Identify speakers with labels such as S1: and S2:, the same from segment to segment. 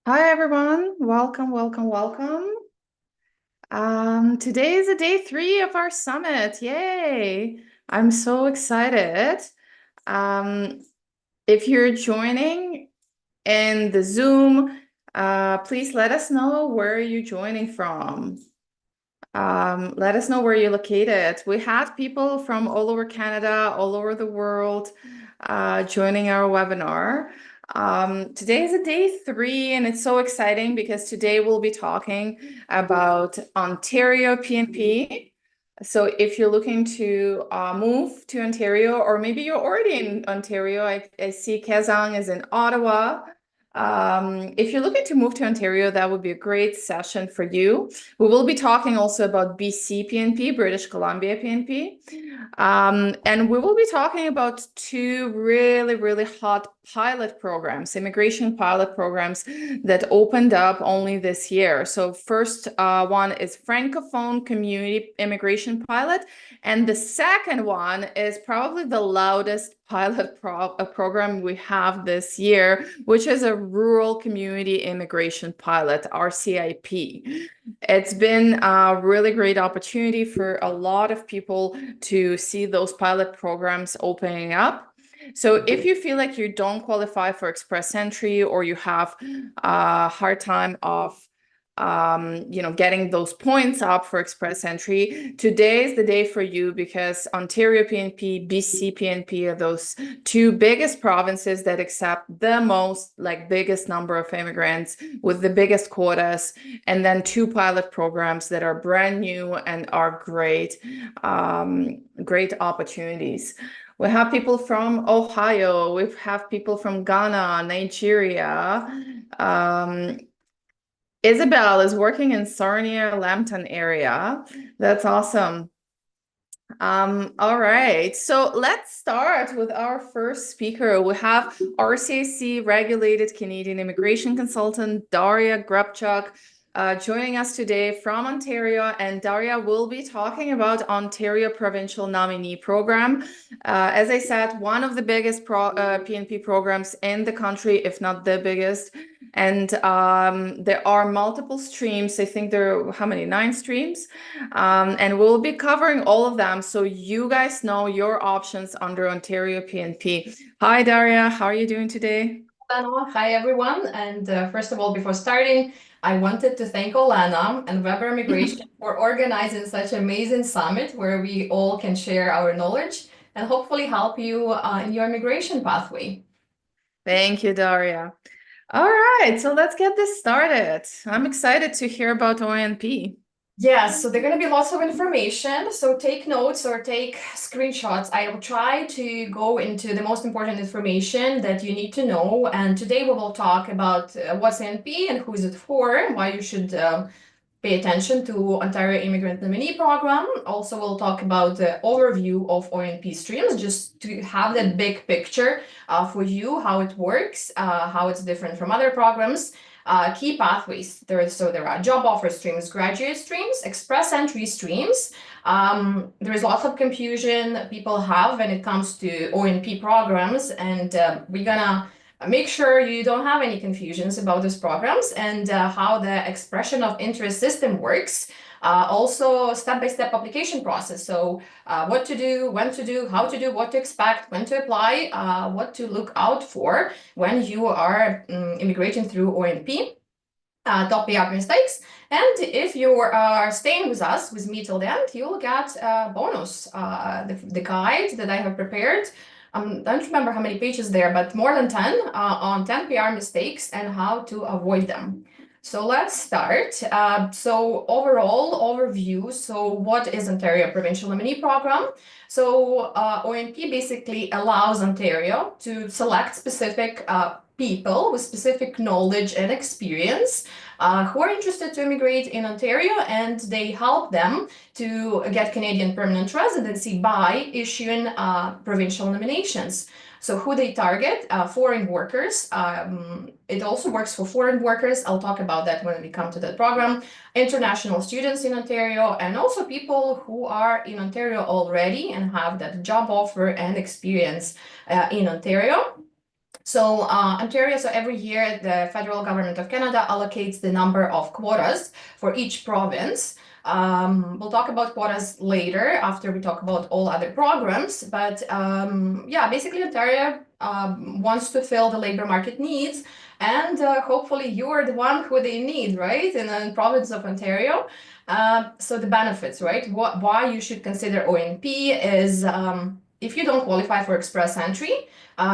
S1: Hi everyone, welcome, welcome, welcome. Today is a day 3 of our summit. Yay! I'm so excited. Um, if you're joining in the Zoom, please let us know where you're joining from. Let us know where you're located. We had people from all over Canada, all over the world, joining our webinar. Today is a day 3, and it's so exciting because today we'll be talking about Ontario PNP. So if you're looking to move to Ontario, or maybe you're already in Ontario, I see Kazang is in Ottawa. If you're looking to move to Ontario, that would be a great session for you. We will be talking also about BC PNP, British Columbia PNP. And we will be talking about 2 really, really hot pilot programs, immigration pilot programs that opened up only this year. So first one is Francophone Community Immigration Pilot. And the second one is probably the loudest pilot program we have this year, which is a Rural Community Immigration Pilot, RCIP. It's been a really great opportunity for a lot of people to see those pilot programs opening up. So if you feel like you don't qualify for express entry or you have a hard time of getting those points up for express entry, today is the day for you because Ontario PNP, BC PNP are those 2 biggest provinces that accept the most, biggest number of immigrants with the biggest quotas, and then 2 pilot programs that are brand new and are great, great opportunities. We have people from Ohio, we have people from Ghana, Nigeria. Isabel is working in Sarnia, Lambton area. That's awesome. All right, so let's start with our first speaker. We have RCIC regulated Canadian immigration consultant Daria Grabchuk joining us today from Ontario, and Daria will be talking about Ontario Provincial Nominee Program. As I said, one of the biggest PNP programs in the country, if not the biggest. And there are multiple streams. I think there are, how many? 9 streams. And we'll be covering all of them so you guys know your options under Ontario PNP. Hi, Daria. How are you doing today?
S2: Hi, everyone. And first of all, before starting, I wanted to thank Olena and Weber Immigration for organizing such an amazing summit where we all can share our knowledge and hopefully help you in your immigration pathway.
S1: Thank you, Daria. All right, so let's get this started. I'm excited to hear about OINP.
S2: Yes, so there are going to be lots of information. So take notes or take screenshots. I will try to go into the most important information that you need to know. And today we will talk about what's NP and who is it for, why you should pay attention to Ontario Immigrant Nominee Program. Also, we'll talk about the overview of OINP streams, just to have that big picture for you, how it works, how it's different from other programs. Key pathways. There are job offer streams, graduate streams, express entry streams. There is lots of confusion people have when it comes to OINP programs, and we're gonna make sure you don't have any confusions about these programs and how the expression of interest system works. Also, step-by-step application process. So what to do, when to do, how to do, what to expect, when to apply, what to look out for when you are immigrating through OINP. Top PR mistakes. And if you are staying with us, with me till the end, you'll get a bonus, the guide that I have prepared. I don't remember how many pages there, but more than 10 on 10 PR mistakes and how to avoid them. So let's start. So overall overview. So what is Ontario Provincial Nominee Program? So OINP basically allows Ontario to select specific people with specific knowledge and experience who are interested to immigrate in Ontario, and they help them to get Canadian permanent residency by issuing provincial nominations. So who they target, foreign workers. It also works for foreign workers. I'll talk about that when we come to that program. International students in Ontario, and also people who are in Ontario already and have that job offer and experience in Ontario. So Ontario, so every year the federal government of Canada allocates the number of quotas for each province. We'll talk about quotas later after we talk about all other programs, but yeah, basically Ontario wants to fill the labor market needs, and hopefully you're the one who they need, right? In the province of Ontario. So the benefits, right? Why you should consider OINP is if you don't qualify for express entry,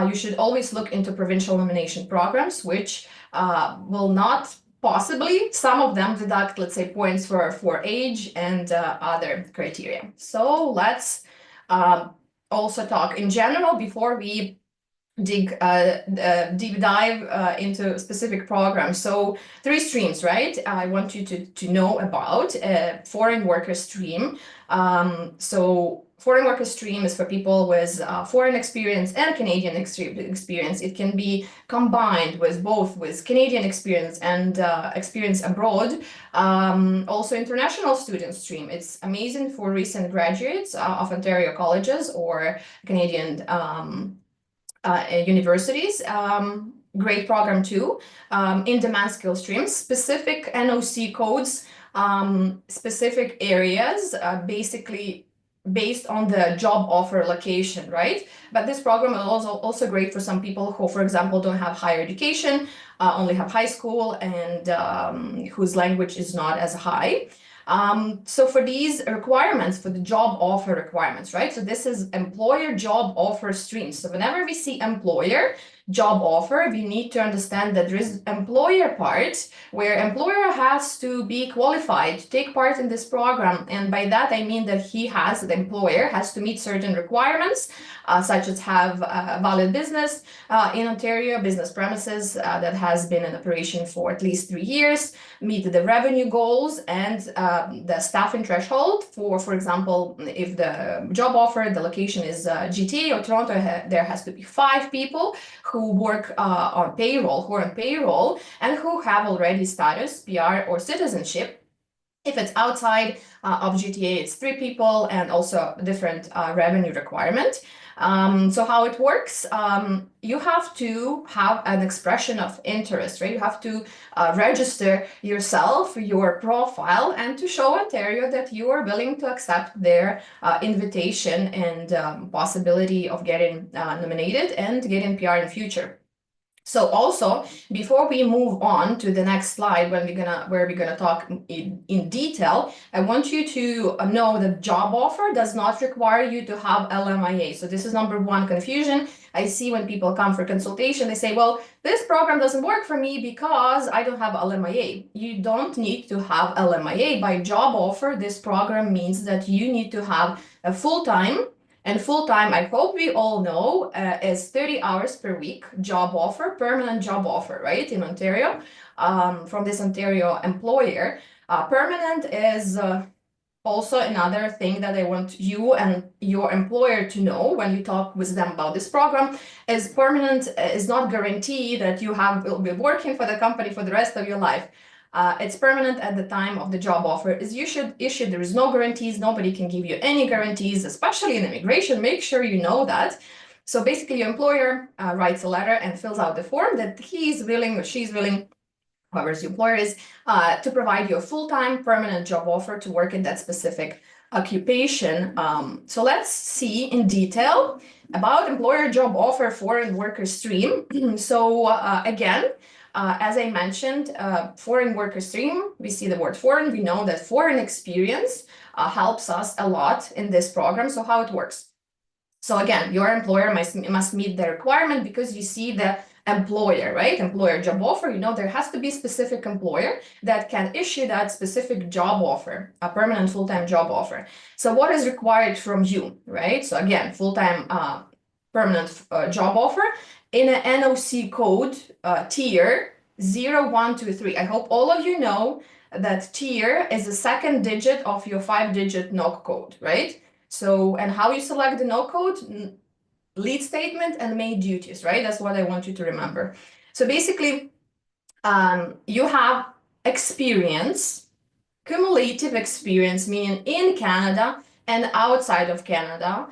S2: you should always look into provincial nomination programs, which will not possibly, some of them deduct, let's say, points for age and other criteria. So let's also talk in general before we deep dive into specific programs. So 3 streams, right? I want you to know about foreign worker stream. So foreign worker stream is for people with foreign experience and Canadian experience. It can be combined with both with Canadian experience and experience abroad. Also international student stream. It's amazing for recent graduates of Ontario colleges or Canadian universities. Great program too. In-demand skill streams, specific NOC codes, specific areas, basically based on the job offer location, right? But this program is also great for some people who, for example, don't have higher education, only have high school, and whose language is not as high. So for these requirements, for the job offer requirements, right? So this is employer job offer stream. So whenever we see employer job offer, we need to understand that there is employer part where employer has to be qualified to take part in this program. And by that, I mean that the employer has to meet certain requirements, such as have a valid business in Ontario, business premises that has been in operation for at least 3 years, meet the revenue goals and the staffing threshold. For example, if the job offer, the location is GTA or Toronto, there has to be 5 people who work on payroll, who are on payroll, and who have already status, PR, or citizenship. If it's outside of GTA, it's 3 people and also different revenue requirement. So how it works, you have to have an expression of interest, right? You have to register yourself, your profile, and to show Ontario that you are willing to accept their invitation and possibility of getting nominated and getting PR in future. So also, before we move on to the next slide, where we're gonna talk in detail, I want you to know that job offer does not require you to have LMIA. So this is number 1 confusion. I see when people come for consultation, they say, well, this program doesn't work for me because I don't have LMIA. You don't need to have LMIA. By job offer, this program means that you need to have a full-time, and full-time, I hope we all know, is 30 hours per week job offer, permanent job offer, right, in Ontario, from this Ontario employer. Permanent is also another thing that I want you and your employer to know when you talk with them about this program, is permanent is not guarantee that you will be working for the company for the rest of your life. It's permanent at the time of the job offer is issued. There is no guarantees. Nobody can give you any guarantees, especially in immigration. Make sure you know that. So basically, your employer writes a letter and fills out the form that he's willing or she's willing, whoever's your employer is, to provide you a full-time permanent job offer to work in that specific occupation. So let's see in detail about employer job offer foreign worker stream. So again, as I mentioned, foreign worker stream, we see the word foreign. We know that foreign experience helps us a lot in this program. So how it works? So again, your employer must meet the requirement because you see the employer, right? Employer job offer, you know, there has to be a specific employer that can issue that specific job offer, a permanent full-time job offer. So what is required from you, right? So again, full-time permanent job offer in an NOC code tier 0123. I hope all of you know that tier is the second digit of your 5-digit NOC code, right? So, and how you select the NOC code, lead statement and main duties, right? That's what I want you to remember. So basically, you have experience, cumulative experience, meaning in Canada, and outside of Canada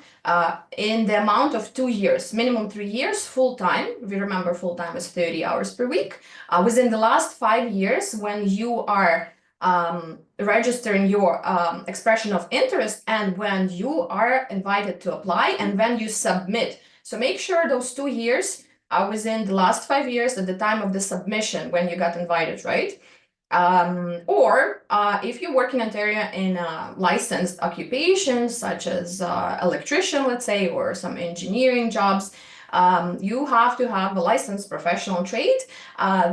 S2: in the amount of 2 years, minimum 3 years, full-time. We remember full-time is 30 hours per week. Within the last 5 years, when you are registering your expression of interest and when you are invited to apply and when you submit. So make sure those 2 years are within the last 5 years at the time of the submission when you got invited, right? Or if you work in Ontario in a licensed occupation, such as electrician, let's say, or some engineering jobs, you have to have a licensed professional trade.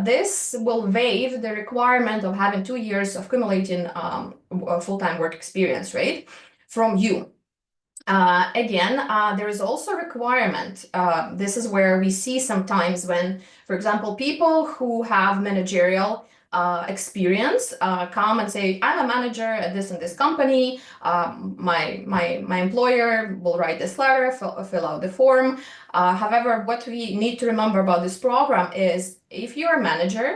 S2: This will waive the requirement of having 2 years of accumulating full-time work experience, right, from you. Again, there is also a requirement. This is where we see sometimes when, for example, people who have managerial experience come and say, I'm a manager at this and this company. My employer will write this letter, fill out the form. However, what we need to remember about this program is if you're a manager,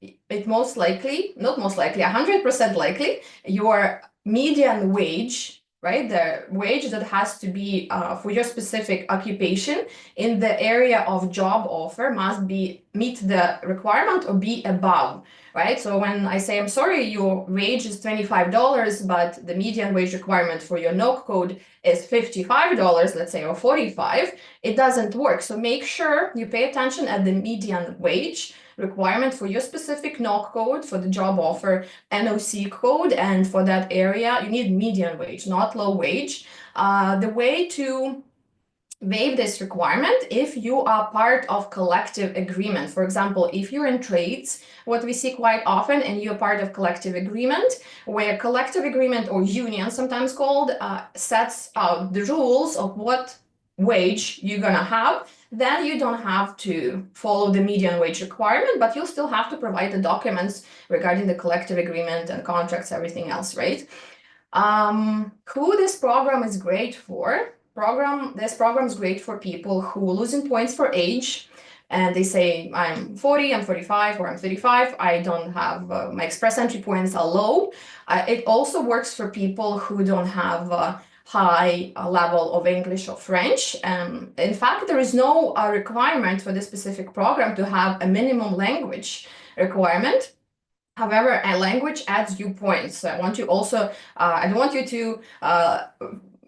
S2: it most likely, not most likely, 100% likely, your median wage, right? The wage that has to be for your specific occupation in the area of job offer must be meet the requirement or be above, right? So when I say, I'm sorry, your wage is $25, but the median wage requirement for your NOC code is $55, let's say, or 45, it doesn't work. So make sure you pay attention at the median wage requirement for your specific NOC code, for the job offer NOC code, and for that area, you need median wage, not low wage. The way to waive this requirement if you are part of collective agreement. For example, if you're in trades, what we see quite often, and you're part of collective agreement, where collective agreement, or union sometimes called, sets out the rules of what wage you're gonna have, then you don't have to follow the median wage requirement, but you'll still have to provide the documents regarding the collective agreement and contracts, everything else, right? Who this program is great for? This program is great for people who are losing points for age, and they say, I'm 40, I'm 45, or I'm 35, I don't have, my express entry points are low. It also works for people who don't have a high level of English or French. In fact, there is no requirement for this specific program to have a minimum language requirement. However, a language adds you points. So I want you also, I don't want you to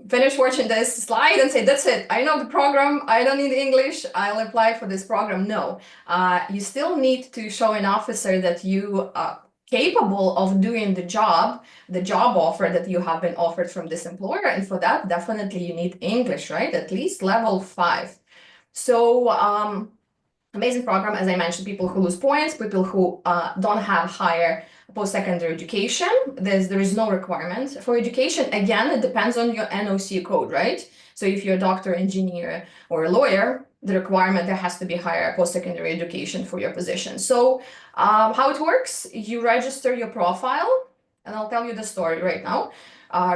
S2: finish watching this slide and say, that's it, I know the program, I don't need English, I'll apply for this program. No, you still need to show an officer that you are capable of doing the job offer that you have been offered from this employer. And for that, definitely you need English, right? At least level 5. So, amazing program, as I mentioned, people who lose points, people who don't have higher post-secondary education. There is no requirement for education. Again, it depends on your NOC code, right? So if you're a doctor, engineer, or a lawyer, the requirement there has to be higher post-secondary education for your position. So how it works, you register your profile, and I'll tell you the story right now.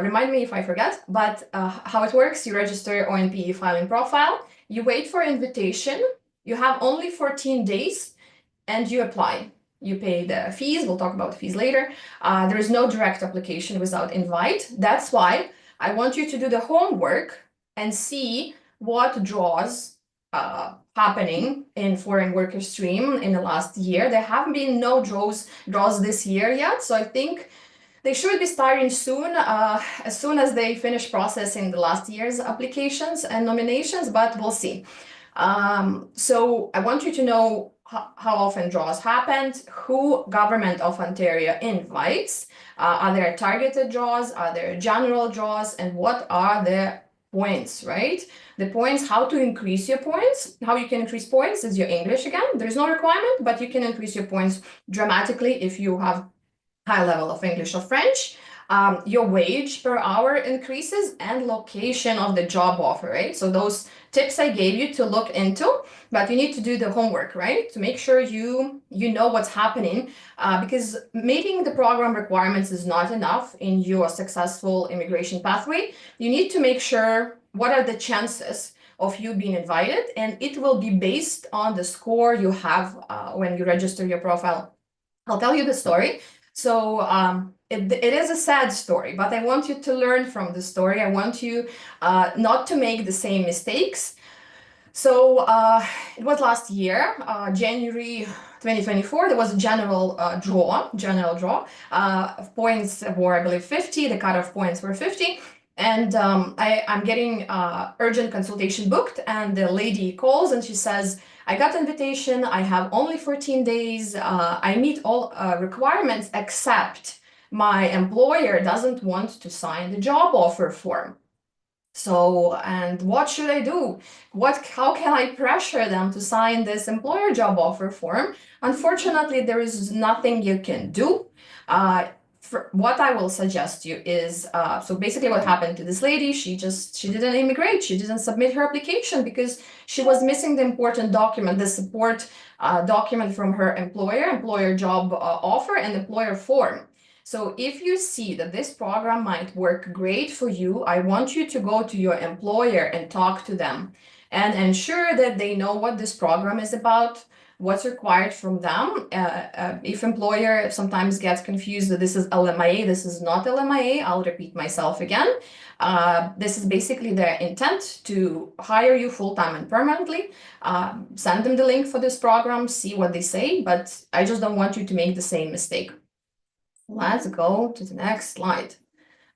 S2: Remind me if I forget, but how it works, you register your OINP filing profile, you wait for invitation, you have only 14 days, and you apply. You pay the fees, we'll talk about fees later. There is no direct application without invite. That's why I want you to do the homework and see what draws happening in foreign worker stream in the last year. There haven't been no draws this year yet, so I think they should be starting soon, as soon as they finish processing the last year's applications and nominations, but we'll see. So I want you to know how often draws happened, who Government of Ontario invites, are there targeted draws, are there general draws, and what are the points, right? The points, how to increase your points, how you can increase points is your English again. There's no requirement, but you can increase your points dramatically if you have high level of English or French. Your wage per hour increases, and location of the job offer, right? So those tips I gave you to look into, but you need to do the homework, right? To make sure you know what's happening, because meeting the program requirements is not enough in your successful immigration pathway. You need to make sure what are the chances of you being invited, and it will be based on the score you have when you register your profile. I'll tell you the story. So it is a sad story, but I want you to learn from the story. I want you not to make the same mistakes. So it was last year, January 2024, there was a general draw. Points were, I believe, 50. The cutoff points were 50. And I'm getting urgent consultation booked, and the lady calls and she says, I got invitation. I have only 14 days. I meet all requirements except my employer doesn't want to sign the job offer form. So, and what should I do? How can I pressure them to sign this employer job offer form? Unfortunately, there is nothing you can do. What I will suggest you is, so basically what happened to this lady, she didn't immigrate, she didn't submit her application because she was missing the important document, the support document from her employer job offer and employer form. So if you see that this program might work great for you, I want you to go to your employer and talk to them and ensure that they know what this program is about, what's required from them. If employer sometimes gets confused that this is LMIA, this is not LMIA, I'll repeat myself again. This is basically their intent to hire you full-time and permanently. Send them the link for this program, see what they say, but I just don't want you to make the same mistake. Let's go to the next slide.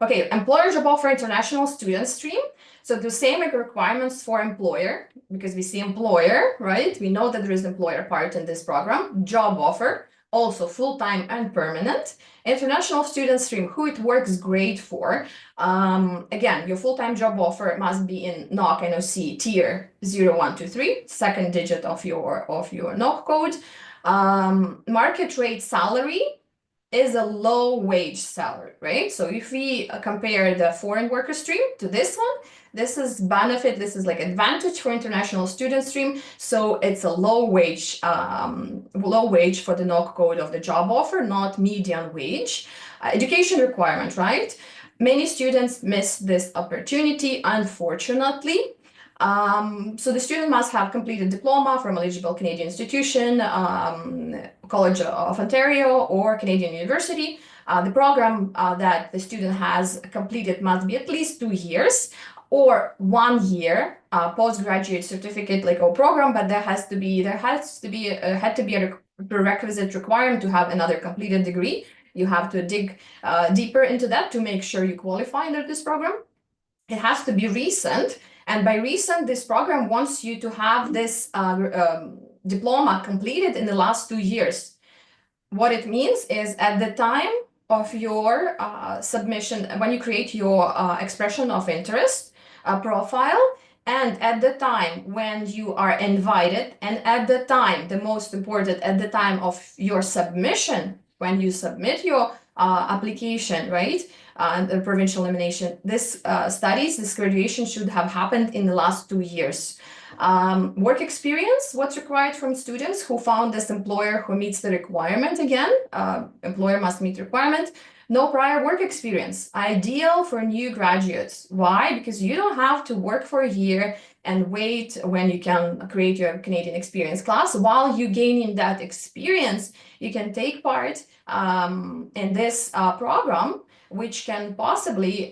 S2: Okay, employer job offer international student stream. So the same requirements for employer, because we see employer, right? We know that there is employer part in this program. Job offer, also full-time and permanent. International student stream, who it works great for. Again, your full-time job offer must be in NOC NOC tier 0123, second digit of your NOC code. Market rate salary is a low wage salary, right? So if we compare the foreign worker stream to this one, this is benefit, this is like advantage for international student stream. So it's a low wage for the NOC code of the job offer, not median wage. Education requirement, right? Many students miss this opportunity, unfortunately. So the student must have completed diploma from eligible Canadian institution, College of Ontario or Canadian University. The program that the student has completed must be at least 2 years or 1 year postgraduate certificate like a program, but there had to be a prerequisite requirement to have another completed degree. You have to dig deeper into that to make sure you qualify under this program. It has to be recent, and by recent, this program wants you to have this diploma completed in the last 2 years. What it means is at the time of your submission, when you create your expression of interest profile, and at the time when you are invited, and at the time, the most important, at the time of your submission, when you submit your application, right? The provincial nomination, this graduation should have happened in the last 2 years. Work experience, what's required from students who found this employer who meets the requirement again, employer must meet requirement. No prior work experience, ideal for new graduates. Why? Because you don't have to work for a year and wait when you can create your Canadian experience class. While you gaining that experience, you can take part in this program, which can possibly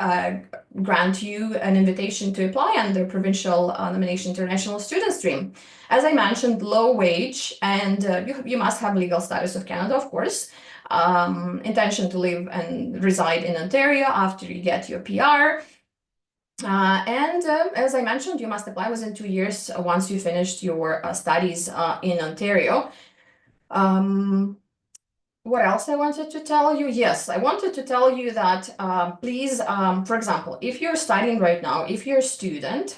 S2: grant you an invitation to apply under provincial nomination international student stream. As I mentioned, low wage, and you must have legal status of Canada, of course. Intention to live and reside in Ontario after you get your PR. As I mentioned, you must apply within 2 years once you finished your studies in Ontario. What else I wanted to tell you? Yes, I wanted to tell you that please, for example, if you're studying right now, if you're a student,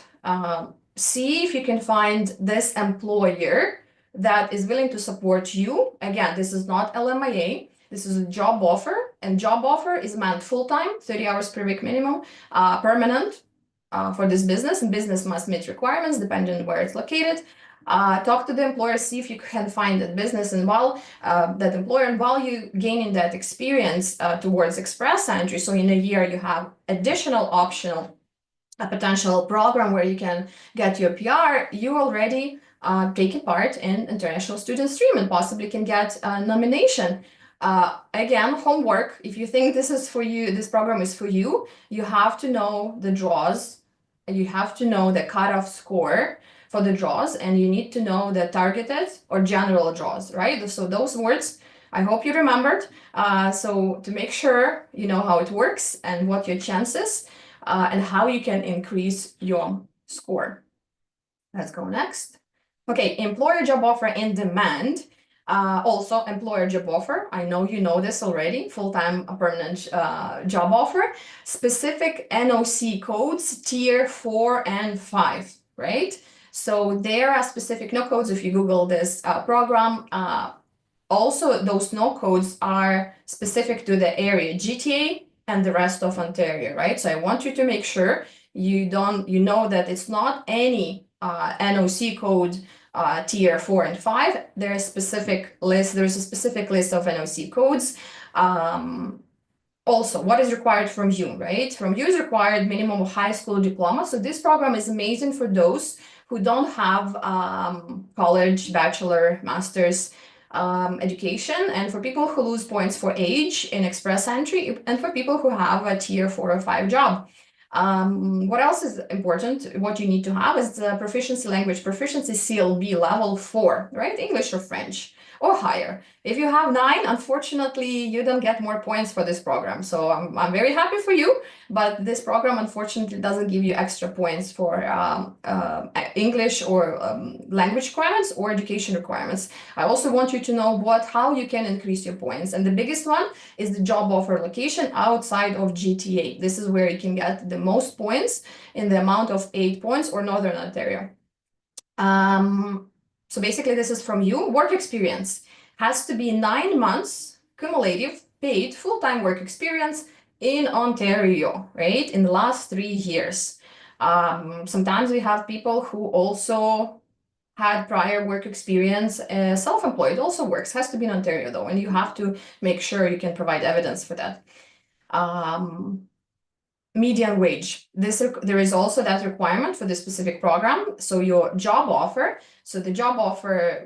S2: see if you can find this employer that is willing to support you. Again, this is not LMIA. This is a job offer, and job offer is meant full-time, 30 hours per week minimum, permanent for this business, and business must meet requirements depending on where it's located. Talk to the employer, see if you can find that business, and while that employer, and while you gaining that experience towards express entry, so in a year you have additional optional a potential program where you can get your PR, you already take a part in international student stream and possibly can get a nomination. Again, homework. If you think this is for you, this program is for you, you have to know the draws, and you have to know the cutoff score for the draws, and you need to know the targeted or general draws, right? So those words, I hope you remembered. So to make sure you know how it works and what your chances, and how you can increase your score. Let's go next. Okay, employer job offer in demand. Also, employer job offer. I know you know this already. Full-time permanent job offer. Specific NOC codes, tier 4 and 5, right? So there are specific no codes if you Google this program. Also, those no codes are specific to the area GTA and the rest of Ontario, right? So I want you to make sure you know that it's not any NOC code tier 4 and 5. There's a specific list of NOC codes. Also, what is required from you, right? From you is required minimum of high school diploma. So this program is amazing for those who don't have college, bachelor, master's education, and for people who lose points for age in express entry, and for people who have a tier 4 or 5 job. What else is important? What you need to have is the language proficiency CLB level 4, right? English or French or higher. If you have 9, unfortunately, you don't get more points for this program. So I'm very happy for you, but this program unfortunately doesn't give you extra points for English or language requirements or education requirements. I also want you to know how you can increase your points. And the biggest one is the job offer location outside of GTA. This is where you can get the most points in the amount of 8 points, or Northern Ontario. So basically this is from you. Work experience has to be 9 months cumulative paid full-time work experience in Ontario, right? In the last 3 years. Sometimes we have people who also had prior work experience, self-employed also works, has to be in Ontario though, and you have to make sure you can provide evidence for that. Median wage. There is also that requirement for this specific program. So your job offer,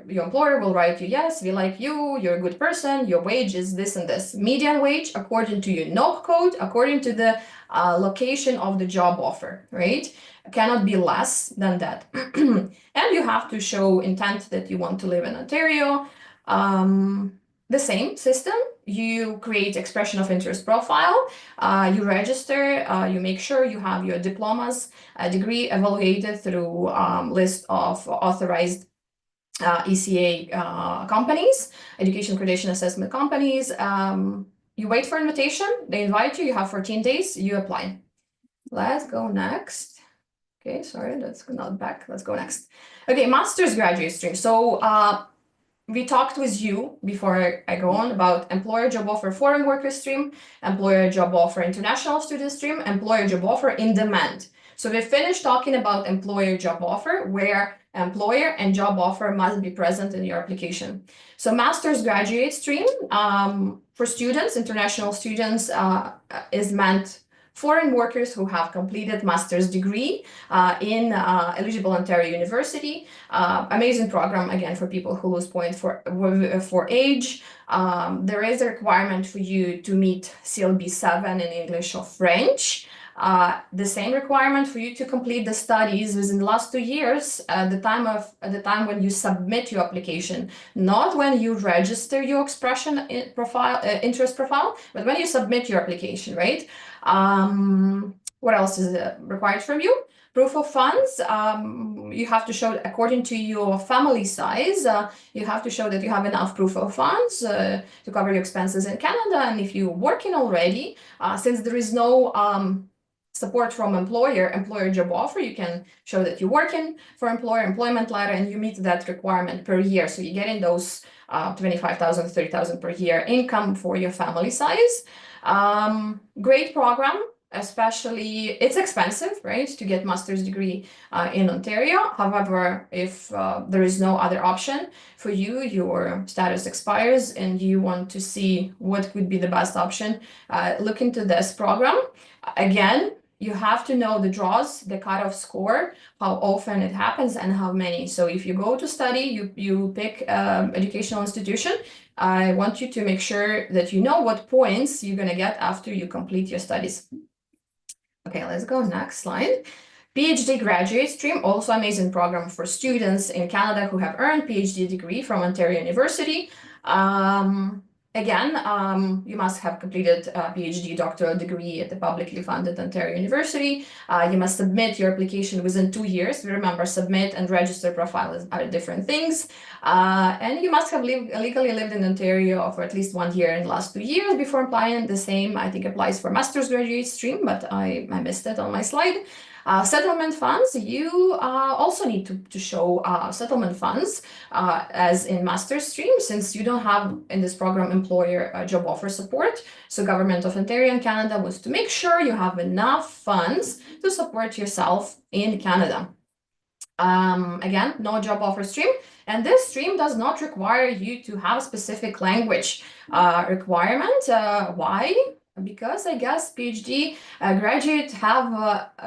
S2: your employer will write you, yes, we like you, you're a good person, your wage is this and this. Median wage, according to your NOC code, according to the location of the job offer, right? Cannot be less than that. And you have to show intent that you want to live in Ontario. The same system, you create expression of interest profile, you register, you make sure you have your diplomas, degree evaluated through list of authorized ECA companies, education accreditation assessment companies. You wait for invitation, they invite you, you have 14 days, you apply. Let's go next. Okay, sorry, that's not back. Let's go next. Okay, master's graduate stream. So we talked with you before I go on about employer job offer foreign worker stream, employer job offer international student stream, employer job offer in demand. So we finished talking about employer job offer, where employer and job offer must be present in your application. So master's graduate stream for students, international students, is meant foreign workers who have completed master's degree in eligible Ontario University. Amazing program, again, for people who lose points for age. There is a requirement for you to meet CLB 7 in English or French. The same requirement for you to complete the studies within the last 2 years at the time when you submit your application, not when you register your expression interest profile, but when you submit your application, right? What else is required from you? Proof of funds. You have to show, according to your family size, you have to show that you have enough proof of funds to cover your expenses in Canada. And if you're working already, since there is no support from employer job offer, you can show that you're working for employer employment letter and you meet that requirement per year. So you're getting those 25,000, 30,000 per year income for your family size. Great program, especially it's expensive, right, to get master's degree in Ontario. However, if there is no other option for you, your status expires and you want to see what would be the best option, look into this program. Again, you have to know the draws, the cutoff score, how often it happens and how many. So if you go to study, you pick educational institution, I want you to make sure that you know what points you're going to get after you complete your studies. Okay, let's go next slide. PhD graduate stream, also amazing program for students in Canada who have earned PhD degree from Ontario University. Again, you must have completed a PhD doctoral degree at the publicly funded Ontario University. You must submit your application within 2 years. Remember, submit and register profile are different things. And you must have legally lived in Ontario for at least 1 year in the last 2 years before applying. The same, I think, applies for master's graduate stream, but I missed it on my slide. Settlement funds, you also need to show settlement funds as in master's stream, since you don't have in this program employer job offer support. So Government of Ontario and Canada was to make sure you have enough funds to support yourself in Canada. Again, no job offer stream, and this stream does not require you to have specific language requirement. Why? Because I guess PhD graduates have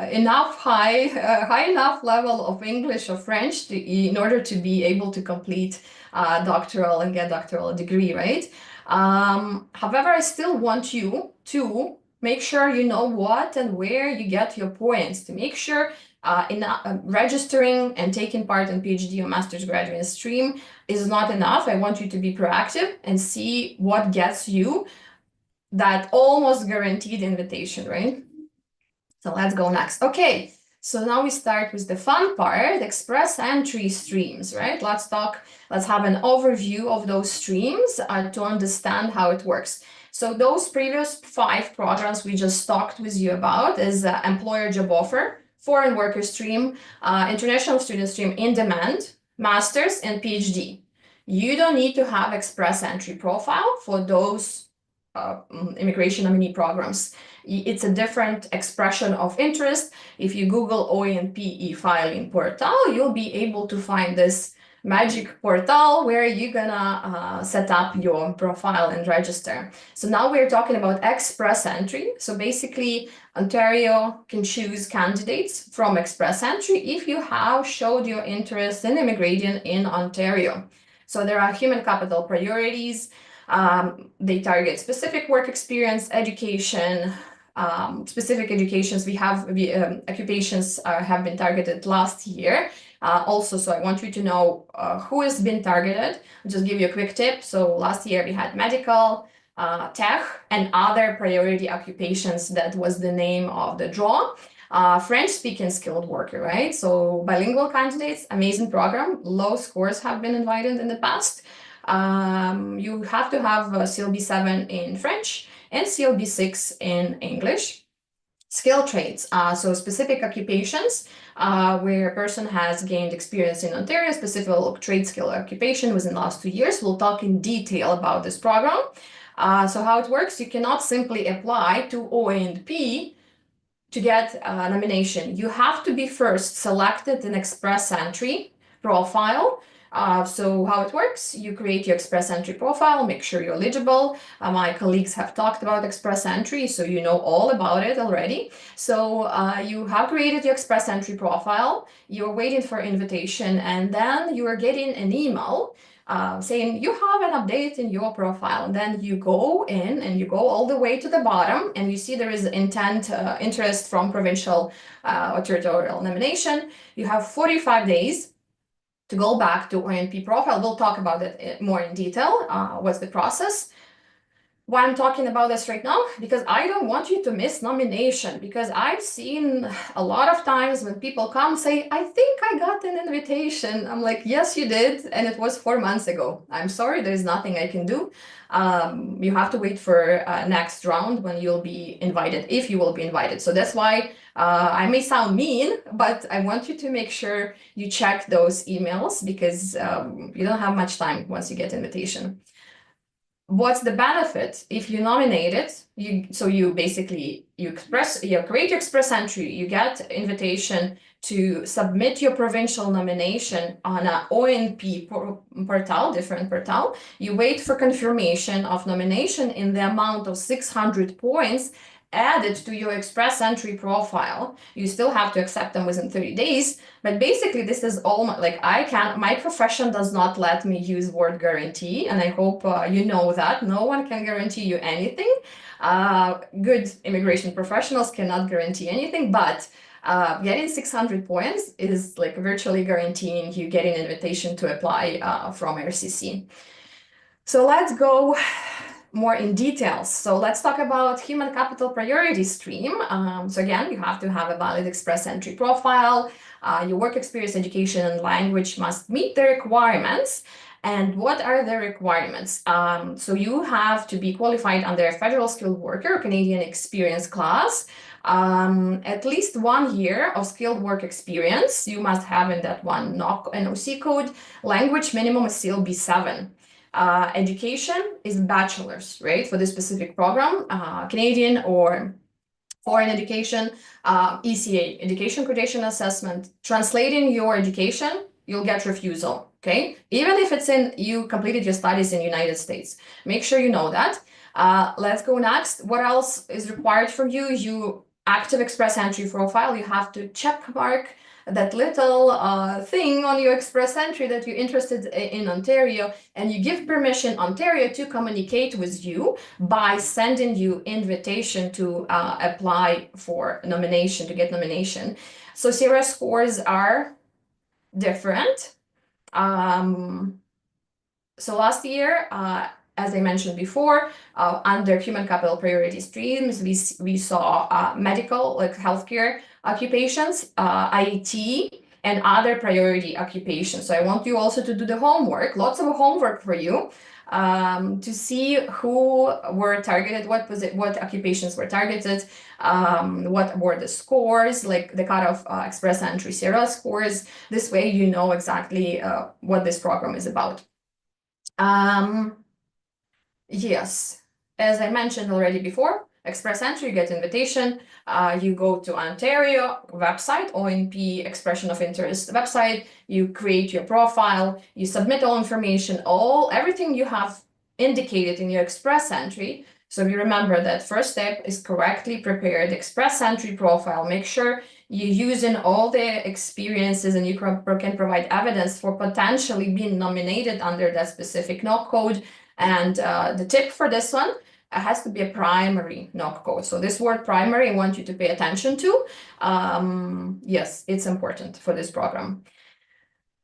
S2: enough high enough level of English or French in order to be able to complete doctoral and get doctoral degree, right? However, I still want you to make sure you know what and where you get your points, to make sure in registering and taking part in PhD or master's graduate stream is not enough. I want you to be proactive and see what gets you that almost guaranteed invitation, right? So let's go next. Okay, so now we start with the fun part, express entry streams, right? Let's have an overview of those streams to understand how it works. So those previous 5 programs we just talked with you about is employer job offer, foreign worker stream, international student stream, in demand, master's, and PhD. You don't need to have express entry profile for those immigration nominee programs. It's a different expression of interest. If you Google OINP e-filing portal, you'll be able to find this magic portal where you're gonna set up your profile and register. So now we're talking about express entry. So basically, Ontario can choose candidates from express entry if you have showed your interest in immigrating in Ontario. So there are human capital priorities. They target specific work experience, education, specific educations. Occupations have been targeted last year. Also, so I want you to know who has been targeted. I'll just give you a quick tip. So last year we had medical, tech, and other priority occupations. That was the name of the draw. French-speaking skilled worker, right? So bilingual candidates, amazing program. Low scores have been invited in the past. You have to have CLB 7 in French and CLB 6 in English. Skill trades, so specific occupations where a person has gained experience in Ontario, specific trade skill occupation within the last 2 years. We'll talk in detail about this program. So how it works, you cannot simply apply to OINP to get a nomination. You have to be first selected in express entry profile. So how it works, you create your express entry profile, make sure you're eligible. My colleagues have talked about express entry, so you know all about it already. So you have created your express entry profile, you're waiting for invitation, and then you are getting an email saying you have an update in your profile. And then you go in and you go all the way to the bottom, and you see there is interest from provincial or territorial nomination. You have 45 days to go back to OINP profile. We'll talk about it more in detail. What's the process? Why I'm talking about this right now? Because I don't want you to miss nomination, because I've seen a lot of times when people come say, I think I got an invitation. I'm like, yes, you did. And it was 4 months ago. I'm sorry, there's nothing I can do. You have to wait for next round when you'll be invited, if you will be invited. So that's why I may sound mean, but I want you to make sure you check those emails, because you don't have much time once you get invitation. What's the benefit if you nominate it? You create your express entry, you get invitation to submit your provincial nomination on a OINP portal, different portal. You wait for confirmation of nomination in the amount of 600 points, add it to your express entry profile. You still have to accept them within 30 days, but basically this is all my profession does not let me use word guarantee, and I hope you know that no one can guarantee you anything. Good immigration professionals cannot guarantee anything, but getting 600 points is like virtually guaranteeing you getting an invitation to apply from RCC. So let's go more in details. So let's talk about human capital priority stream. So again, you have to have a valid express entry profile. Your work experience, education, and language must meet the requirements. And what are the requirements? So you have to be qualified under a federal skilled worker, Canadian experience class, at least 1 year of skilled work experience. You must have in that one NOC code. Language minimum is still B7. Education is bachelor's, right? For this specific program, Canadian or foreign education, ECA, education credential assessment. Translating your education, you'll get refusal, okay? Even if it's you completed your studies in the United States. Make sure you know that. Let's go next. What else is required from you? You active express entry profile, you have to check mark that little thing on your express entry that you're interested in Ontario, and you give permission Ontario to communicate with you by sending you invitation to apply for nomination, to get nomination. So CRS scores are different. So last year, as I mentioned before, under human capital priority streams, we saw medical, like healthcare occupations, IT, and other priority occupations. So I want you also to do the homework, lots of homework for you, to see who were targeted, what occupations were targeted, what were the scores, like the cutoff express entry CRS scores. This way you know exactly what this program is about. Yes, as I mentioned already before, express entry, you get invitation, you go to Ontario website, OINP expression of interest website, you create your profile, you submit all information, everything you have indicated in your express entry. So you remember that first step is correctly prepared express entry profile. Make sure you're using all the experiences and you can provide evidence for potentially being nominated under that specific NOC code. And the tip for this one, it has to be a primary NOC code. So this word primary, I want you to pay attention to. Yes, it's important for this program.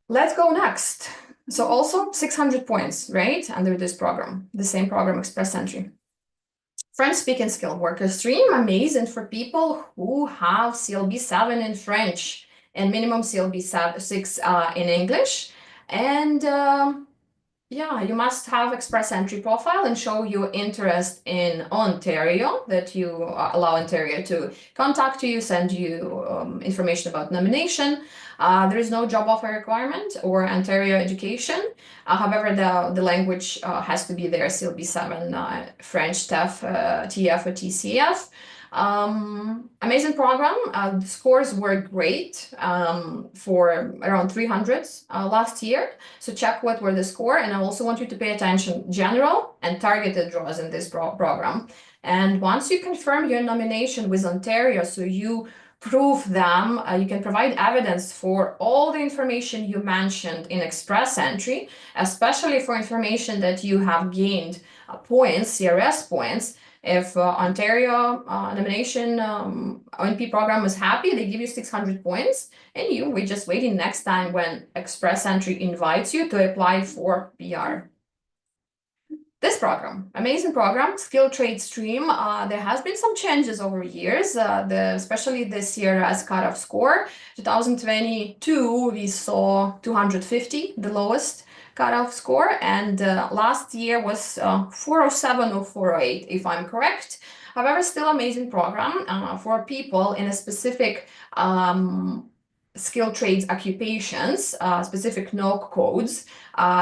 S2: Let's go next. So also 600 points, right? Under this program, the same program, express entry. French speaking skilled worker stream, amazing for people who have CLB 7 in French and minimum CLB 6 in English. And yeah, you must have express entry profile and show your interest in Ontario, that you allow Ontario to contact you, send you information about nomination. There is no job offer requirement or Ontario education. However, the language has to be there, CLB 7, French, TF or TCF. Amazing program. The scores were great for around 300 last year. So check what were the score. And I also want you to pay attention, general and targeted draws in this program. And once you confirm your nomination with Ontario, so you prove them, you can provide evidence for all the information you mentioned in express entry, especially for information that you have gained points, CRS points. If Ontario nomination OINP program is happy, they give you 600 points, and we're just waiting next time when express entry invites you to apply for PR. This program, amazing program, skilled trade stream. There has been some changes over years, especially this year as cutoff score. 2022, we saw 250, the lowest cutoff score, and last year was 407 or 408, if I'm correct. However, still amazing program for people in a specific skilled trades occupations, specific NOC codes.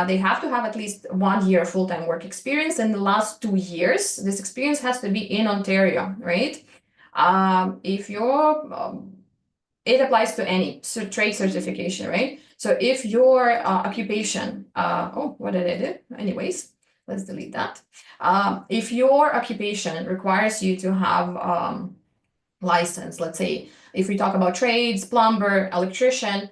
S2: They have to have at least 1 year full-time work experience in the last 2 years. This experience has to be in Ontario, right? If you're it applies to any trade certification, right? So if your occupation, oh, what did I do? Anyways, Let's delete that. If your occupation requires you to have license, let's say if we talk about trades, plumber, electrician,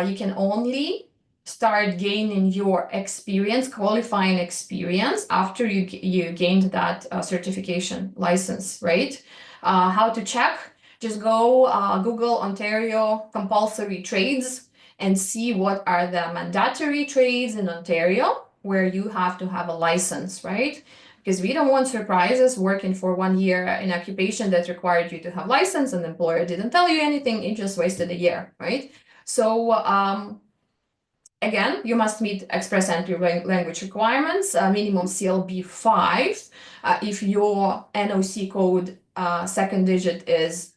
S2: you can only start gaining your experience, qualifying experience after you gained that certification license, right? How to check? Just go Google Ontario compulsory trades and see what are the mandatory trades in Ontario where you have to have a license, right? Because we don't want surprises working for 1 year in occupation that required you to have license and the employer didn't tell you anything, you just wasted a year, right? So again, you must meet express entry language requirements, minimum CLB 5. If your NOC code second digit is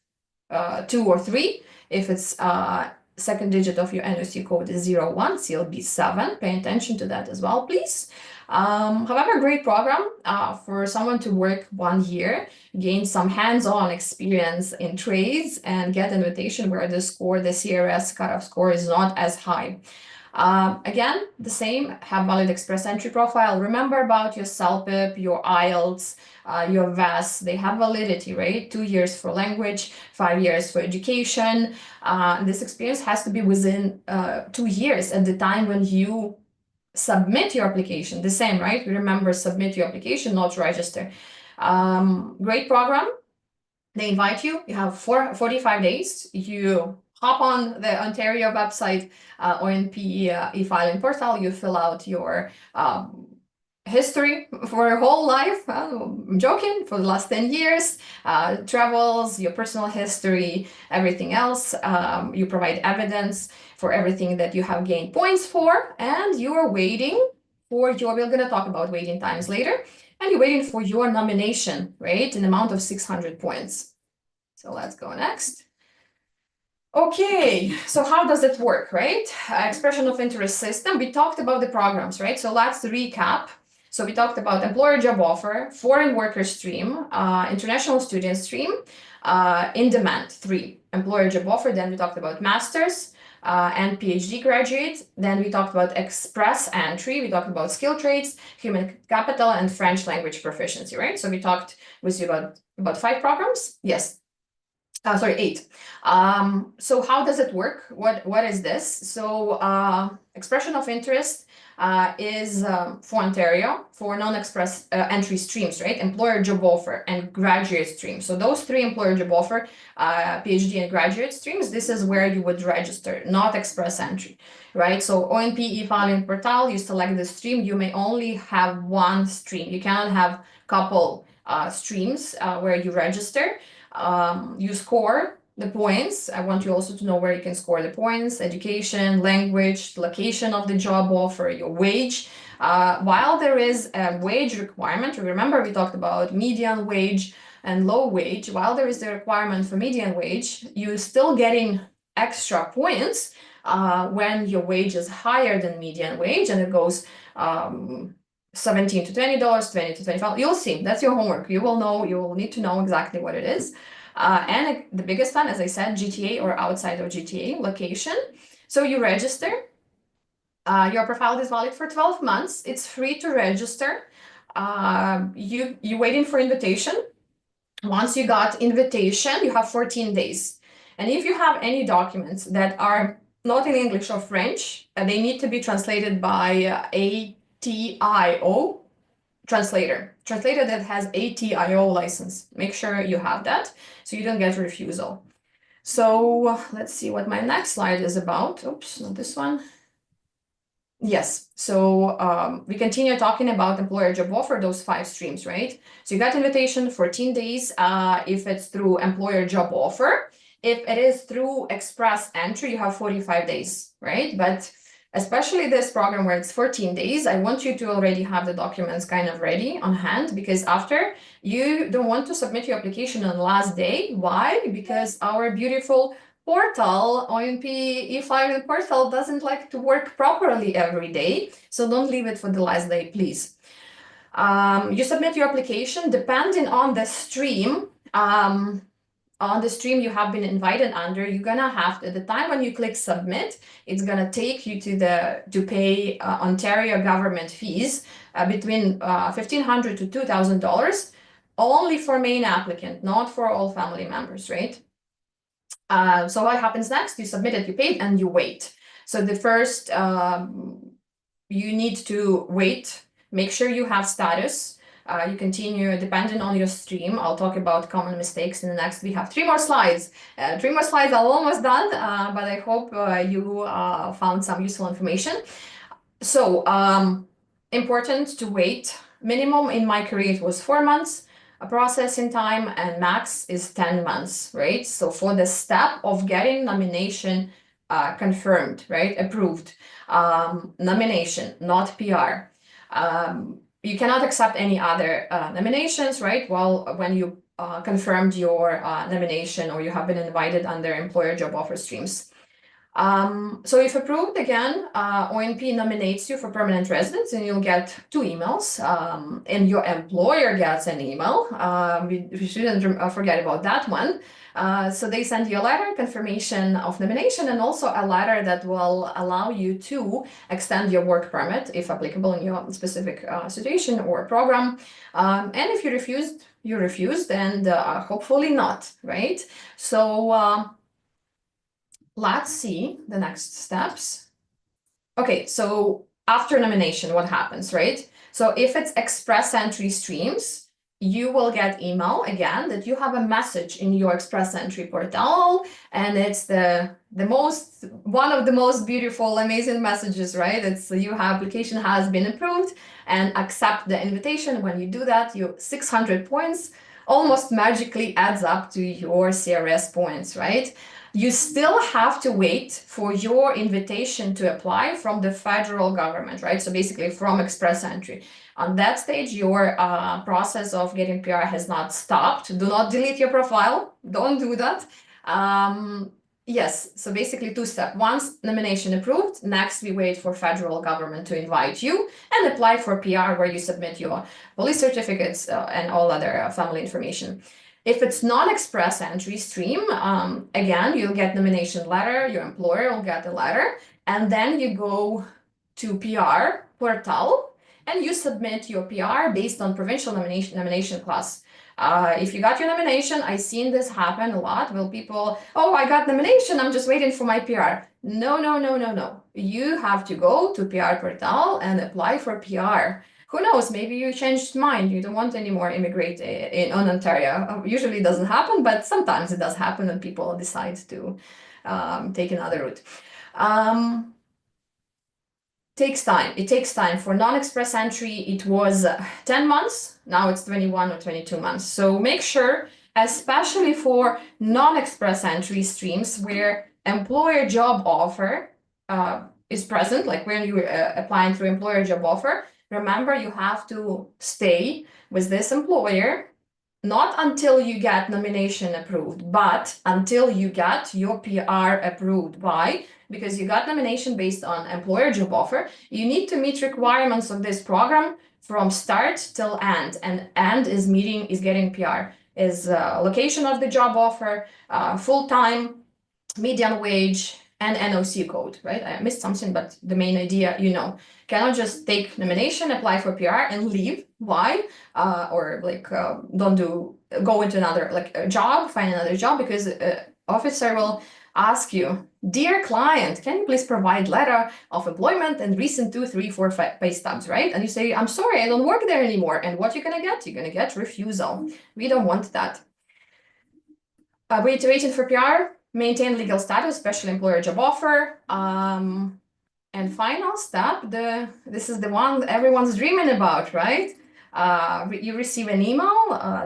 S2: 2 or 3, if it's second digit of your NOC code is 01, CLB 7, pay attention to that as well, please. However, great program for someone to work 1 year, gain some hands-on experience in trades and get invitation where the score, the CRS cutoff score is not as high. Again, the same, have valid express entry profile. Remember about your CELPIP, your IELTS, your VAS, they have validity, right? 2 years for language, 5 years for education. This experience has to be within 2 years at the time when you submit your application. The same, right? Remember, submit your application, not register. Great program. They invite you. You have 45 days. You hop on the Ontario website, OINP e-filing portal. You fill out your history for your whole life. I'm joking, for the last 10 years, travels, your personal history, everything else. You provide evidence for everything that you have gained points for, and you are waiting for your, we're going to talk about waiting times later, and you're waiting for your nomination, right, in amount of 600 points. So let's go next. Okay, so how does it work, right? Expression of interest system. We talked about the programs, right? So let's recap. So we talked about employer job offer, foreign worker stream, international student stream, in demand 3, employer job offer. Then we talked about masters and PhD graduates. Then we talked about express entry. We talked about skill trades, human capital, and French language proficiency, right? So we talked with you about 5 programs. Yes. Sorry, 8. So how does it work? What is this? So expression of interest is for Ontario for non-express entry streams, right? Employer job offer and graduate stream. So those 3 employer job offer, PhD and graduate streams, this is where you would register, not express entry, right? So OINP e-filing portal, you select the stream, you may only have 1 stream. You cannot have couple streams where you register. You score the points. I want you also to know where you can score the points: education, language, location of the job offer, your wage. While there is a wage requirement, remember we talked about median wage and low wage. While there is the requirement for median wage, you're still getting extra points when your wage is higher than median wage, and it goes $17 to $20, $20 to $25. You'll see. That's your homework. You will know. You will need to know exactly what it is. And the biggest one, as I said, GTA or outside of GTA location. So you register. Your profile is valid for 12 months. It's free to register. You waiting for invitation. Once you got invitation, you have 14 days. And if you have any documents that are not in English or French, they need to be translated by ATIO translator that has ATIO license. Make sure you have that so you don't get refusal. So let's see what my next slide is about. Oops, not this one. Yes, so we continue talking about employer job offer, those 5 streams, right? So you got invitation 14 days if it's through employer job offer. If it is through express entry, you have 45 days, right? But especially this program where it's 14 days, I want you to already have the documents kind of ready on hand, because after you don't want to submit your application on the last day. Why? Because our beautiful portal, OINP e-filing portal, doesn't like to work properly every day. So don't leave it for the last day, please. You submit your application depending on the stream. On the stream you have been invited under, you're gonna have to, at the time when you click submit, it's gonna take you to pay Ontario government fees between $1,500 to $2,000 only for main applicant, not for all family members, right? So what happens next? You submit it, you pay it, and you wait. So the first, you need to wait, make sure you have status. You continue depending on your stream. I'll talk about common mistakes in the next. We have 3 more slides. 3 more slides are almost done, but I hope you found some useful information. So important to wait. Minimum in my career it was 4 months. A processing time, and max is 10 months, right? So for the step of getting nomination confirmed, right, approved, nomination, not PR. You cannot accept any other nominations, right? Well, when you confirmed your nomination or you have been invited under employer job offer streams. So if approved, again, OINP nominates you for permanent residence and you'll get 2 emails, and your employer gets an email. We shouldn't forget about that one. So they send you a letter, confirmation of nomination, and also a letter that will allow you to extend your work permit if applicable in your specific situation or program. And if you refused, and hopefully not, right? So let's see the next steps. Okay, so after nomination, what happens, right? So if it's express entry streams, you will get email again that you have a message in your express entry portal, and it's one of the most beautiful, amazing messages, right? It's your application has been approved, and accept the invitation. When you do that, your 600 points almost magically adds up to your CRS points, right? You still have to wait for your invitation to apply from the federal government, right? So basically from express entry. On that stage, your process of getting PR has not stopped. Do not delete your profile. Don't do that. Yes, so basically 2 steps. Once nomination approved, next we wait for federal government to invite you and apply for PR, where you submit your police certificates and all other family information. If it's non-express entry stream, again, you'll get nomination letter, your employer will get the letter, and then you go to PR portal and you submit your PR based on provincial nomination class. If you got your nomination, I've seen this happen a lot. Well, people, oh, I got nomination, I'm just waiting for my PR. No. You have to go to PR portal and apply for PR. Who knows, maybe you changed mind, you don't want any more immigrate in Ontario. Usually it doesn't happen, but sometimes it does happen and people decide to take another route. Takes time. It takes time. For non-express entry, it was 10 months. Now it's 21 or 22 months. So make sure, especially for non-express entry streams where employer job offer is present, like when you applying through employer job offer, remember you have to stay with this employer, not until you get nomination approved, but until you get your PR approved. Why? Because you got nomination based on employer job offer. You need to meet requirements of this program from start till end, and end is getting PR, is location of the job offer, full-time, median wage, and NOC code, right? I missed something, but the main idea, cannot just take nomination, apply for PR, and leave. Why? Or like go into another job, find another job, because officer will ask you, dear client, can you please provide letter of employment and recent 2, 3, 4, 5 pay stubs, right? And you say, I'm sorry, I don't work there anymore. And what you're gonna get? You're gonna get refusal. We don't want that. Waiting for PR, maintain legal status, special employer job offer. And final step, this is the one everyone's dreaming about, right? You receive an email,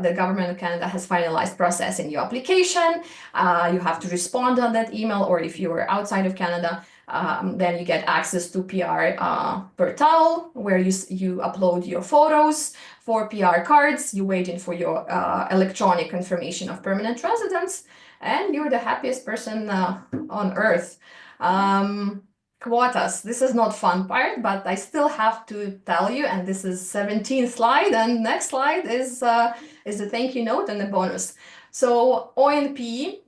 S2: the government of Canada has finalized processing your application. You have to respond on that email, or if you are outside of Canada, then you get access to PR portal, where you upload your photos for PR cards. You're waiting for your electronic confirmation of permanent residence, and you're the happiest person on earth. Quotas. This is not fun part, but I still have to tell you, and this is 17th slide, and next slide is the thank you note and the bonus. So OINP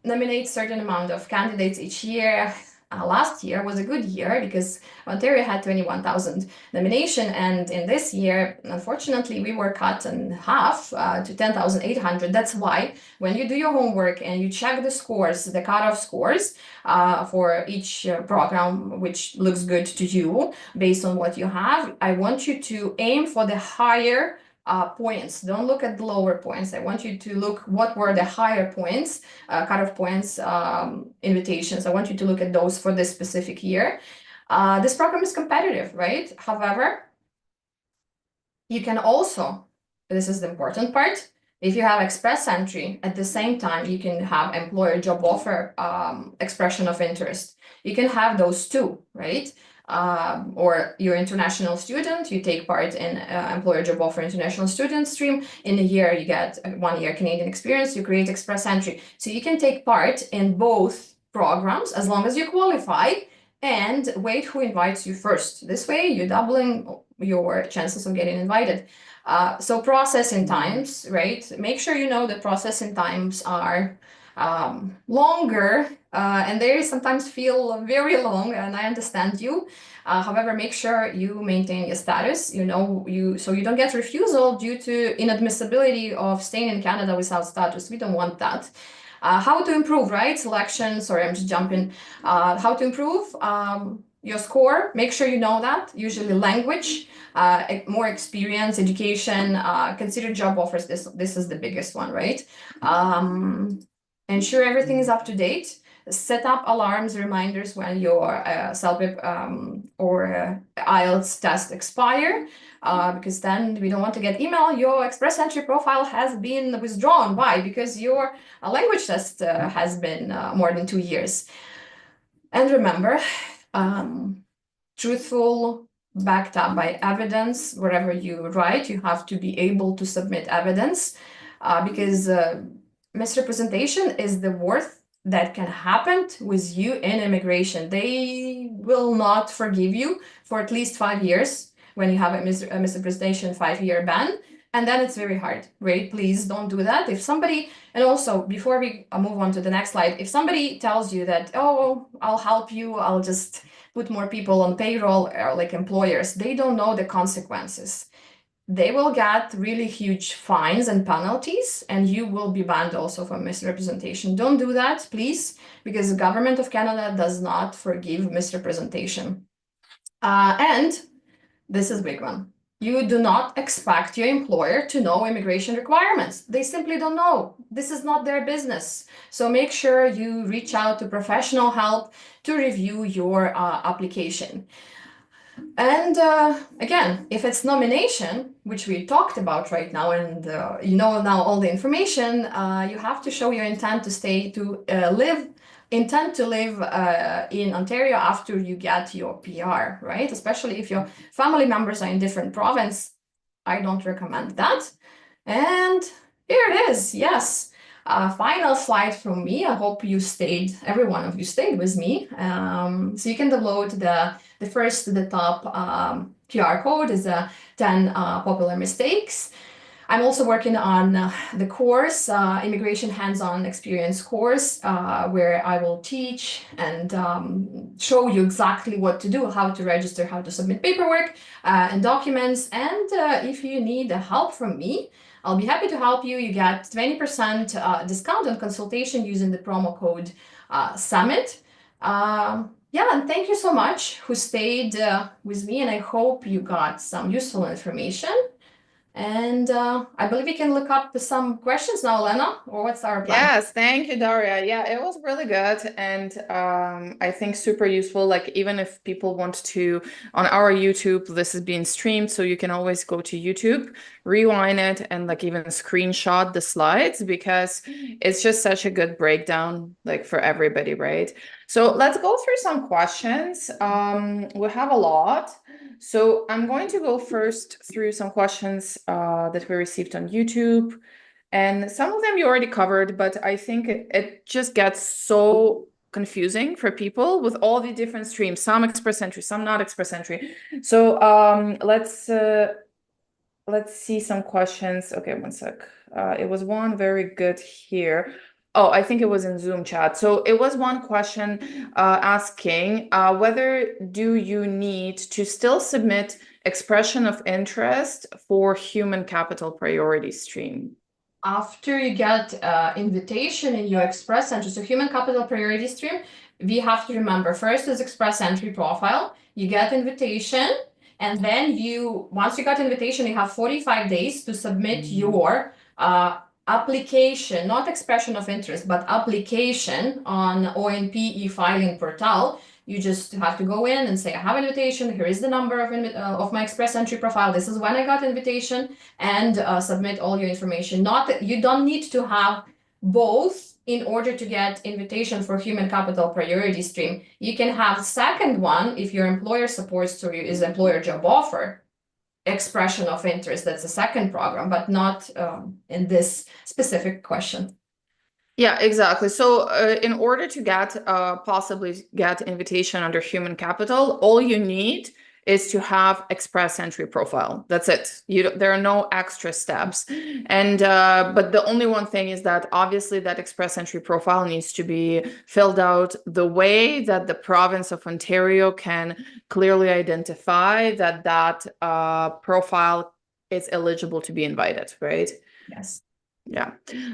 S2: nominates certain amount of candidates each year. last year was a good year because Ontario had 21,000 nomination, and in this year, unfortunately, we were cut in half to 10,800. That's why when you do your homework and you check the scores, the cutoff scores for each program, which looks good to you based on what you have, I want you to aim for the higher points. Don't look at the lower points. I want you to look what were the higher points, cutoff points, invitations. I want you to look at those for this specific year. This program is competitive, right? However, you can also, this is the important part, if you have express entry, at the same time, you can have employer job offer expression of interest. You can have those too, right? Or you're an international student, you take part in employer job offer international student stream. In a year, you get 1 year Canadian experience, you create express entry. So you can take part in both programs as long as you qualify and wait who invites you first. This way, you're doubling your chances of getting invited. So processing times, right? Make sure you know that processing times are longer and they sometimes feel very long, and I understand you. However, make sure you maintain your status, so you don't get refusal due to inadmissibility of staying in Canada without status. We don't want that. How to improve, right? Selection, sorry, I'm just jumping. How to improve your score, make sure you know that. Usually language, more experience, education, consider job offers. This is the biggest one, right? Ensure everything is up to date. Set up alarms, reminders when your CELPIP or IELTS test expire, because then we don't want to get email, your express entry profile has been withdrawn. Why? Because your language test has been more than 2 years. And remember, truthful, backed up by evidence. Wherever you write, you have to be able to submit evidence, because misrepresentation is the worst that can happen with you in immigration. They will not forgive you for at least 5 years when you have a misrepresentation 5-year ban. And then it's very hard, right? Please don't do that. If somebody, and also before we move on to the next slide, if somebody tells you that, oh, I'll help you, I'll just put more people on payroll, or like employers, they don't know the consequences. They will get really huge fines and penalties, and you will be banned also for misrepresentation. Don't do that, please, because the government of Canada does not forgive misrepresentation. And this is a big one. You do not expect your employer to know immigration requirements. They simply don't know. This is not their business. So make sure you reach out to professional help to review your application. And again, if it's nomination, which we talked about right now, and you know now all the information, you have to show your intent to stay, to live in Ontario after you get your PR, right? Especially if your family members are in different province. I don't recommend that. And here it is, yes. Final slide from me. I hope you stayed, every one of you stayed with me. So you can download the top QR code is 10 popular mistakes. I'm also working on the course, Immigration Hands-On Experience course, where I will teach and show you exactly what to do, how to register, how to submit paperwork and documents. And if you need help from me, I'll be happy to help you. You get 20% discount on consultation using the promo code SUMMIT. Yeah, and thank you so much who stayed with me, and I hope you got some useful information. And I believe we can look up some questions now, Olena, or what's our plan?
S1: Yes, thank you, Daria. Yeah, it was really good, and I think super useful. Like, even if people want to, on our YouTube, this is being streamed, so you can always go to YouTube, rewind it, and like even screenshot the slides, because it's just such a good breakdown, like for everybody, right? So let's go through some questions. We have a lot. So I'm going to go first through some questions that we received on YouTube. And some of them you already covered, but I think it just gets so confusing for people with all the different streams, some express entry, some not express entry. So let's see some questions. Okay, one sec. It was one very good here. Oh, I think it was in Zoom chat. So it was one question asking whether do you need to still submit expression of interest for human capital priority stream?
S2: After you get invitation in your express entry, so human capital priority stream, we have to remember first is express entry profile. You get invitation, and then once you got invitation, you have 45 days to submit your application, not expression of interest, but application on OINP e-filing portal. You just have to go in and say, I have invitation. Here is the number of my express entry profile. This is when I got invitation, and submit all your information. Not that you don't need to have both in order to get invitation for human capital priority stream. You can have second one if your employer supports to you is employer job offer expression of interest. That's a second program, but not in this specific question.
S1: Yeah, exactly. So in order to get possibly get invitation under human capital, all you need is to have express entry profile. That's it. There are no extra steps. And but the only one thing is that obviously that express entry profile needs to be filled out the way that the province of Ontario can clearly identify that profile is eligible to be invited, right?
S2: Yes.
S1: Yeah.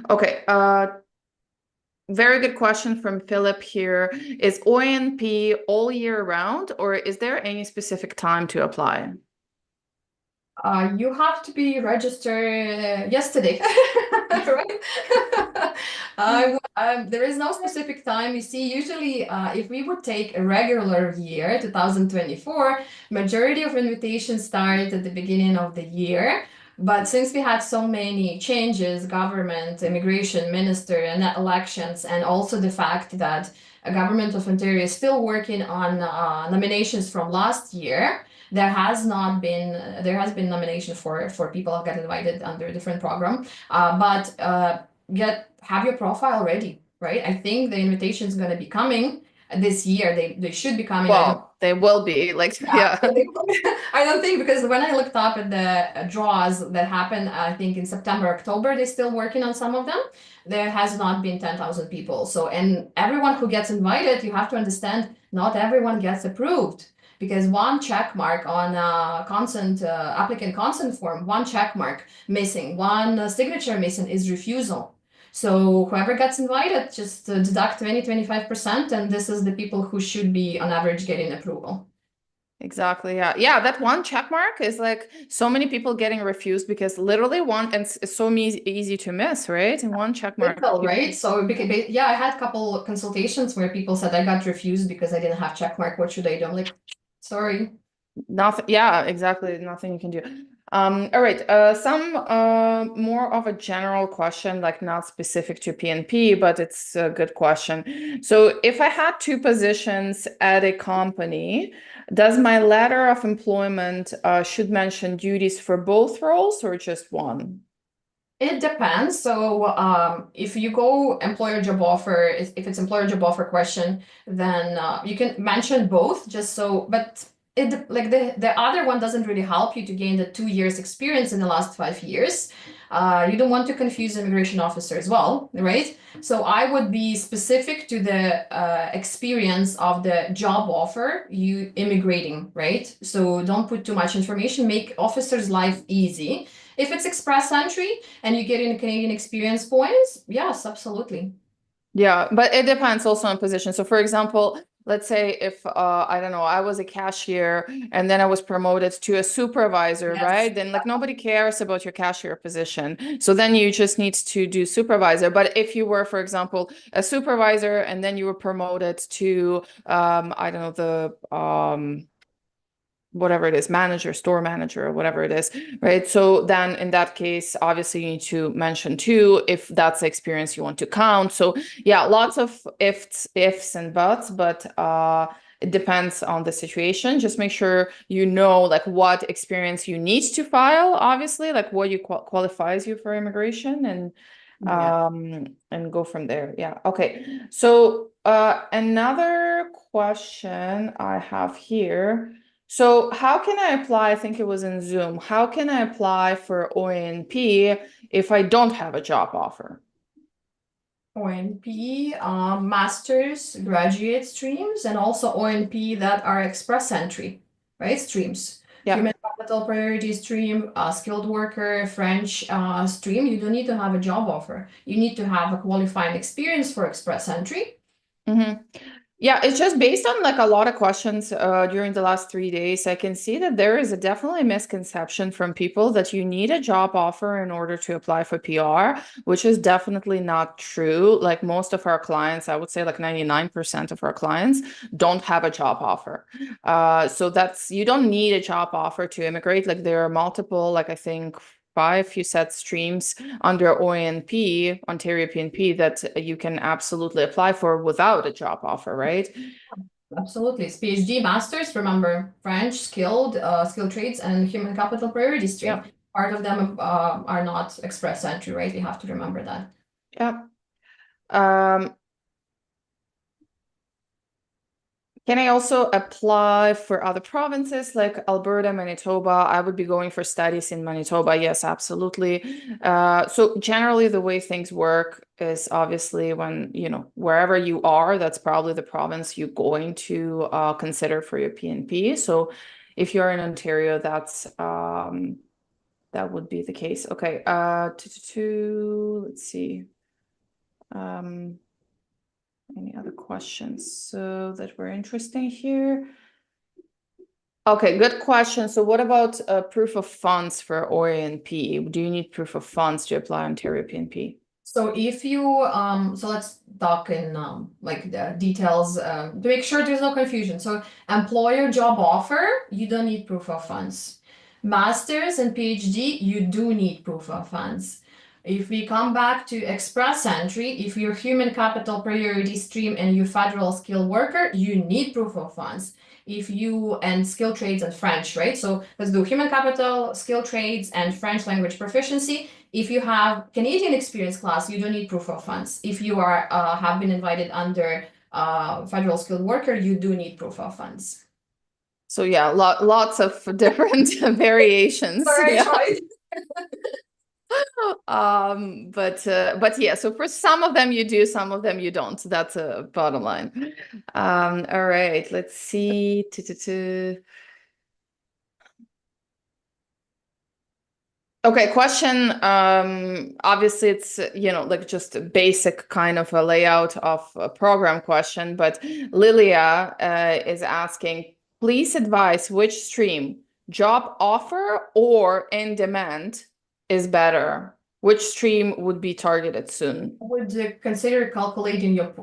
S1: Okay. Very good question from Philip here. Is OINP all year round, or is there any specific time to apply?
S2: You have to be registered yesterday, right? There is no specific time. You see, usually, if we would take a regular year, 2024, majority of invitations start at the beginning of the year. But since we had so many changes, government, immigration minister, and elections, and also the fact that a government of Ontario is still working on nominations from last year, there has been nomination for people who get invited under a different program, but have your profile ready, right? I think the invitation is going to be coming this year. They should be coming.
S1: Well, they will be like, yeah.
S2: I don't think, because when I looked up at the draws that happened, I think in September, October, they're still working on some of them. There has not been 10,000 people. So, and everyone who gets invited, you have to understand, not everyone gets approved. Because one check mark on applicant consent form, one check mark missing, one signature missing is refusal. So whoever gets invited, just deduct 20-25%, and this is the people who should be on average getting approval.
S1: Exactly. Yeah. Yeah. That one check mark is like so many people getting refused because literally one, and it's so easy to miss, right? And one check mark.
S2: Critical, right? So yeah, I had a couple consultations where people said I got refused because I didn't have check mark. What should I do? I'm like, sorry.
S1: Nothing. Yeah, exactly. Nothing you can do. All right. Some more of a general question, like not specific to PNP, but it's a good question. So if I had two positions at a company, does my letter of employment should mention duties for both roles or just one?
S2: It depends. So if you go employer job offer, if it's employer job offer question, then you can mention both just so, but it like the other one doesn't really help you to gain the 2 years experience in the last 5 years. You don't want to confuse immigration officer as well, right? So I would be specific to the experience of the job offer you immigrating, right? So don't put too much information, make officer's life easy. If it's express entry and you get in Canadian experience points, yes, absolutely.
S1: Yeah, but it depends also on position. So for example, let's say if I don't know, I was a cashier and then I was promoted to a supervisor,
S2: Yes.
S1: right? Then like nobody cares about your cashier position. So then you just need to do supervisor. But if you were, for example, a supervisor and then you were promoted to I don't know, the whatever it is, manager, store manager, or whatever it is, right? So then in that case, obviously you need to mention too, if that's the experience you want to count. So yeah, lots of ifs and buts, but it depends on the situation. Just make sure you know like what experience you need to file, obviously, like what you qualifies you for immigration and go from there. Yeah. Okay. So another question I have here. So how can I apply? I think it was in Zoom. How can I apply for OINP if I don't have a job offer?
S2: OINP, master's, graduate streams, and also OINP that are express entry, right? Streams.
S1: Yeah.
S2: Human capital priority stream, skilled worker, French stream. You don't need to have a job offer. You need to have a qualifying experience for express entry.
S1: Mm-hmm. Yeah, it's just based on like a lot of questions during the last 3 days. I can see that there is a definitely misconception from people that you need a job offer in order to apply for PR, which is definitely not true. Like most of our clients, I would say like 99% of our clients don't have a job offer. So that's, you don't need a job offer to immigrate. Like there are multiple, like I think 5 you said streams under OINP, Ontario PNP, that you can absolutely apply for without a job offer, right?
S2: Absolutely. It's PhD, master's, remember, French, skilled trades, and human capital priority stream.
S1: Yeah.
S2: Part of them are not express entry, right? We have to remember that.
S1: Yeah. Can I also apply for other provinces like Alberta, Manitoba? I would be going for studies in Manitoba. Yes, absolutely. So generally the way things work is obviously when, you know, wherever you are, that's probably the province you're going to consider for your PNP. So if you're in Ontario, that's that would be the case. Okay, let's see. Any other questions so that were interesting here? Okay, good question. So what about proof of funds for OINP? Do you need proof of funds to apply Ontario PNP?
S2: So if you so let's talk in like the details to make sure there's no confusion. So employer job offer, you don't need proof of funds. Masters and PhD, you do need proof of funds. If we come back to express entry, if you're human capital priority stream and you federal skilled worker, you need proof of funds. If you and skilled trades and French, right? So let's do human capital, skilled trades, and French language proficiency. If you have Canadian experience class, you don't need proof of funds. If you are have been invited under federal skilled worker, you do need proof of funds.
S1: So yeah, lots of different variations.
S2: Sorry,
S1: Yeah.
S2: Troy.
S1: But yeah, so for some of them you do, some of them you don't. So that's a bottom line. All right, let's see. Okay, question. Obviously it's, you know, like just a basic kind of a layout of a program question, but Lilia is asking, please advise which stream, job offer or in demand, is better? Which stream would be targeted soon?
S2: Would consider calculating your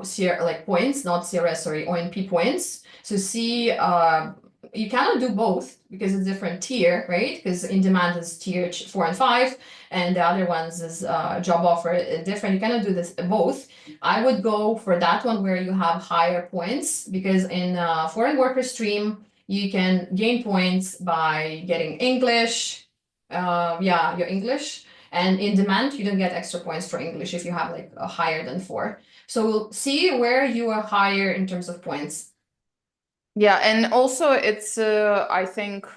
S2: like points, not CRS, sorry, ONP points. So see, you cannot do both because it's different tier, right? Because in demand is tier 4 and 5, and the other ones is job offer different. You cannot do this both. I would go for that one where you have higher points because in foreign worker stream you can gain points by getting English, yeah, your English. And in demand, you don't get extra points for English if you have like a higher than 4. So we'll see where you are higher in terms of points.
S1: Yeah, and also it's I think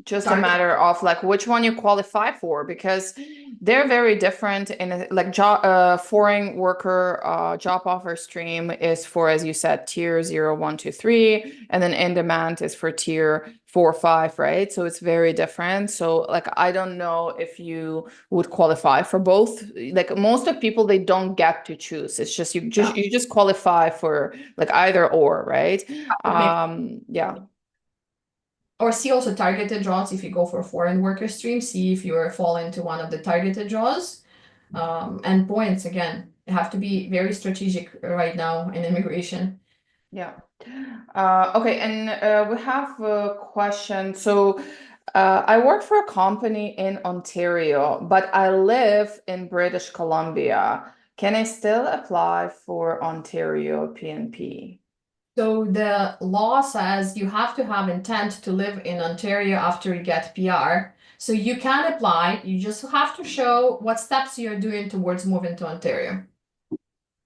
S1: just a
S2: Target.
S1: matter of like which one you qualify for, because they're very different. In a, like job foreign worker job offer stream is for, as you said, tier 0, 1, 2, 3, and then in demand is for tier 4, 5, right? So it's very different. So like I don't know if you would qualify for both. Like most of people, they don't get to choose. It's just you just qualify for like either or, right? Yeah.
S2: Or see also targeted draws if you go for foreign worker stream, see if you fall into one of the targeted draws. And points, again, have to be very strategic right now in immigration.
S1: Yeah. Okay, and we have a question. So I work for a company in Ontario, but I live in British Columbia. Can I still apply for Ontario PNP?
S2: So the law says you have to have intent to live in Ontario after you get PR. So you can apply, you just have to show what steps you're doing towards moving to Ontario.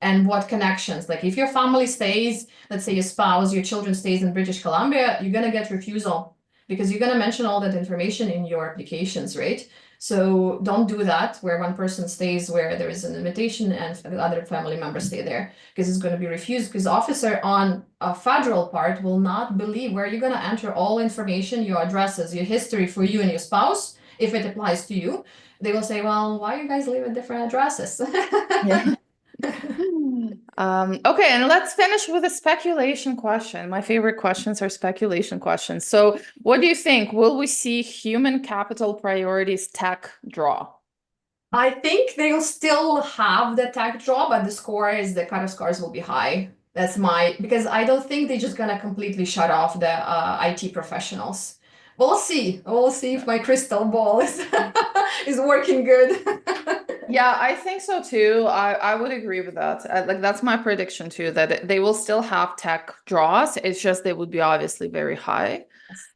S2: And what connections, like if your family stays, let's say your spouse, your children stays in British Columbia, you're gonna get refusal. because you're going to mention all that information in your applications, right? So don't do that where one person stays where there is an invitation and the other family members stay there, because it's going to be refused, because the officer on a federal part will not believe where you're going to enter all information, your addresses, your history for you and your spouse, if it applies to you. They will say, well, why you guys live at different addresses?
S1: Yeah. Okay, and let's finish with a speculation question. My favorite questions are speculation questions. So, what do you think? Will we see human capital priorities tech draw?
S2: I think they'll still have the tech draw, but the cutoff scores will be high. That's because I don't think they're just gonna completely shut off the IT professionals. We'll see. We'll see if my crystal ball is working good.
S1: Yeah, I think so too. I would agree with that. Like that's my prediction too, that they will still have tech draws. It's just they would be obviously very high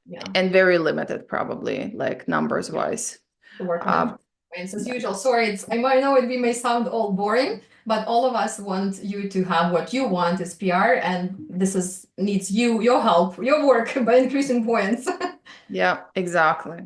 S2: Yeah.
S1: and very limited, probably, like numbers wise.
S2: To work on it. As usual. Sorry, I might know it may sound all boring, but all of us want you to have what you want as PR, and needs your help, your work by increasing points.
S1: Yeah, exactly.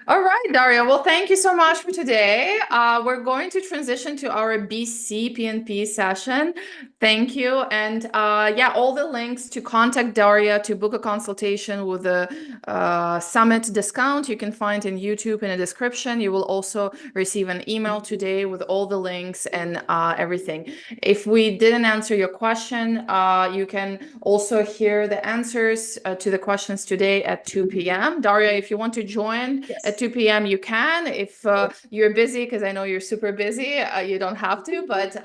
S1: All right, Daria. Well, thank you so much for today. We're going to transition to our BC PNP session. Thank you. And yeah, all the links to contact Daria to book a consultation with the summit discount you can find in YouTube in the description. You will also receive an email today with all the links and everything. If we didn't answer your question, you can also hear the answers to the questions today at 2 p.m. Daria, if you want to join at 2 p.m., you can. If you're busy, because I know you're super busy, you don't have to, but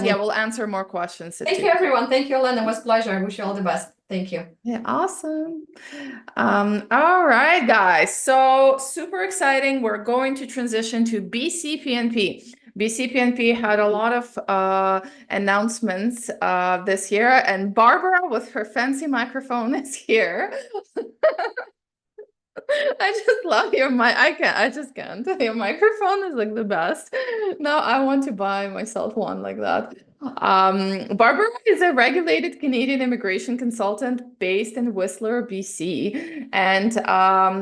S1: yeah, we'll answer more questions.
S2: Thank you, everyone. Thank you, Olena. It was a pleasure. I wish you all the best. Thank you.
S1: Yeah, awesome. All right, guys. So super exciting. We're going to transition to BCPNP. BCPNP had a lot of announcements this year, and Barbara with her fancy microphone is here. I just love your mic. I just can't. Your microphone is like the best. Now I want to buy myself one like that. Barbara is a regulated Canadian immigration consultant based in Whistler, BC. And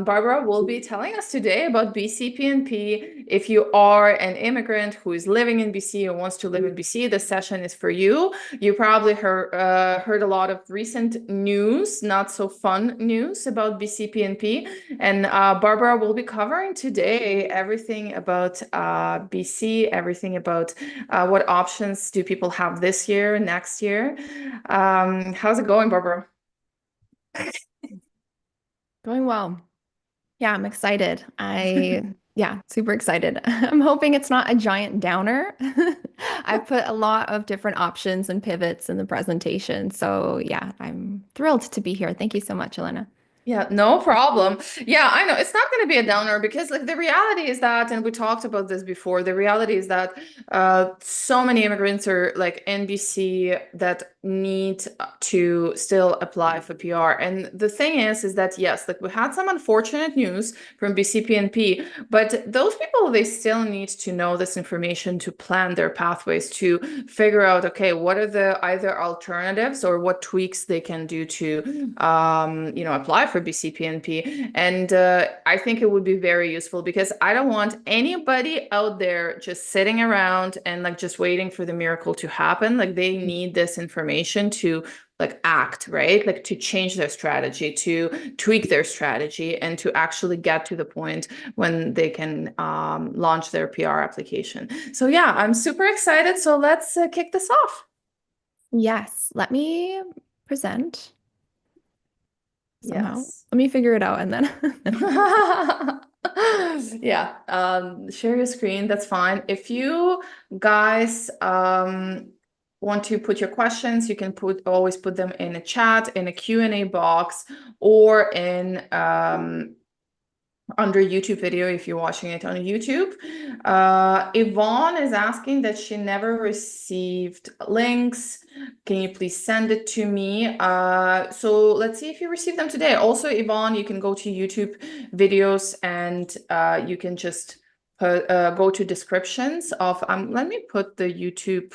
S1: Barbara will be telling us today about BC PNP. If you are an immigrant who is living in BC or wants to live in BC, this session is for you. You probably heard a lot of recent news, not so fun news about BC PNP. And Barbara will be covering today everything about BC, everything about what options do people have this year, next year. How's it going, Barbara?
S3: Going well. Yeah, I'm excited. Yeah, super excited. I'm hoping it's not a giant downer. I put a lot of different options and pivots in the presentation. So yeah, I'm thrilled to be here. Thank you so much, Elena.
S1: Yeah, no problem. Yeah, I know it's not going to be a downer because like the reality is that, and we talked about this before, the reality is that so many immigrants are like NBC that need to still apply for PR. And the thing is that yes, like we had some unfortunate news from BCPNP, but those people, they still need to know this information to plan their pathways, to figure out, okay, what are the either alternatives or what tweaks they can do to, apply for BCPNP. And I think it would be very useful because I don't want anybody out there just sitting around and like just waiting for the miracle to happen. Like they need this information to like act, right? Like to change their strategy, to tweak their strategy, and to actually get to the point when they can launch their PR application. So yeah, I'm super excited. So let's kick this off.
S3: Yes, let me present. Somehow.
S1: Yes.
S3: Let me figure it out and then.
S1: Yeah, share your screen, that's fine. If you guys want to put your questions, you can always put them in a chat, in a Q&A box, or in under YouTube video if you're watching it on YouTube. Yvonne is asking that she never received links. Can you please send it to me? So let's see if you received them today. Also, Yvonne, you can go to YouTube videos and you can just go to descriptions of, let me put the YouTube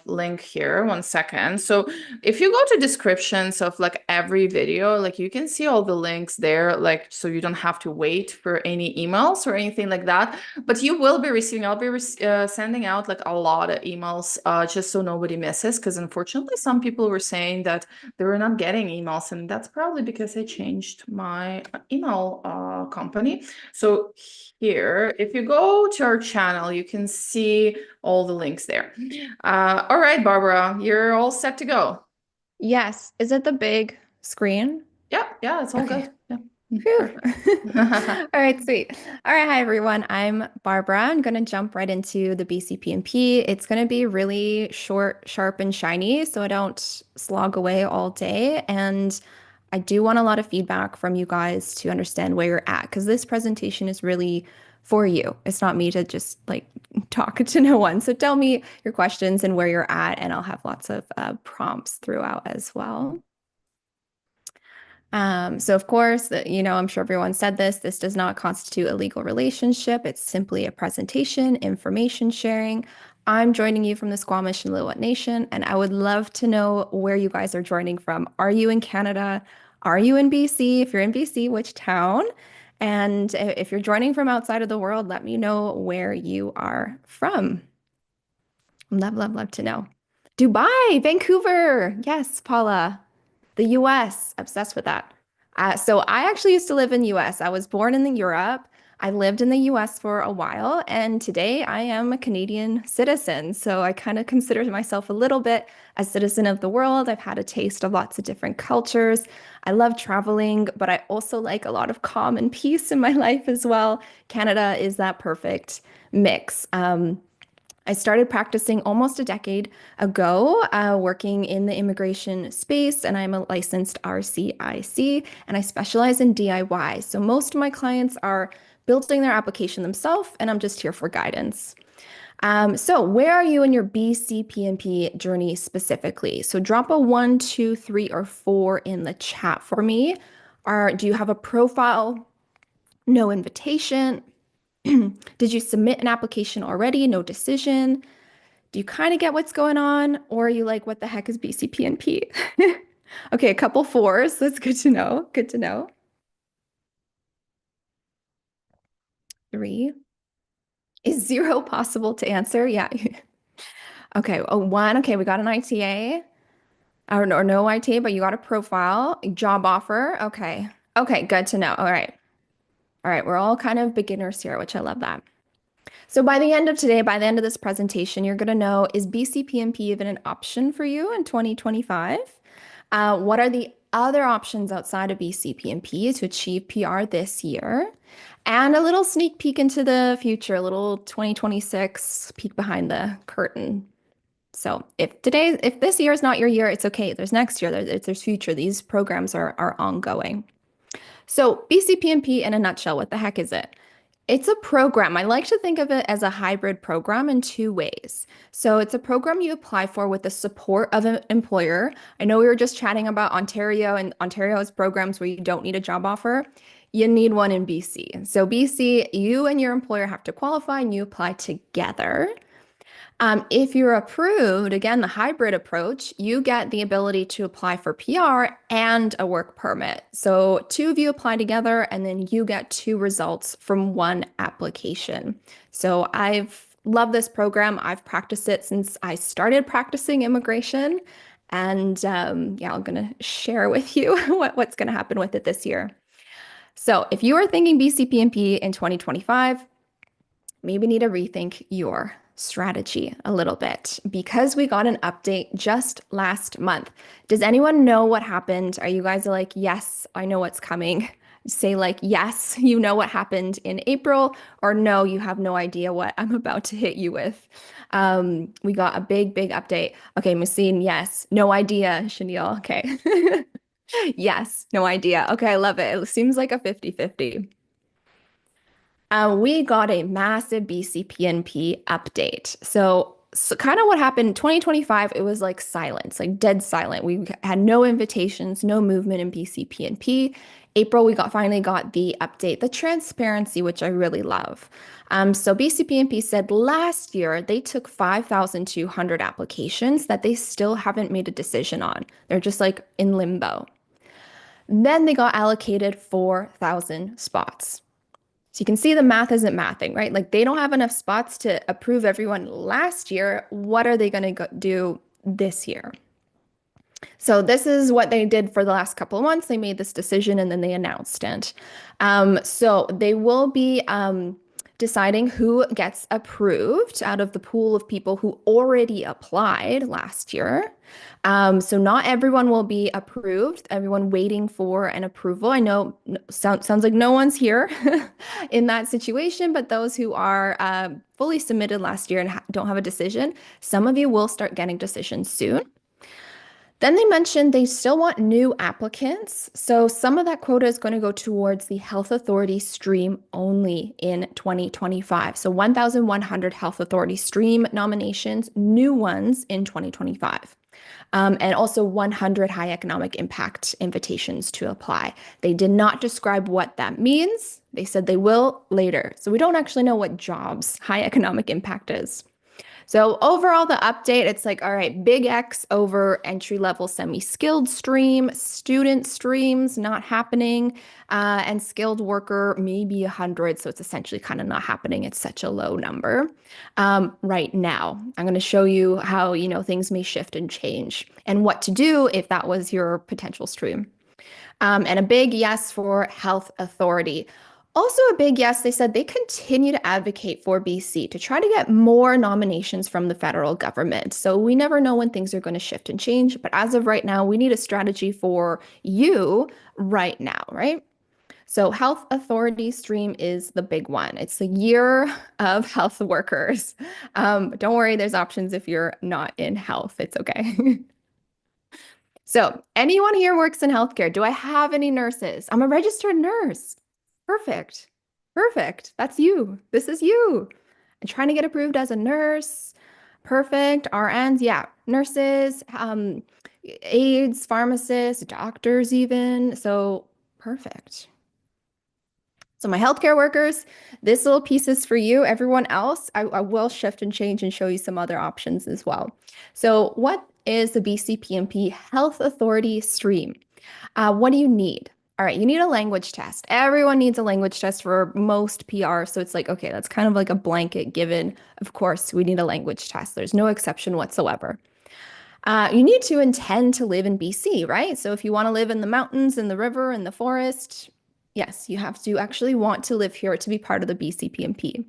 S1: link here. One second. So if you go to descriptions of like every video, like you can see all the links there, like so you don't have to wait for any emails or anything like that. But you will be receiving, I'll be sending out like a lot of emails just so nobody misses, because unfortunately some people were saying that they were not getting emails, and that's probably because I changed my email company. So here, if you go to our channel, you can see all the links there. All right, Barbara, you're all set to go.
S3: Yes. Is it the big screen?
S1: Yeah, it's all
S3: Okay.
S1: good. Yeah.
S3: Phew.
S1: Perfect.
S3: All right, sweet. All right, hi everyone. I'm Barbara. I'm going to jump right into the BCPNP. It's going to be really short, sharp, and shiny, so I don't slog away all day. And I do want a lot of feedback from you guys to understand where you're at, because this presentation is really for you. It's not me to just like talk to no one. So tell me your questions and where you're at, and I'll have lots of prompts throughout as well. So of course, I'm sure everyone said this does not constitute a legal relationship. It's simply a presentation, information sharing. I'm joining you from the Squamish and Lillooet Nation, and I would love to know where you guys are joining from. Are you in Canada? Are you in BC? If you're in BC, which town? And if you're joining from outside of the world, let me know where you are from. Love to know. Dubai, Vancouver. Yes, Paula. The US, obsessed with that. So I actually used to live in the US. I was born in Europe. I lived in the US for a while, and today I am a Canadian citizen. So I kind of consider myself a little bit a citizen of the world. I've had a taste of lots of different cultures. I love traveling, but I also like a lot of calm and peace in my life as well. Canada is that perfect mix. I started practicing almost a decade ago, working in the immigration space, and I'm a licensed RCIC, and I specialize in DIY. So most of my clients are building their application themselves, and I'm just here for guidance. So where are you in your BCPNP journey specifically? So drop a 1, 2, 3, or 4 in the chat for me. Do you have a profile? No invitation? Did you submit an application already? No decision? Do you kind of get what's going on? Or are you like, what the heck is BCPNP? Okay, a couple 4s. That's good to know. Good to know. 3. Is 0 possible to answer? Yeah. Okay. Oh, 1. Okay, we got an ITA. Or no ITA, but you got a profile, a job offer. Okay. Okay, good to know. All right. All right, we're all kind of beginners here, which I love that. So by the end of today, by the end of this presentation, you're going to know, is BCPNP even an option for you in 2025? What are the other options outside of BCPNP to achieve PR this year? And a little sneak peek into the future, a little 2026 peek behind the curtain. So if this year is not your year, it's okay. There's next year, there's future. These programs are ongoing. So BCPNP in a nutshell, what the heck is it? It's a program. I like to think of it as a hybrid program in 2 ways. So it's a program you apply for with the support of an employer. I know we were just chatting about Ontario, and Ontario has programs where you don't need a job offer. You need one in BC. So BC, you and your employer have to qualify and you apply together. If you're approved, again, the hybrid approach, you get the ability to apply for PR and a work permit. So 2 of you apply together, and then you get 2 results from 1 application. So I've loved this program. I've practiced it since I started practicing immigration. And yeah, I'm going to share with you what's going to happen with it this year. So if you are thinking BCPNP in 2025, maybe need to rethink your strategy a little bit, because we got an update just last month. Does anyone know what happened? Are you guys like, yes, I know what's coming? Say like, yes, you know what happened in April, or no, you have no idea what I'm about to hit you with. We got a big update. Okay, Massine, yes. No idea, Chanel. Okay. Yes, no idea. Okay, I love it. It seems like a 50-50. We got a massive BCPNP update. So kind of what happened in 2025, it was like silence, like dead silent. We had no invitations, no movement in BCPNP. April, we finally got the update, the transparency, which I really love. So BCPNP said last year they took 5,200 applications that they still haven't made a decision on. They're just like in limbo. Then they got allocated 4,000 spots. So you can see the math isn't mathing, right? Like they don't have enough spots to approve everyone last year. What are they going to do this year? So this is what they did for the last couple of months. They made this decision and then they announced it. So they will be deciding who gets approved out of the pool of people who already applied last year. So not everyone will be approved. Everyone waiting for an approval. I know sounds like no one's here in that situation, but those who are fully submitted last year and don't have a decision, some of you will start getting decisions soon. Then they mentioned they still want new applicants. So some of that quota is going to go towards the health authority stream only in 2025. So 1,100 health authority stream nominations, new ones in 2025. And also 100 high economic impact invitations to apply. They did not describe what that means. They said they will later. So we don't actually know what jobs high economic impact is. So overall, the update, it's like, all right, big X over entry-level semi-skilled stream, student streams not happening, and skilled worker maybe 100. So it's essentially kind of not happening. It's such a low number right now. I'm going to show you how, things may shift and change and what to do if that was your potential stream. And a big yes for health authority. Also a big yes, they said they continue to advocate for BC to try to get more nominations from the federal government. So we never know when things are going to shift and change, but as of right now, we need a strategy for you right now, right? So health authority stream is the big one. It's the year of health workers. Don't worry, there's options if you're not in health. It's okay. So anyone here works in healthcare? Do I have any nurses? I'm a registered nurse. Perfect. Perfect. That's you. This is you. I'm trying to get approved as a nurse. Perfect. RNs, yeah. Nurses, aides, pharmacists, doctors even. So perfect. So my healthcare workers, this little piece is for you. Everyone else, I will shift and change and show you some other options as well. So what is the BC PNP Health Authority stream? What do you need? All right, you need a language test. Everyone needs a language test for most PR. So it's like, okay, that's kind of like a blanket given. Of course, we need a language test. There's no exception whatsoever. You need to intend to live in BC, right? So if you want to live in the mountains, in the river, in the forest, yes, you have to actually want to live here to be part of the BC PNP.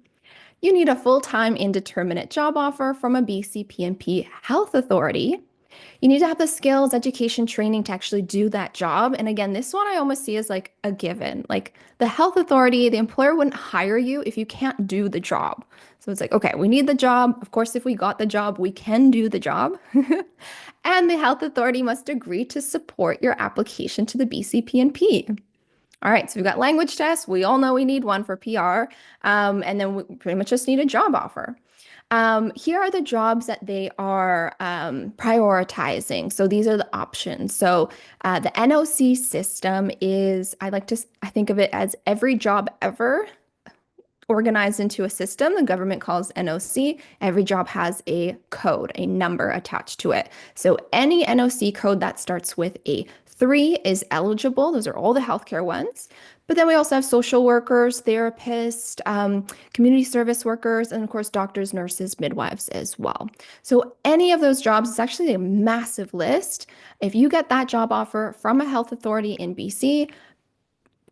S3: You need a full-time indeterminate job offer from a BC PNP health authority. You need to have the skills, education, training to actually do that job. And again, this one I almost see as like a given. Like the health authority, the employer wouldn't hire you if you can't do the job. So it's like, okay, we need the job. Of course, if we got the job, we can do the job. And the health authority must agree to support your application to the BCPNP. All right, so we've got language tests. We all know we need one for PR. And then we pretty much just need a job offer. Here are the jobs that they are prioritizing. So these are the options. So the NOC system is, I think of it as every job ever organized into a system the government calls NOC. Every job has a code, a number attached to it. So any NOC code that starts with a 3 is eligible. Those are all the healthcare ones. But then we also have social workers, therapists, community service workers, and of course, doctors, nurses, midwives as well. So any of those jobs is actually a massive list. If you get that job offer from a health authority in BC,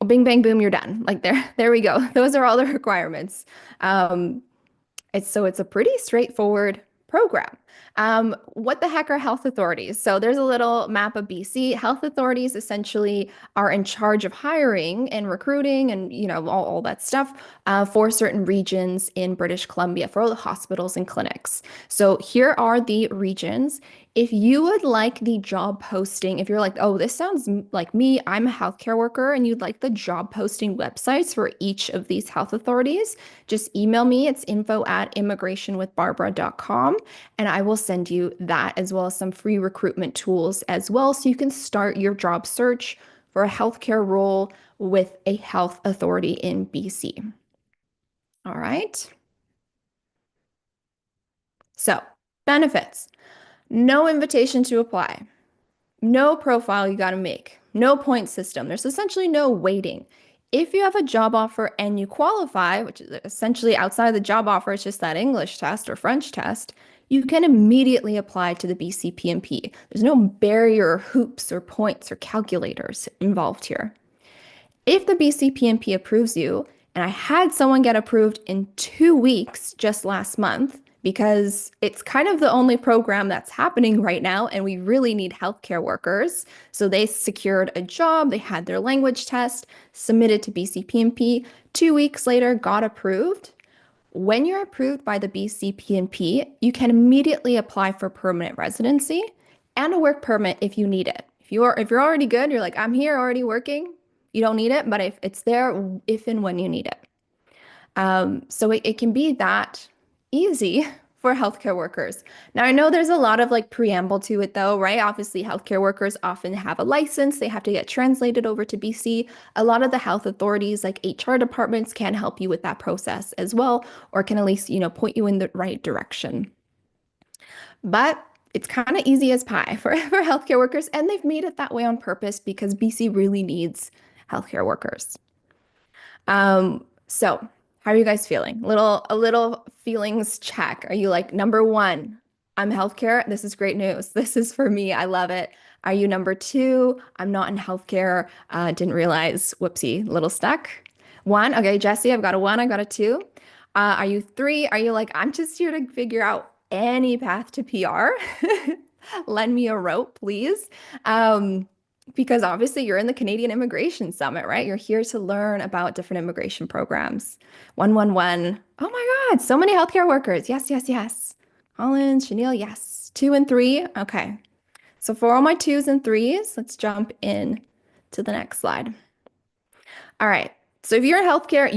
S3: bing, bang, boom, you're done. Like there we go. Those are all the requirements. It's a pretty straightforward program. What the heck are health authorities? So there's a little map of BC. Health authorities essentially are in charge of hiring and recruiting and, all that stuff for certain regions in British Columbia, for all the hospitals and clinics. So here are the regions. If you would like the job posting, if you're like, oh, this sounds like me, I'm a healthcare worker, and you'd like the job posting websites for each of these health authorities, just email me. It's info@immigrationwithbarbara.com, and I will send you that as well as some free recruitment tools as well, so you can start your job search for a healthcare role with a health authority in BC. All right. So, benefits. No invitation to apply. No profile you got to make. No point system. There's essentially no waiting. If you have a job offer and you qualify, which is essentially outside of the job offer, it's just that English test or French test, you can immediately apply to the BC PNP. There's no barrier, hoops, or points or calculators involved here. If the BC PNP approves you, and I had someone get approved in 2 weeks just last month, because it's kind of the only program that's happening right now, and we really need healthcare workers. So they secured a job, they had their language test, submitted to BC PNP, 2 weeks later got approved. When you're approved by the BC PNP, you can immediately apply for permanent residency and a work permit if you need it. If you're already good, you're like, I'm here already working, you don't need it, but if it's there, if and when you need it. So it can be that easy for healthcare workers. Now, I know there's a lot of like preamble to it though, right? Obviously, healthcare workers often have a license. They have to get translated over to BC. A lot of the health authorities, like HR departments, can help you with that process as well, or can at least, point you in the right direction. But it's kind of easy as pie for healthcare workers, and they've made it that way on purpose because BC really needs healthcare workers. So how are you guys feeling? A little feelings check. Are you like, number one, I'm healthcare. This is great news. This is for me. I love it. Are you number two? I'm not in healthcare. Didn't realize. Whoopsie, little stuck. One. Okay, Jesse, I've got a one. I got a two. Are you three? Are you like, I'm just here to figure out any path to PR? Lend me a rope, please. Because obviously you're in the Canadian Immigration Summit, right? You're here to learn about different immigration programs. 111. Oh my God, so many healthcare workers. Yes, yes, yes. Collins, Chanel, yes. 2 and 3. Okay. So for all my 2s and 3s, let's jump in to the next slide. All right. So if you're in healthcare,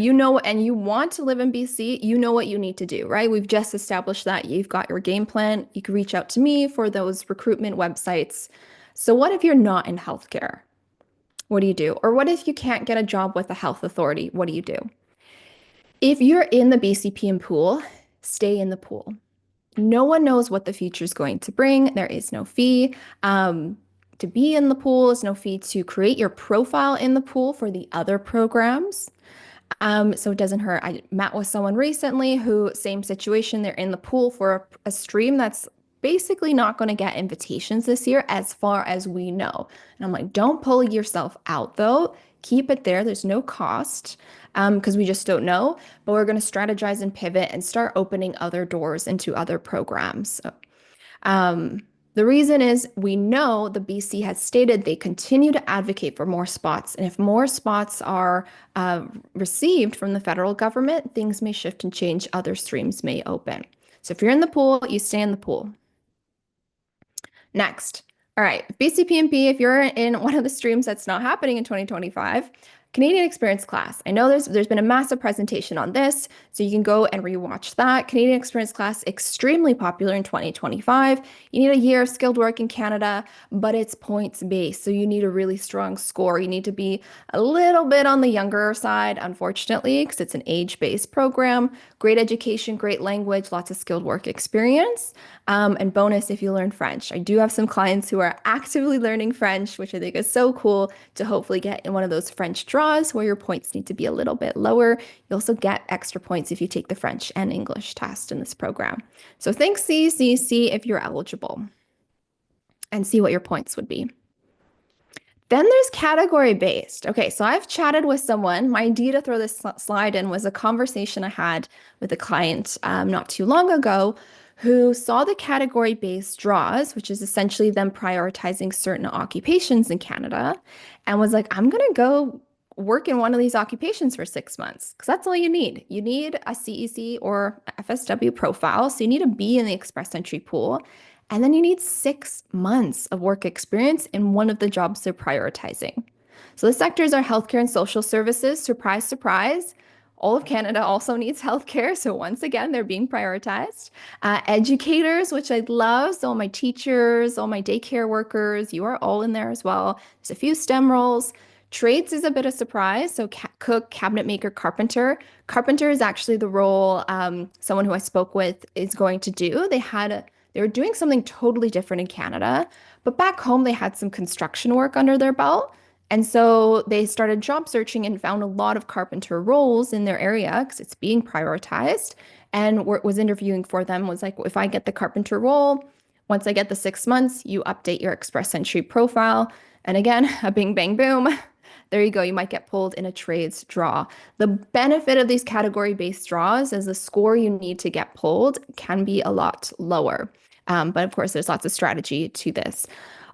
S3: and you want to live in BC, you know what you need to do, right? We've just established that you've got your game plan. You can reach out to me for those recruitment websites. So what if you're not in healthcare? What do you do? Or what if you can't get a job with a health authority? What do you do? If you're in the BCPN pool, stay in the pool. No one knows what the future is going to bring. There is no fee to be in the pool. There's no fee to create your profile in the pool for the other programs. So it doesn't hurt. I met with someone recently who, same situation, they're in the pool for a stream that's basically not going to get invitations this year as far as we know. And I'm like, don't pull yourself out though. Keep it there. There's no cost because we just don't know. But we're going to strategize and pivot and start opening other doors into other programs. So, the reason is we know the BC has stated they continue to advocate for more spots. And if more spots are received from the federal government, things may shift and change. Other streams may open. So if you're in the pool, you stay in the pool. Next. All right, BCPNP, if you're in one of the streams that's not happening in 2025, Canadian Experience class. I know there's been a massive presentation on this, so you can go and rewatch that. Canadian Experience class, extremely popular in 2025. You need a year of skilled work in Canada, but it's points based, so you need a really strong score. You need to be a little bit on the younger side, unfortunately, because it's an age-based program. Great education, great language, lots of skilled work experience. And bonus if you learn French. I do have some clients who are actively learning French, which I think is so cool to hopefully get in one of those French draws where your points need to be a little bit lower. You also get extra points if you take the French and English test in this program. So think CCC if you're eligible and see what your points would be. Then there's category based. Okay, so I've chatted with someone. My idea to throw this slide in was a conversation I had with a client not too long ago who saw the category-based draws, which is essentially them prioritizing certain occupations in Canada, and was like, I'm going to go work in one of these occupations for 6 months, because that's all you need. You need a CEC or FSW profile, so you need to be in the express entry pool, and then you need 6 months of work experience in one of the jobs they're prioritizing. So the sectors are healthcare and social services. Surprise, surprise. All of Canada also needs healthcare. So once again, they're being prioritized. Educators, which I love. So all my teachers, all my daycare workers, you are all in there as well. There's a few STEM roles. Trades is a bit of surprise. So cook, cabinet maker, carpenter. Carpenter is actually the role someone who I spoke with is going to do. They were doing something totally different in Canada, but back home they had some construction work under their belt. And so they started job searching and found a lot of carpenter roles in their area because it's being prioritized. And was interviewing for them was like, if I get the carpenter role, once I get the 6 months, you update your Express Entry profile. And again, a bing, bang, boom. There you go. You might get pulled in a trades draw. The benefit of these category-based draws is the score you need to get pulled can be a lot lower. But of course, there's lots of strategy to this.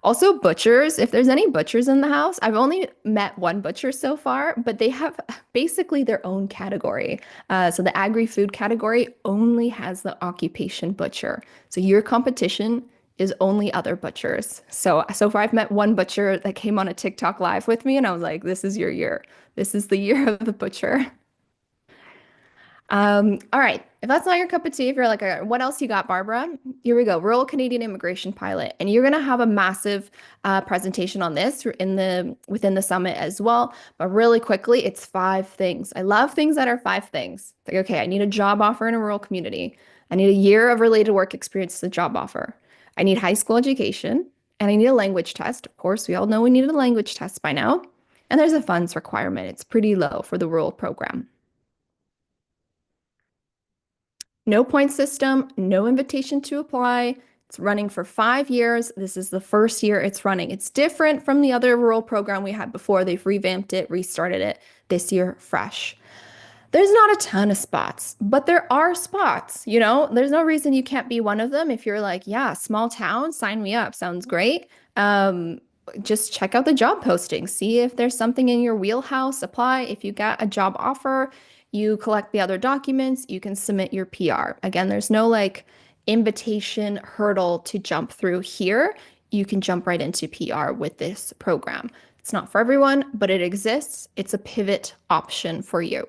S3: Also, butchers, if there's any butchers in the house, I've only met one butcher so far, but they have basically their own category. So the agri-food category only has the occupation butcher. So your competition is only other butchers. So far I've met one butcher that came on a TikTok live with me and I was like, this is your year. This is the year of the butcher. All right. If that's not your cup of tea, if you're like, what else you got, Barbara? Here we go. Rural Canadian immigration pilot. And you're gonna have a massive presentation on this within the summit as well. But really quickly, it's 5 things. I love things that are 5 things. Like, okay, I need a job offer in a rural community. I need a year of related work experience to the job offer. I need high school education, and I need a language test. Of course, we all know we need a language test by now. And there's a funds requirement. It's pretty low for the rural program. No point system, no invitation to apply. It's running for 5 years. This is the first year it's running. It's different from the other rural program we had before. They've revamped it, restarted it this year fresh. There's not a ton of spots, but there are spots, there's no reason you can't be one of them. If you're like, yeah, small town, sign me up. Sounds great. Just check out the job posting, see if there's something in your wheelhouse, apply. If you got a job offer, you collect the other documents, you can submit your PR. Again, there's no like invitation hurdle to jump through here. You can jump right into PR with this program. It's not for everyone, but it exists. It's a pivot option for you.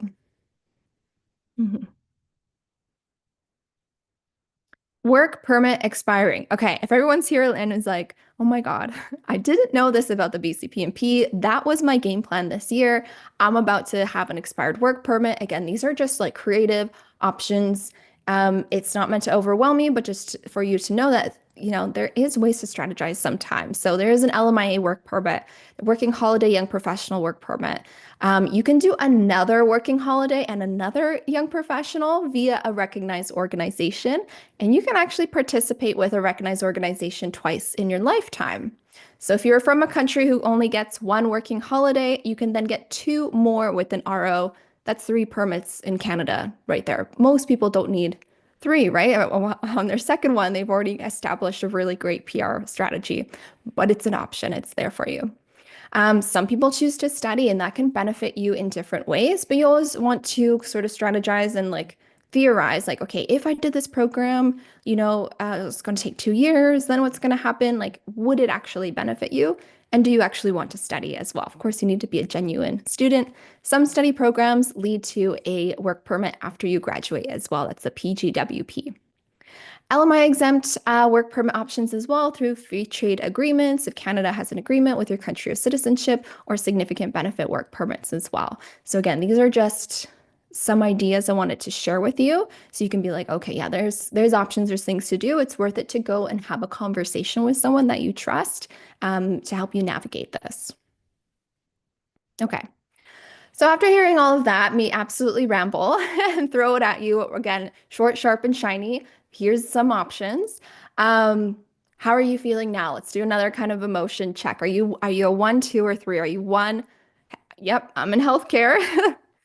S3: Work permit expiring. Okay, if everyone's here and is like, oh my God, I didn't know this about the BCPNP. That was my game plan this year. I'm about to have an expired work permit. Again, these are just like creative options. It's not meant to overwhelm you, but just for you to know that, there is ways to strategize sometimes. So there is an LMIA work permit, working holiday young professional work permit. You can do another working holiday and another young professional via a recognized organization, and you can actually participate with a recognized organization twice in your lifetime. So if you're from a country who only gets 1 working holiday, you can then get 2 more with an RO. That's 3 permits in Canada right there. Most people don't need 3, right? On their second one, they've already established a really great PR strategy, but it's an option. It's there for you. Some people choose to study, and that can benefit you in different ways, but you always want to sort of strategize and like theorize, like, okay, if I did this program, it's going to take 2 years, then what's going to happen? Like, would it actually benefit you? And do you actually want to study as well? Of course, you need to be a genuine student. Some study programs lead to a work permit after you graduate as well. That's a PGWP. LMI exempt work permit options as well through free trade agreements if Canada has an agreement with your country of citizenship, or significant benefit work permits as well. So again, these are just some ideas I wanted to share with you so you can be like, okay, yeah, there's options, there's things to do. It's worth it to go and have a conversation with someone that you trust to help you navigate this. Okay. So after hearing all of that, me absolutely ramble and throw it at you again, short, sharp, and shiny. Here's some options. How are you feeling now? Let's do another kind of emotion check. Are you a 1, 2, or 3? Are you 1? Yep, I'm in healthcare.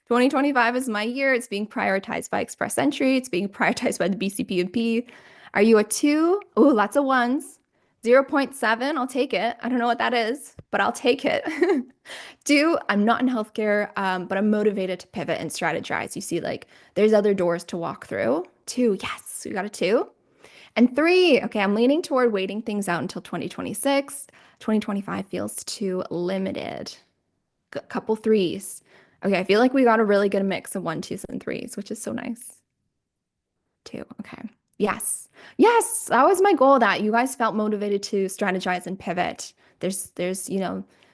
S3: 2025 is my year. It's being prioritized by Express Entry. It's being prioritized by the BCPNP. Are you a 2? Oh, lots of 1s. 0.7, I'll take it. I don't know what that is, but I'll take it. 2, I'm not in healthcare, but I'm motivated to pivot and strategize. You see, like, there's other doors to walk through. 2, yes, we got a 2. And 3, okay, I'm leaning toward waiting things out until 2026. 2025 feels too limited. Couple 3s. Okay, I feel like we got a really good mix of 1, 2s, and 3s, which is so nice. 2, okay. Yes. Yes, that was my goal, that you guys felt motivated to strategize and pivot. There's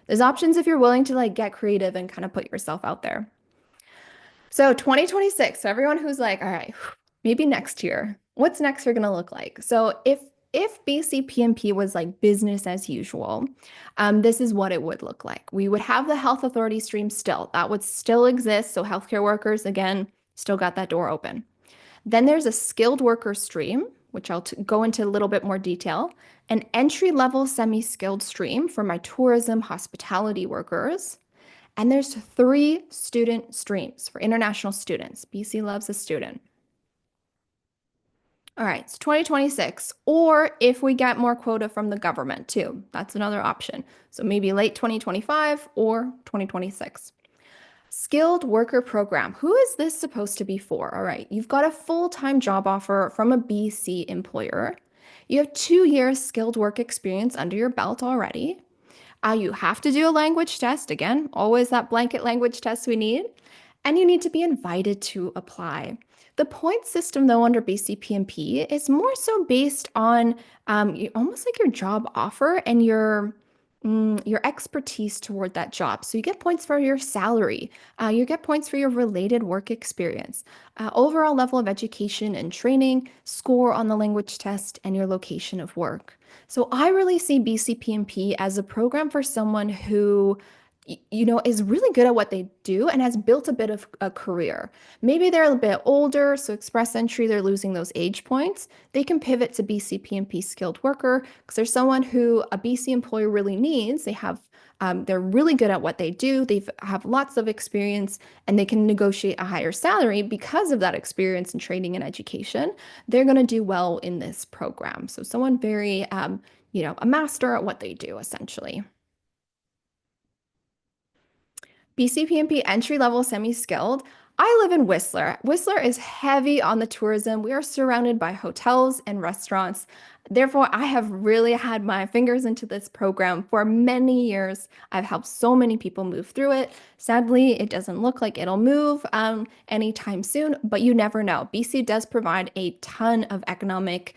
S3: There's options if you're willing to like get creative and kind of put yourself out there. So 2026, so everyone who's like, all right, maybe next year, what's next year gonna look like? So if BC PNP was like business as usual, this is what it would look like. We would have the health authority stream still. That would still exist. So healthcare workers, again, still got that door open. Then there's a skilled worker stream, which I'll go into a little bit more detail, an entry-level semi-skilled stream for my tourism hospitality workers. And there's 3 student streams for international students. BC loves a student. All right, so 2026, or if we get more quota from the government too, that's another option. So maybe late 2025 or 2026. Skilled worker program. Who is this supposed to be for? All right, you've got a full-time job offer from a BC employer. You have 2 years skilled work experience under your belt already. You have to do a language test. Again, always that blanket language test we need. And you need to be invited to apply. The point system, though, under BCPNP is more so based on almost like your job offer and your expertise toward that job. So you get points for your salary. You get points for your related work experience, overall level of education and training, score on the language test, and your location of work. So I really see BCPNP as a program for someone who is really good at what they do and has built a bit of a career. Maybe they're a bit older, so express entry, they're losing those age points. They can pivot to BCPNP skilled worker because there's someone who a BC employer really needs. They're really good at what they do. They have lots of experience and they can negotiate a higher salary because of that experience and training and education. They're going to do well in this program. So someone very, a master at what they do essentially. BCPNP entry-level semi-skilled. I live in Whistler. Whistler is heavy on the tourism. We are surrounded by hotels and restaurants. Therefore, I have really had my fingers into this program for many years. I've helped so many people move through it. Sadly, it doesn't look like it'll move anytime soon, but you never know. BC does provide a ton of economic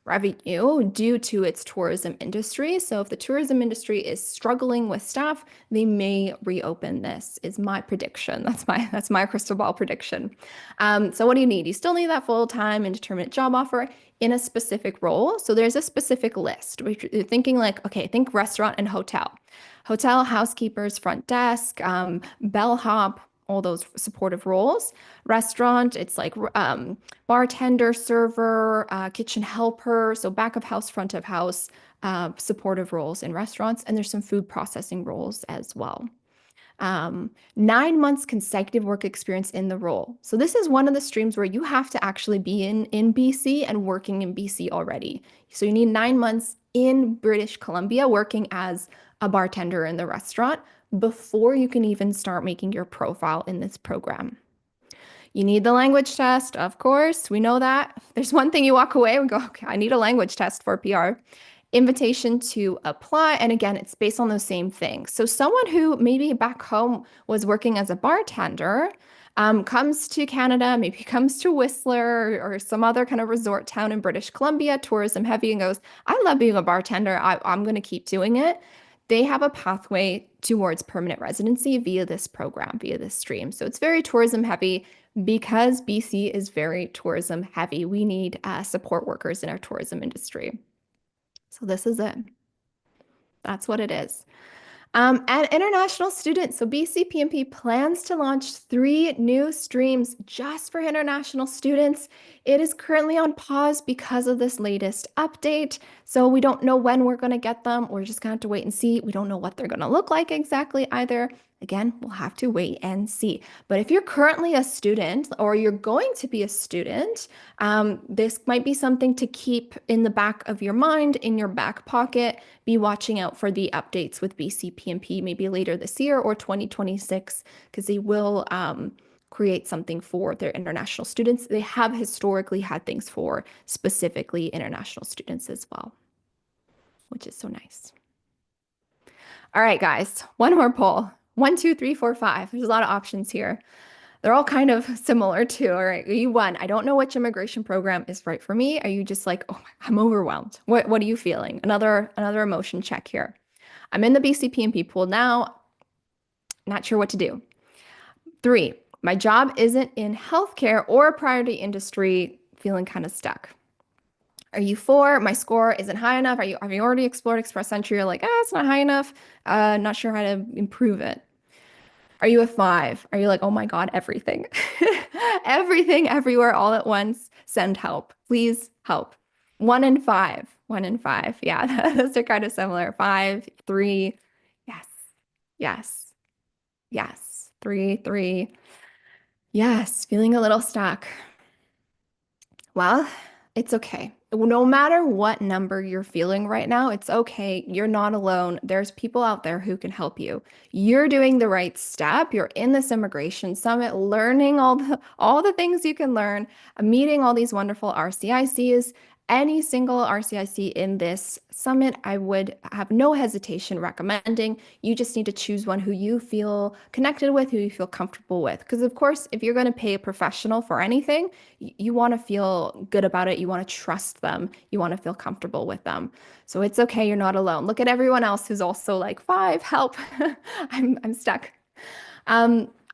S3: revenue due to its tourism industry. So if the tourism industry is struggling with staff, they may reopen this, is my prediction. That's my crystal ball prediction. So what do you need? You still need that full-time indeterminate job offer in a specific role. So there's a specific list. You're thinking like, okay, think restaurant and hotel. Hotel, housekeepers, front desk, bellhop, all those supportive roles. Restaurant, it's like bartender, server, kitchen helper, so back of house, front of house, supportive roles in restaurants. And there's some food processing roles as well. 9 months consecutive work experience in the role. So this is one of the streams where you have to actually be in BC and working in BC already. So you need 9 months in British Columbia working as a bartender in the restaurant before you can even start making your profile in this program. You need the language test, of course. We know that. If there's one thing you walk away and go, okay, I need a language test for PR. Invitation to apply. And again, it's based on those same things. So someone who maybe back home was working as a bartender comes to Canada, maybe comes to Whistler or some other kind of resort town in British Columbia, tourism heavy, and goes, I love being a bartender. I'm going to keep doing it. They have a pathway towards permanent residency via this program, via this stream. So it's very tourism heavy because BC is very tourism heavy. We need support workers in our tourism industry. So this is it. That's what it is. And international students. So BC PNP plans to launch 3 new streams just for international students. It is currently on pause because of this latest update. So we don't know when we're going to get them. We're just going to have to wait and see. We don't know what they're going to look like exactly either. Again, we'll have to wait and see. But if you're currently a student or you're going to be a student, this might be something to keep in the back of your mind, in your back pocket. Be watching out for the updates with BC PNP maybe later this year or 2026, because they will create something for their international students. They have historically had things for specifically international students as well, which is so nice. All right, guys, one more poll. 1, 2, 3, 4, 5. There's a lot of options here. They're all kind of similar too. All right, you won. I don't know which immigration program is right for me. Are you just like, oh, I'm overwhelmed? What are you feeling? Another emotion check here. I'm in the BCPNP pool now, not sure what to do. 3, my job isn't in healthcare or a priority industry, feeling kind of stuck. Are you 4, my score isn't high enough? Have you already explored Express Entry? You're like, it's not high enough. Not sure how to improve it. Are you a 5? Are you like, oh my God, everything? Everything, everywhere, all at once. Send help. Please help. 1 in 5. 1 in 5. Yeah, those are kind of similar. 5, 3. Yes. Yes. Yes. 3, 3. Yes. Feeling a little stuck. Well, it's okay. No matter what number you're feeling right now, it's okay. You're not alone. There's people out there who can help you. You're doing the right step. You're in this immigration summit, learning all the things you can learn, meeting all these wonderful RCICs. Any single RCIC in this summit, I would have no hesitation recommending. You just need to choose one who you feel connected with, who you feel comfortable with. Because, of course, if you're going to pay a professional for anything, you want to feel good about it. You want to trust them. You want to feel comfortable with them. So it's okay. You're not alone. Look at everyone else who's also like, 5, help. I'm stuck.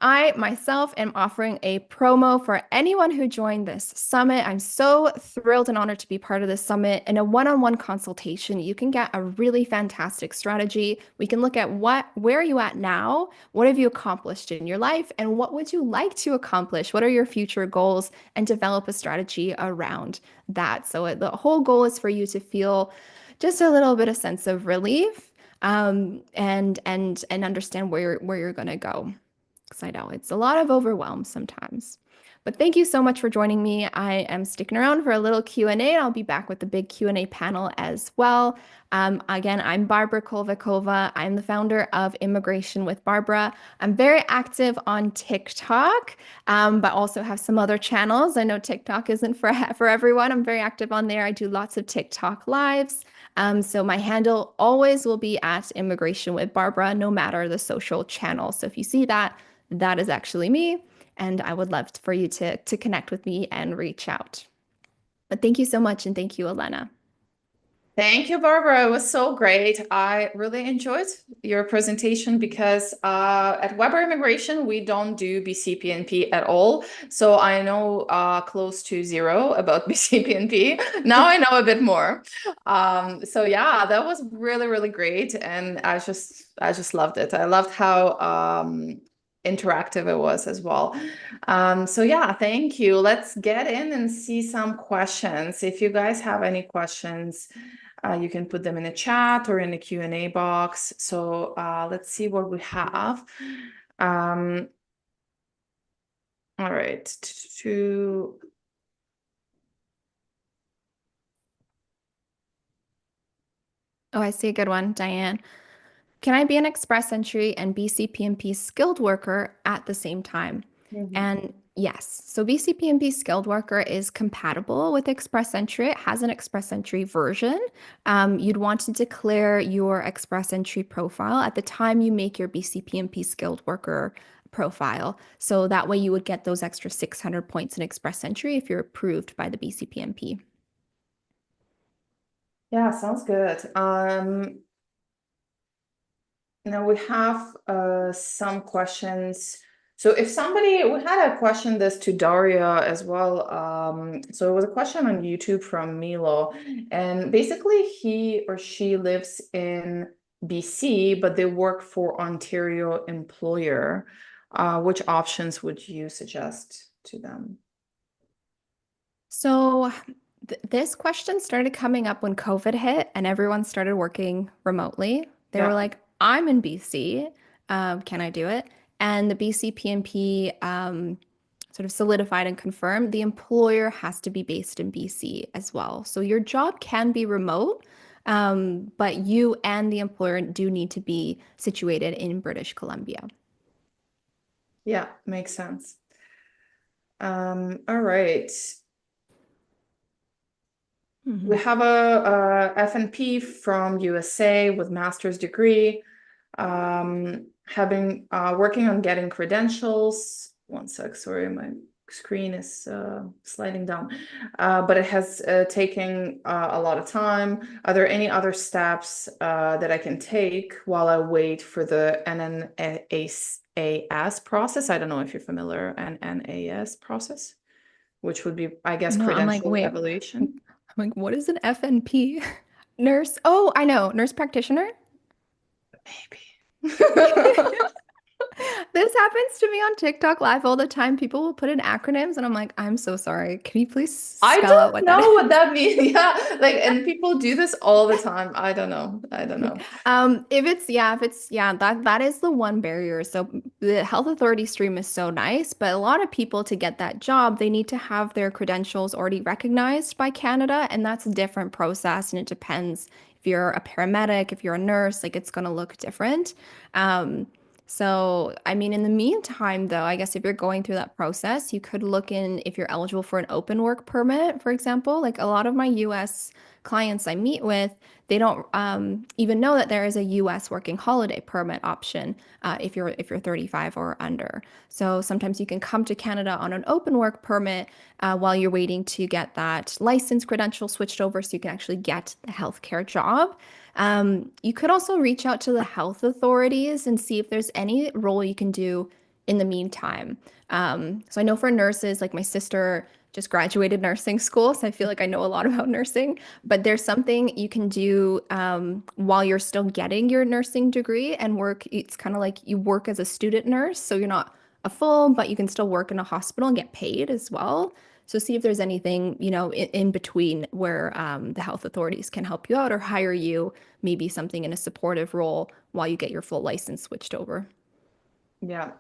S3: I myself am offering a promo for anyone who joined this summit. I'm so thrilled and honored to be part of this summit. In a one-on-one consultation, you can get a really fantastic strategy. We can look at where are you at now? What have you accomplished in your life? And what would you like to accomplish? What are your future goals? And develop a strategy around that. So the whole goal is for you to feel just a little bit of sense of relief, and understand where you're going to go. Because I know it's a lot of overwhelm sometimes. But thank you so much for joining me. I am sticking around for a little Q&A, and I'll be back with the big Q&A panel as well. Again, I'm Barbara Kolvikova. I'm the founder of Immigration with Barbara. I'm very active on TikTok, but also have some other channels. I know TikTok isn't for everyone. I'm very active on there. I do lots of TikTok lives. So my handle always will be at Immigration with Barbara, no matter the social channel. So if you see that, that is actually me, and I would love for you to connect with me and reach out. But thank you so much, and thank you, Olena.
S1: Thank you, Barbara. It was so great. I really enjoyed your presentation because at Weber Immigration, we don't do BCPNP at all. So I know close to zero about BCPNP. Now I know a bit more. So yeah, that was really, really great. And I just loved it. I loved how interactive it was as well. So yeah, thank you. Let's get in and see some questions. If you guys have any questions, you can put them in the chat or in the Q&A box. So let's see what we have. All right.
S3: Oh, I see a good one, Diane. Can I be an Express Entry and BCPNP skilled worker at the same time? And yes, so BCPNP skilled worker is compatible with Express Entry. It has an Express Entry version. You'd want to declare your Express Entry profile at the time you make your BCPNP skilled worker profile. So that way you would get those extra 600 points in Express Entry if you're approved by the BCPNP.
S1: Yeah, sounds good. Now we have some questions. So if we had a question this to Daria as well. So it was a question on YouTube from Milo, and basically he or she lives in BC, but they work for Ontario employer. Which options would you suggest to them?
S3: So this question started coming up when COVID hit and everyone started working remotely. They were like, I'm in BC. Can I do it? And the BC PNP sort of solidified and confirmed the employer has to be based in BC as well. So your job can be remote, but you and the employer do need to be situated in British Columbia.
S1: Yeah, makes sense. All right. We have a FNP from USA with master's degree, working on getting credentials. One sec, sorry, my screen is sliding down, but it has taken a lot of time. Are there any other steps that I can take while I wait for the NNAS process? I don't know if you're familiar, NNAS process, which would be, I guess,
S3: No, I'm like,
S1: credential
S3: wait,
S1: evaluation.
S3: I'm like, what is an FNP? Nurse. Oh, I know, nurse practitioner.
S1: Maybe.
S3: This happens to me on TikTok Live all the time. People will put in acronyms, and I'm like, I'm so sorry. Can you please
S1: I
S3: spell out
S1: don't
S3: what that
S1: know what
S3: is?
S1: that means. Yeah, like, and people do this all the time. I don't know. I don't know.
S3: If it's that is the one barrier. So the health authority stream is so nice, but a lot of people to get that job, they need to have their credentials already recognized by Canada, and that's a different process, and it depends if you're a paramedic, if you're a nurse, like it's going to look different. So I mean, in the meantime, though, I guess if you're going through that process, you could look in if you're eligible for an open work permit, for example. Like a lot of my US clients I meet with, they don't even know that there is a U.S. working holiday permit option if you're 35 or under. So sometimes you can come to Canada on an open work permit while you're waiting to get that license credential switched over, so you can actually get the healthcare job. You could also reach out to the health authorities and see if there's any role you can do in the meantime. So I know for nurses, like my sister just graduated nursing school, so I feel like I know a lot about nursing. But there's something you can do while you're still getting your nursing degree and work. It's kind of like you work as a student nurse, so you're not a full, but you can still work in a hospital and get paid as well. So see if there's anything, in between where the health authorities can help you out or hire you, maybe something in a supportive role while you get your full license switched over.
S1: Yeah.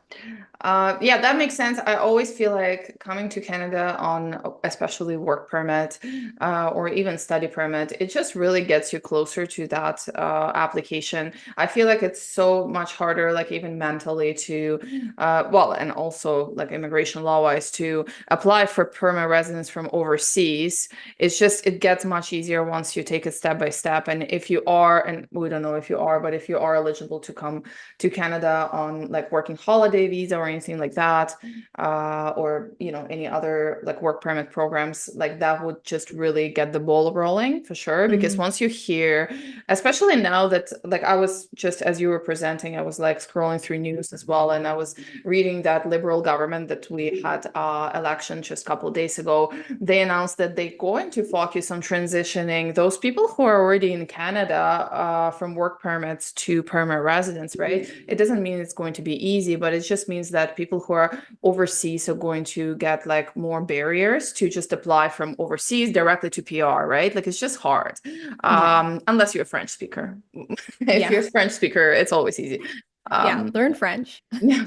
S1: Yeah, that makes sense. I always feel like coming to Canada on especially work permit or even study permit, it just really gets you closer to that application. I feel like it's so much harder, like even mentally to, well, and also like immigration law-wise to apply for permanent residence from overseas. It's just, it gets much easier once you take it step by step. And if you are, and we don't know if you are, but if you are eligible to come to Canada on like working holiday visa or anything like that, or any other like work permit programs, like that would just really get the ball rolling for sure. Because once you hear, especially now that like I was just as you were presenting, I was like scrolling through news as well, and I was reading that Liberal government that we had election just a couple of days ago. They announced that they're going to focus on transitioning those people who are already in Canada from work permits to permanent residence, right? It doesn't mean it's going to be easy, but it just means that people who are overseas are going to get like more barriers to just apply from overseas directly to PR, right? Like it's just hard,
S3: Yeah.
S1: unless you're a French speaker. If
S3: Yeah.
S1: you're a French speaker, it's always easy.
S3: Yeah. Learn French.
S1: Yeah.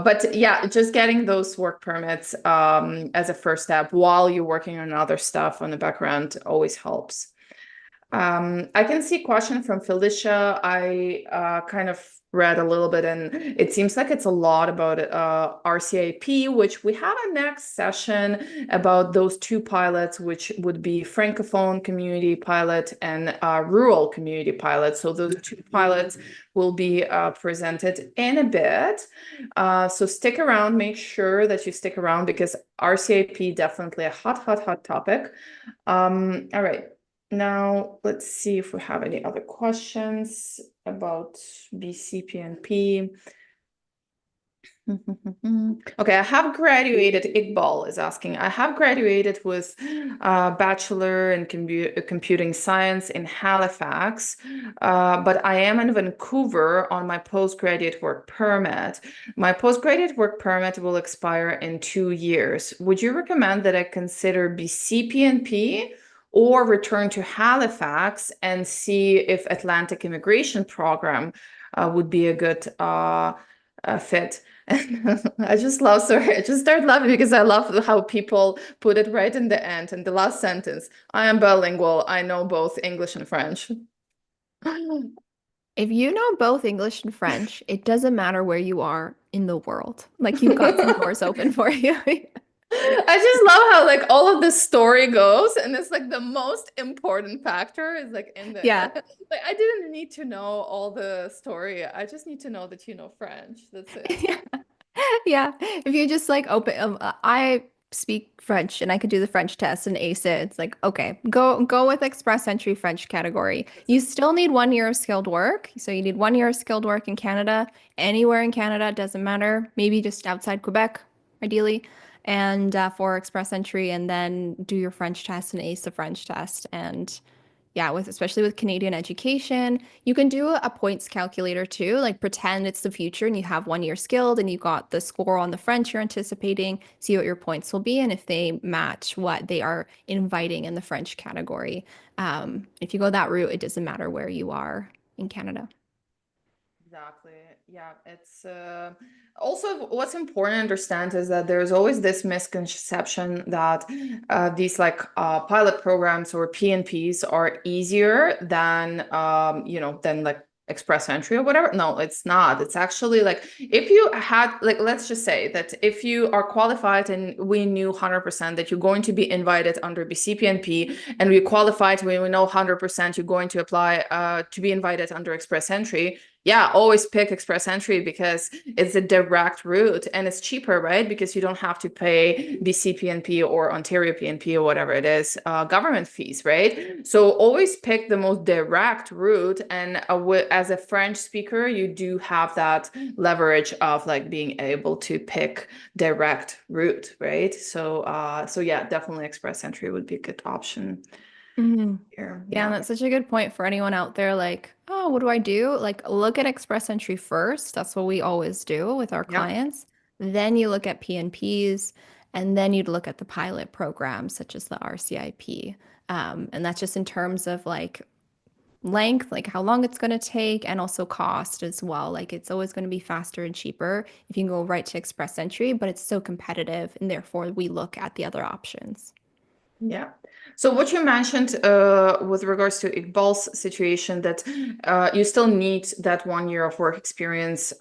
S1: But yeah, just getting those work permits as a first step while you're working on other stuff on the background always helps. I can see a question from Felicia. I kind of read a little bit, and it seems like it's a lot about RCIP, which we have a next session about those two pilots, which would be Francophone community pilot and rural community pilot. So those two pilots will be presented in a bit. So stick around, make sure that you stick around because RCIP definitely a hot, hot, hot topic. All right. Now, let's see if we have any other questions about BC PNP. Okay, I have graduated, Iqbal is asking, I have graduated with a bachelor in computing science in Halifax, but I am in Vancouver on my postgraduate work permit. My postgraduate work permit will expire in 2 years. Would you recommend that I consider BC PNP or return to Halifax and see if Atlantic Immigration Program would be a good fit? I just love, sorry, I just start laughing because I love how people put it right in the end, in the last sentence. I am bilingual. I know both English and French.
S3: If you know both English and French, it doesn't matter where you are in the world. Like you've got some doors open for you.
S1: I just love how like all of this story goes, and it's like the most important factor is like in the
S3: Yeah.
S1: like I didn't need to know all the story. I just need to know that you know French. That's it.
S3: Yeah. Yeah, if you just like open, I speak French and I could do the French test and ace it. It's like, okay, go with Express Entry French category. You still need 1 year of skilled work. So you need 1 year of skilled work in Canada, anywhere in Canada, it doesn't matter. Maybe just outside Quebec, ideally. And for Express Entry, and then do your French test and ace the French test. And yeah, with especially with Canadian education, you can do a points calculator too, like pretend it's the future and you have 1 year skilled and you got the score on the French you're anticipating, see what your points will be, and if they match what they are inviting in the French category. If you go that route, it doesn't matter where you are in Canada.
S1: Exactly. Yeah, it's also what's important to understand is that there's always this misconception that these like pilot programs or PNPs are easier than than like express entry or whatever. No, it's not. It's actually like if you had like let's just say that if you are qualified and we knew 100% that you're going to be invited under BC PNP and we qualified when we know 100% you're going to apply to be invited under express entry. Yeah, always pick express entry because it's a direct route and it's cheaper, right? Because you don't have to pay BC PNP or Ontario PNP or whatever it is, government fees, right? So always pick the most direct route. And as a French speaker, you do have that leverage of like being able to pick direct route, right? So yeah, definitely express entry would be a good option here.
S3: Yeah, and that's such a good point for anyone out there. Like, oh, what do I do? Like, look at Express Entry first. That's what we always do with our
S1: Yeah.
S3: clients. Then you look at PNPs, and then you'd look at the pilot programs such as the RCIP. And that's just in terms of like length, like how long it's going to take, and also cost as well. Like, it's always going to be faster and cheaper if you can go right to Express Entry, but it's so competitive, and therefore we look at the other options.
S1: Yeah. So what you mentioned with regards to Iqbal's situation that you still need that 1 year of work experience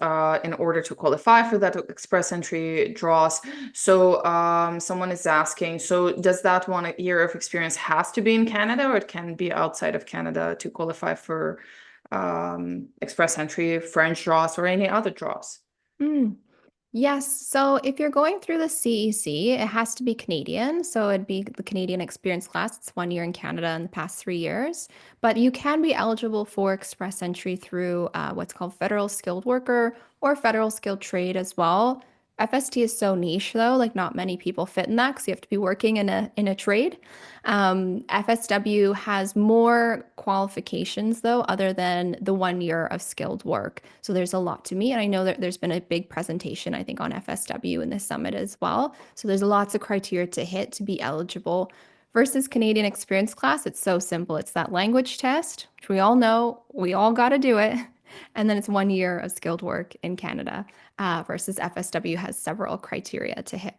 S1: in order to qualify for that express entry draws. So someone is asking, so does that 1 year of experience has to be in Canada or it can be outside of Canada to qualify for express entry, French draws or any other draws?
S3: Mm. Yes. So if you're going through the CEC, it has to be Canadian. So it'd be the Canadian experience class. It's 1 year in Canada in the past 3 years. But you can be eligible for express entry through what's called federal skilled worker or federal skilled trade as well. FST is so niche though, like not many people fit in that because you have to be working in a trade. FSW has more qualifications though, other than the 1 year of skilled work. So there's a lot to meet. And I know that there's been a big presentation, I think, on FSW in this summit as well. So there's lots of criteria to hit to be eligible. Versus Canadian experience class, it's so simple. It's that language test, which we all know, we all got to do it. And then it's 1 year of skilled work in Canada versus FSW has several criteria to hit.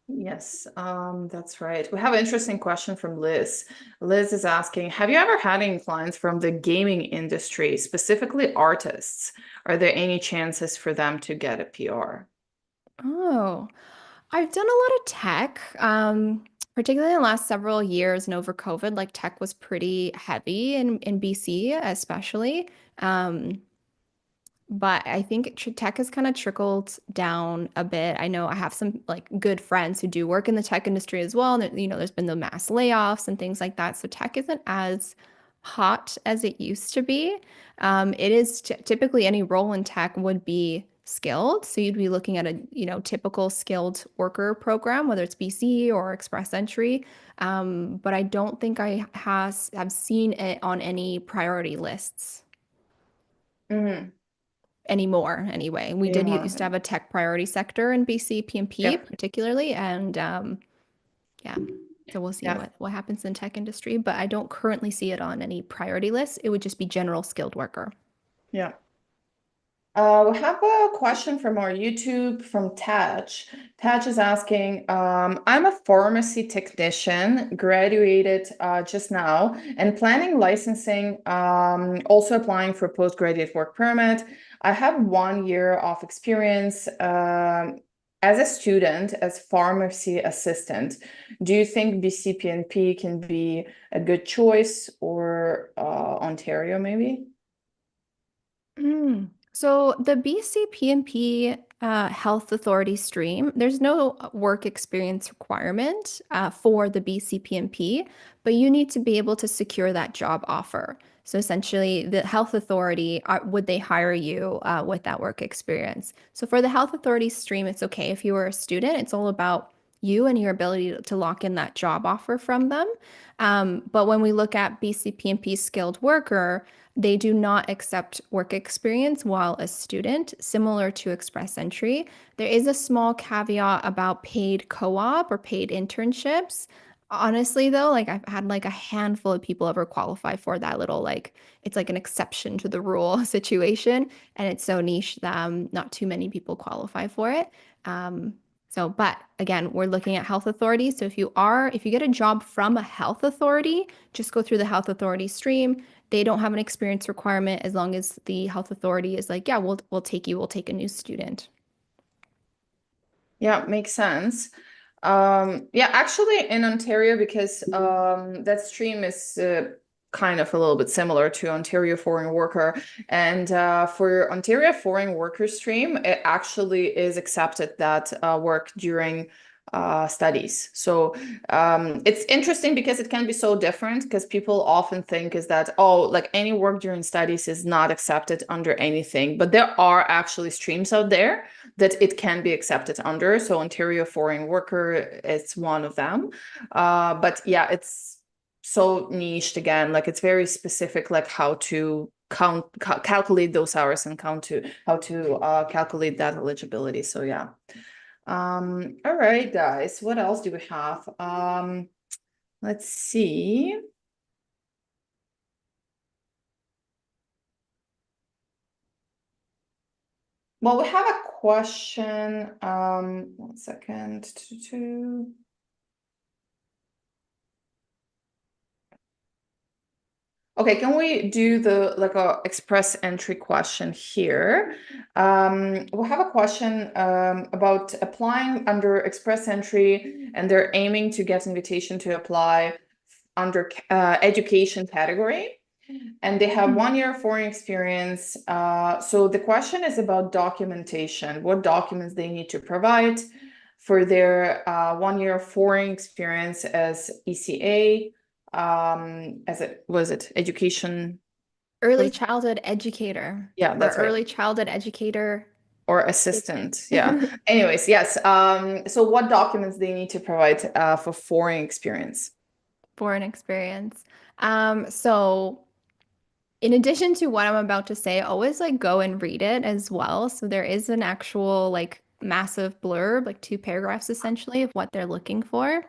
S1: Yes, that's right. We have an interesting question from Liz. Liz is asking, have you ever had any clients from the gaming industry, specifically artists? Are there any chances for them to get a PR?
S3: Oh, I've done a lot of tech, particularly in the last several years and over COVID, like tech was pretty heavy in BC, especially. Um, but I think tech has kind of trickled down a bit. I know I have some like good friends who do work in the tech industry as well. And there's been the mass layoffs and things like that. So tech isn't as hot as it used to be. It is typically any role in tech would be skilled. So you'd be looking at a, typical skilled worker program, whether it's BC or Express Entry. But I don't think I have seen it on any priority lists
S1: Mhm.
S3: anymore anyway. We did
S1: Anymore.
S3: used to have a tech priority sector in BC PNP
S1: Yeah,
S3: particularly, and yeah. So we'll see
S1: yeah,
S3: what happens in tech industry, but I don't currently see it on any priority list. It would just be general skilled worker.
S1: yeah. We have a question from our YouTube from Taj. Taj is asking, I'm a pharmacy technician, graduated just now, and planning licensing, also applying for postgraduate work permit. I have 1 year of experience as a student, as pharmacy assistant. Do you think BCPNP can be a good choice or Ontario maybe?
S3: So the BC PNP Health Authority stream, there's no work experience requirement for the BC PNP, but you need to be able to secure that job offer. So essentially, the health authority, would they hire you with that work experience? So for the health authority stream, it's okay if you were a student. It's all about you and your ability to lock in that job offer from them. But when we look at BCPNP skilled worker, they do not accept work experience while a student, similar to Express Entry. There is a small caveat about paid co-op or paid internships. Honestly, though, like I've had like a handful of people ever qualify for that little like it's like an exception to the rule situation, and it's so niche that not too many people qualify for it. But again, we're looking at health authorities. So if you get a job from a health authority, just go through the health authority stream. They don't have an experience requirement as long as the health authority is like, yeah, we'll take you, we'll take a new student.
S1: Yeah, makes sense. Yeah, actually in Ontario, because that stream is kind of a little bit similar to Ontario Foreign Worker. And for Ontario Foreign Worker stream, it actually is accepted that work during studies. So it's interesting because it can be so different, because people often think is that, oh, like any work during studies is not accepted under anything. But there are actually streams out there that it can be accepted under. So Ontario Foreign Worker is one of them. But yeah, it's so niched again, like it's very specific, like how to calculate those hours and how to calculate that eligibility. So yeah. All right, guys, what else do we have? Let's see. Well, we have a question. 1 second. Okay, can we do the like a express entry question here? We have a question about applying under express entry, and they're aiming to get invitation to apply under education category. And they have 1 year foreign experience. So the question is about documentation, what documents they need to provide for their 1 year foreign experience as ECA, as it was it education.
S3: Early childhood educator.
S1: Yeah, that's right.
S3: Early childhood educator.
S1: Or assistant. Yeah. Anyways, yes. So what documents they need to provide for foreign experience?
S3: Foreign experience. So in addition to what I'm about to say, always like go and read it as well. So there is an actual like massive blurb, like 2 paragraphs essentially of what they're looking for.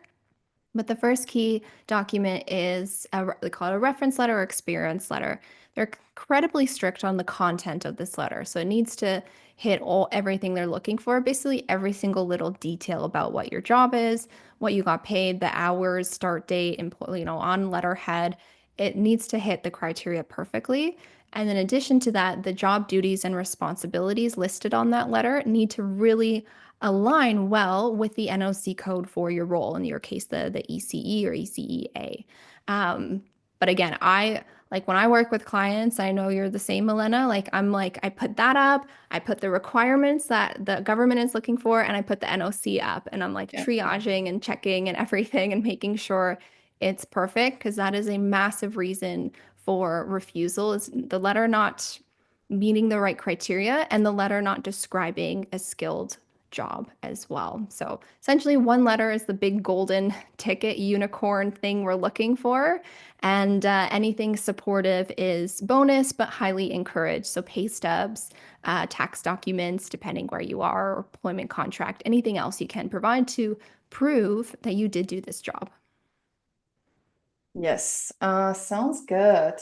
S3: But the first key document is they call it a reference letter or experience letter. They're incredibly strict on the content of this letter. So it needs to hit everything they're looking for, basically every single little detail about what your job is, what you got paid, the hours, start date, on letterhead. It needs to hit the criteria perfectly. And in addition to that, the job duties and responsibilities listed on that letter need to really align well with the NOC code for your role, in your case, the ECE or ECEA. But again, I like when I work with clients, I know you're the same, Olena. Like I'm like, I put that up, I put the requirements that the government is looking for, and I put the NOC up, and I'm like triaging and checking and everything and making sure it's perfect, because that is a massive reason for refusal, is the letter not meeting the right criteria and the letter not describing a skilled job as well. So essentially, one letter is the big golden ticket unicorn thing we're looking for. And anything supportive is bonus, but highly encouraged. So pay stubs, tax documents, depending where you are, or employment contract, anything else you can provide to prove that you did do this job.
S1: Yes, sounds good.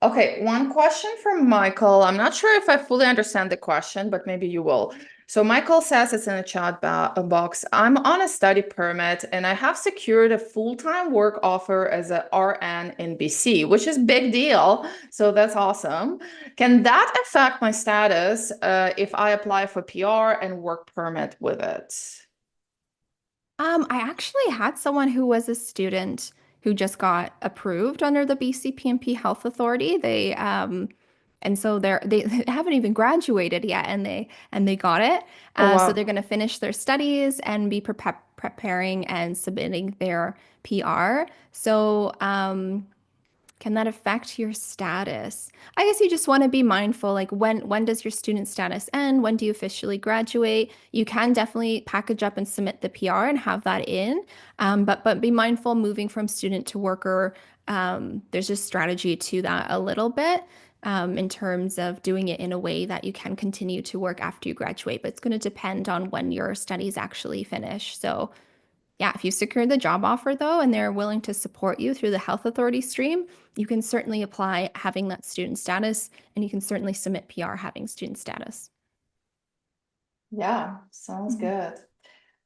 S1: Okay, one question from Michael. I'm not sure if I fully understand the question, but maybe you will. So Michael says, it's in a chat box, I'm on a study permit and I have secured a full-time work offer as a RN in BC, which is big deal. So that's awesome. Can that affect my status if I apply for PR and work permit with it?
S3: I actually had someone who was a student who just got approved under the BC PNP Health Authority. And so they haven't even graduated yet, and they got it.
S1: Oh,
S3: So
S1: wow.
S3: they're going to finish their studies and be preparing and submitting their PR. So can that affect your status? I guess you just want to be mindful, like when does your student status end? When do you officially graduate? You can definitely package up and submit the PR and have that in, but be mindful moving from student to worker. There's a strategy to that a little bit in terms of doing it in a way that you can continue to work after you graduate, but it's going to depend on when your studies actually finish. So yeah, if you secure the job offer though, and they're willing to support you through the health authority stream, you can certainly apply having that student status, and you can certainly submit PR having student status.
S1: Yeah, sounds
S3: Mhm.
S1: good.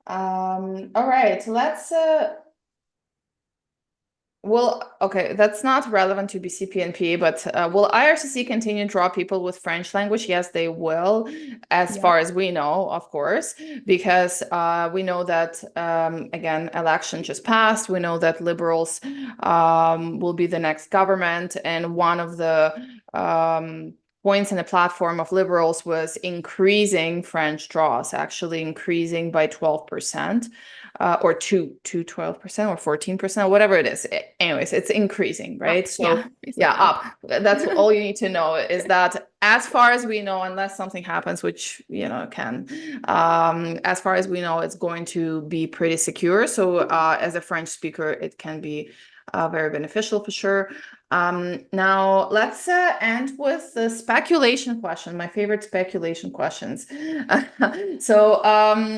S1: All right, let's well, okay, that's not relevant to BC PNP, but will IRCC continue to draw people with French language? Yes, they will, as far
S3: Yep.
S1: as we know, of course, because we know that, again, election just passed. We know that Liberals will be the next government, and one of the points in the platform of Liberals was increasing French draws, actually increasing by 12%. Or to 12% or 14%, whatever it is. Anyways, it's increasing, right?
S3: Up.
S1: So
S3: Yeah,
S1: yeah,
S3: basically up.
S1: up. That's all you need to know is that as far as we know, unless something happens, which can, as far as we know, it's going to be pretty secure. So as a French speaker, it can be very beneficial for sure. Now let's end with the speculation question, my favorite speculation questions. So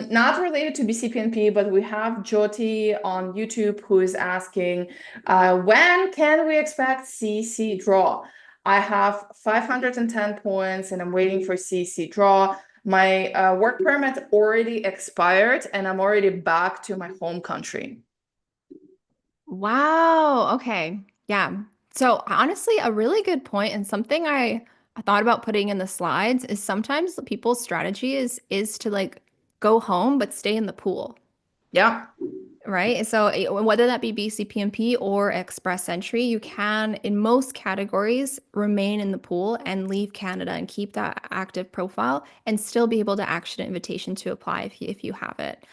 S1: not related to BCPNP, but we have Jyoti on YouTube who is asking, when can we expect CC draw? I have 510 points and I'm waiting for CC draw. My work permit already expired and I'm already back to my home country.
S3: Wow. Okay. Yeah. So honestly, a really good point, and something I thought about putting in the slides is sometimes people's strategy is to like go home but stay in the pool.
S1: Yeah.
S3: Right. So whether that be BCPNP or Express Entry, you can, in most categories, remain in the pool and leave Canada and keep that active profile and still be able to action an invitation to apply if you have it.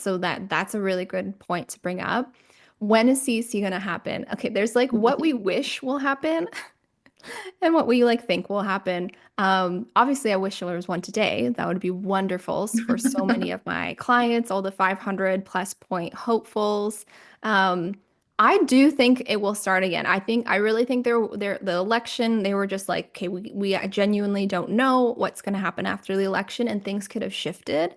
S3: So that's a really good point to bring up. When is CEC going to happen? Okay, there's like what we wish will happen and what we like think will happen. Obviously, I wish there was one today. That would be wonderful for so many of my clients, all the 500 plus point hopefuls. Um, I do think it will start again. I really think the election, they were just like, okay, we genuinely don't know what's going to happen after the election, and things could have shifted.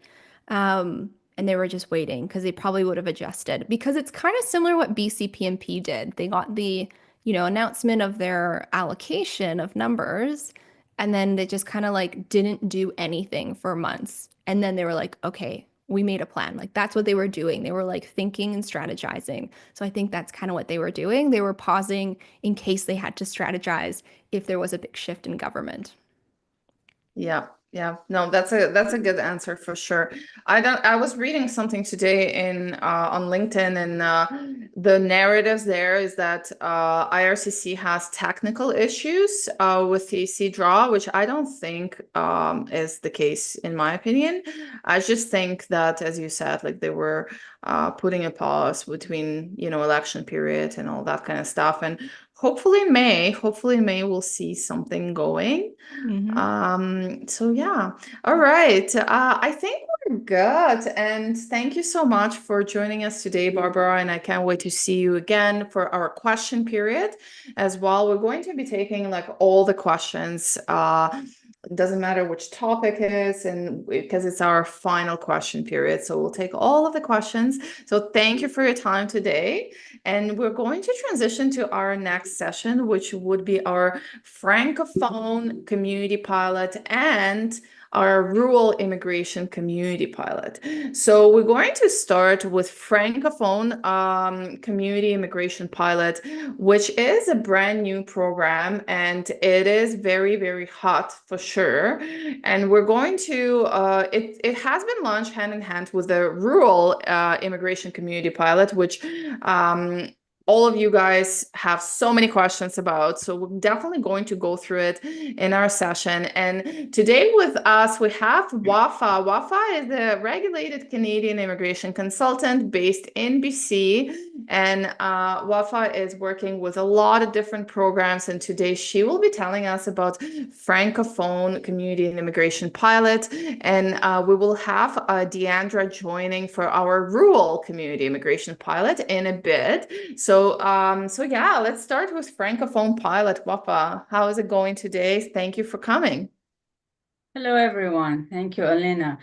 S3: And they were just waiting because they probably would have adjusted because it's kind of similar what BCPNP did. They got the announcement of their allocation of numbers, and then they just kind of like didn't do anything for months. And then they were like, okay, we made a plan. Like that's what they were doing. They were like thinking and strategizing. So I think that's kind of what they were doing. They were pausing in case they had to strategize if there was a big shift in government.
S1: Yeah, yeah. No, that's a good answer for sure. I was reading something today in on LinkedIn, and the narratives there is that IRCC has technical issues with the C draw, which I don't think is the case in my opinion. I just think that, as you said, like they were putting a pause between election period and all that kind of stuff, and hopefully May we'll see something going.
S3: Mhm.
S1: So yeah. All right. I think we're good. And thank you so much for joining us today, Barbara. And I can't wait to see you again for our question period as well. We're going to be taking like all the questions. It doesn't matter which topic it is, and because it's our final question period. So we'll take all of the questions. So thank you for your time today. And we're going to transition to our next session, which would be our Francophone community pilot and our rural immigration community pilot. So we're going to start with Francophone community immigration pilot, which is a brand new program, and it is very, very hot for sure. And we're going to, it has been launched hand in hand with the rural immigration community pilot, which all of you guys have so many questions about. So we're definitely going to go through it in our session. And today with us, we have Wafa. Wafa is a regulated Canadian immigration consultant based in BC. And Wafa is working with a lot of different programs. And today she will be telling us about Francophone Community and Immigration Pilot. And we will have Deandra joining for our rural community immigration pilot in a bit. So yeah, let's start with Francophone pilot. Wafa, how is it going today? Thank you for coming.
S4: Hello, everyone. Thank you, Olena.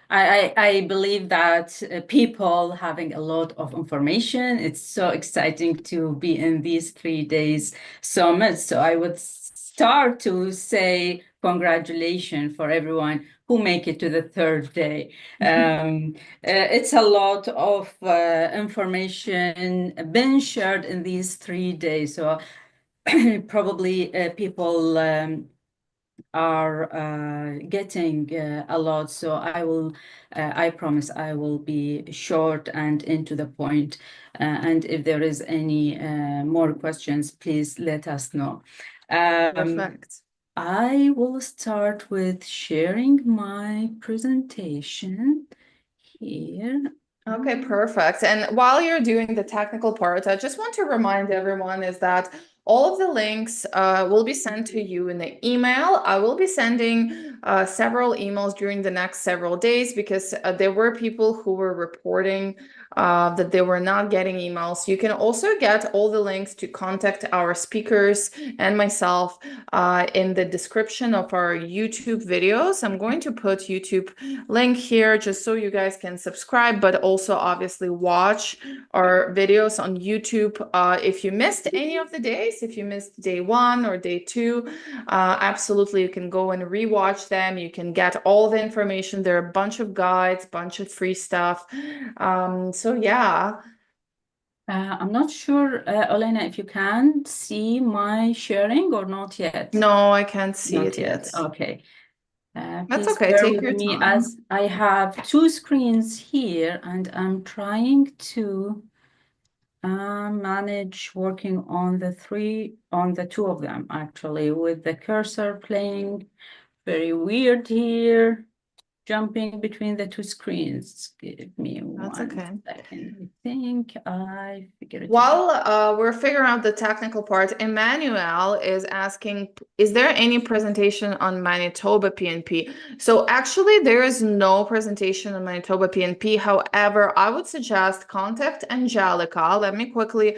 S4: I believe that people having a lot of information. It's so exciting to be in these 3 days summit. So I would start to say congratulations for everyone who make it to the 3rd day. It's a lot of information been shared in these 3 days. So probably people are getting a lot. So I promise I will be short and into the point. And if there is any more questions, please let us know.
S1: Perfect.
S4: I will start with sharing my presentation here.
S1: Okay, perfect. And while you're doing the technical part, I just want to remind everyone is that all of the links will be sent to you in the email. I will be sending several emails during the next several days because there were people who were reporting that they were not getting emails. You can also get all the links to contact our speakers and myself in the description of our YouTube videos. I'm going to put YouTube link here just so you guys can subscribe, but also obviously watch our videos on YouTube. If you missed any of the days, if you missed day 1 or day 2, absolutely you can go and rewatch them. You can get all the information. There are a bunch of guides, bunch of free stuff. So yeah.
S4: I'm not sure, Olena, if you can see my sharing or not yet.
S1: No, I can't see
S4: Not
S1: it yet.
S4: Okay.
S1: That's
S4: Please
S1: okay.
S4: bear
S1: Take
S4: with
S1: your
S4: me
S1: time.
S4: as I have 2 screens here and I'm trying to manage working on the 2 of them actually, with the cursor playing very weird here, jumping between the 2 screens. Give me
S1: That's
S4: 1
S1: okay.
S4: second. I think I figured it out.
S1: While we're figuring out the technical part, Emmanuel is asking, is there any presentation on Manitoba PNP? So actually there is no presentation on Manitoba PNP. However, I would suggest contact Angelica. Let me quickly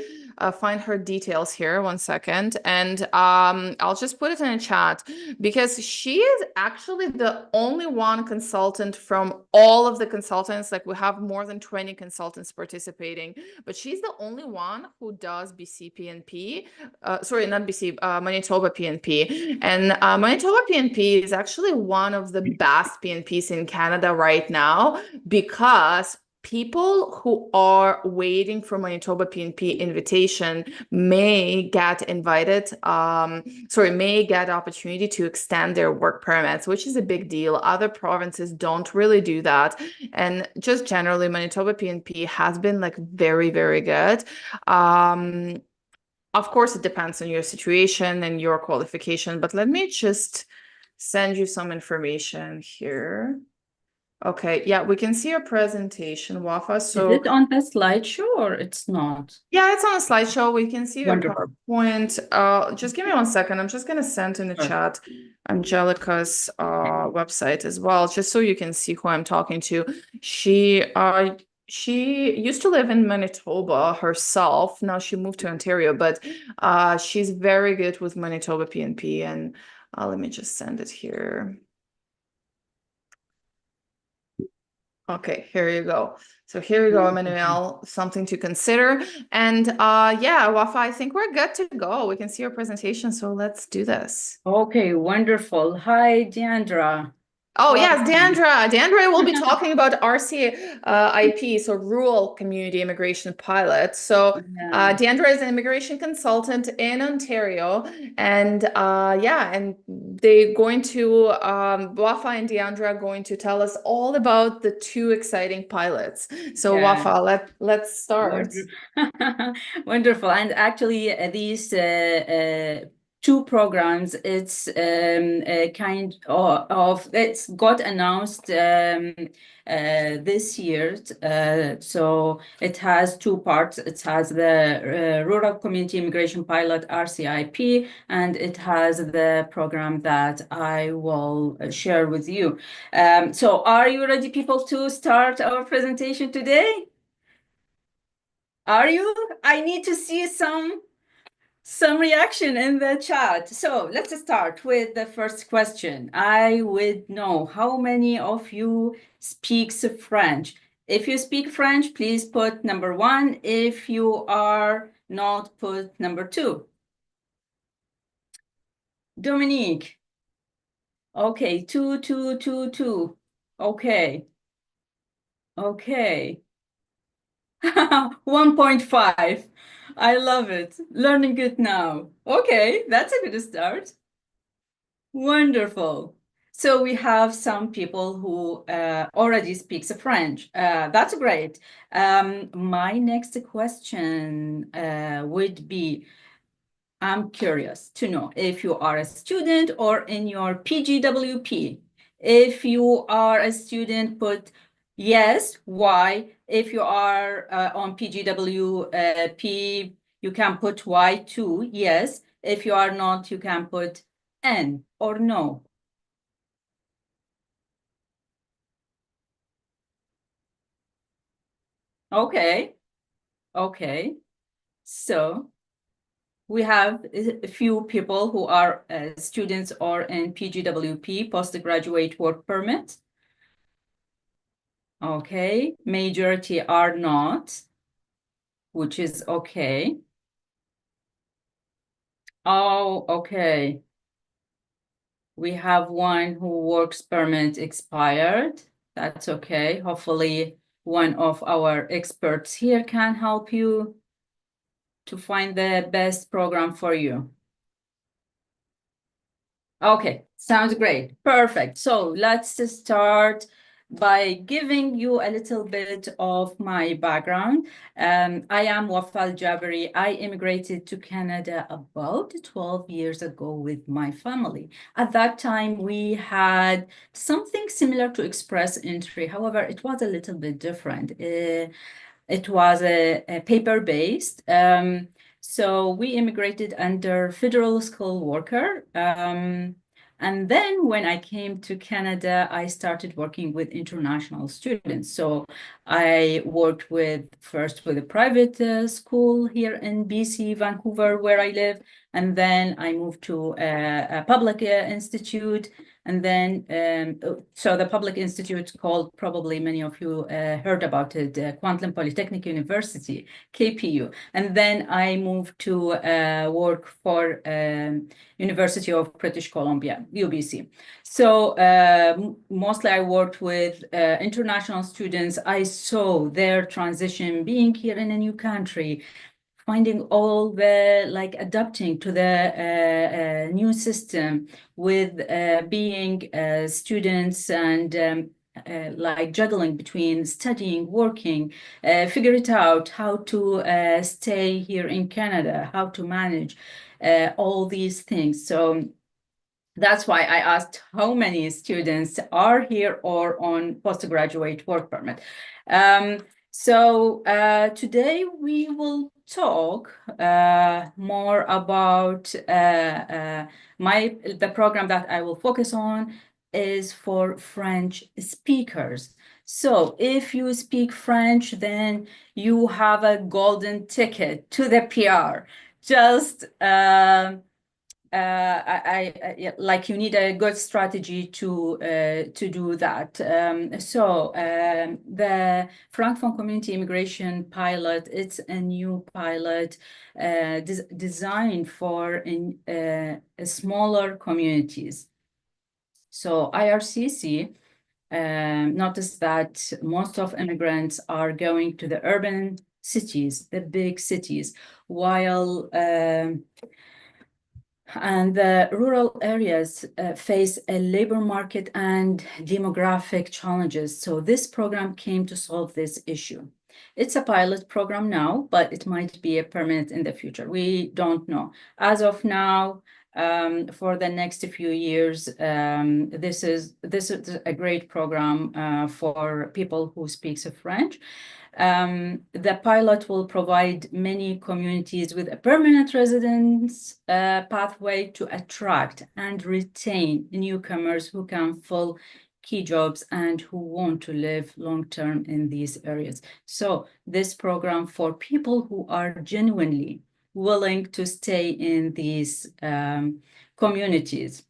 S1: find her details here. 1 second. And I'll just put it in a chat because she is actually the only one consultant from all of the consultants. Like we have more than 20 consultants participating, but she's the only one who does BC PNP. Sorry, not BC, Manitoba PNP. And Manitoba PNP is actually one of the best PNPs in Canada right now because people who are waiting for Manitoba PNP invitation may get invited, may get opportunity to extend their work permits, which is a big deal. Other provinces don't really do that. And just generally, Manitoba PNP has been like very, very good. Of course, it depends on your situation and your qualification, but let me just send you some information here. Okay, yeah, we can see your presentation, Wafa. So
S4: is it on the slideshow or it's not?
S1: yeah, it's on a slideshow. We can see your
S4: Wonderful.
S1: PowerPoint. Just give me 1 second. I'm just gonna send in the
S4: Sure.
S1: chat Angelica's website as well, just so you can see who I'm talking to. She used to live in Manitoba herself. Now she moved to Ontario, but she's very good with Manitoba PNP. And let me just send it here. Okay, here you go. So here you go, Emmanuel, something to consider. And yeah, Wafa, I think we're good to go. We can see your presentation, so let's do this.
S4: Okay, wonderful. Hi, Deandra.
S1: Oh, yes,
S4: Welcome.
S1: Dandra. Dandra will be talking about RCIP, so Rural Community Immigration Pilot. So
S4: Yeah.
S1: Dandra is an immigration consultant in Ontario, and yeah, and they're going to Wafa and Dandra are going to tell us all about the two exciting pilots. So
S4: Yeah.
S1: Wafa, let's start.
S4: Wonderful. And actually, these two programs, it's a kind of it's got announced this year. So it has two parts. It has the Rural Community Immigration Pilot RCIP, and it has the program that I will share with you. So are you ready, people, to start our presentation today? Are you? I need to see some reaction in the chat. So let's start with the first question. I would know how many of you speaks French. If you speak French, please put number 1. If you are not, put number 2. Dominique. Okay, 2, 2, 2, 2. Okay. Okay. 1.5. I love it. Learning it now. Okay, that's a good start. Wonderful. So we have some people who already speaks French. That's great. My next question would be, I'm curious to know if you are a student or in your PGWP. If you are a student, put yes, why. If you are on PGWP, you can put Y too, yes. If you are not, you can put N or no. Okay, okay. So we have a few people who are students or in PGWP, postgraduate work permit. Okay, majority are not, which is okay. Oh, okay. We have one who works permit expired. That's okay. Hopefully one of our experts here can help you to find the best program for you. Okay, sounds great. Perfect. So let's start by giving you a little bit of my background. I am Wafa Al-Jabiri. I immigrated to Canada about 12 years ago with my family. At that time, we had something similar to express entry. However, it was a little bit different. It was a paper-based. So we immigrated under federal skilled worker. And then when I came to Canada, I started working with international students. So I worked first with a private school here in BC, Vancouver, where I live. And then I moved to a public institute. And then, so the public institute called, probably many of you heard about it, Kwantlen Polytechnic University, KPU. And then I moved to work for University of British Columbia, UBC. So mostly I worked with international students. I saw their transition, being here in a new country, finding all the adapting to the new system with being students and like juggling between studying, working, figure it out how to stay here in Canada, how to manage all these things. So that's why I asked how many students are here or on postgraduate work permit. So today we will talk more about the program that I will focus on is for French speakers. So if you speak French, then you have a golden ticket to the PR. Just like you need a good strategy to do that. The Francophone Community Immigration Pilot, it's a new pilot designed for smaller communities. So IRCC noticed that most of immigrants are going to the urban cities, the big cities, while and the rural areas face a labor market and demographic challenges. So this program came to solve this issue. It's a pilot program now, but it might be a permanent in the future. We don't know. As of now, for the next few years, this is a great program for people who speak French. The pilot will provide many communities with a permanent residence pathway to attract and retain newcomers who can fill key jobs and who want to live long-term in these areas. So this program for people who are genuinely willing to stay in these communities.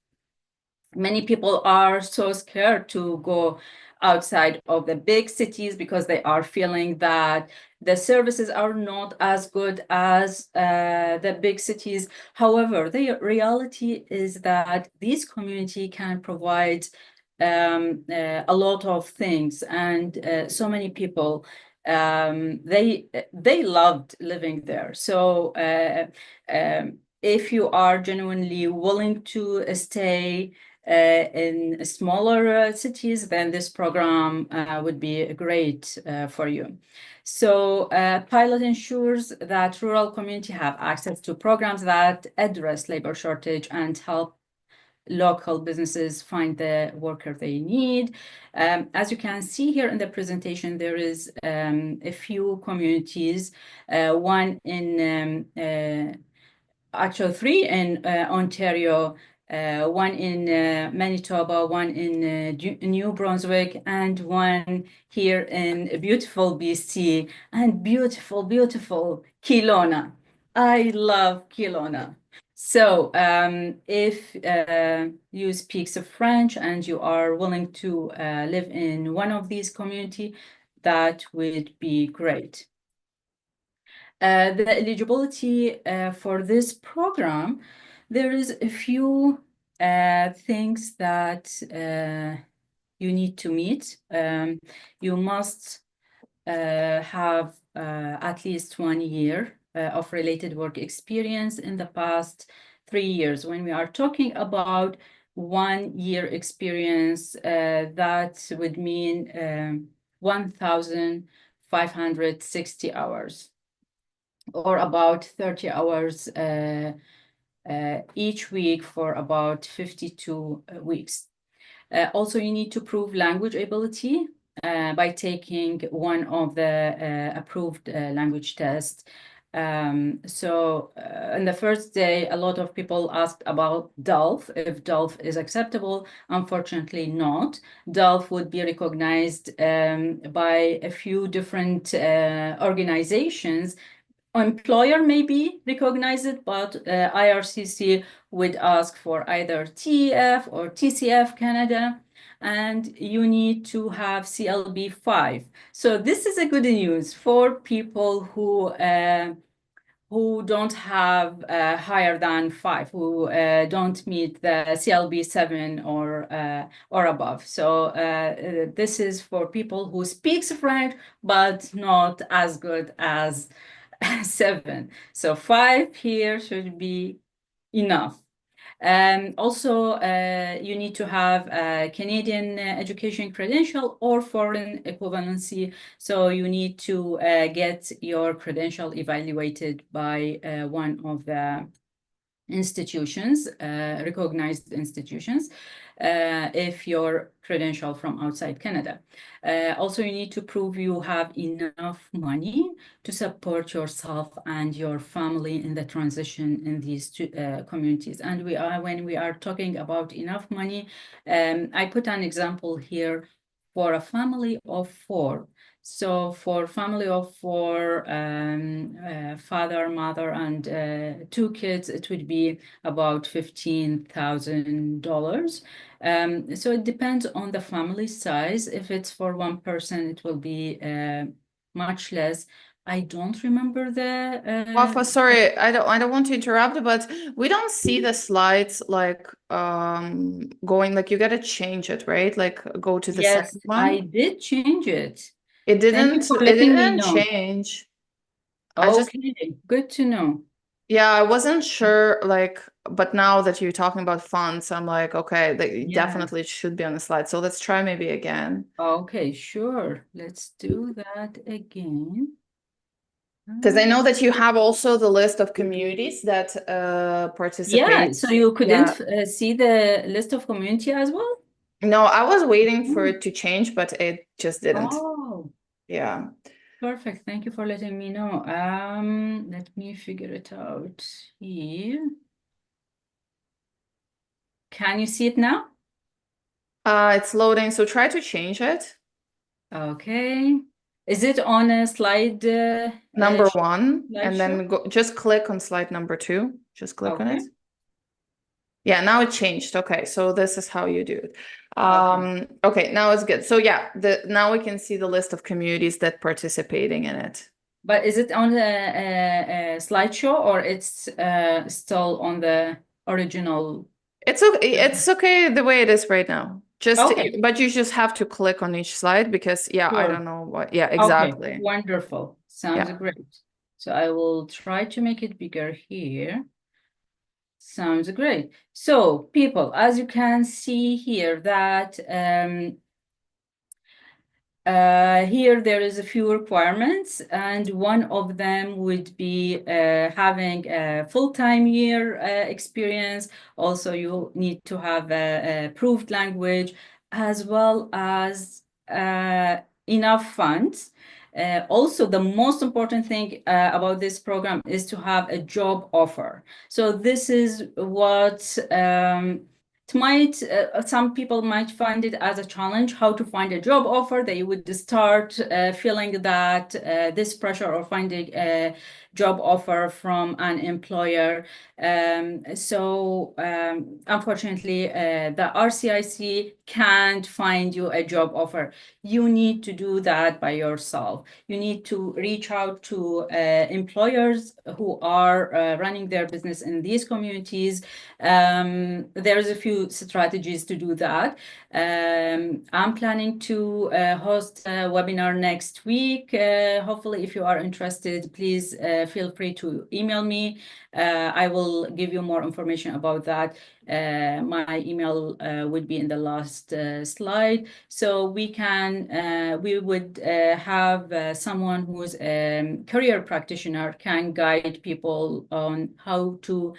S4: Many people are so scared to go outside of the big cities because they are feeling that the services are not as good as the big cities. However, the reality is that this community can provide a lot of things, and so many people they loved living there. So if you are genuinely willing to stay in smaller cities, then this program would be great for you. So pilot ensures that rural community have access to programs that address labor shortage and help local businesses find the worker they need. As you can see here in the presentation, there is a few communities, one in actually 3 in Ontario, one in Manitoba, one in New Brunswick, and one here in beautiful BC, and beautiful, beautiful Kelowna. I love Kelowna. So if you speak French and you are willing to live in one of these communities, that would be great. The eligibility for this program, there is a few things that you need to meet. You must have at least 1 year of related work experience in the past 3 years. When we are talking about 1 year experience, that would mean 1,560 hours, or about 30 hours each week for about 52 weeks. Also, you need to prove language ability by taking one of the approved language tests. So in the first day, a lot of people asked about DELF, if DELF is acceptable. Unfortunately not. DELF would be recognized by a few different organizations. Employer maybe recognize it, but IRCC would ask for either TEF or TCF Canada, and you need to have CLB 5. So this is a good news for people who don't have higher than 5, who don't meet the CLB 7 or above. So this is for people who speaks French, but not as good as 7. So 5 here should be enough. Also, you need to have a Canadian education credential or foreign equivalency. So you need to get your credential evaluated by one of the institutions, recognized institutions, if you're credential from outside Canada. Also, you need to prove you have enough money to support yourself and your family in the transition in these two communities. And when we are talking about enough money, I put an example here for a family of 4. So for family of 4, father, mother, and 2 kids, it would be about $15,000. So it depends on the family size. If it's for 1 person, it will be much less. I don't remember the
S1: Wafa, sorry, I don't want to interrupt, but we don't see the slides like going like you gotta change it, right? Like go to the
S4: yes,
S1: second
S4: I
S1: one.
S4: did change it.
S1: It
S4: Thank you
S1: didn't
S4: for
S1: it
S4: letting me
S1: didn't
S4: know.
S1: change. I just
S4: Okay, good to know.
S1: Yeah, I wasn't sure like but now that you're talking about fonts, I'm like, okay, they
S4: Yeah.
S1: definitely should be on the slide. So let's try maybe again.
S4: Okay, sure. Let's do that again.
S1: Because I know that you have also the list of communities that participate.
S4: Yeah, so you couldn't
S1: Yeah.
S4: see the list of community as well?
S1: No, I was waiting for it to change, but it just didn't.
S4: Oh,
S1: Yeah.
S4: perfect. Thank you for letting me know. Let me figure it out here. Can you see it now?
S1: It's loading, so try to change it.
S4: Okay. Is it on a slide?
S1: Number one, and
S4: slideshow?
S1: then go just click on slide number two. Just click on it.
S4: Okay.
S1: Yeah, now it changed. Okay, so this is how you do it.
S4: Okay.
S1: Okay, now it's good. So yeah, now we can see the list of communities that participating in it.
S4: But is it on the slideshow or it's still on the original?
S1: It's okay. It's okay the way it is right now. Just,
S4: Okay.
S1: but you just have to click on each slide because yeah, I
S4: Sure.
S1: don't know what. Yeah,
S4: Okay,
S1: exactly.
S4: wonderful. Sounds
S1: Yeah.
S4: great. So I will try to make it bigger here. Sounds great. So people, as you can see here that here there is a few requirements, and one of them would be having a full-time year experience. Also, you need to have a approved language as well as enough funds. Also, the most important thing about this program is to have a job offer. So this is what it might some people might find it as a challenge how to find a job offer. They would start feeling that this pressure of finding a job offer from an employer. Unfortunately, the RCIC can't find you a job offer. You need to do that by yourself. You need to reach out to employers who are running their business in these communities. There's a few strategies to do that. I'm planning to host a webinar next week. Hopefully, if you are interested, please feel free to email me. I will give you more information about that. My email would be in the last slide. So we would have someone who's a career practitioner can guide people on how to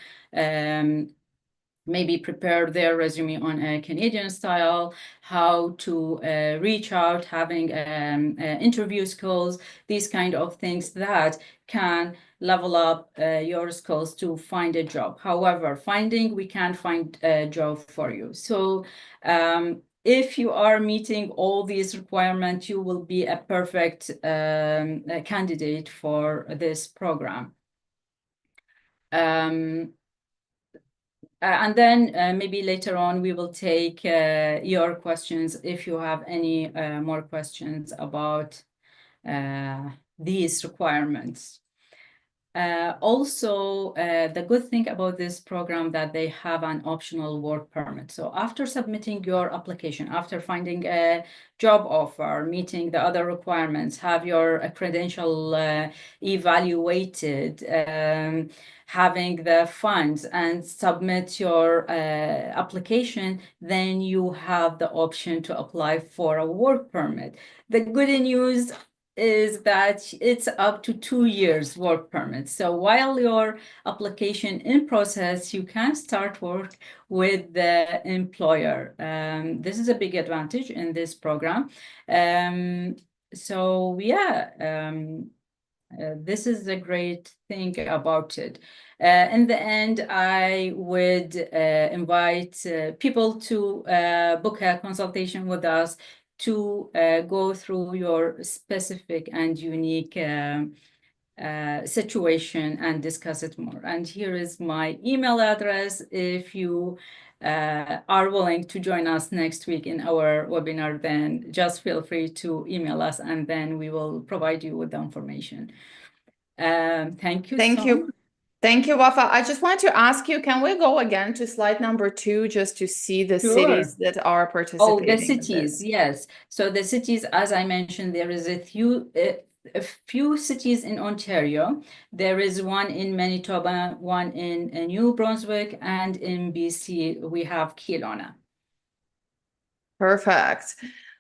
S4: maybe prepare their resume on a Canadian style, how to reach out, having interview skills, these kind of things that can level up your skills to find a job. However, we can't find a job for you. So if you are meeting all these requirements, you will be a perfect candidate for this program. And then maybe later on we will take your questions if you have any more questions about these requirements. Also, the good thing about this program that they have an optional work permit. So after submitting your application, after finding a job offer, meeting the other requirements, have your credential evaluated, having the funds and submit your application, then you have the option to apply for a work permit. The good news is that it's up to 2 years work permit. So while your application in process, you can start work with the employer. This is a big advantage in this program. So yeah, this is a great thing about it. In the end, I would invite people to book a consultation with us to go through your specific and unique situation and discuss it more. And here is my email address. If you are willing to join us next week in our webinar, then just feel free to email us and then we will provide you with the information. Thank you
S1: Thank
S4: so
S1: you.
S4: much.
S1: Thank you, Wafa. I just wanted to ask you, can we go again to slide number 2 just to see the
S4: Sure.
S1: cities that are
S4: Oh,
S1: participating
S4: the
S1: in
S4: cities,
S1: this?
S4: yes. So the cities, as I mentioned, there is a few cities in Ontario. There is one in Manitoba, one in New Brunswick, and in BC, we have Kelowna.
S1: Perfect.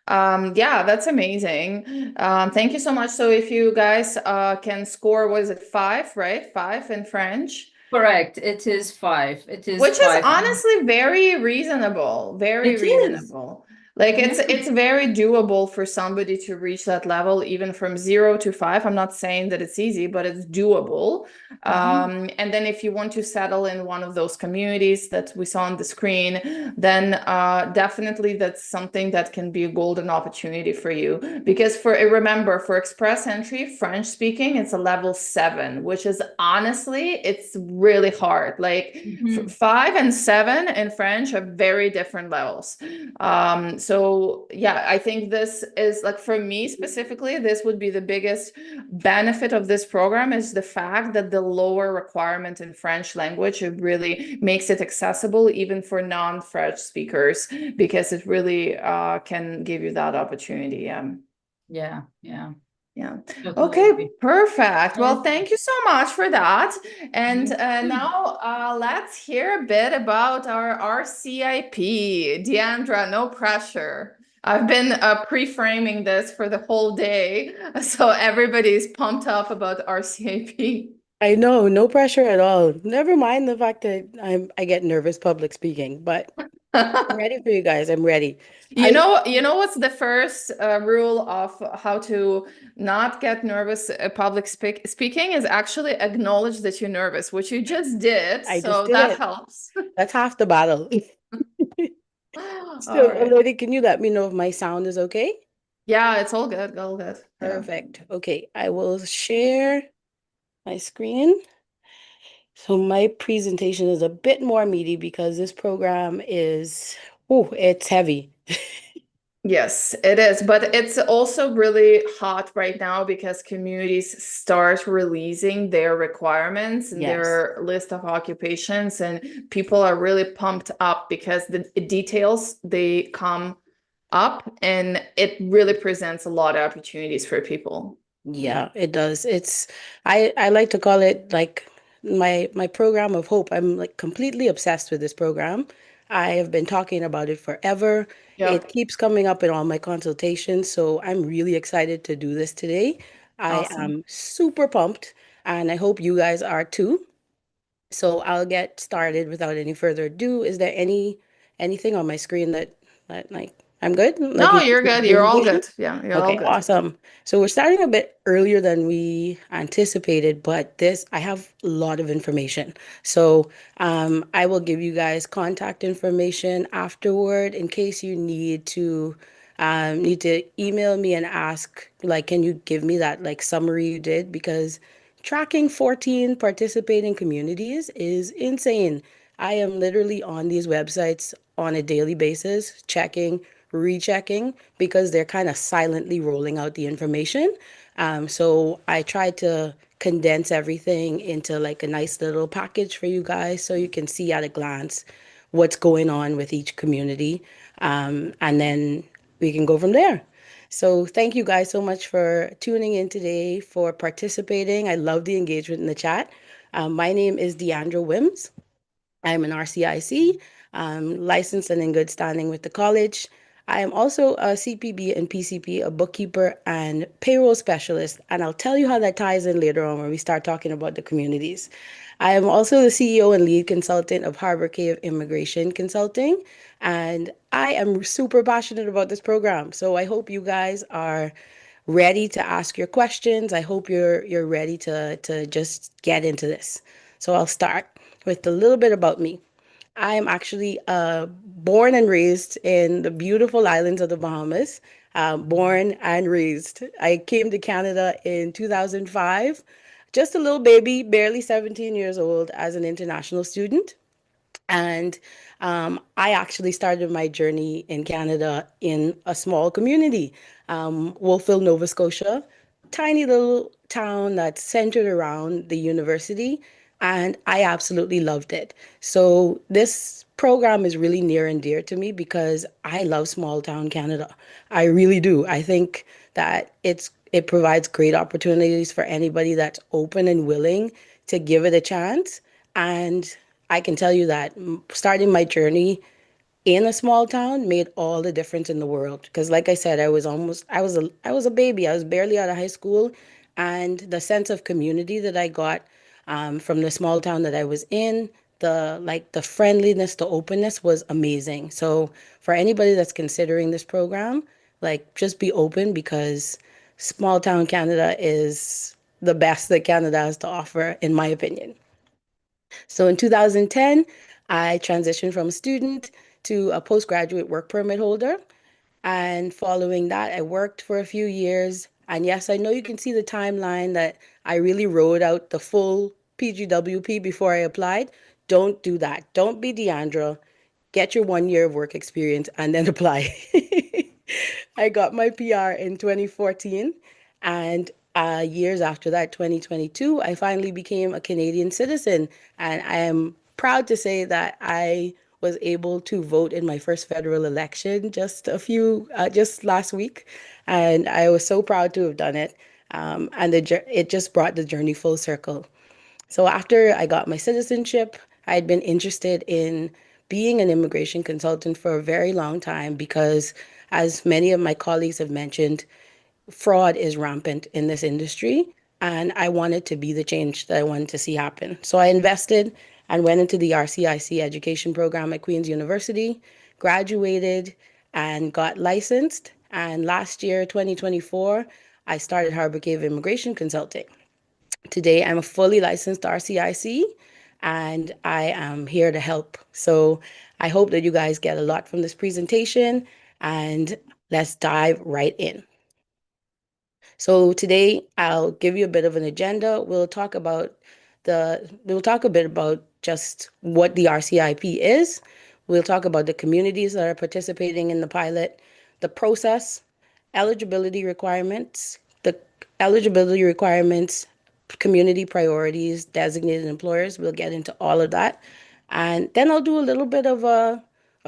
S1: Yeah, that's amazing. Thank you so much. So if you guys can score, what is it, 5, right? 5 in French.
S4: Correct. It is 5. It is
S1: Which is
S4: 5.
S1: honestly very reasonable, very
S4: It is.
S1: reasonable. Like
S4: Yeah.
S1: it's very doable for somebody to reach that level, even from 0 to 5. I'm not saying that it's easy, but it's doable. And then if you want to settle in one of those communities that we saw on the screen, then definitely that's something that can be a golden opportunity for you. Because remember, for express entry, French speaking, it's a level 7, which is honestly, it's really hard. Like 5 and 7 in French are very different levels. So yeah, I think this is like, for me specifically, this would be the biggest benefit of this program, is the fact that the lower requirement in French language, it really makes it accessible even for non-French speakers, because it really can give you that opportunity.
S4: Yeah.
S1: Yeah.
S4: Totally
S1: Okay,
S4: agree.
S1: perfect. Well,
S4: Perfect.
S1: thank you so much for that. And now let's hear a bit about our RCIP. Deandra, no pressure. I've been pre-framing this for the whole day, so everybody's pumped up about RCIP.
S5: I know, no pressure at all. Never mind the fact that I get nervous public speaking, but I'm ready for you guys. I'm ready.
S1: You know what's the first rule of how to not get nervous public speaking is actually acknowledge that you're nervous, which you just did.
S5: I
S1: So
S5: just did
S1: that
S5: it.
S1: helps.
S5: That's half the battle.
S1: All
S5: So,
S1: right.
S5: Olena, can you let me know if my sound is okay?
S1: Yeah, it's all good. All good. Yeah.
S5: Perfect. Okay, I will share my screen. So my presentation is a bit more meaty because this program is, oh, it's heavy.
S1: Yes, it is. But it's also really hot right now because communities start releasing their requirements and
S5: Yes.
S1: their list of occupations, and people are really pumped up because the details, they come up and it really presents a lot of opportunities for people.
S5: Yeah, it does. I like to call it like my program of hope. I'm like completely obsessed with this program. I have been talking about it forever.
S1: Yeah.
S5: It keeps coming up in all my consultations, so I'm really excited to do this today. I
S1: Awesome.
S5: am super pumped, and I hope you guys are too. So I'll get started without any further ado. Is there anything on my screen that like I'm good? Like
S1: No,
S5: you
S1: you're
S5: can see
S1: good.
S5: the
S1: You're all
S5: presentation?
S1: good. Yeah, you're all
S5: Okay,
S1: good.
S5: awesome. So we're starting a bit earlier than we anticipated, but I have a lot of information. So I will give you guys contact information afterward in case you need to email me and ask, like, can you give me that like summary you did? Because tracking 14 participating communities is insane. I am literally on these websites on a daily basis, checking, rechecking, because they're kind of silently rolling out the information. So I tried to condense everything into like a nice little package for you guys so you can see at a glance what's going on with each community. And then we can go from there. So thank you guys so much for tuning in today, for participating. I love the engagement in the chat. My name is Deandra Wims. I'm an RCIC, licensed and in good standing with the college. I am also a CPB and PCP, a bookkeeper and payroll specialist, and I'll tell you how that ties in later on when we start talking about the communities. I am also the CEO and lead consultant of Harbor Cave Immigration Consulting, and I am super passionate about this program. So I hope you guys are ready to ask your questions. I hope you're ready to just get into this. So I'll start with a little bit about me. I am actually born and raised in the beautiful islands of the Bahamas. Born and raised. I came to Canada in 2005 just a little baby, barely 17 years old, as an international student. And I actually started my journey in Canada in a small community, Wolfville, Nova Scotia, tiny little town that's centered around the university. And I absolutely loved it. So this program is really near and dear to me because I love small town Canada. I really do. I think that it provides great opportunities for anybody that's open and willing to give it a chance. And I can tell you that starting my journey in a small town made all the difference in the world. Because, like I said, I was a baby. I was barely out of high school, and the sense of community that I got from the small town that I was in, the friendliness, the openness was amazing. So, for anybody that's considering this program, like just be open because small town Canada is the best that Canada has to offer, in my opinion. So in 2010, I transitioned from a student to a postgraduate work permit holder. And following that, I worked for a few years. And yes, I know you can see the timeline that I really wrote out the full PGWP before I applied. Don't do that. Don't be Deandra. Get your 1 year of work experience and then apply. I got my PR in 2014, and years after that, 2022, I finally became a Canadian citizen. And I am proud to say that I was able to vote in my first federal election just last week. And I was so proud to have done it. And it just brought the journey full circle. So after I got my citizenship, I had been interested in being an immigration consultant for a very long time because, as many of my colleagues have mentioned, fraud is rampant in this industry. And I wanted to be the change that I wanted to see happen. So I invested and went into the RCIC education program at Queen's University, graduated, and got licensed. And last year, 2024, I started Harbor Cave Immigration Consulting. Today, I'm a fully licensed RCIC, and I am here to help. So I hope that you guys get a lot from this presentation, and let's dive right in. So today I'll give you a bit of an agenda. We'll talk a bit about just what the RCIP is. We'll talk about the communities that are participating in the pilot, the process, eligibility requirements, community priorities, designated employers. We'll get into all of that. And then I'll do a little bit of a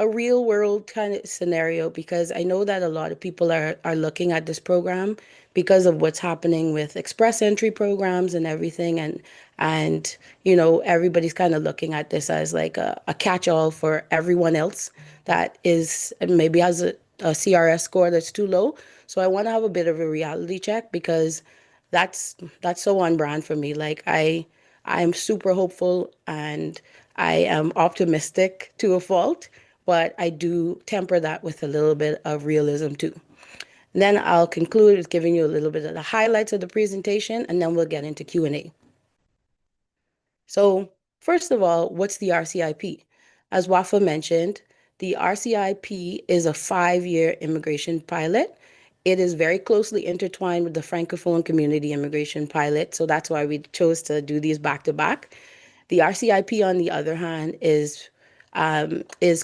S5: real world kind of scenario because I know that a lot of people are looking at this program because of what's happening with express entry programs and everything. And everybody's kind of looking at this as like a catch-all for everyone else that is maybe has a CRS score that's too low. So I want to have a bit of a reality check because that's so on brand for me. Like I'm super hopeful and I am optimistic to a fault, but I do temper that with a little bit of realism too. And then I'll conclude with giving you a little bit of the highlights of the presentation, and then we'll get into Q&A. So first of all, what's the RCIP? As Wafa mentioned, the RCIP is a 5-year immigration pilot. It is very closely intertwined with the Francophone community immigration pilot, so that's why we chose to do these back to back. The RCIP, on the other hand, is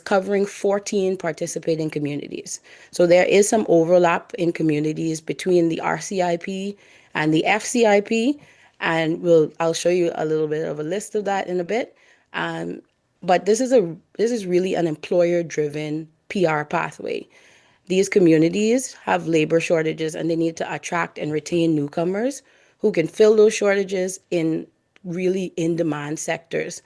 S5: covering 14 participating communities. So there is some overlap in communities between the RCIP and the FCIP, and I'll show you a little bit of a list of that in a bit. But this is really an employer-driven PR pathway. These communities have labor shortages and they need to attract and retain newcomers who can fill those shortages in really in-demand sectors.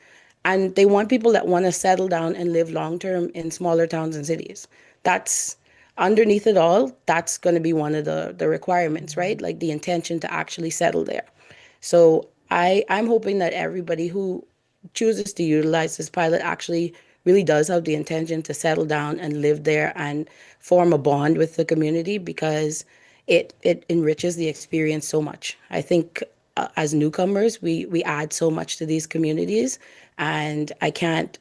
S5: And they want people that want to settle down and live long-term in smaller towns and cities. That's underneath it all, that's going to be one of the requirements, right? Like the intention to actually settle there. So I'm hoping that everybody who chooses to utilize this pilot actually really does have the intention to settle down and live there and form a bond with the community because it enriches the experience so much. I think as newcomers, we add so much to these communities, and I can't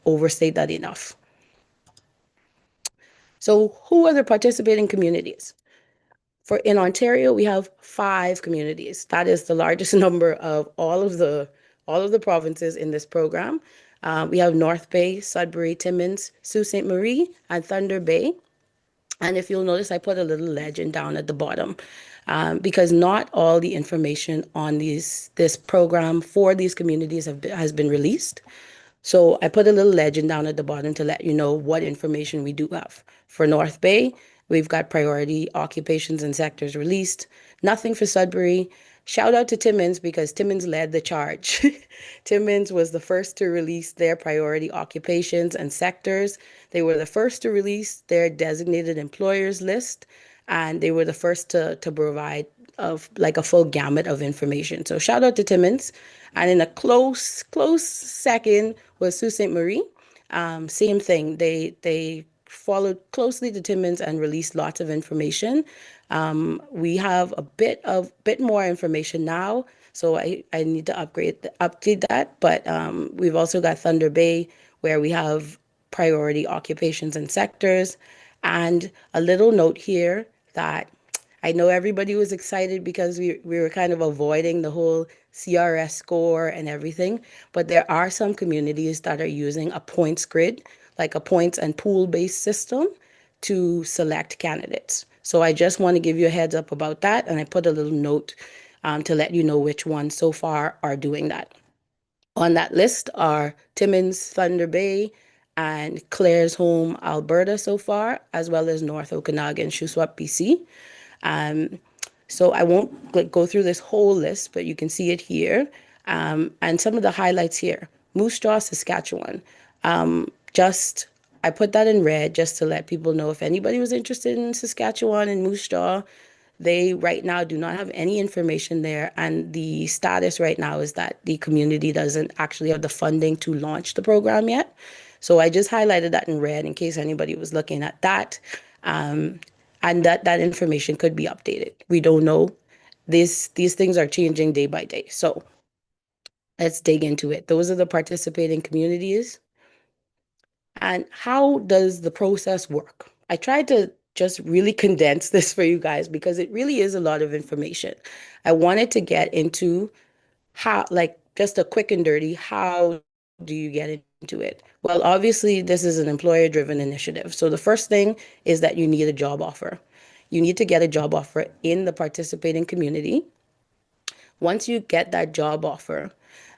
S5: overstate that enough. So who are the participating communities? in Ontario, we have 5 communities. That is the largest number of all of the provinces in this program. We have North Bay, Sudbury, Timmins, Sault Ste. Marie, and Thunder Bay. And if you'll notice, I put a little legend down at the bottom because not all the information on this program for these communities has been released. So I put a little legend down at the bottom to let you know what information we do have. For North Bay, we've got priority occupations and sectors released. Nothing for Sudbury. Shout out to Timmins because Timmins led the charge. Timmins was the first to release their priority occupations and sectors. They were the first to release their designated employers list, and they were the first to provide like a full gamut of information. So shout out to Timmins. And in a close second was Sault Ste. Marie. Same thing. They followed closely to Timmins and released lots of information. We have a bit more information now, so I need to update that. But we've also got Thunder Bay, where we have priority occupations and sectors. And a little note here that I know everybody was excited because we were kind of avoiding the whole CRS score and everything, but there are some communities that are using a points grid, like a points and pool-based system to select candidates. So I just want to give you a heads up about that, and I put a little note to let you know which ones so far are doing that. On that list are Timmins, Thunder Bay, and Claresholm, Alberta so far, as well as North Okanagan, Shuswap, BC. So I won't go through this whole list, but you can see it here. And some of the highlights here. Moose Jaw, Saskatchewan. I put that in red just to let people know if anybody was interested in Saskatchewan and Moose Jaw. They right now do not have any information there. And the status right now is that the community doesn't actually have the funding to launch the program yet. So I just highlighted that in red in case anybody was looking at that. And that information could be updated. We don't know. These things are changing day by day. So let's dig into it. Those are the participating communities. And how does the process work? I tried to just really condense this for you guys because it really is a lot of information. I wanted to get into how, like, just a quick and dirty, how do you get into it? Well, obviously, this is an employer-driven initiative. So the first thing is that you need a job offer. You need to get a job offer in the participating community. Once you get that job offer,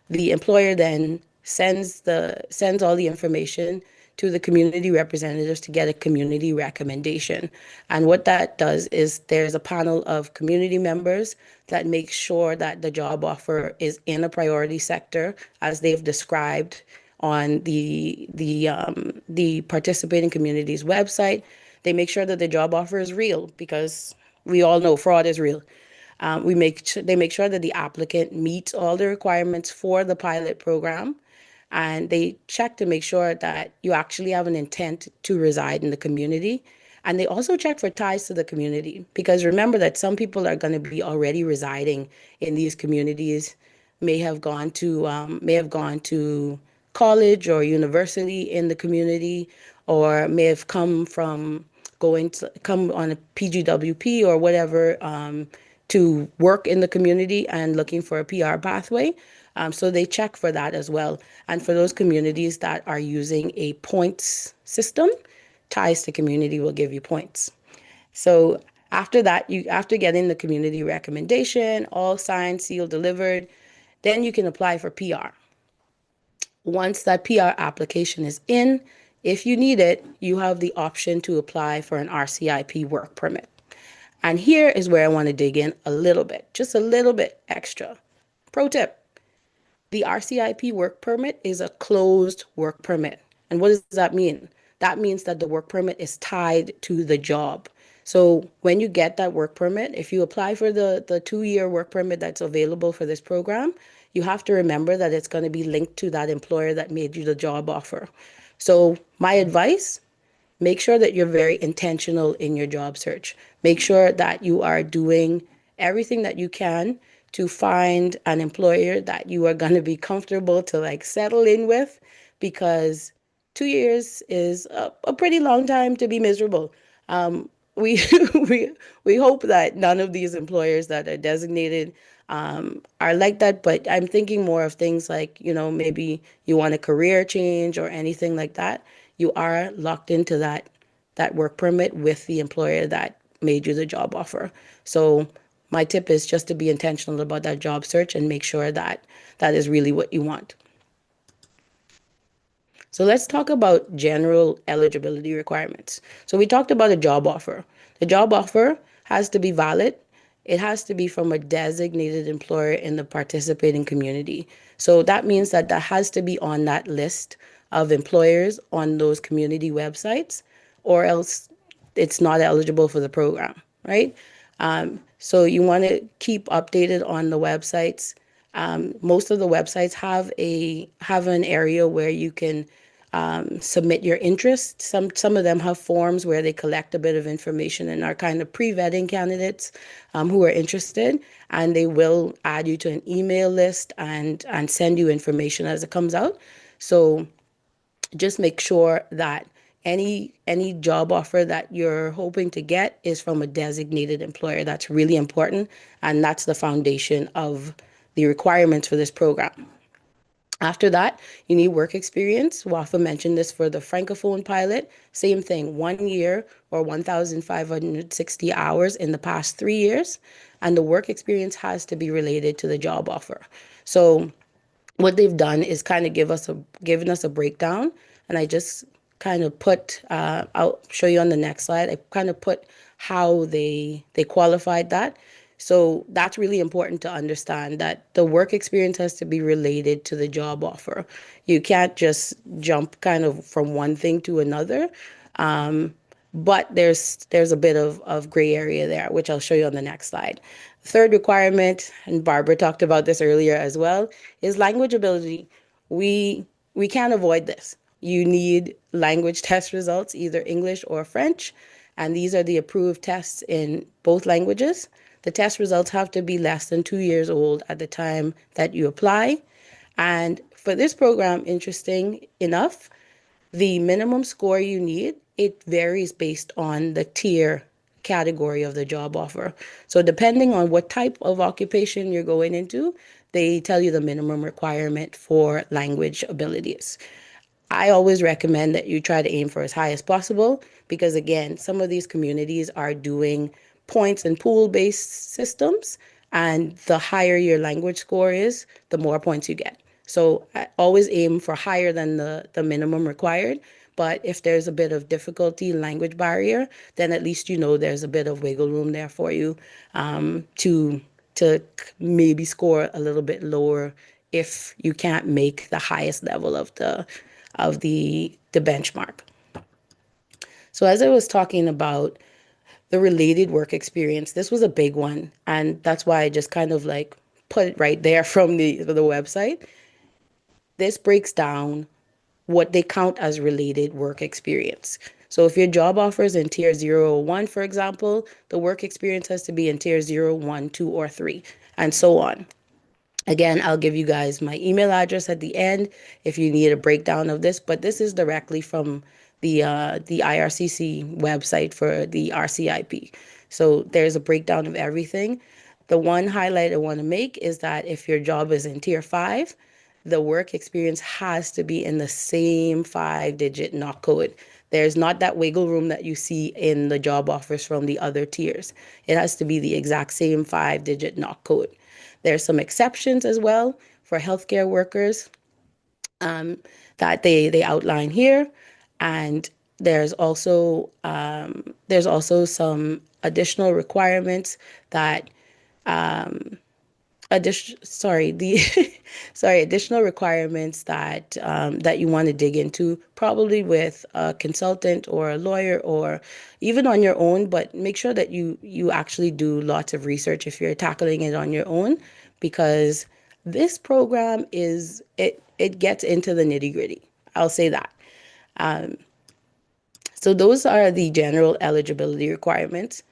S5: the employer then sends all the information to the community representatives to get a community recommendation. And what that does is there's a panel of community members that make sure that the job offer is in a priority sector as they've described on the participating community's website. They make sure that the job offer is real because we all know fraud is real. They make sure that the applicant meets all the requirements for the pilot program, and they check to make sure that you actually have an intent to reside in the community. And they also check for ties to the community because remember that some people are going to be already residing in these communities, may have gone to college or university in the community, or may have come on a PGWP or whatever to work in the community and looking for a PR pathway. So they check for that as well. And for those communities that are using a points system, Ties to Community will give you points. So after that, after getting the community recommendation, all signed, sealed, delivered, then you can apply for PR. Once that PR application is in, if you need it, you have the option to apply for an RCIP work permit. And here is where I want to dig in a little bit, just a little bit extra. Pro tip, the RCIP work permit is a closed work permit. And what does that mean? That means that the work permit is tied to the job. So when you get that work permit, if you apply for the 2-year work permit that's available for this program, you have to remember that it's going to be linked to that employer that made you the job offer. So my advice, make sure that you're very intentional in your job search. Make sure that you are doing everything that you can to find an employer that you are going to be comfortable to like settle in with, because 2 years is a pretty long time to be miserable. we we hope that none of these employers that are designated are like that. But I'm thinking more of things like, maybe you want a career change or anything like that. You are locked into that work permit with the employer that made you the job offer. So my tip is just to be intentional about that job search and make sure that that is really what you want. So let's talk about general eligibility requirements. So we talked about a job offer. The job offer has to be valid. It has to be from a designated employer in the participating community. So that means that that has to be on that list of employers on those community websites, or else it's not eligible for the program, right? So you want to keep updated on the websites. Most of the websites have an area where you can submit your interest. Some of them have forms where they collect a bit of information and are kind of pre-vetting candidates who are interested, and they will add you to an email list and send you information as it comes out. So just make sure that any job offer that you're hoping to get is from a designated employer. That's really important, and that's the foundation of the requirements for this program. After that, you need work experience. Wafa mentioned this for the Francophone pilot. Same thing, 1 year or 1,560 hours in the past 3 years. And the work experience has to be related to the job offer. So what they've done is kind of given us a breakdown, and I just kind of put I'll show you on the next slide. I kind of put how they qualified that. So that's really important to understand, that the work experience has to be related to the job offer. You can't just jump kind of from one thing to another. But there's a bit of gray area there, which I'll show you on the next slide. Third requirement, and Barbara talked about this earlier as well, is language ability. We can't avoid this. You need language test results, either English or French, and these are the approved tests in both languages. The test results have to be less than 2 years old at the time that you apply. And for this program, interesting enough, the minimum score you need, it varies based on the tier category of the job offer. So depending on what type of occupation you're going into, they tell you the minimum requirement for language abilities. I always recommend that you try to aim for as high as possible, because again, some of these communities are doing points and pool-based systems, and the higher your language score is, the more points you get. So I always aim for higher than the minimum required. But if there's a bit of difficulty, language barrier, then at least there's a bit of wiggle room there for you to maybe score a little bit lower if you can't make the highest level of the benchmark. So as I was talking about the related work experience, this was a big one, and that's why I just kind of like put it right there from the website. This breaks down what they count as related work experience. So if your job offer is in tier 0 or 1, for example, the work experience has to be in tier 0, 1, 2, or 3, and so on. Again, I'll give you guys my email address at the end if you need a breakdown of this, but this is directly from the IRCC website for the RCIP. So there's a breakdown of everything. The one highlight I want to make is that if your job is in tier 5, the work experience has to be in the same 5-digit NOC code. There's not that wiggle room that you see in the job offers from the other tiers. It has to be the exact same 5-digit NOC code. There's some exceptions as well for healthcare workers that they outline here, and there's also some additional requirements that additional requirements that you want to dig into, probably with a consultant or a lawyer or even on your own, but make sure that you actually do lots of research if you're tackling it on your own, because this program it gets into the nitty-gritty. I'll say that. So those are the general eligibility requirements.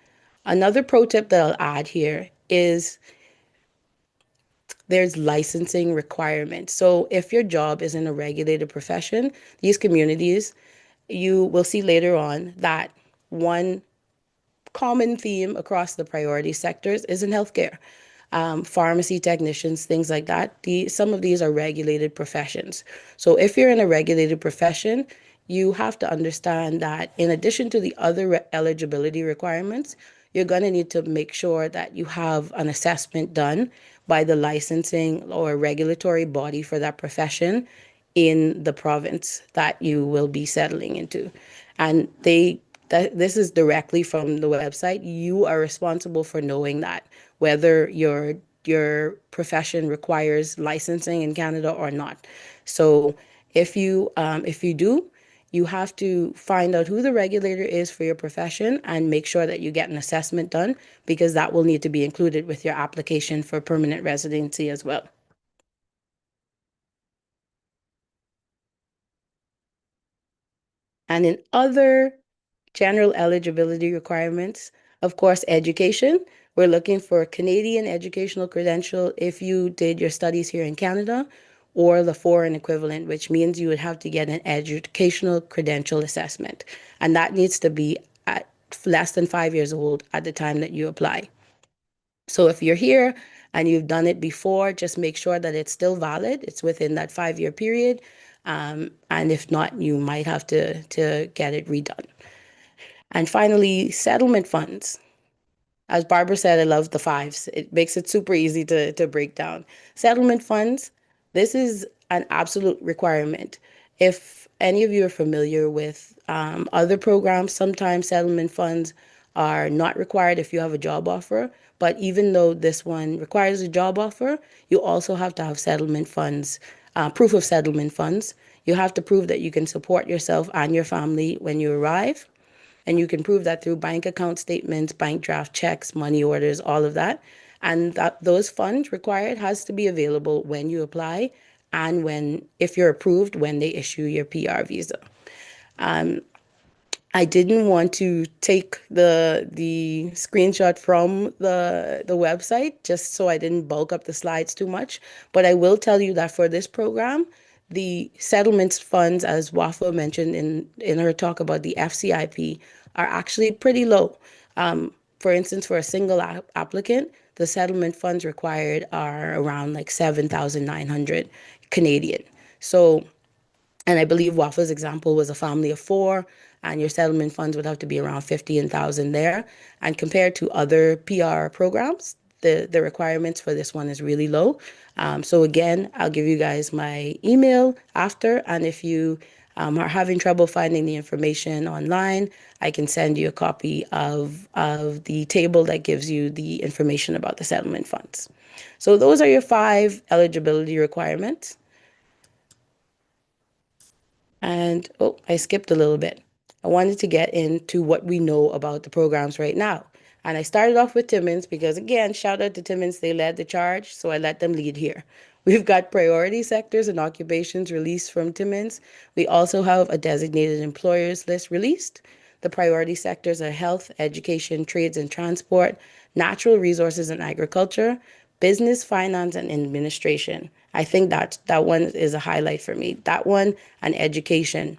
S5: Another pro tip that I'll add here is there's licensing requirements. So if your job is in a regulated profession, these communities, you will see later on that one common theme across the priority sectors is in healthcare. Pharmacy technicians, things like that. Some of these are regulated professions. So if you're in a regulated profession, you have to understand that in addition to the other eligibility requirements, you're going to need to make sure that you have an assessment done by the licensing or regulatory body for that profession in the province that you will be settling into. And this is directly from the website. You are responsible for knowing that, whether your profession requires licensing in Canada or not. So if you do, you have to find out who the regulator is for your profession and make sure that you get an assessment done, because that will need to be included with your application for permanent residency as well. And in other general eligibility requirements, of course, education. We're looking for a Canadian educational credential if you did your studies here in Canada, or the foreign equivalent, which means you would have to get an educational credential assessment. And that needs to be at less than 5 years old at the time that you apply. So if you're here and you've done it before, just make sure that it's still valid. It's within that 5-year period. And if not, you might have to get it redone. And finally, settlement funds. As Barbara said, I love the fives. It makes it super easy to break down. Settlement funds, this is an absolute requirement. If any of you are familiar with other programs, sometimes settlement funds are not required if you have a job offer. But even though this one requires a job offer, you also have to have settlement funds, proof of settlement funds. You have to prove that you can support yourself and your family when you arrive. And you can prove that through bank account statements, bank draft checks, money orders, all of that. And those funds required has to be available when you apply and if you're approved, when they issue your PR visa. I didn't want to take the screenshot from the website just so I didn't bulk up the slides too much. But I will tell you that for this program, the settlements funds, as Wafa mentioned in her talk about the FCIP, are actually pretty low. For instance, for a single applicant, the settlement funds required are around like 7,900 Canadian. So, and I believe Wafa's example was a family of 4, and your settlement funds would have to be around 15,000 there. And compared to other PR programs, the requirements for this one is really low. So again, I'll give you guys my email after, and if you are having trouble finding the information online, I can send you a copy of the table that gives you the information about the settlement funds. So those are your 5 eligibility requirements. And, oh, I skipped a little bit. I wanted to get into what we know about the programs right now. And I started off with Timmins because, again, shout out to Timmins, they led the charge, so I let them lead here. We've got priority sectors and occupations released from Timmins. We also have a designated employers list released. The priority sectors are health, education, trades and transport, natural resources and agriculture, business, finance, and administration. I think that one is a highlight for me. That one and education,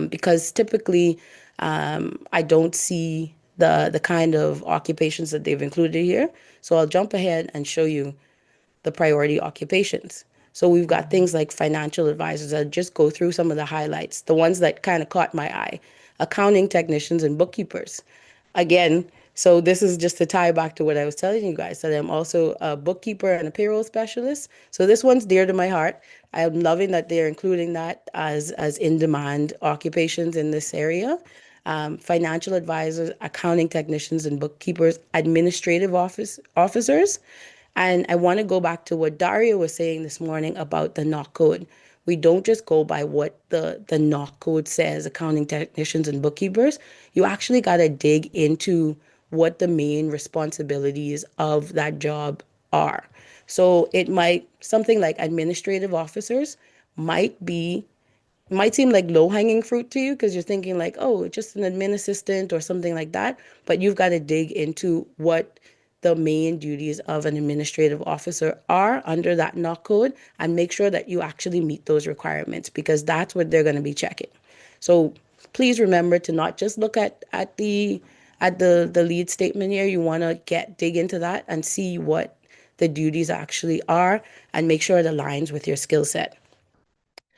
S5: because typically I don't see the kind of occupations that they've included here. So I'll jump ahead and show you the priority occupations. So we've got things like financial advisors. I'll just go through some of the highlights, the ones that kind of caught my eye. Accounting technicians and bookkeepers. Again, so this is just to tie back to what I was telling you guys, that I'm also a bookkeeper and a payroll specialist. So this one's dear to my heart. I'm loving that they're including that as in-demand occupations in this area. Financial advisors, accounting technicians and bookkeepers, administrative officers. And I want to go back to what Daria was saying this morning about the NOC code. We don't just go by what the NOC code says, accounting technicians and bookkeepers. You actually got to dig into what the main responsibilities of that job are. So something like administrative officers might seem like low-hanging fruit to you because you're thinking like, oh, just an admin assistant or something like that. But you've got to dig into what the main duties of an administrative officer are under that NOC code and make sure that you actually meet those requirements, because that's what they're going to be checking. So please remember to not just look at the at the lead statement here, you want to dig into that and see what the duties actually are and make sure it aligns with your skill set.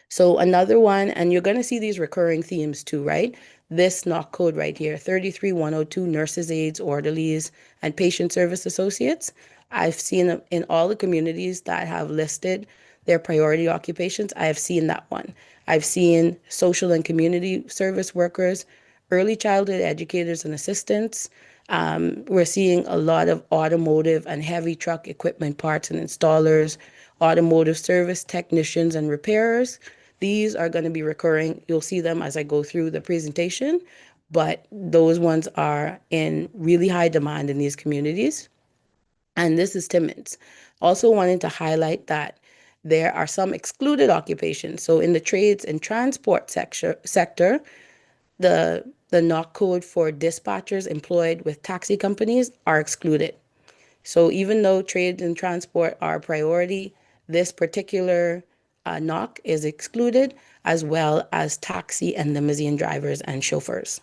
S5: So another one, and you're going to see these recurring themes too, right? This NOC code right here, 33102, nurses, aides, orderlies, and patient service associates. I've seen in all the communities that have listed their priority occupations, I have seen that one. I've seen social and community service workers, early childhood educators and assistants. We're seeing a lot of automotive and heavy truck equipment parts and installers, automotive service technicians and repairers. These are going to be recurring. You'll see them as I go through the presentation, but those ones are in really high demand in these communities. And this is Timmins. Also wanted to highlight that there are some excluded occupations. So in the trades and transport sector, the NOC code for dispatchers employed with taxi companies are excluded. So even though trade and transport are a priority, this particular NOC is excluded, as well as taxi and limousine drivers and chauffeurs.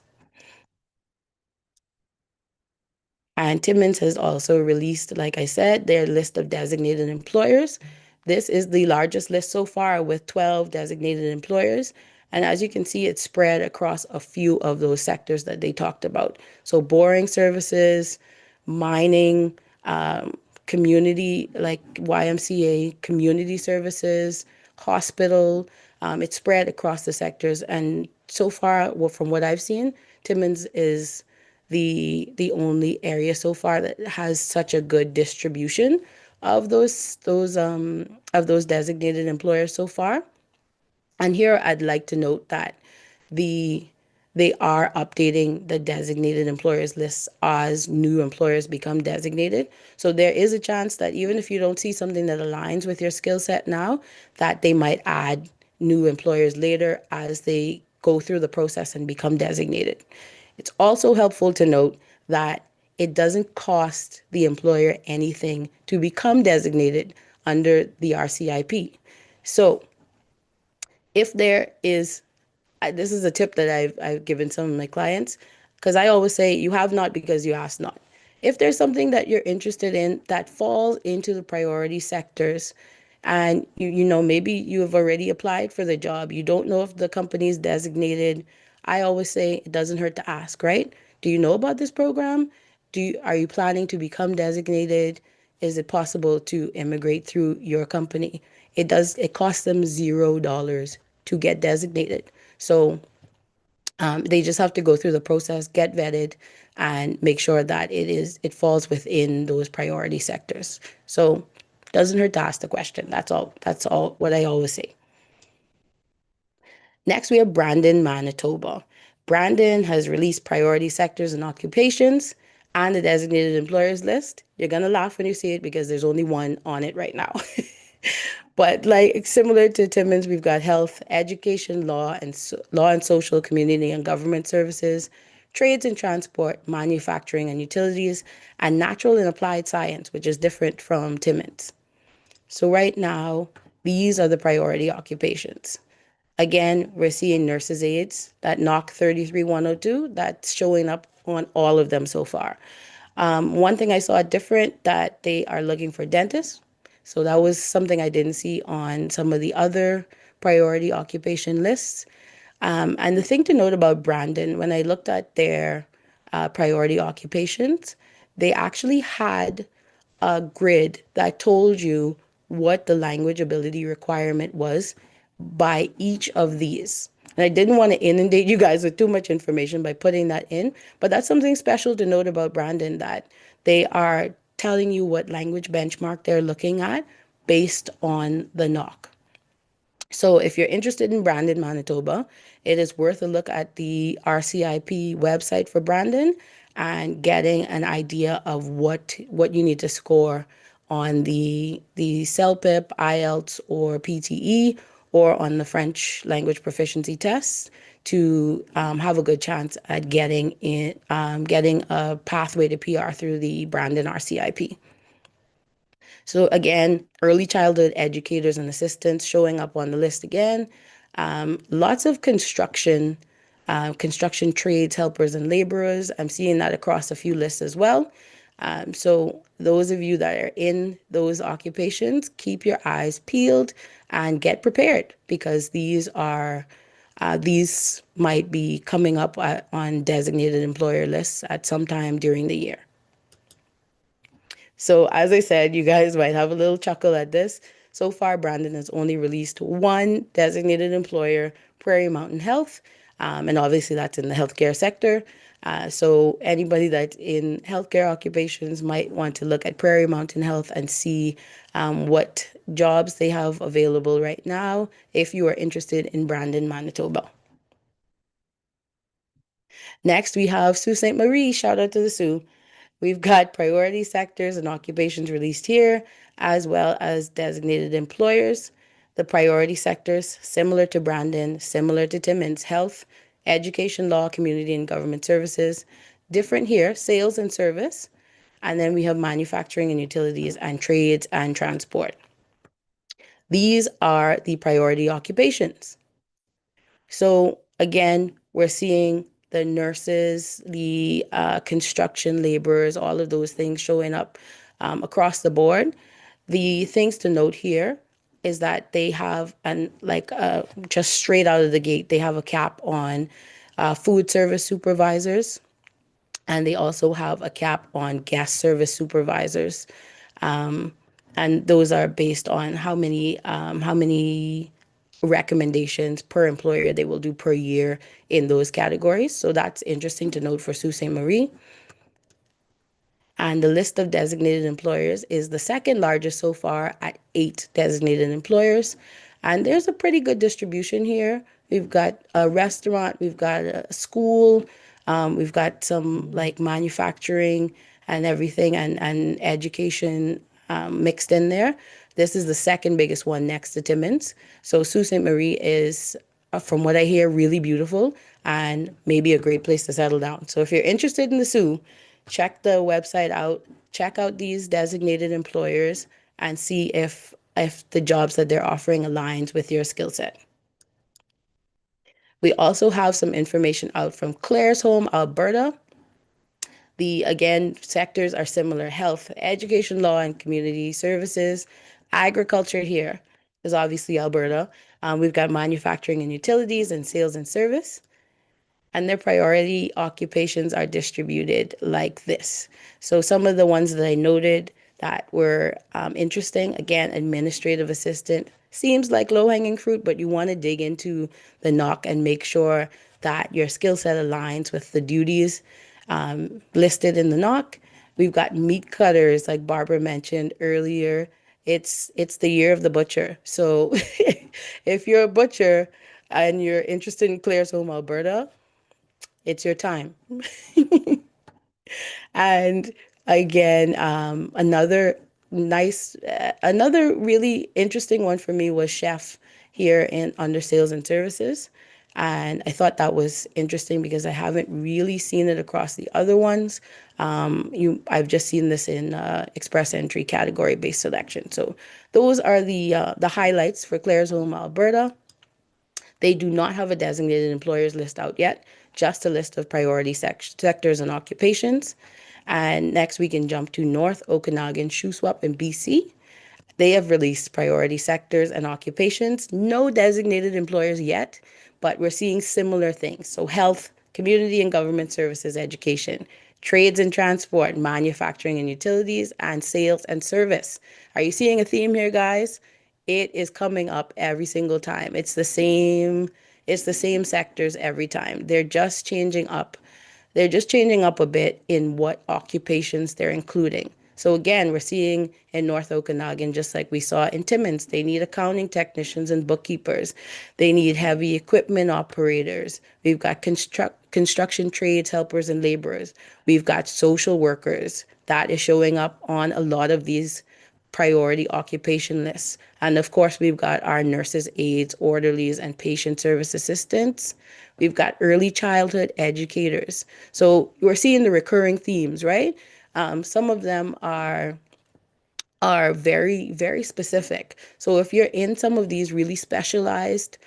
S5: And Timmins has also released, like I said, their list of designated employers. This is the largest list so far with 12 designated employers. And as you can see, it's spread across a few of those sectors that they talked about. So boring services, mining, community like YMCA, community services, hospital. It's spread across the sectors. And so far, well, from what I've seen, Timmins is the only area so far that has such a good distribution of those designated employers so far. And here I'd like to note that they are updating the designated employers list as new employers become designated. So there is a chance that even if you don't see something that aligns with your skill set now, that they might add new employers later as they go through the process and become designated. It's also helpful to note that it doesn't cost the employer anything to become designated under the RCIP. So if there is, this is a tip that I've given some of my clients, because I always say you have not because you ask not. If there's something that you're interested in that falls into the priority sectors, and you know maybe you have already applied for the job, you don't know if the company is designated, I always say it doesn't hurt to ask, right? Do you know about this program? Are you planning to become designated? Is it possible to immigrate through your company? It costs them $0 to get designated. So they just have to go through the process, get vetted, and make sure that it falls within those priority sectors. So doesn't hurt to ask the question. That's all what I always say. Next, we have Brandon, Manitoba. Brandon has released priority sectors and occupations and the designated employers list. You're going to laugh when you see it because there's only one on it right now. But like similar to Timmins, we've got health, education, law and social, community and government services, trades and transport, manufacturing and utilities, and natural and applied science, which is different from Timmins. So right now, these are the priority occupations. Again, we're seeing nurses' aides, that NOC 33102, that's showing up on all of them so far. One thing I saw different, that they are looking for dentists. So that was something I didn't see on some of the other priority occupation lists. And the thing to note about Brandon, when I looked at their priority occupations, they actually had a grid that told you what the language ability requirement was by each of these. And I didn't want to inundate you guys with too much information by putting that in, but that's something special to note about Brandon, that they are telling you what language benchmark they're looking at based on the NOC. So if you're interested in Brandon, Manitoba, it is worth a look at the RCIP website for Brandon and getting an idea of what you need to score on the CELPIP, IELTS, or PTE, or on the French language proficiency tests to have a good chance at getting a pathway to PR through the Brandon RCIP. So again, early childhood educators and assistants showing up on the list again. Lots of construction construction trades, helpers, and laborers. I'm seeing that across a few lists as well. So those of you that are in those occupations, keep your eyes peeled and get prepared, because these might be coming up on designated employer lists at some time during the year. So as I said, you guys might have a little chuckle at this. So far, Brandon has only released one designated employer, Prairie Mountain Health, and obviously that's in the healthcare sector. So anybody that's in healthcare occupations might want to look at Prairie Mountain Health and see what jobs they have available right now if you are interested in Brandon, Manitoba. Next, we have Sault Ste. Marie. Shout out to the Sioux. We've got priority sectors and occupations released here, as well as designated employers. The priority sectors, similar to Brandon, similar to Timmins, health, education, law, community, and government services. Different here, sales and service. And then we have manufacturing and utilities and trades and transport. These are the priority occupations. So again, we're seeing the nurses, the construction laborers, all of those things showing up across the board. The things to note here is that they have, just straight out of the gate, they have a cap on food service supervisors, and they also have a cap on guest service supervisors. And those are based on how many recommendations per employer they will do per year in those categories. So that's interesting to note for Sault Ste. Marie. And the list of designated employers is the second largest so far at 8 designated employers. And there's a pretty good distribution here. We've got a restaurant, we've got a school, we've got some like manufacturing and everything, and education mixed in there. This is the second biggest one next to Timmins. So Sault Ste. Marie is, from what I hear, really beautiful and maybe a great place to settle down. So if you're interested in the Sioux, check the website out, check out these designated employers, and see if the jobs that they're offering aligns with your skill set. We also have some information out from Claresholm, Alberta. The, again, sectors are similar: health, education, law, and community services. Agriculture here is obviously Alberta. We've got manufacturing and utilities and sales and service. And their priority occupations are distributed like this. So some of the ones that I noted that were interesting, again, administrative assistant seems like low-hanging fruit, but you want to dig into the NOC and make sure that your skill set aligns with the duties listed in the NOC. We've got meat cutters, like Barbara mentioned earlier. It's the year of the butcher. So if you're a butcher and you're interested in Claresholm, Alberta, it's your time. And again, another really interesting one for me was chef here under sales and services. And I thought that was interesting because I haven't really seen it across the other ones. I've just seen this in express entry category-based selection. So those are the highlights for Claresholm, Alberta. They do not have a designated employers list out yet, just a list of priority sectors and occupations. And next we can jump to North Okanagan, Shuswap, and BC. They have released priority sectors and occupations. No designated employers yet, but we're seeing similar things. So health, community and government services, education, trades and transport, manufacturing and utilities, and sales and service. Are you seeing a theme here, guys? It is coming up every single time. It's the same sectors every time. They're just changing up. They're just changing up a bit in what occupations they're including. So again, we're seeing in North Okanagan, just like we saw in Timmins, they need accounting technicians and bookkeepers. They need heavy equipment operators. We've got construction trades, helpers, and laborers. We've got social workers. That is showing up on a lot of these priority occupation lists. And of course, we've got our nurses, aides, orderlies, and patient service assistants. We've got early childhood educators. So we're seeing the recurring themes, right? Some of them are very, very specific. So if you're in some of these really specialized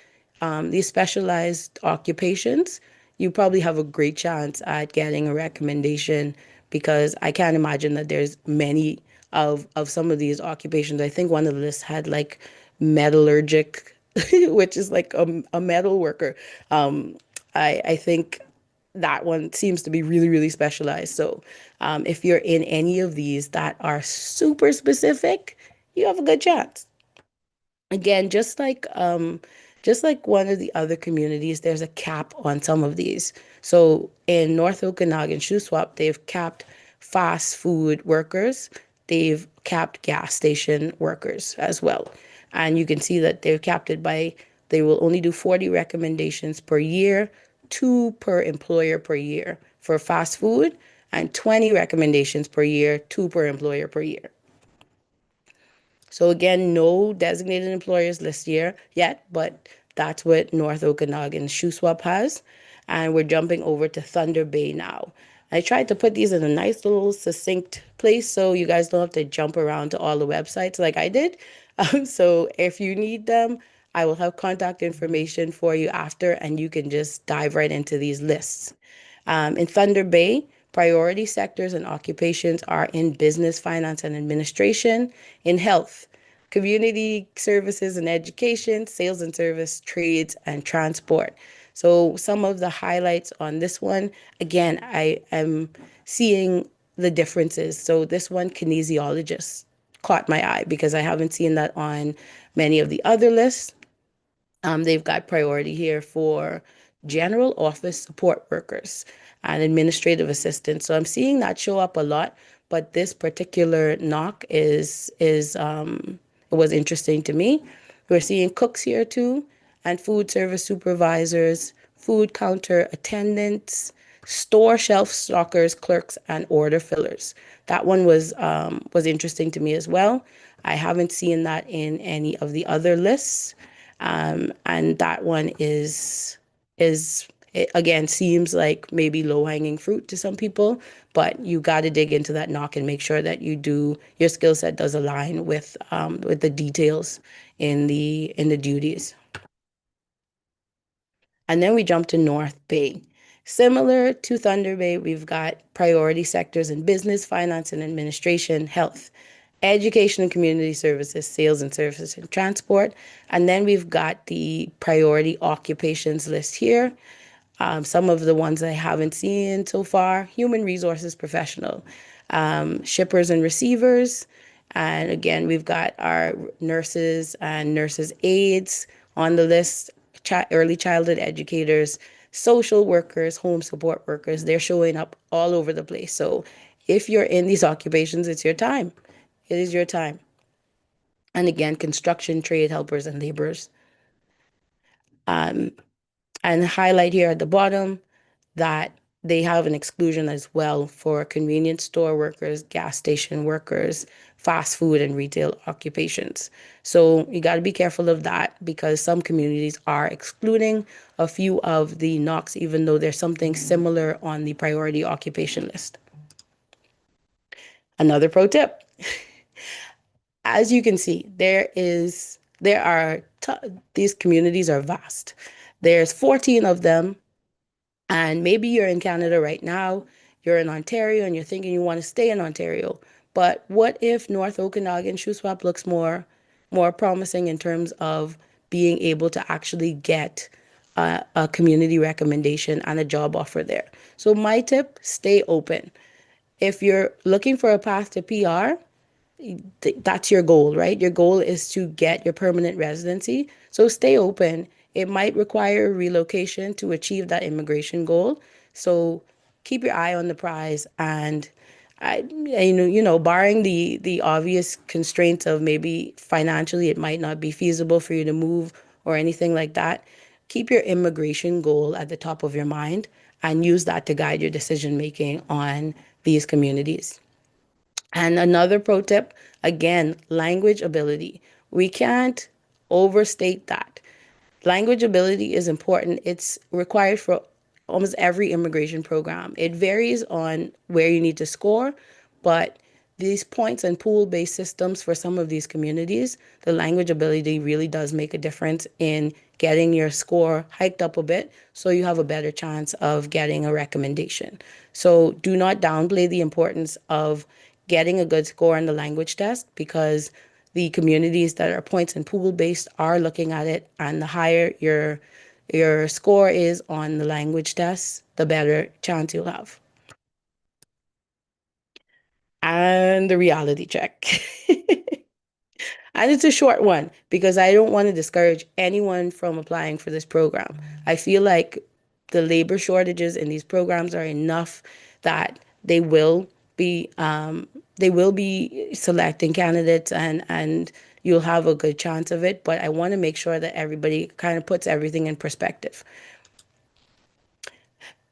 S5: occupations, you probably have a great chance at getting a recommendation, because I can't imagine that there's many of some of these occupations. I think one of the lists had like metallurgic, which is like a metal worker. I think that one seems to be really, really specialized. So if you're in any of these that are super specific, you have a good chance. Again, just like one of the other communities, there's a cap on some of these. So in North Okanagan, Shuswap, they've capped fast food workers. They've capped gas station workers as well. And you can see that they've capped it by, they will only do 40 recommendations per year, 2 per employer per year for fast food, and 20 recommendations per year, 2 per employer per year. So again, no designated employers list here yet, but that's what North Okanagan Shuswap has. And we're jumping over to Thunder Bay now. I tried to put these in a nice little succinct place so you guys don't have to jump around to all the websites like I did. So if you need them, I will have contact information for you after, and you can just dive right into these lists. In Thunder Bay, priority sectors and occupations are in business, finance, and administration, in health, community services and education, sales and service, trades, and transport. So some of the highlights on this one, again, I am seeing the differences. So this one, kinesiologist, caught my eye because I haven't seen that on many of the other lists. They've got priority here for general office support workers and administrative assistants. So I'm seeing that show up a lot, but this particular knock it was interesting to me. We're seeing cooks here too, and food service supervisors, food counter attendants, store shelf stockers, clerks, and order fillers. That one was interesting to me as well. I haven't seen that in any of the other lists. And that one it, again, seems like maybe low-hanging fruit to some people, but you got to dig into that knock and make sure that your skill set does align with the details in the duties. And then we jump to North Bay. Similar to Thunder Bay, we've got priority sectors in business, finance and administration, health, education and community services, sales and services, and transport. And then we've got the priority occupations list here. Some of the ones I haven't seen so far: human resources professional, shippers and receivers. And again, we've got our nurses and nurses aides on the list, early childhood educators, social workers, home support workers. They're showing up all over the place. So if you're in these occupations, it's your time. It is your time. And again, construction, trade helpers, and laborers. And highlight here at the bottom that they have an exclusion as well for convenience store workers, gas station workers, fast food and retail occupations. So you got to be careful of that, because some communities are excluding a few of the knocks, even though there's something similar on the priority occupation list. Another pro tip. As you can see, these communities are vast. There's 14 of them, and maybe you're in Canada right now, you're in Ontario, and you're thinking you want to stay in Ontario. But what if North Okanagan Shuswap looks more promising in terms of being able to actually get a community recommendation and a job offer there? So my tip: stay open. If you're looking for a path to PR, that's your goal, right? Your goal is to get your permanent residency. So stay open. It might require relocation to achieve that immigration goal. So keep your eye on the prize. And barring the obvious constraints of maybe financially it might not be feasible for you to move or anything like that, keep your immigration goal at the top of your mind and use that to guide your decision making on these communities. And another pro tip, again, language ability. We can't overstate that. Language ability is important. It's required for almost every immigration program. It varies on where you need to score, but these points and pool-based systems for some of these communities, the language ability really does make a difference in getting your score hiked up a bit so you have a better chance of getting a recommendation. So do not downplay the importance of getting a good score on the language test, because the communities that are points and pool based are looking at it, and the higher your score is on the language test, the better chance you'll have. And the reality check. And it's a short one because I don't want to discourage anyone from applying for this program. I feel like the labor shortages in these programs are enough that they will be selecting candidates, and you'll have a good chance of it. But I want to make sure that everybody kind of puts everything in perspective.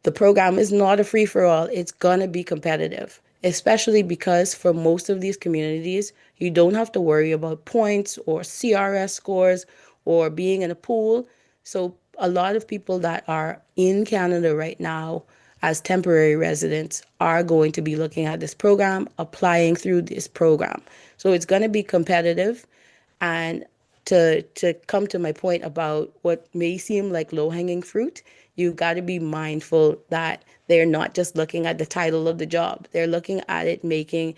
S5: The program is not a free-for-all. It's gonna be competitive, especially because for most of these communities, you don't have to worry about points or CRS scores or being in a pool. So a lot of people that are in Canada right now as temporary residents are going to be looking at this program, applying through this program. So it's gonna be competitive. And to come to my point about what may seem like low-hanging fruit, you got to be mindful that they're not just looking at the title of the job. They're looking at it making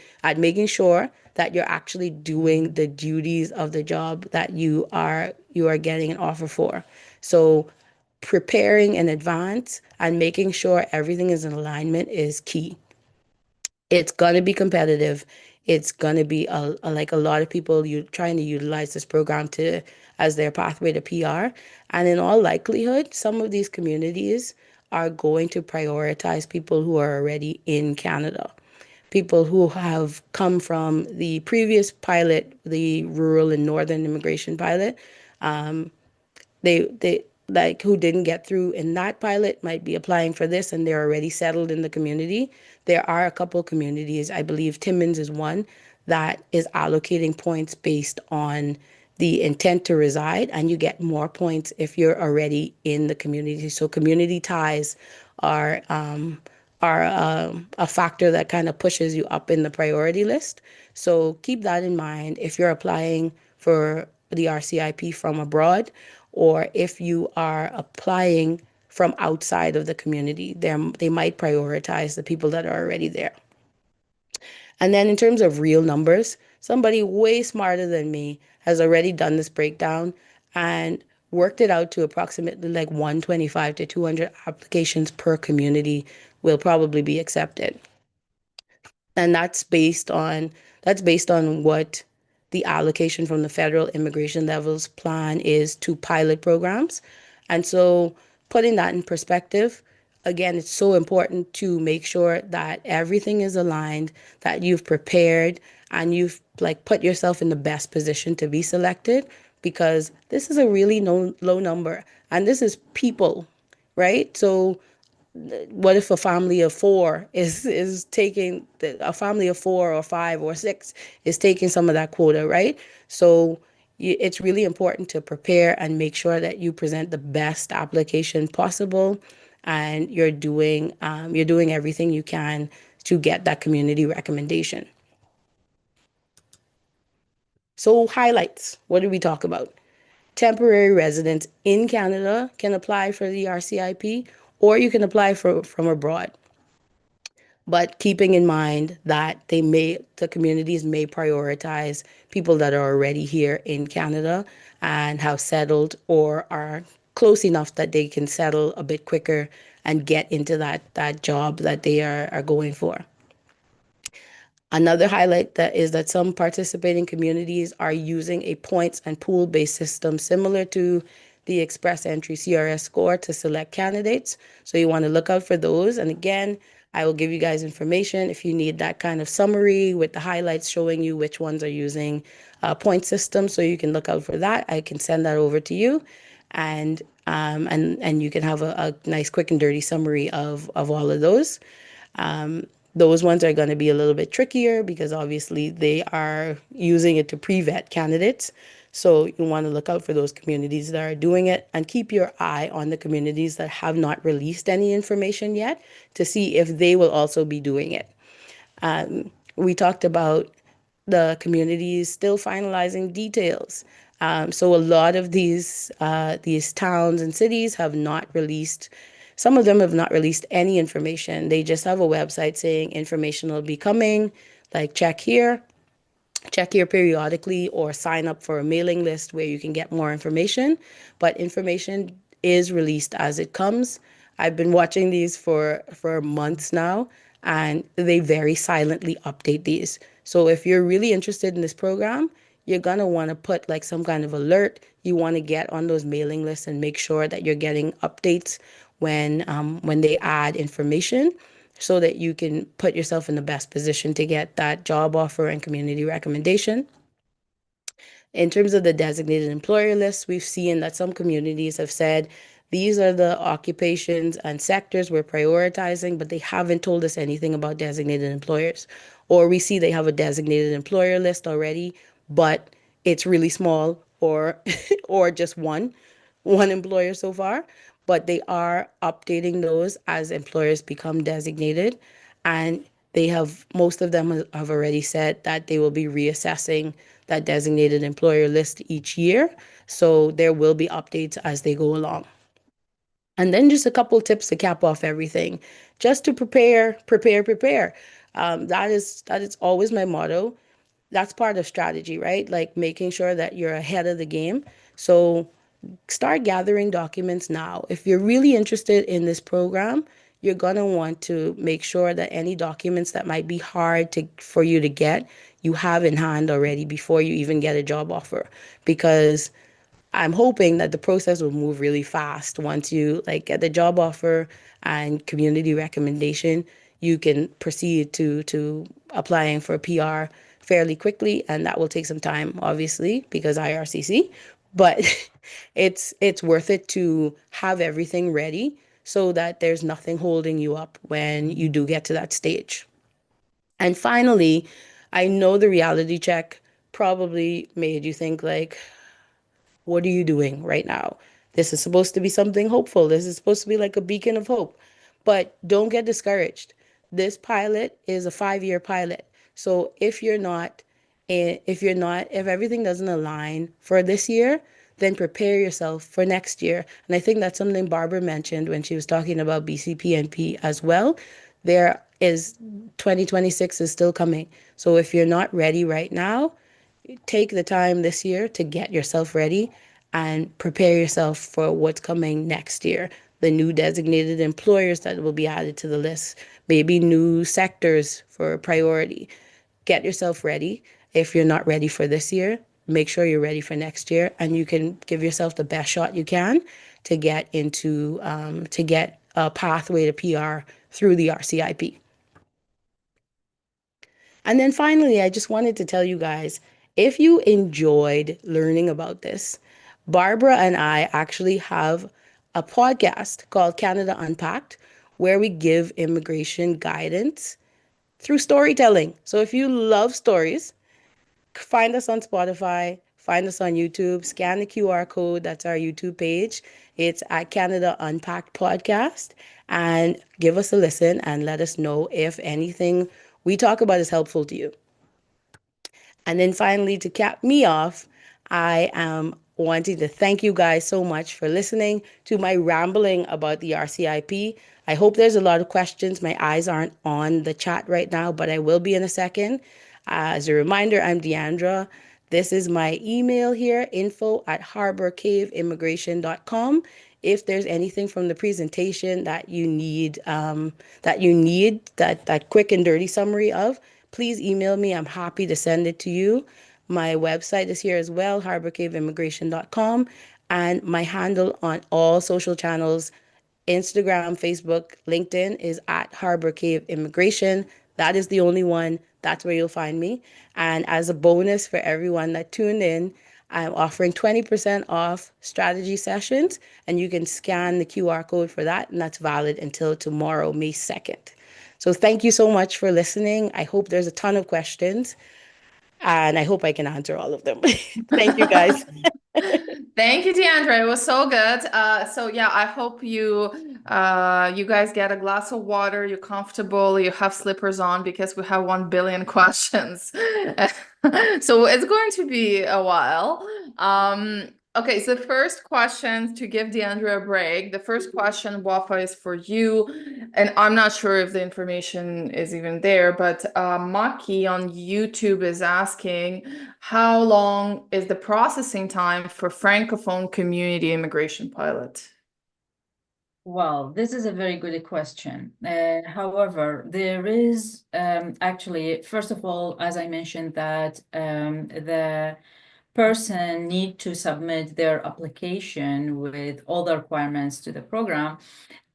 S5: sure that you're actually doing the duties of the job that you are getting an offer for. So preparing in advance and making sure everything is in alignment is key. It's going to be competitive. It's going to be like a lot of people trying to utilize this program as their pathway to PR. And in all likelihood, some of these communities are going to prioritize people who are already in Canada. People who have come from the previous pilot, the rural and northern immigration pilot. They like who didn't get through in that pilot might be applying for this, and they're already settled in the community. There are a couple communities, I believe Timmins is one, that is allocating points based on the intent to reside, and you get more points if you're already in the community. So community ties are a factor that kind of pushes you up in the priority list. So keep that in mind if you're applying for the RCIP from abroad, or if you are applying from outside of the community. They might prioritize the people that are already there. And then in terms of real numbers, somebody way smarter than me has already done this breakdown and worked it out to approximately like 125 to 200 applications per community will probably be accepted. And that's based on what the allocation from the federal immigration levels plan is to pilot programs. And so putting that in perspective, again, it's so important to make sure that everything is aligned, that you've prepared and you've like put yourself in the best position to be selected, because this is a really low number and this is people, right? So what if a family of four is taking a family of 4 or 5 or 6 is taking some of that quota, right? So it's really important to prepare and make sure that you present the best application possible, and you're doing everything you can to get that community recommendation. So highlights, what did we talk about? Temporary residents in Canada can apply for the RCIP, or you can apply from abroad. But keeping in mind that the communities may prioritize people that are already here in Canada and have settled or are close enough that they can settle a bit quicker and get into that job that they are going for. Another highlight is that some participating communities are using a points and pool-based system similar to the Express Entry CRS score to select candidates. So you want to look out for those. And again, I will give you guys information if you need that kind of summary with the highlights showing you which ones are using a point system. So you can look out for that. I can send that over to you, and you can have a nice, quick and dirty summary of all of those. Those ones are going to be a little bit trickier because obviously they are using it to pre-vet candidates. So you want to look out for those communities that are doing it, and keep your eye on the communities that have not released any information yet to see if they will also be doing it. We talked about the communities still finalizing details. So a lot of these towns and cities have not released. Some of them have not released any information. They just have a website saying information will be coming, like check here periodically, or sign up for a mailing list where you can get more information. But information is released as it comes. I've been watching these for months now, and they very silently update these. So if you're really interested in this program, you're gonna want to put like some kind of alert. You want to get on those mailing lists and make sure that you're getting updates when they add information, so that you can put yourself in the best position to get that job offer and community recommendation. In terms of the designated employer list, we've seen that some communities have said these are the occupations and sectors we're prioritizing, but they haven't told us anything about designated employers. Or we see they have a designated employer list already, but it's really small, or or just one employer so far. But they are updating those as employers become designated, and most of them have already said that they will be reassessing that designated employer list each year. So there will be updates as they go along. And then just a couple tips to cap off everything, just to prepare. That is always my motto. That's part of strategy, right? Like making sure that you're ahead of the game. So start gathering documents now. If you're really interested in this program, you're going to want to make sure that any documents that might be hard for you to get, you have in hand already before you even get a job offer. Because I'm hoping that the process will move really fast. Once you like get the job offer and community recommendation, you can proceed to applying for PR fairly quickly, and that will take some time, obviously, because IRCC. But it's worth it to have everything ready so that there's nothing holding you up when you do get to that stage. And finally, I know the reality check probably made you think like, what are you doing right now? This is supposed to be something hopeful. This is supposed to be like a beacon of hope. But don't get discouraged. This pilot is a 5-year pilot. So if everything doesn't align for this year, then prepare yourself for next year. And I think that's something Barbara mentioned when she was talking about BC PNP as well. There is 2026 is still coming. So if you're not ready right now, take the time this year to get yourself ready and prepare yourself for what's coming next year. The new designated employers that will be added to the list, maybe new sectors for priority. Get yourself ready. If you're not ready for this year, make sure you're ready for next year, and you can give yourself the best shot you can to get a pathway to PR through the RCIP. And then finally, I just wanted to tell you guys, if you enjoyed learning about this, Barbara and I actually have a podcast called Canada Unpacked, where we give immigration guidance through storytelling. So if you love stories, find us on Spotify, find us on YouTube, scan the QR code. That's our YouTube page. It's at Canada Unpacked Podcast. And give us a listen and let us know if anything we talk about is helpful to you. And then finally, to cap me off, I am wanting to thank you guys so much for listening to my rambling about the RCIP. I hope there's a lot of questions. My eyes aren't on the chat right now, but I will be in a second. As a reminder, I'm Deandra. This is my email here, info@harborcaveimmigration.com. If there's anything from the presentation that you need that quick and dirty summary of, please email me. I'm happy to send it to you. My website is here as well, harborcaveimmigration.com, and my handle on all social channels, Instagram, Facebook, LinkedIn, is at Harbor Cave Immigration. That is the only one. That's where you'll find me. And as a bonus for everyone that tuned in, I'm offering 20% off strategy sessions, and you can scan the QR code for that, and that's valid until tomorrow, May 2nd. So thank you so much for listening. I hope there's a ton of questions. And I hope I can answer all of them. Thank you, guys.
S1: Thank you, Deandra. It was so good. So yeah, I hope you guys get a glass of water, you're comfortable, you have slippers on because we have 1 billion questions. So it's going to be a while. Okay, so the first question, to give Deandra a break, the first question, Wafa, is for you. And I'm not sure if the information is even there, but Maki on YouTube is asking, how long is the processing time for Francophone community immigration pilot?
S4: Well, this is a very good question. However, there is actually, first of all, as I mentioned, that the person need to submit their application with all the requirements to the program.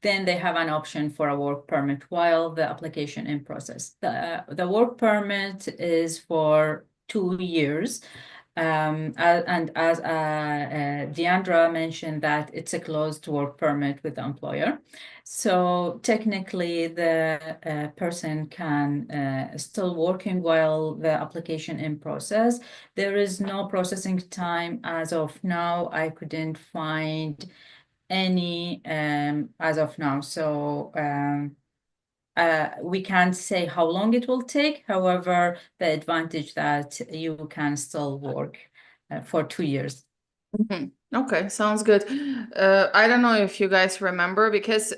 S4: Then they have an option for a work permit while the application in process. The work permit is for 2 years. And as Deandra mentioned, that it's a closed work permit with the employer. So technically, the person can still working while the application in process. There is no processing time as of now. I couldn't find any as of now. So we can't say how long it will take. However, the advantage that you can still work for 2 years.
S1: Okay, sounds good. I don't know if you guys remember, because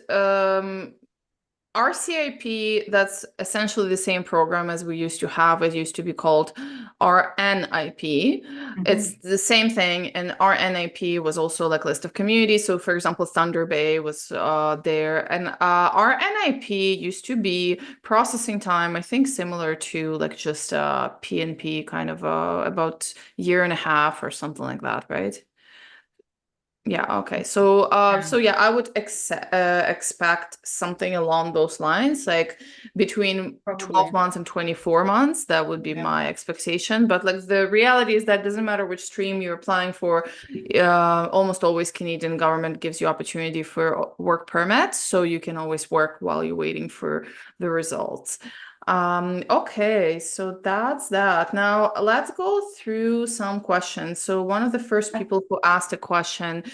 S1: RCIP, that's essentially the same program as we used to have. It used to be called RNIP. It's the same thing, and RNIP was also like list of communities. So for example, Thunder Bay was there, and RNIP used to be processing time, I think similar to like just PNP, kind of about 1.5 years or something like that, right? Yeah, okay. So yeah, I would expect something along those lines, like between 12
S4: Probably.
S1: months and 24 months. That would be my expectation. But like the reality is that doesn't matter which stream you're applying for, almost always Canadian government gives you opportunity for work permit, so you can always work while you're waiting for the results. Okay, so that's that. Now let's go through some questions. So one of the first people who asked a question,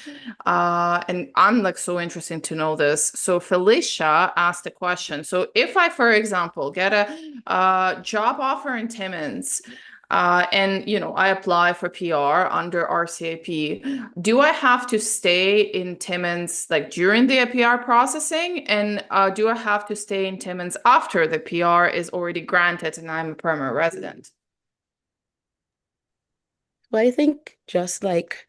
S1: and I'm like so interested to know this. So Felicia asked a question. So if I, for example, get a job offer in Timmins, and I apply for PR under RCIP, do I have to stay in Timmins like during the PR processing, and do I have to stay in Timmins after the PR is already granted and I'm a permanent resident?
S5: Well, I think just like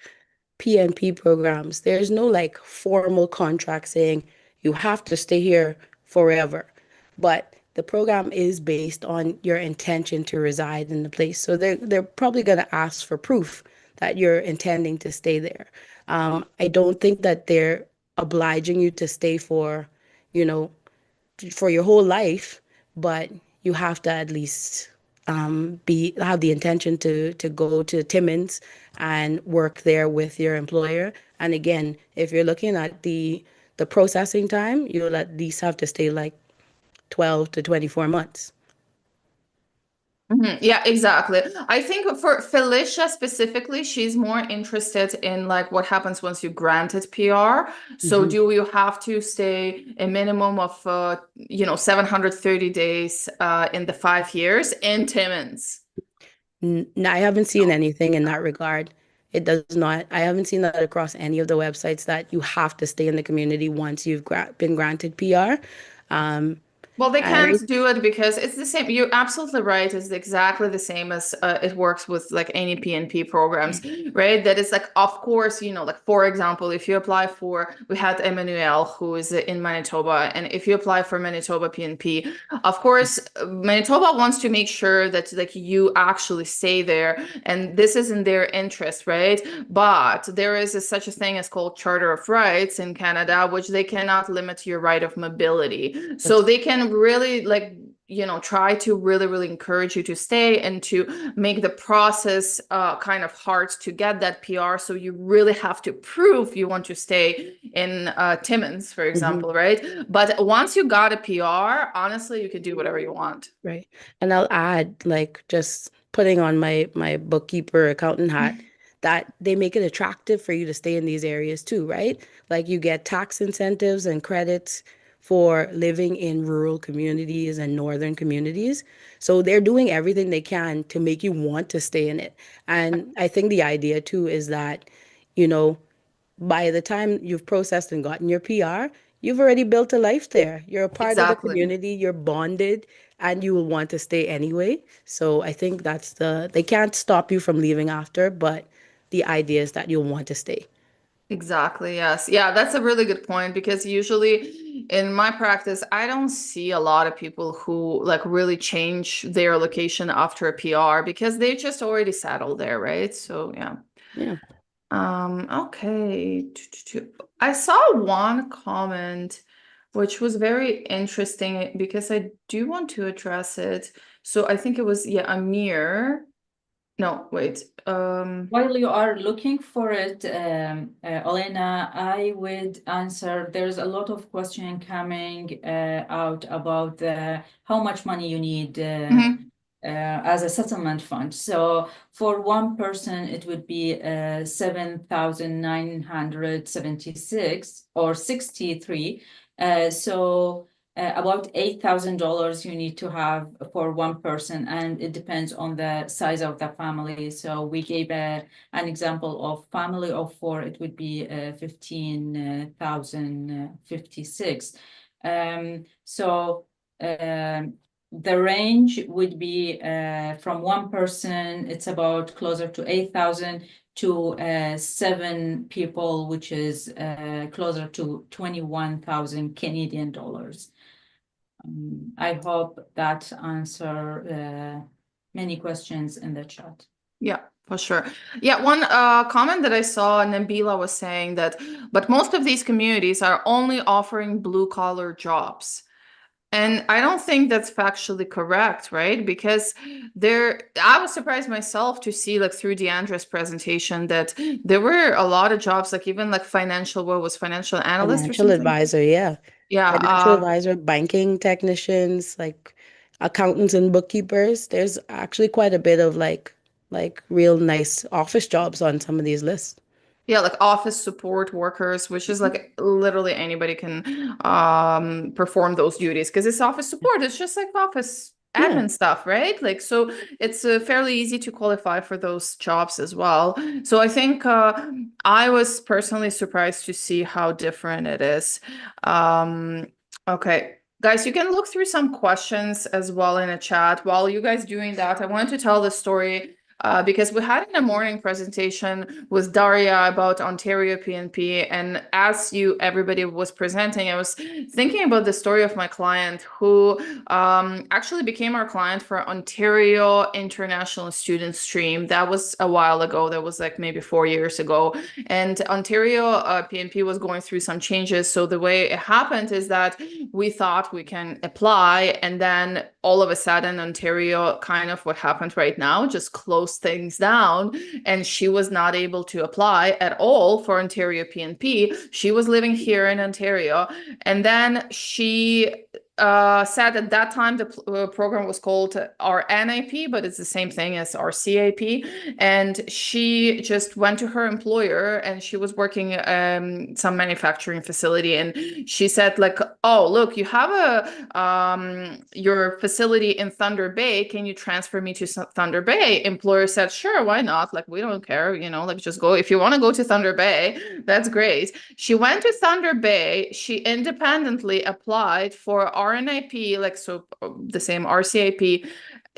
S5: PNP programs, there's no like formal contract saying you have to stay here forever. But the program is based on your intention to reside in the place. So they're probably going to ask for proof that you're intending to stay there. I don't think that they're obliging you to stay for, for your whole life, but you have to at least have the intention to go to Timmins and work there with your employer. And again, if you're looking at the processing time, you'll at least have to stay like 12 to 24 months.
S1: Yeah, exactly. I think for Felicia specifically, she's more interested in like what happens once you granted PR. So do you have to stay a minimum of 730 days in the 5 years in Timmins?
S5: No, I haven't seen anything in that regard. It does not. I haven't seen that across any of the websites that you have to stay in the community once you've been granted PR.
S1: Well, they
S5: And
S1: can't do it because it's the same. You're absolutely right. It's exactly the same as it works with like any PNP programs, right? That is like, of course, like for example, if you apply for, we had Emmanuel who is in Manitoba, and if you apply for Manitoba PNP, of course, Manitoba wants to make sure that like you actually stay there, and this is in their interest, right? But there is such a thing as called Charter of Rights in Canada, which they cannot limit your right of mobility. So they can really like try to really encourage you to stay and to make the process kind of hard to get that PR. So you really have to prove you want to stay in Timmins, for example, right? But once you got a PR, honestly, you can do whatever you want.
S5: Right. And I'll add, like, just putting on my bookkeeper accountant hat, that they make it attractive for you to stay in these areas too, right? Like you get tax incentives and credits for living in rural communities and northern communities. So they're doing everything they can to make you want to stay in it. And I think the idea too is that, you know, by the time you've processed and gotten your PR, you've already built a life there. You're a part of the
S1: Exactly.
S5: community, you're bonded, and you will want to stay anyway. So I think they can't stop you from leaving after, but the idea is that you'll want to stay.
S1: Exactly, yes. Yeah, that's a really good point because usually in my practice, I don't see a lot of people who like really change their location after a PR because they just already settled there, right? So yeah.
S5: Yeah.
S1: Okay. I saw one comment which was very interesting because I do want to address it. So I think it was, yeah, Amir. No, wait.
S4: While you are looking for it, Olena, I would answer. There's a lot of question coming out about how much money you need as a settlement fund. So for one person, it would be 7,976 or 63. About $8,000 you need to have for one person, and it depends on the size of the family. So we gave an example of family of 4, it would be 15,056. The range would be from one person, it's about closer to 8,000 to 7 people, which is closer to 21,000 Canadian dollars. I hope that answer many questions in the chat.
S1: Yeah, for sure. Yeah, one comment that I saw, Nabila was saying that, but most of these communities are only offering blue-collar jobs. And I don't think that's factually correct, right? Because I was surprised myself to see, like, through Deandra's presentation that there were a lot of jobs, like even like financial analyst or
S5: Financial
S1: something.
S5: advisor, yeah. Financial
S1: Yeah,
S5: advisor, banking technicians, like accountants and bookkeepers. There's actually quite a bit of like real nice office jobs on some of these lists.
S1: yeah, like office support workers, which is like literally anybody can perform those duties because it's office support. It's just like office
S5: Yeah.
S1: admin stuff, right? Like, so it's fairly easy to qualify for those jobs as well. So I think I was personally surprised to see how different it is. Okay. Guys, you can look through some questions as well in a chat. While you guys doing that, I wanted to tell the story because we had in a morning presentation with Daria about Ontario PNP, and as everybody was presenting, I was thinking about the story of my client who actually became our client for Ontario International Student Stream. That was a while ago. That was like maybe 4 years ago, and Ontario PNP was going through some changes. So the way it happened is that we thought we can apply, and then all of a sudden Ontario, kind of what happened right now, just closed things down, and she was not able to apply at all for Ontario PNP. She was living here in Ontario, and then she said at that time the program was called RNIP, but it's the same thing as RCIP. And she just went to her employer, and she was working some manufacturing facility, and she said like, "Oh, look, you have your facility in Thunder Bay. Can you transfer me to Thunder Bay?" Employer said, "Sure, why not? Like, we don't care, like just go. If you want to go to Thunder Bay, that's great." She went to Thunder Bay. She independently applied for RNIP, like, so the same RCIP.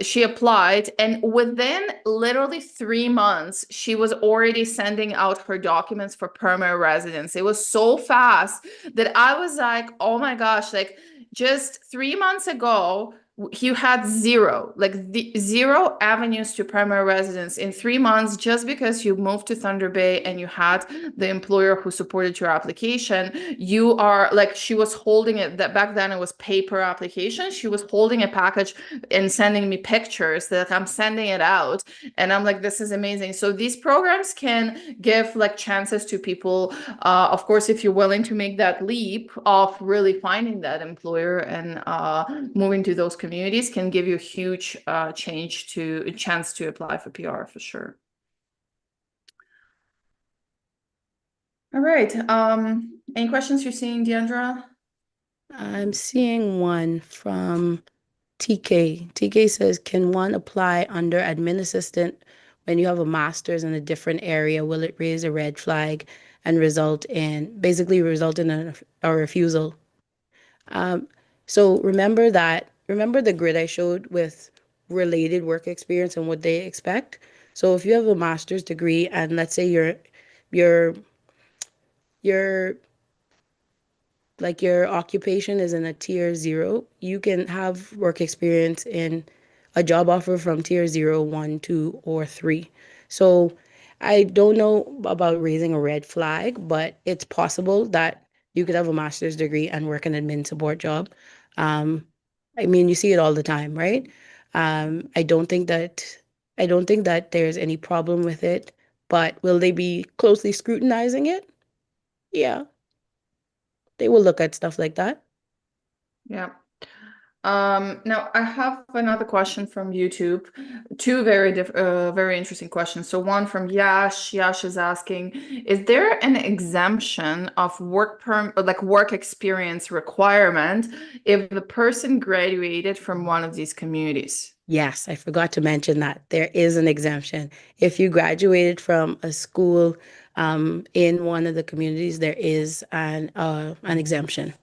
S1: She applied, and within literally 3 months, she was already sending out her documents for permanent residence. It was so fast that I was like, oh my gosh, like just 3 months ago, you had zero avenues to permanent residence. In 3 months, just because you moved to Thunder Bay and you had the employer who supported your application, you are like, she was holding it, that back then it was paper application. She was holding a package and sending me pictures that I'm sending it out. And I'm like, this is amazing. So these programs can give like chances to people, of course, if you're willing to make that leap of really finding that employer and moving to those communities. communities can give you a huge chance to apply for PR for sure. All right. Any questions you're seeing, Deandra?
S5: I'm seeing one from TK. TK says, can one apply under admin assistant when you have a master's in a different area? Will it raise a red flag and basically result in a refusal? So remember the grid I showed with related work experience and what they expect. So if you have a master's degree and let's say your like your occupation is in a tier 0, you can have work experience in a job offer from tier 0, 1, 2, or 3. So I don't know about raising a red flag, but it's possible that you could have a master's degree and work an admin support job. I mean, you see it all the time, right? I don't think that there's any problem with it, but will they be closely scrutinizing it? Yeah, they will look at stuff like that.
S1: Yeah. Now I have another question from YouTube. Two very interesting questions. So one from Yash. Yash is asking, is there an exemption of work experience requirement if the person graduated from one of these communities?
S5: Yes, I forgot to mention that there is an exemption. If you graduated from a school in one of the communities, there is an exemption.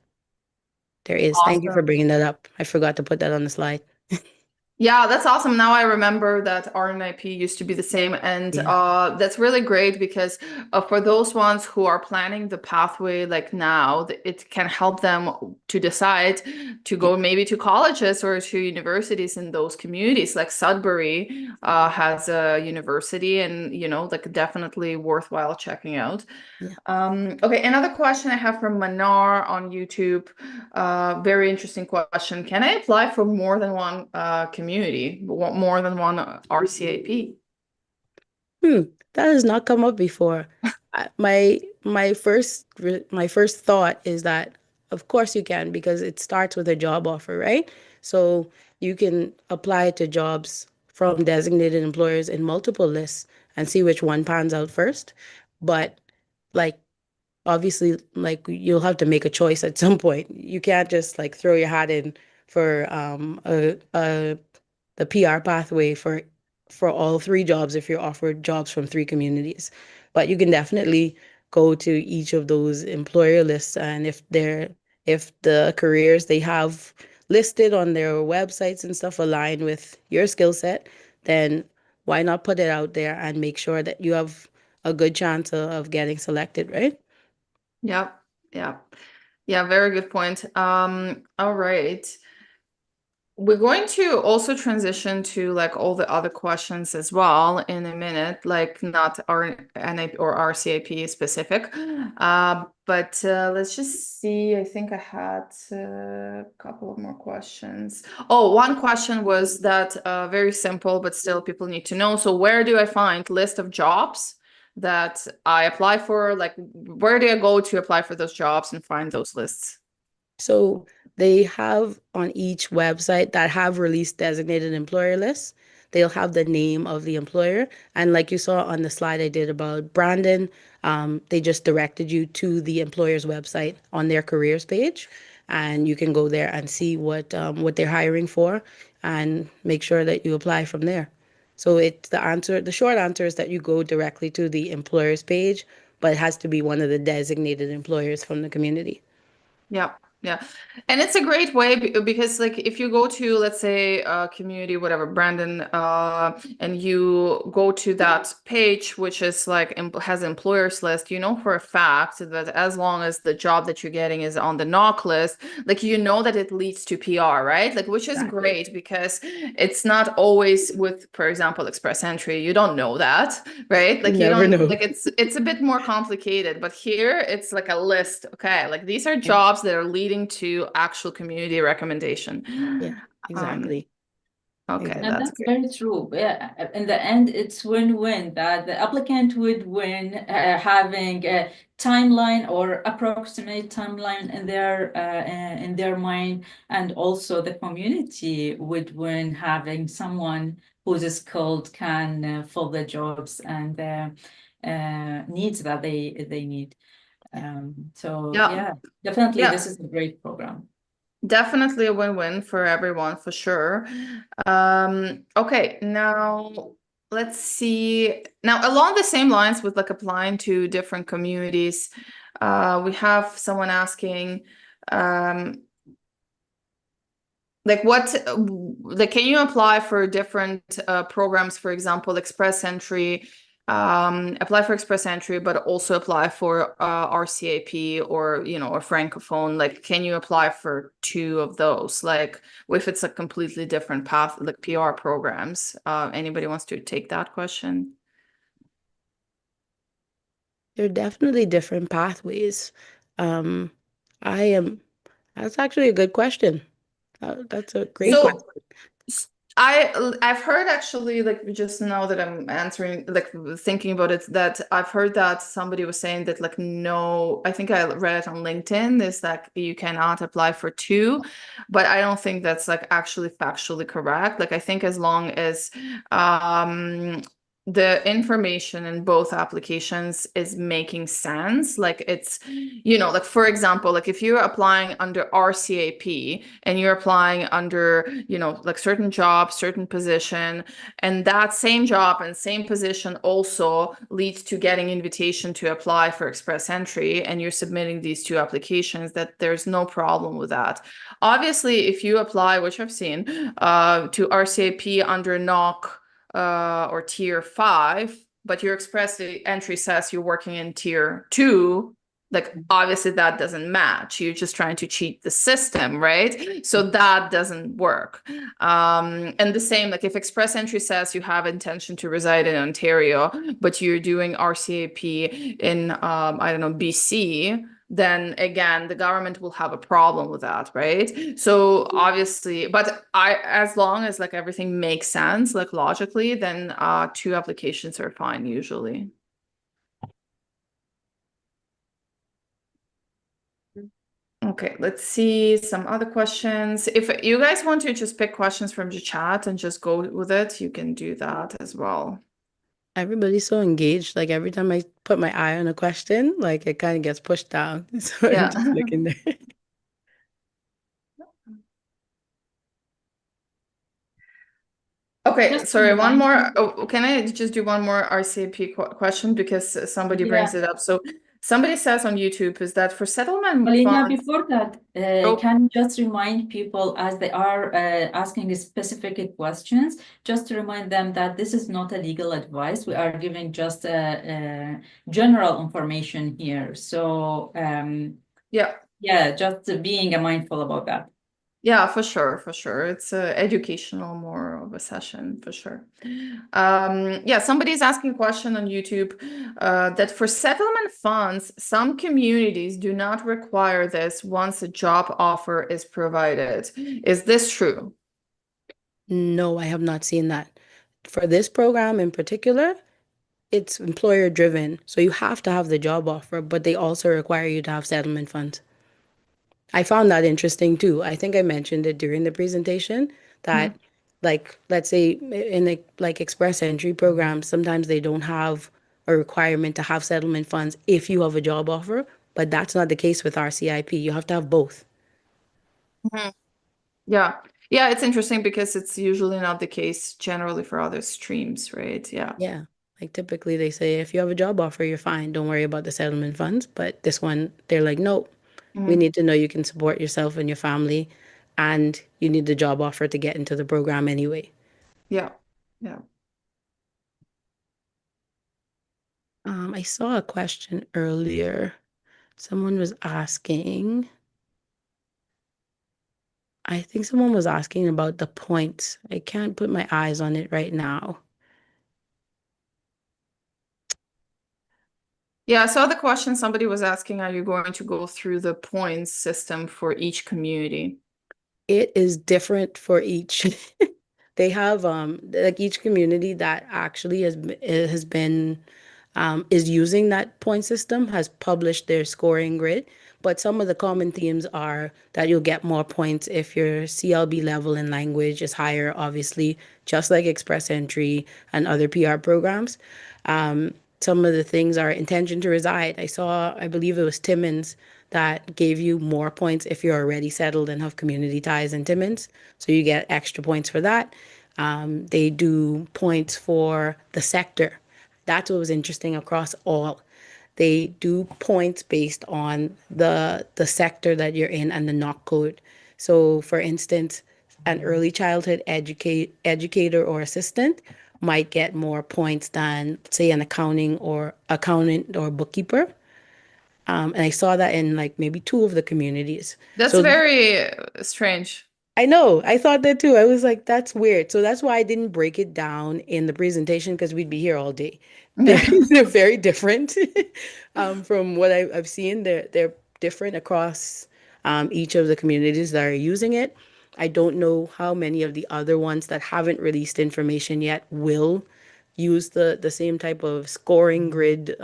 S5: There is. Thank you for
S1: Awesome.
S5: bringing that up. I forgot to put that on the slide.
S1: Yeah, that's awesome. Now I remember that RNIP used to be the same, and
S5: Yeah.
S1: that's really great because for those ones who are planning the pathway like now, it can help them to decide to go maybe to colleges or to universities in those communities. Like Sudbury has a university, and like definitely worthwhile checking out.
S5: Yeah.
S1: Okay, another question I have from Manar on YouTube. Very interesting question. Can I apply for more than one community, more than one RCIP?
S5: That has not come up before. My first thought is that of course you can, because it starts with a job offer, right? So you can apply to jobs from designated employers in multiple lists and see which one pans out first. But like obviously, like you'll have to make a choice at some point. You can't just like throw your hat in for the PR pathway for all 3 jobs if you're offered jobs from 3 communities. But you can definitely go to each of those employer lists, and if the careers they have listed on their websites and stuff align with your skill set, then why not put it out there and make sure that you have a good chance of getting selected, right?
S1: Yeah, yeah, yeah. Very good point. All right. We're going to also transition to like all the other questions as well in a minute, like not RNA or RCIP specific. But let's just see. I think I had a couple of more questions. Oh, one question was that very simple, but still people need to know. So where do I find list of jobs that I apply for? Like, where do I go to apply for those jobs and find those lists?
S5: So they have on each website that have released designated employer lists, they'll have the name of the employer. And like you saw on the slide I did about Brandon, they just directed you to the employer's website on their careers page. And you can go there and see what they're hiring for and make sure that you apply from there. So the short answer is that you go directly to the employer's page, but it has to be one of the designated employers from the community.
S1: Yeah, yeah. And it's a great way because like if you go to, let's say, community, whatever, Brandon, and you go to that page, which is like has employers list, for a fact that as long as the job that you're getting is on the knock list, like that it leads to PR, right? Like, which is
S5: Exactly.
S1: great because it's not always with, for example, Express Entry. You don't know that, right? Like
S5: You
S1: you
S5: never
S1: don't
S5: know.
S1: like it's a bit more complicated, but here it's like a list. Okay, like these are jobs that are leading to actual community recommendation.
S5: Yeah, exactly.
S1: Okay,
S5: Exactly.
S4: And
S1: that's
S4: that's
S1: great.
S4: very true. Yeah, in the end, it's win-win that the applicant would win having a timeline or approximate timeline in their mind, and also the community would win having someone who's skilled can fill the jobs and the needs that they need. So
S1: Yeah.
S4: yeah, definitely
S1: Yeah.
S4: this is a great program.
S1: Definitely a win-win for everyone, for sure. Okay, now let's see. Now, along the same lines with like applying to different communities, we have someone asking, like can you apply for different programs, for example, Express Entry, apply for Express Entry, but also apply for RCIP or, or Francophone? Like, can you apply for two of those? Like, if it's a completely different path, like PR programs? Anybody wants to take that question?
S5: There are definitely different pathways. Um, that's actually a good question. That's a great question.
S1: I've heard actually, like, just now that I'm answering, like thinking about it, that I've heard that somebody was saying that, like, no, I think I read it on LinkedIn, is that you cannot apply for two, but I don't think that's like actually factually correct. Like, I think as long as the information in both applications is making sense, like it's, like, for example, like if you're applying under RCIP and you're applying under, like certain job, certain position, and that same job and same position also leads to getting invitation to apply for Express Entry, and you're submitting these two applications, that there's no problem with that. Obviously, if you apply, which I've seen, to RCIP under NOC or Tier 5, but your Express Entry says you're working in Tier 2, like obviously that doesn't match. You're just trying to cheat the system, right? So that doesn't work. And the same, like if Express Entry says you have intention to reside in Ontario, but you're doing RCAP in I don't know, BC, then again the government will have a problem with that, right? So obviously, but as long as like everything makes sense, like logically, then two applications are fine usually. Okay, let's see some other questions. If you guys want to just pick questions from the chat and just go with it, you can do that as well.
S5: Everybody's so engaged. Like every time I put my eye on a question, like it kind of gets pushed down. So
S1: Yeah.
S5: I'm just looking there.
S1: Okay,
S4: Just
S1: sorry, one
S4: remind
S1: more.
S4: me.
S1: Oh, can I just do one more RCP question because somebody brings
S4: Yeah.
S1: it up? So somebody says on YouTube is that for settlement
S4: Olena,
S1: funds.
S4: before that,
S1: Oh,
S4: can you just remind people as they are asking specific questions, just to remind them that this is not a legal advice. We are giving just general information here. So
S1: yeah,
S4: just being mindful about that.
S1: yeah, for sure, for sure. It's educational, more of a session, for sure. Yeah, somebody's asking a question on YouTube that for settlement funds, some communities do not require this once a job offer is provided. Is this true?
S5: No, I have not seen that. For this program in particular, it's employer driven. So you have to have the job offer, but they also require you to have settlement funds. I found that interesting too. I think I mentioned it during the presentation that, like, let's say in like Express Entry programs, sometimes they don't have a requirement to have settlement funds if you have a job offer, but that's not the case with RCIP. You have to have both.
S1: Yeah. Yeah, it's interesting because it's usually not the case generally for other streams, right? Yeah.
S5: Yeah. Like typically they say if you have a job offer, you're fine. Don't worry about the settlement funds. But this one, they're like, no, we need to know you can support yourself and your family, and you need the job offer to get into the program anyway.
S1: Yeah. Yeah.
S5: I saw a question earlier. Someone was asking, I think someone was asking about the points. I can't put my eyes on it right now.
S1: Yeah, I saw the question somebody was asking, are you going to go through the points system for each community?
S5: It is different for each They have like each community that actually has been is using that point system has published their scoring grid. But some of the common themes are that you'll get more points if your CLB level in language is higher, obviously, just like Express Entry and other PR programs. Some of the things are intention to reside. I believe it was Timmins that gave you more points if you're already settled and have community ties in Timmins. So you get extra points for that. They do points for the sector. That's what was interesting across all. They do points based on the sector that you're in and the knock code. So for instance, an early childhood educator or assistant might get more points than, say, an accountant or bookkeeper. And I saw that in like maybe two of the communities.
S1: That's
S5: So
S1: very strange.
S5: I know. I thought that too. I was like, that's weird. So that's why I didn't break it down in the presentation because we'd be here all day. They're very different from what I've seen. They're different across each of the communities that are using it. I don't know how many of the other ones that haven't released information yet will use the same type of scoring grid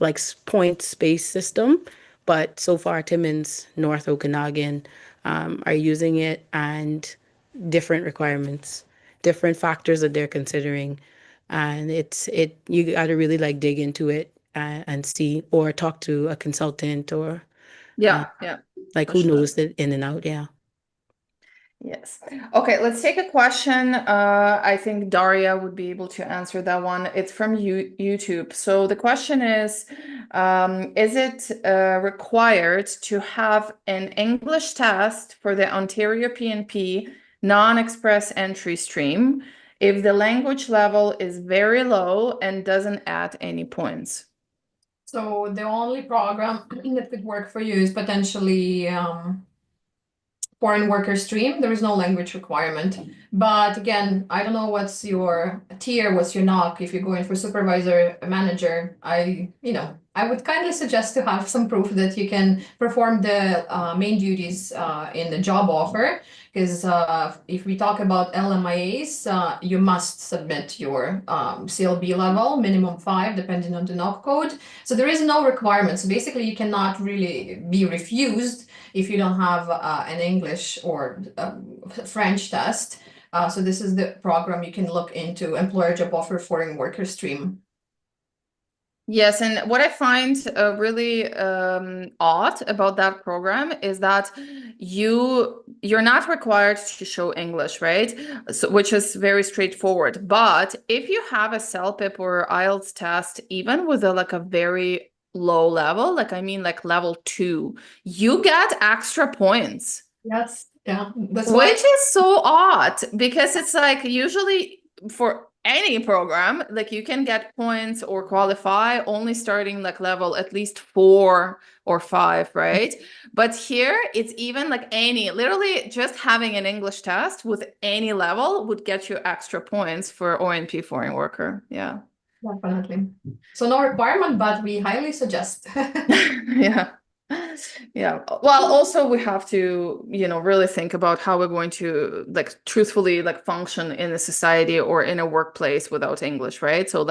S5: like point space system. But so far, Timmins, North Okanagan are using it, and different requirements, different factors that they're considering. And you got to really like dig into it and see, or talk to a consultant, or
S1: Yeah, yeah.
S5: like
S1: for
S5: who
S1: sure.
S5: knows it in and out. Yeah.
S1: Yes. Okay, let's take a question. I think Daria would be able to answer that one. It's from YouTube. So the question is it required to have an English test for the Ontario PNP non-express entry stream if the language level is very low and doesn't add any points?
S2: So the only program that could work for you is potentially foreign worker stream. There is no language requirement. But again, I don't know what's your tier, what's your knock. If you're going for supervisor, manager, I would kindly suggest to have some proof that you can perform the main duties in the job offer. Because if we talk about LMIAs, you must submit your CLB level, minimum 5, depending on the knock code. So there is no requirement. So basically, you cannot really be refused if you don't have an English or French test. So this is the program you can look into, employer job offer foreign worker stream.
S1: Yes, and what I find really odd about that program is that you're not required to show English, right? So, which is very straightforward. But if you have a CELPIP or IELTS test, even with a very low level, like level 2, you get extra points.
S2: Yes, yeah. That's
S1: Which is so odd because it's like usually for any program, like you can get points or qualify only starting like level at least 4 or 5, right? But here it's even like literally just having an English test with any level would get you extra points for OINP foreign worker. Yeah.
S2: Definitely. So no requirement, but we highly suggest.
S1: Yeah. Yeah. Well, also we have to, really think about how we're going to truthfully function in a society or in a workplace without English, right? So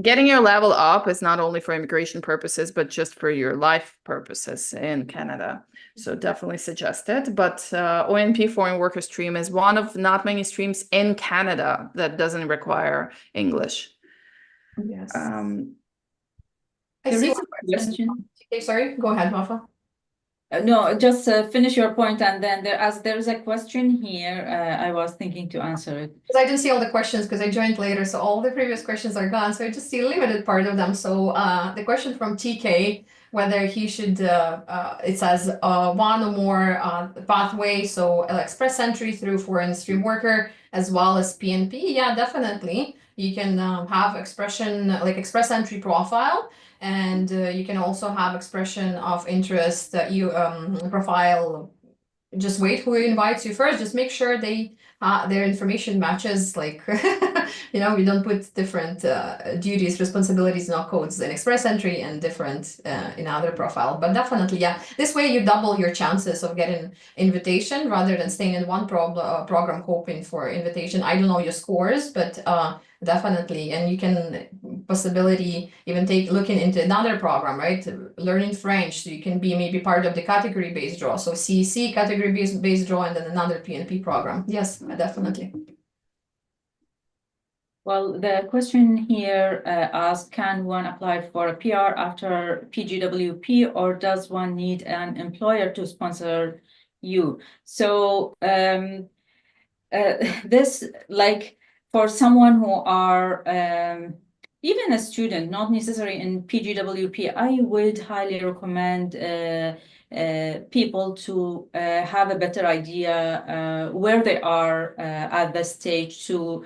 S1: getting your level up is not only for immigration purposes, but just for your life purposes in Canada. So definitely suggest it. But ONP foreign worker stream is one of not many streams in Canada that doesn't require English.
S2: Yes.
S4: There is a question.
S2: Okay, sorry, go ahead, Wafa.
S4: No, just finish your point, and then there's a question here. I was thinking to answer it.
S2: Because I didn't see all the questions because I joined later, so all the previous questions are gone. So I just see a limited part of them. So the question from TK, whether he should, it says one or more pathway, so express entry through foreign stream worker as well as PNP. Yeah, definitely. You can have express entry profile. And you can also have expression of interest that you profile just wait who invites you first. Just make sure their information matches, like we don't put different duties, responsibilities, no codes in express entry and different in other profile. But definitely, yeah, this way you double your chances of getting invitation rather than staying in one program hoping for invitation. I don't know your scores, but definitely, and you can possibility even looking into another program, right? Learning French, so you can be maybe part of the category-based draw. So CEC category-based draw, and then another PNP program. Yes, definitely.
S4: Well, the question here asks, can one apply for a PR after PGWP, or does one need an employer to sponsor you? So this, like, for someone who are even a student, not necessarily in PGWP, I would highly recommend people to have a better idea where they are at the stage to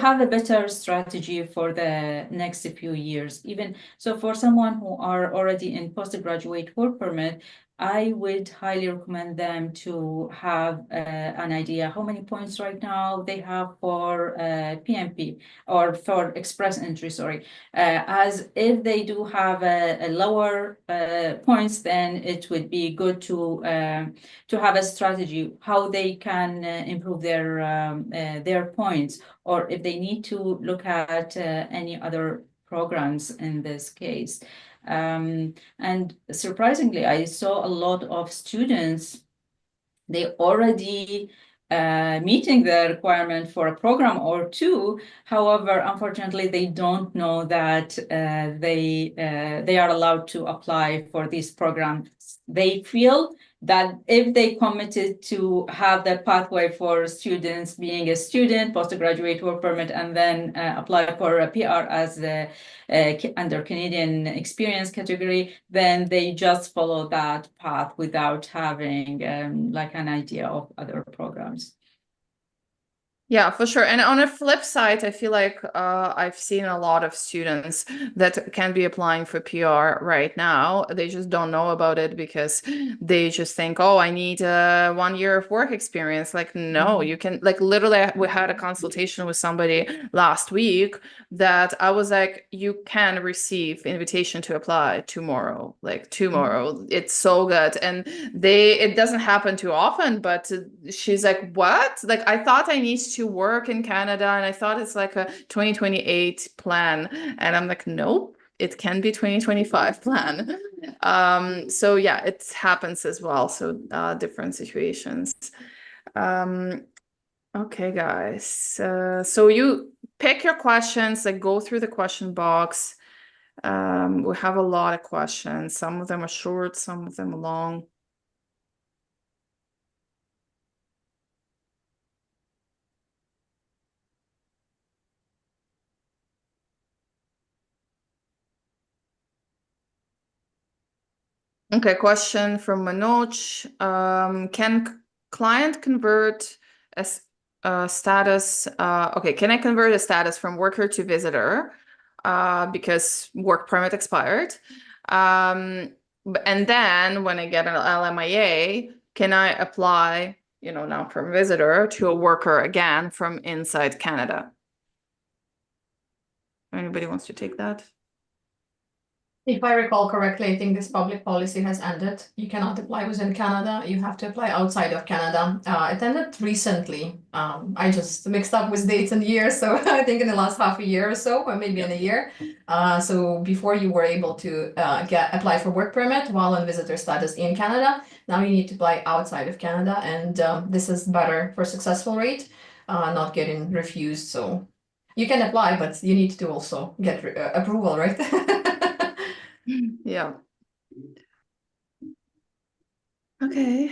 S4: have a better strategy for the next few years. Even so, for someone who are already in postgraduate work permit, I would highly recommend them to have an idea how many points right now they have for PNP or for express entry, sorry. As if they do have a lower points, then it would be good to have a strategy how they can improve their points, or if they need to look at any other programs in this case. And surprisingly, I saw a lot of students, they already meeting the requirement for a program or two. However, unfortunately, they don't know that they are allowed to apply for these programs. They feel that if they committed to have the pathway for students being a student, postgraduate work permit, and then apply for a PR as the under Canadian experience category, then they just follow that path without having like an idea of other programs.
S1: Yeah, for sure. And on a flip side, I feel like I've seen a lot of students that can be applying for PR right now. They just don't know about it because they just think, oh, I need 1 year of work experience. Like, no, you can, like, literally, we had a consultation with somebody last week that I was like, you can receive invitation to apply tomorrow, like tomorrow. It's so good. And it doesn't happen too often, but she's like, what? Like, I thought I need to work in Canada and I thought it's like a 2028 plan. And I'm like, nope, it can be 2025 plan. So yeah, it happens as well. So different situations. Okay, guys. So you pick your questions, like go through the question box. We have a lot of questions. Some of them are short, some of them are long. Okay, question from Manoj. Can client convert a status? Okay, can I convert a status from worker to visitor because work permit expired? And then when I get an LMIA, can I apply, now from visitor to a worker again from inside Canada? Anybody wants to take that?
S2: If I recall correctly, I think this public policy has ended. You cannot apply within Canada. You have to apply outside of Canada. It ended recently. I just mixed up with dates and years. So I think in the last half a year or so, or maybe in a year. So before you were able to apply for work permit while on visitor status in Canada, now you need to apply outside of Canada. And this is better for successful rate, not getting refused. So you can apply, but you need to also get approval, right?
S1: Yeah. Okay.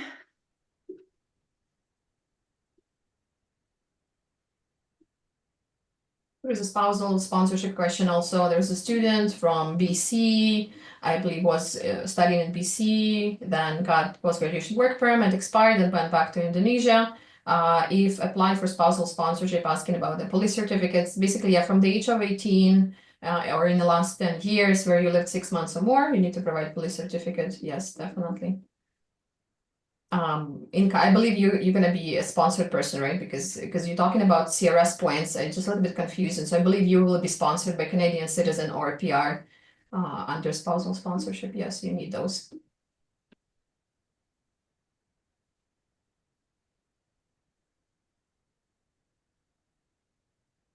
S2: There's a spousal sponsorship question also. There's a student from BC, I believe was studying in BC, then got post-graduation work permit, expired, and went back to Indonesia. If applied for spousal sponsorship, asking about the police certificates, basically, yeah, from the age of 18 or in the last 10 years where you lived 6 months or more, you need to provide police certificate. Yes, definitely. I believe you're gonna be a sponsored person, right? Because you're talking about CRS points. I'm just a little bit confused, and so I believe you will be sponsored by Canadian citizen or PR under spousal sponsorship. Yes, you need those.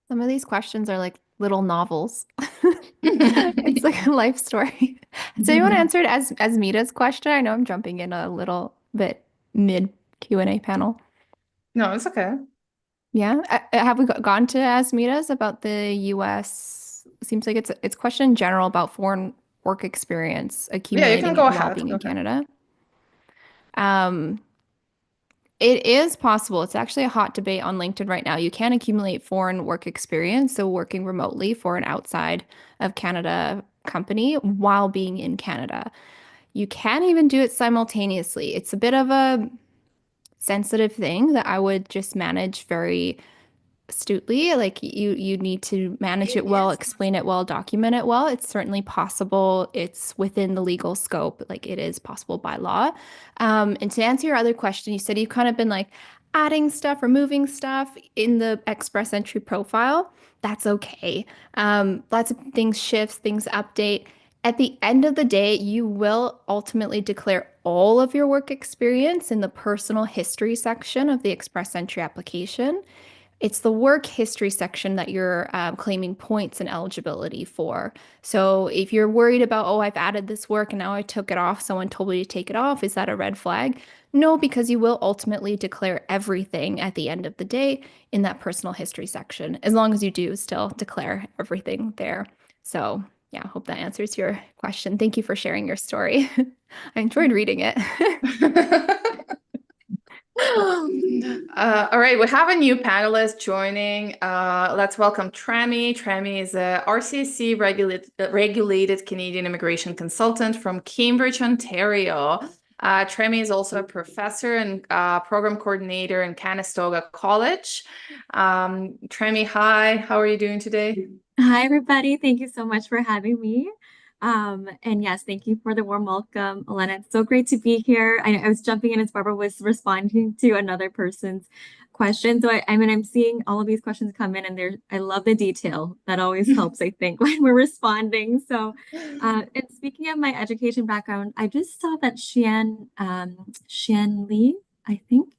S3: Some of these questions are like little novels. It's like a life story. So you want to answer it as Mita's question? I know I'm jumping in a little bit mid Q&A panel.
S1: No, it's okay.
S3: Yeah. Have we gone to Asmita's about the US? Seems like it's question in general about foreign work experience
S1: Yeah, you
S3: accumulating
S1: can go
S3: while
S1: ahead.
S3: being
S1: Go
S3: in
S1: ahead.
S3: Canada. It is possible. It's actually a hot debate on LinkedIn right now. You can accumulate foreign work experience, so working remotely for an outside of Canada company while being in Canada. You can even do it simultaneously. It's a bit of a sensitive thing that I would just manage very astutely. Like you need to manage it well, explain it well, document it well. It's certainly possible. It's within the legal scope. Like it is possible by law. And to answer your other question, you said you've kind of been like adding stuff, removing stuff in the Express Entry profile. That's okay. Lots of things shift, things update. At the end of the day, you will ultimately declare all of your work experience in the personal history section of the Express Entry application. It's the work history section that you're claiming points and eligibility for. So if you're worried about, oh, I've added this work and now I took it off, someone told me to take it off, is that a red flag? No, because you will ultimately declare everything at the end of the day in that personal history section, as long as you do still declare everything there. So yeah, I hope that answers your question. Thank you for sharing your story. I enjoyed reading it.
S1: All right, we have a new panelist joining. Let's welcome Trami. Trami is a RCIC regulated Canadian immigration consultant from Cambridge, Ontario. Trami is also a professor and program coordinator in Conestoga College. Trami, hi, how are you doing today?
S6: Hi, everybody. Thank you so much for having me. And yes, thank you for the warm welcome, Olena. It's so great to be here. I was jumping in as Barbara was responding to another person's question. So I mean, I'm seeing all of these questions come in, and I love the detail. That always helps, I think, when we're responding. So, and speaking of my education background, I just saw that Xian Li, I think,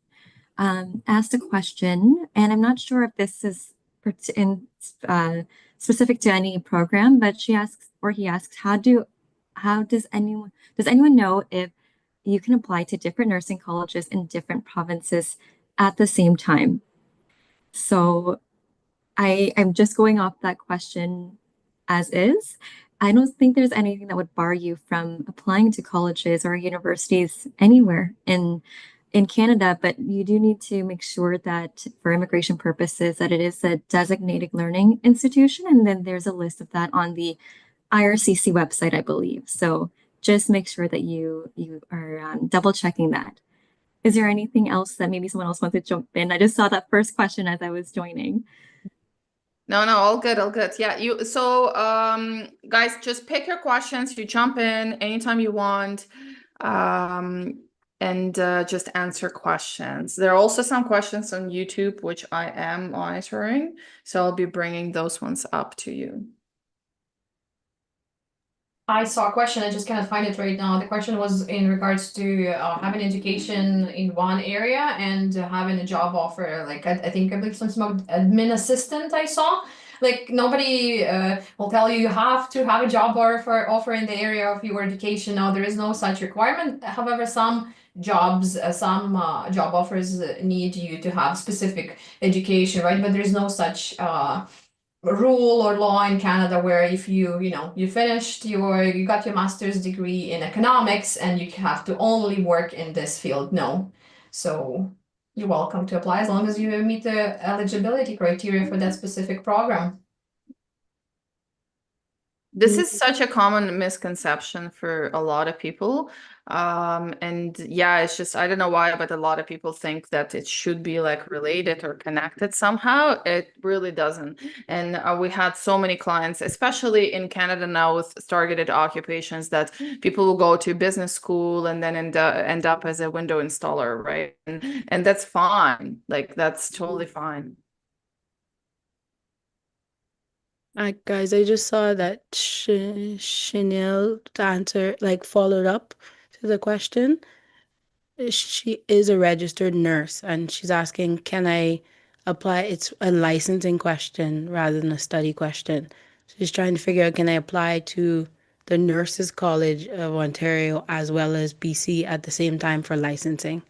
S6: asked a question, and I'm not sure if this is in specific to any program, but she asks, or he asks, how does anyone know if you can apply to different nursing colleges in different provinces at the same time? So I'm just going off that question as is. I don't think there's anything that would bar you from applying to colleges or universities anywhere in Canada, but you do need to make sure that for immigration purposes that it is a designated learning institution, and then there's a list of that on the IRCC website, I believe. So just make sure that you are double checking that. Is there anything else that maybe someone else wants to jump in? I just saw that first question as I was joining.
S1: No, all good, all good. Yeah, guys, just pick your questions. You jump in anytime you want. And just answer questions. There are also some questions on YouTube, which I am monitoring. So I'll be bringing those ones up to you.
S2: I saw a question, I just cannot find it right now. The question was in regards to having education in one area and having a job offer. Like I believe some admin assistant I saw. Like nobody will tell you have to have a job offer in the area of your education. No, there is no such requirement. However, some jobs, some job offers need you to have specific education, right? But there is no such rule or law in Canada where if you got your master's degree in economics and you have to only work in this field. No. So you're welcome to apply as long as you meet the eligibility criteria for that specific program.
S1: This is such a common misconception for a lot of people. And yeah, it's just, I don't know why, but a lot of people think that it should be like related or connected somehow. It really doesn't. And we had so many clients, especially in Canada now with targeted occupations, that people will go to business school and then end up as a window installer, right? And that's fine. Like, that's totally fine.
S5: Guys, I just saw that Chanel answer, like, followed up to the question. She is a registered nurse and she's asking, can I apply? It's a licensing question rather than a study question. She's trying to figure out, can I apply to the Nurses College of Ontario as well as BC at the same time for licensing?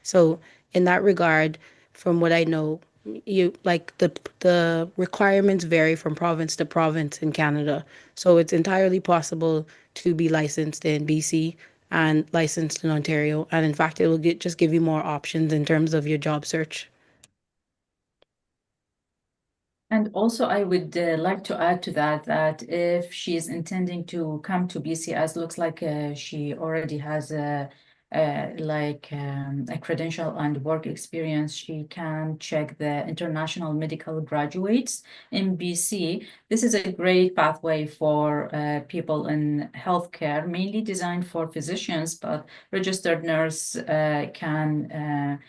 S5: So in that regard, from what I know, you like the requirements vary from province to province in Canada. So it's entirely possible to be licensed in BC and licensed in Ontario. And in fact, it will just give you more options in terms of your job search.
S4: And also, I would like to add to that, that if she is intending to come to BC, as looks like she already has a credential and work experience, she can check the international medical graduates in BC. This is a great pathway for people in healthcare, mainly designed for physicians, but registered nurse can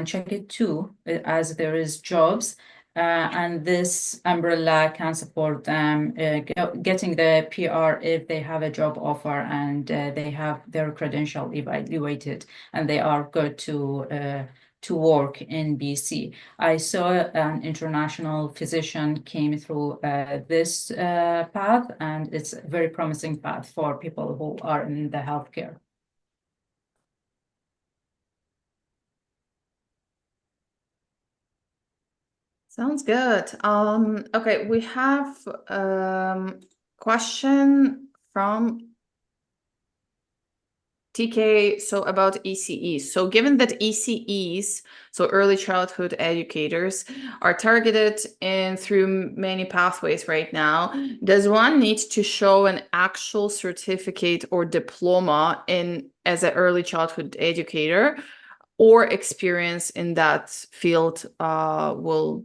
S4: check it too, as there is jobs. And this umbrella can support them getting the PR if they have a job offer and they have their credential evaluated and they are good to work in BC. I saw an international physician came through this path, and it's a very promising path for people who are in the healthcare.
S1: Sounds good. Okay, we have question from TK, so about ECEs. So given that ECEs, so early childhood educators, are targeted in through many pathways right now, does one need to show an actual certificate or diploma in as an early childhood educator, or experience in that field will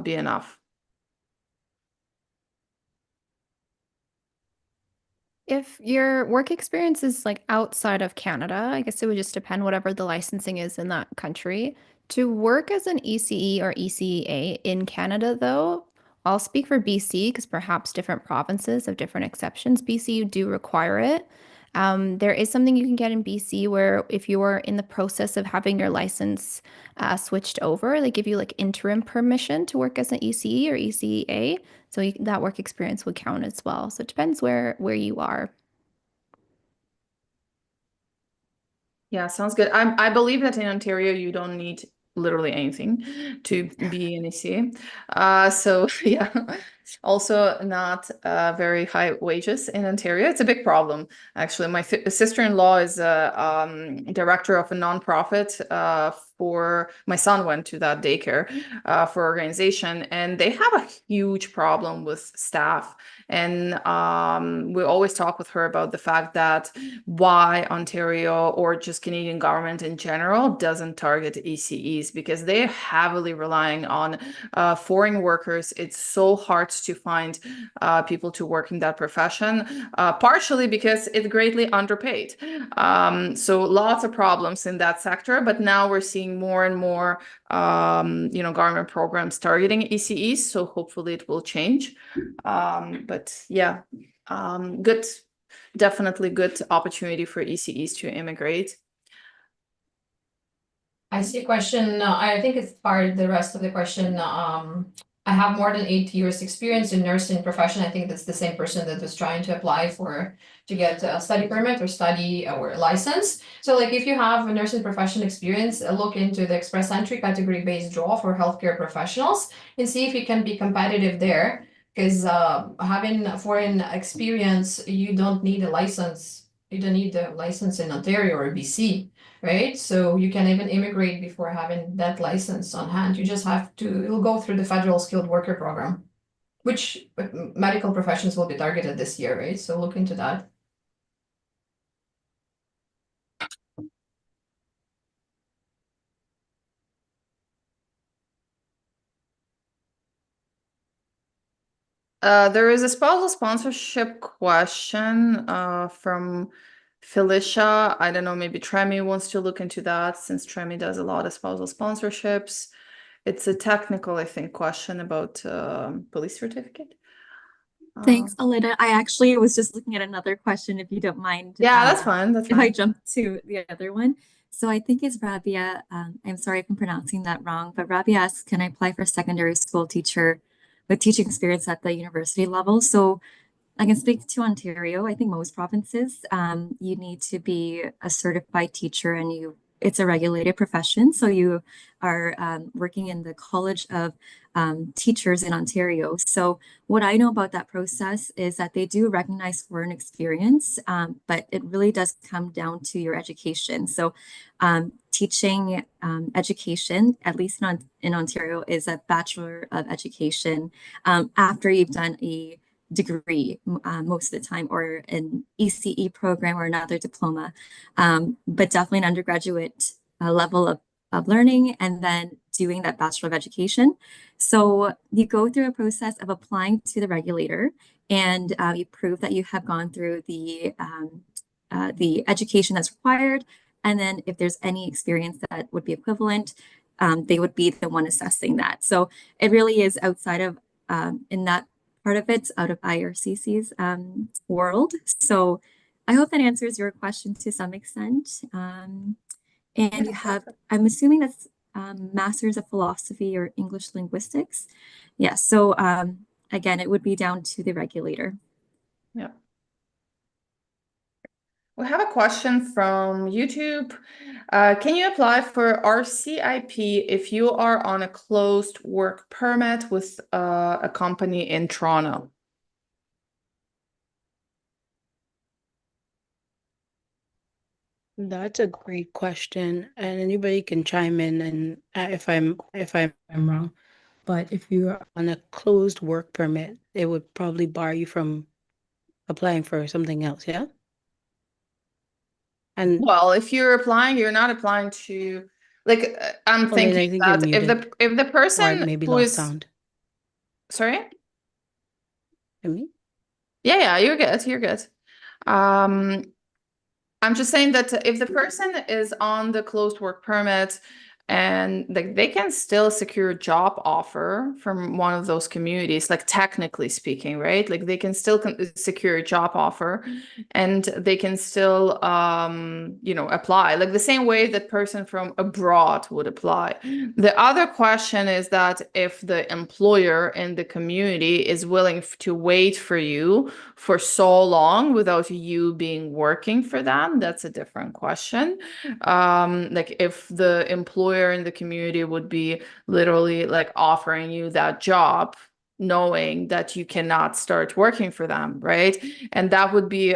S1: be enough?
S3: If your work experience is like outside of Canada, I guess it would just depend whatever the licensing is in that country. To work as an ECE or ECEA in Canada, though, I'll speak for BC because perhaps different provinces have different exceptions. BC, you do require it. There is something you can get in BC where if you are in the process of having your license switched over, they give you like interim permission to work as an ECE or ECEA. So that work experience would count as well. So it depends where you are.
S1: Yeah, sounds good. I believe that in Ontario you don't need literally anything to be an ECA. So yeah, also not very high wages in Ontario. It's a big problem, actually. My sister-in-law is a director of a nonprofit for, my son went to that daycare for organization, and they have a huge problem with staff. And we always talk with her about the fact that why Ontario or just Canadian government in general doesn't target ECEs, because they're heavily relying on foreign workers. It's so hard to find people to work in that profession, partially because it's greatly underpaid. So lots of problems in that sector, but now we're seeing more and more government programs targeting ECEs, so hopefully it will change. But yeah, good. Definitely good opportunity for ECEs to immigrate.
S2: I see a question. I think it's part of the rest of the question. I have more than 8 years experience in nursing profession. I think that's the same person that was trying to apply to get a study permit or study or license. So like if you have a nursing profession experience, look into the express entry category-based draw for healthcare professionals and see if you can be competitive there. Because having foreign experience, you don't need a license. You don't need a license in Ontario or BC, right? So you can even immigrate before having that license on hand. You just have to, it'll go through the federal skilled worker program. which medical professions will be targeted this year, right? So look into that.
S1: There is a spousal sponsorship question from Felicia. I don't know, maybe Trami wants to look into that since Trami does a lot of spousal sponsorships. It's a technical, I think, question about police certificate.
S6: Thanks, Olena. I actually was just looking at another question, if you don't mind.
S1: Yeah, that's fine. That's
S6: If I
S1: fine.
S6: jump to the other one. So I think it's Rabia. I'm sorry if I'm pronouncing that wrong, but Rabia asks, can I apply for a secondary school teacher with teaching experience at the university level? So I can speak to Ontario. I think most provinces, you need to be a certified teacher and it's a regulated profession. So you are working in the College of Teachers in Ontario. So what I know about that process is that they do recognize foreign experience, but it really does come down to your education. So teaching education, at least in Ontario, is a Bachelor of Education after you've done a degree most of the time, or an ECE program or another diploma, but definitely an undergraduate level of learning and then doing that Bachelor of Education. So you go through a process of applying to the regulator and you prove that you have gone through the education that's required. And then if there's any experience that would be equivalent, they would be the one assessing that. So it really is outside of, in that part of it's out of IRCC's world. So I hope that answers your question to some extent. And you have, I'm assuming that's Masters of Philosophy or English Linguistics. Yeah, so again, it would be down to the regulator.
S1: Yeah. We have a question from YouTube. Can you apply for RCIP if you are on a closed work permit with a company in Toronto?
S5: That's a great question, and anybody can chime in and if I'm wrong. But if you're on a closed work permit, it would probably bar you from applying for something else, yeah? And
S1: Well, if you're applying, you're not applying to like I'm
S5: Olena, I
S1: thinking
S5: think you're
S1: that if
S5: muted,
S1: the
S5: or I
S1: person
S5: maybe
S1: who
S5: lost
S1: is
S5: sound.
S1: sorry?
S5: Hear me?
S1: Yeah, you're good. You're good. I'm just saying that if the person is on the closed work permit and they can still secure a job offer from one of those communities, like technically speaking, right? Like they can still secure a job offer and they can still, apply like the same way that person from abroad would apply. The other question is that if the employer in the community is willing to wait for you for so long without you being working for them, that's a different question. Like if the employer in the community would be literally like offering you that job knowing that you cannot start working for them, right? And that would be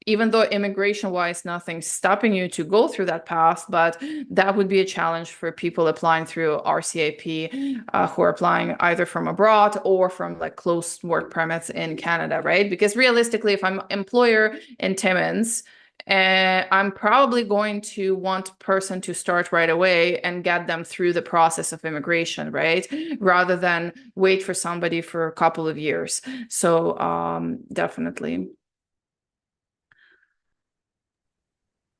S1: even though immigration wise nothing's stopping you to go through that path, but that would be a challenge for people applying through RCIP who are applying either from abroad or from like closed work permits in Canada, right? Because realistically, if I'm employer in Timmins, I'm probably going to want person to start right away and get them through the process of immigration, right? Rather than wait for somebody for a couple of years. So definitely.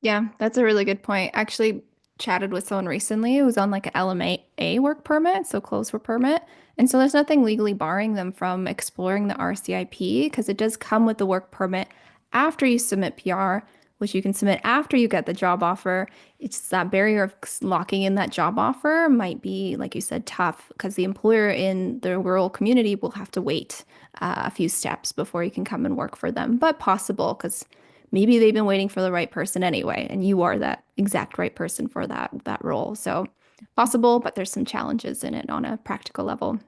S3: Yeah, that's a really good point. Actually, chatted with someone recently who was on like an LMA work permit, so closed work permit. And so there's nothing legally barring them from exploring the RCIP because it does come with the work permit after you submit PR, which you can submit after you get the job offer. It's that barrier of locking in that job offer might be, like you said, tough because the employer in the rural community will have to wait a few steps before you can come and work for them, but possible because maybe they've been waiting for the right person anyway, and you are that exact right person for that role. So possible, but there's some challenges in it on a practical level.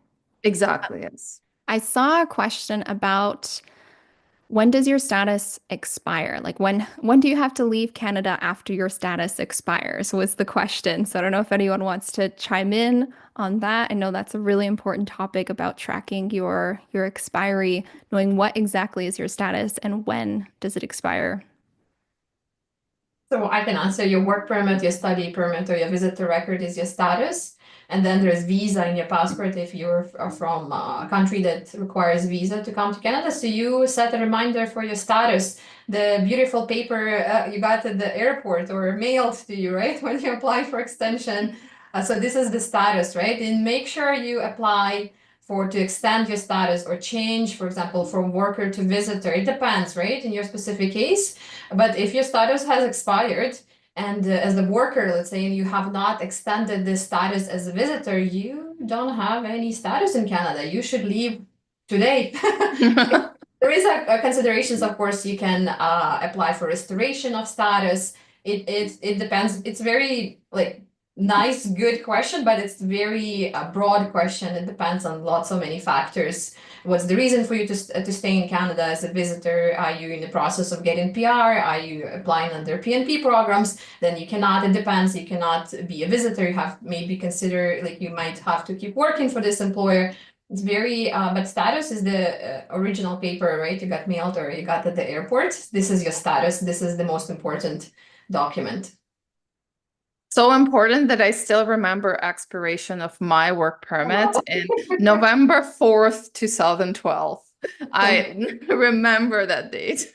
S1: Exactly, yes.
S3: I saw a question about when does your status expire? Like when do you have to leave Canada after your status expires was the question. So I don't know if anyone wants to chime in on that. I know that's a really important topic about tracking your expiry, knowing what exactly is your status and when does it expire.
S2: So I can answer your work permit, your study permit, or your visitor record is your status. And then there's visa in your passport if you're from a country that requires visa to come to Canada. So you set a reminder for your status. The beautiful paper you got at the airport or mailed to you, right? When you apply for extension. So this is the status, right? And make sure you apply to extend your status or change, for example, from worker to visitor. It depends, right? In your specific case. But if your status has expired, and as a worker, let's say you have not extended this status as a visitor, you don't have any status in Canada. You should leave today. There is a considerations, of course, you can apply for restoration of status. It depends. It's very like nice, good question, but it's very broad question. It depends on so many factors. What's the reason for you to stay in Canada as a visitor? Are you in the process of getting PR? Are you applying under PNP programs? Then you cannot, it depends, you cannot be a visitor. You have maybe consider, like you might have to keep working for this employer. It's very, but status is the original paper, right? You got mailed or you got at the airport. This is your status. This is the most important document.
S1: So important that I still remember expiration of my work permit in November 4th, 2012. I remember that date.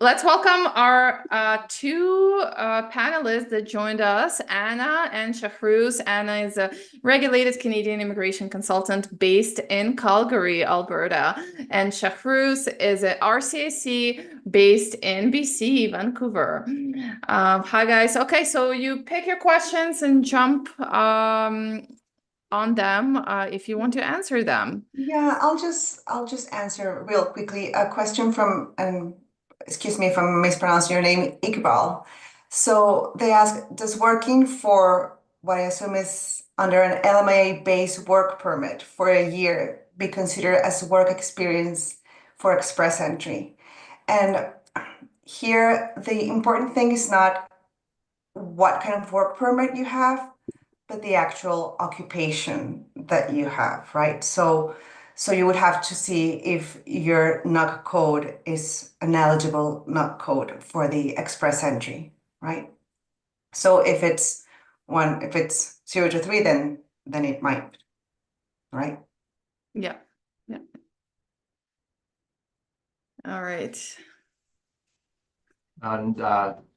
S1: Let's welcome our two panelists that joined us, Anna and Shahruz. Anna is a regulated Canadian immigration consultant based in Calgary, Alberta, and Shahruz is an RCIC based in BC, Vancouver. Hi guys. Okay, so you pick your questions and jump on them if you want to answer them.
S7: Yeah, I'll just answer real quickly a question from excuse me if I'm mispronouncing your name, Iqbal. So they ask, does working for what I assume is under an LMIA-based work permit for a year be considered as work experience for express entry? And here the important thing is not what kind of work permit you have, but the actual occupation that you have, right? So you would have to see if your NUC code is an eligible NUC code for the express entry, right? So if it's 0 to 3, then it might, right?
S1: Yeah. All right.
S8: And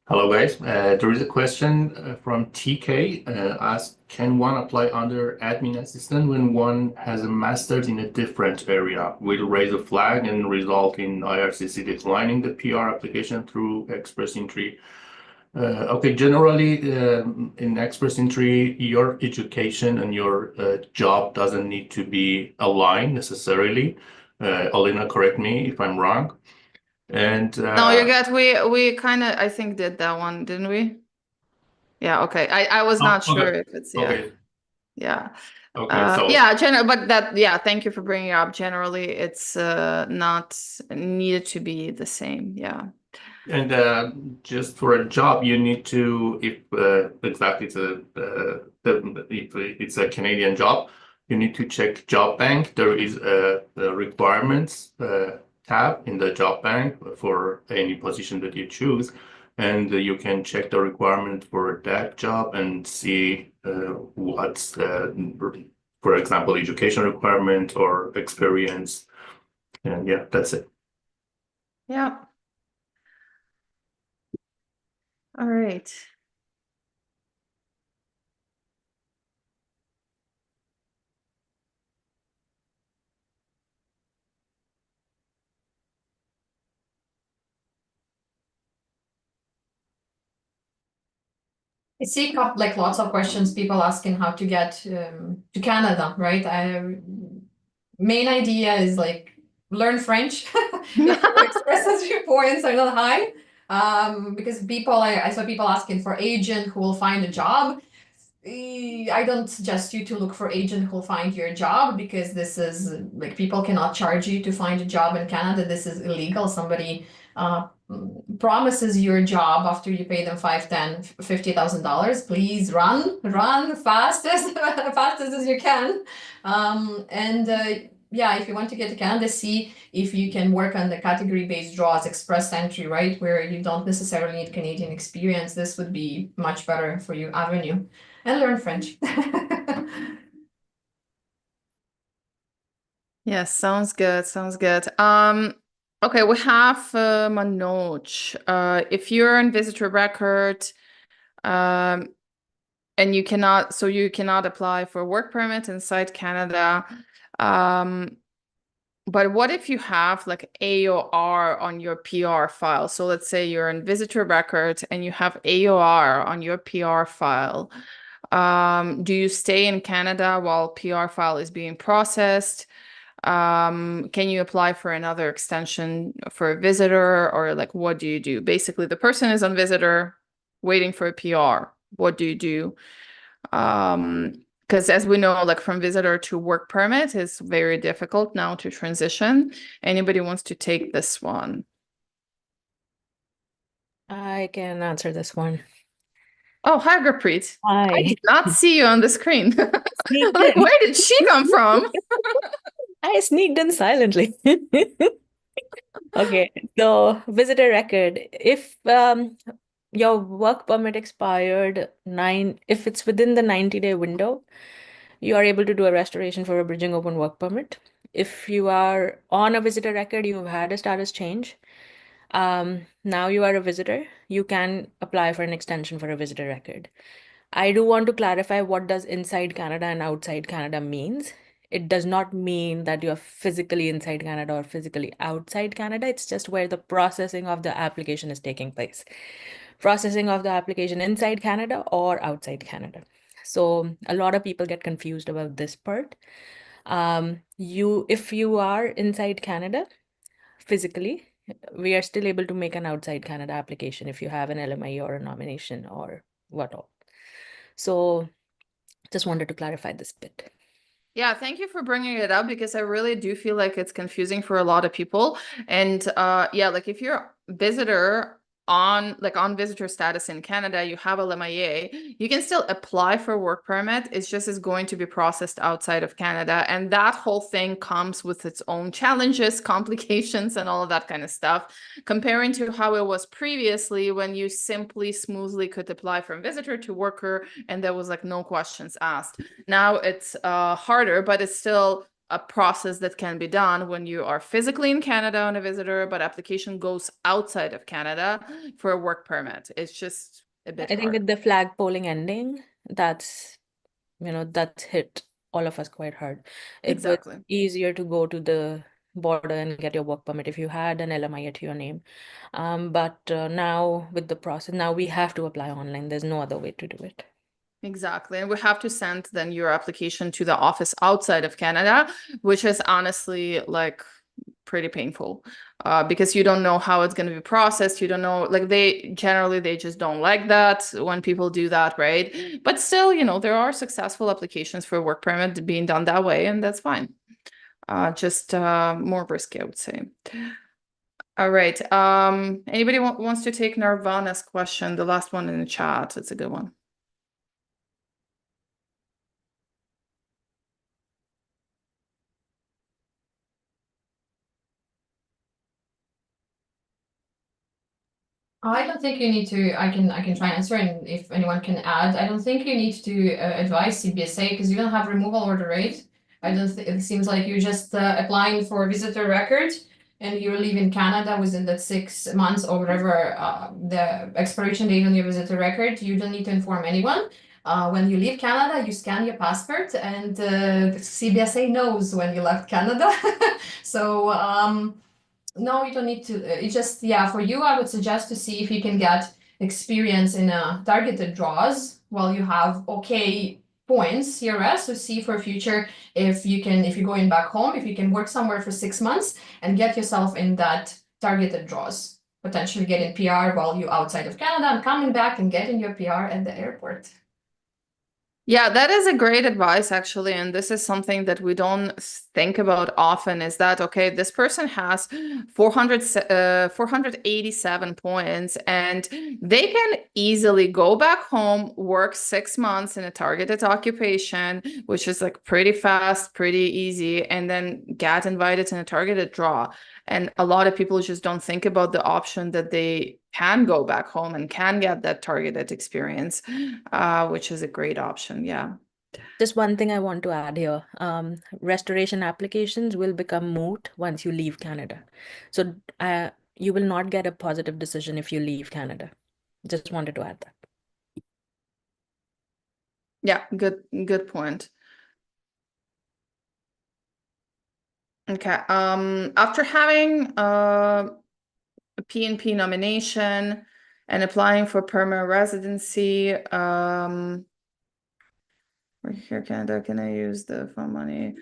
S8: hello guys, there is a question from TK asked, can one apply under admin assistant when one has a master's in a different area? Will raise a flag and result in IRCC declining the PR application through express entry? Okay, generally in express entry, your education and your job doesn't need to be aligned necessarily. Olena, correct me if I'm wrong. And
S1: no, you got we kind of I think did that one, didn't we? Yeah, okay. I was not sure if it's
S8: okay.
S1: Yeah.
S8: Okay, so
S1: yeah, but that thank you for bringing it up. Generally, it's not needed to be the same. Yeah.
S8: And just for a job, you need to, if exactly if it's a Canadian job, you need to check job bank. There is a requirements tab in the job bank for any position that you choose, and you can check the requirement for that job and see what's for example, education requirement or experience, and yeah, that's it.
S1: Yeah. All right.
S2: I see like lots of questions, people asking how to get to Canada, right? Main idea is like learn French. Express entry points are not high. Because I saw people asking for agent who will find a job. I don't suggest you to look for agent who'll find your job, because this is like, people cannot charge you to find a job in Canada. This is illegal. Somebody promises you a job after you pay them $5, $10, $50,000. Please run fastest fastest as you can. Yeah, if you want to get to Canada, see if you can work on the category-based draws, express entry, right, where you don't necessarily need Canadian experience. This would be much better for you avenue. And learn French.
S1: Yeah, sounds good. Sounds good. Okay, we have Manoj. If you're on visitor record, and you cannot apply for work permit inside Canada. But what if you have like AOR on your PR file? So let's say you're in visitor record and you have AOR on your PR file. Do you stay in Canada while PR file is being processed? Can you apply for another extension for a visitor, or like what do you do? Basically, the person is on visitor waiting for a PR. What do you do? Because as we know, like from visitor to work permit is very difficult now to transition. Anybody wants to take this one?
S9: I can answer this one.
S1: Oh, hi, Gurpreet. I
S9: Hi.
S1: did not see you on the screen.
S9: Sneaked
S1: Like,
S9: in.
S1: where did she come from?
S9: I sneaked in silently. Okay, so visitor record. If your work permit expired if it's within the 90-day window, you are able to do a restoration for a bridging open work permit. If you are on a visitor record, you've had a status change. Now you are a visitor, you can apply for an extension for a visitor record. I do want to clarify what does inside Canada and outside Canada means. It does not mean that you're physically inside Canada or physically outside Canada. It's just where the processing of the application is taking place. Processing of the application inside Canada or outside Canada. So a lot of people get confused about this part. If you are inside Canada physically, we are still able to make an outside Canada application if you have an LMI or a nomination or what all. So just wanted to clarify this bit.
S1: Yeah, thank you for bringing it up, because I really do feel like it's confusing for a lot of people. And yeah, like if you're a visitor on visitor status in Canada, you have a LMIA, you can still apply for work permit. It's just is going to be processed outside of Canada. And that whole thing comes with its own challenges, complications, and all of that kind of stuff, comparing to how it was previously when you simply smoothly could apply from visitor to worker and there was like no questions asked. Now it's harder, but it's still a process that can be done when you are physically in Canada on a visitor, but application goes outside of Canada for a work permit. It's just a bit
S9: I think
S1: harder.
S9: with the flag polling ending, that's hit all of us quite hard. It was
S1: Exactly.
S9: easier to go to the border and get your work permit if you had an LMI to your name. But now with the process, now we have to apply online. There's no other way to do it.
S1: Exactly. And we have to send then your application to the office outside of Canada, which is honestly like pretty painful, because you don't know how it's going to be processed. You don't know, like they just don't like that when people do that, right? But still, there are successful applications for work permit being done that way, and that's fine. Just more risky, I would say. All right. Anybody wants to take Nirvana's question, the last one in the chat? It's a good one.
S2: I don't think you need to. I can try and answer, and if anyone can add, I don't think you need to advise CBSA, because you don't have removal order, right? I don't think it seems like you're just applying for a visitor record, and you live in Canada within that 6 months or whatever the expiration date on your visitor record. You don't need to inform anyone. When you leave Canada, you scan your passport, and the CBSA knows when you left Canada. So no, you don't need to. It's just, yeah, for you, I would suggest to see if you can get experience in targeted draws while you have okay points CRS. So see for future if you're going back home, if you can work somewhere for 6 months and get yourself in that targeted draws, potentially getting PR while you're outside of Canada and coming back and getting your PR at the airport.
S1: Yeah, that is a great advice, actually. And this is something that we don't think about often is that, okay, this person has 487 points and they can easily go back home, work 6 months in a targeted occupation, which is like pretty fast, pretty easy, and then get invited in a targeted draw. And a lot of people just don't think about the option that they can go back home and can get that targeted experience, which is a great option. Yeah.
S9: Just one thing I want to add here. Restoration applications will become moot once you leave Canada. So you will not get a positive decision if you leave Canada. Just wanted to add that.
S1: Yeah, good point. Okay. After having a PNP nomination and applying for permanent residency, we're here, Canada, can I use the fund money?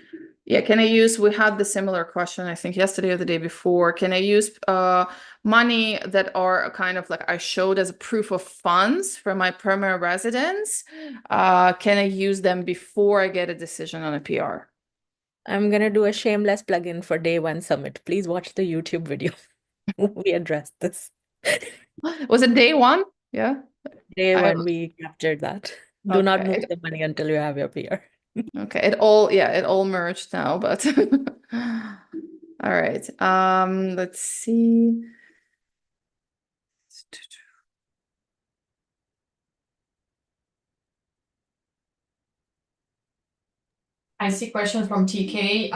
S1: Yeah, can I use, we had the similar question, I think yesterday or the day before. Can I use money that are kind of like I showed as a proof of funds for my permanent residence? Can I use them before I get a decision on a PR?
S9: I'm going to do a shameless plug-in for Day 1 Summit. Please watch the YouTube video. We addressed this.
S1: Was it day one? Yeah.
S9: Day 1, we captured that. Do not move
S1: Okay.
S9: the money until you have your PR.
S1: Okay, it all merged now, but all right. Let's see.
S2: I see question from TK.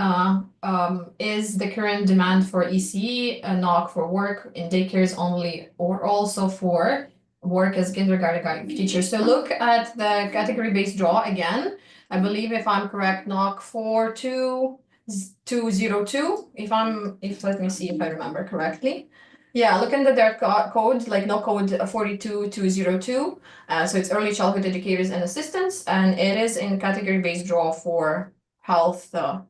S2: Is the current demand for ECE a knock for work in daycares only or also for work as kindergarten teacher? So look at the category-based draw again. I believe if I'm correct, knock 4202. Let me see if I remember correctly. Yeah, look into their code, like no code 42202. So it's early childhood educators and assistants, and it is in category-based draw for health, for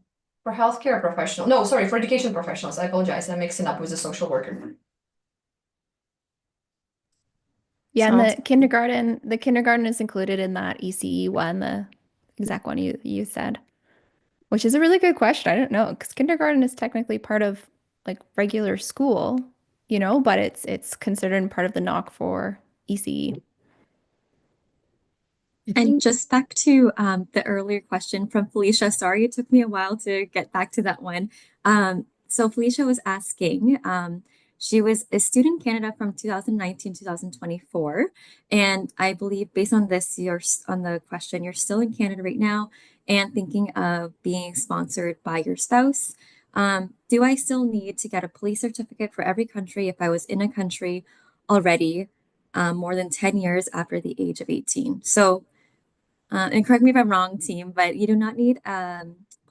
S2: healthcare professional. No, sorry, for education professionals. I apologize. I'm mixing up with the social worker.
S3: Yeah, and
S1: Sounds-
S3: the kindergarten is included in that ECE one, the exact one you said, which is a really good question. I don't know, because kindergarten is technically part of like regular school, but it's considered part of the knock for ECE.
S6: And just back to the earlier question from Felicia. Sorry, it took me a while to get back to that one. So Felicia was asking, she was a student in Canada from 2019 to 2024. And I believe based on this, on the question, you're still in Canada right now and thinking of being sponsored by your spouse. Do I still need to get a police certificate for every country if I was in a country already more than 10 years after the age of 18? So and correct me if I'm wrong, team, but you do not need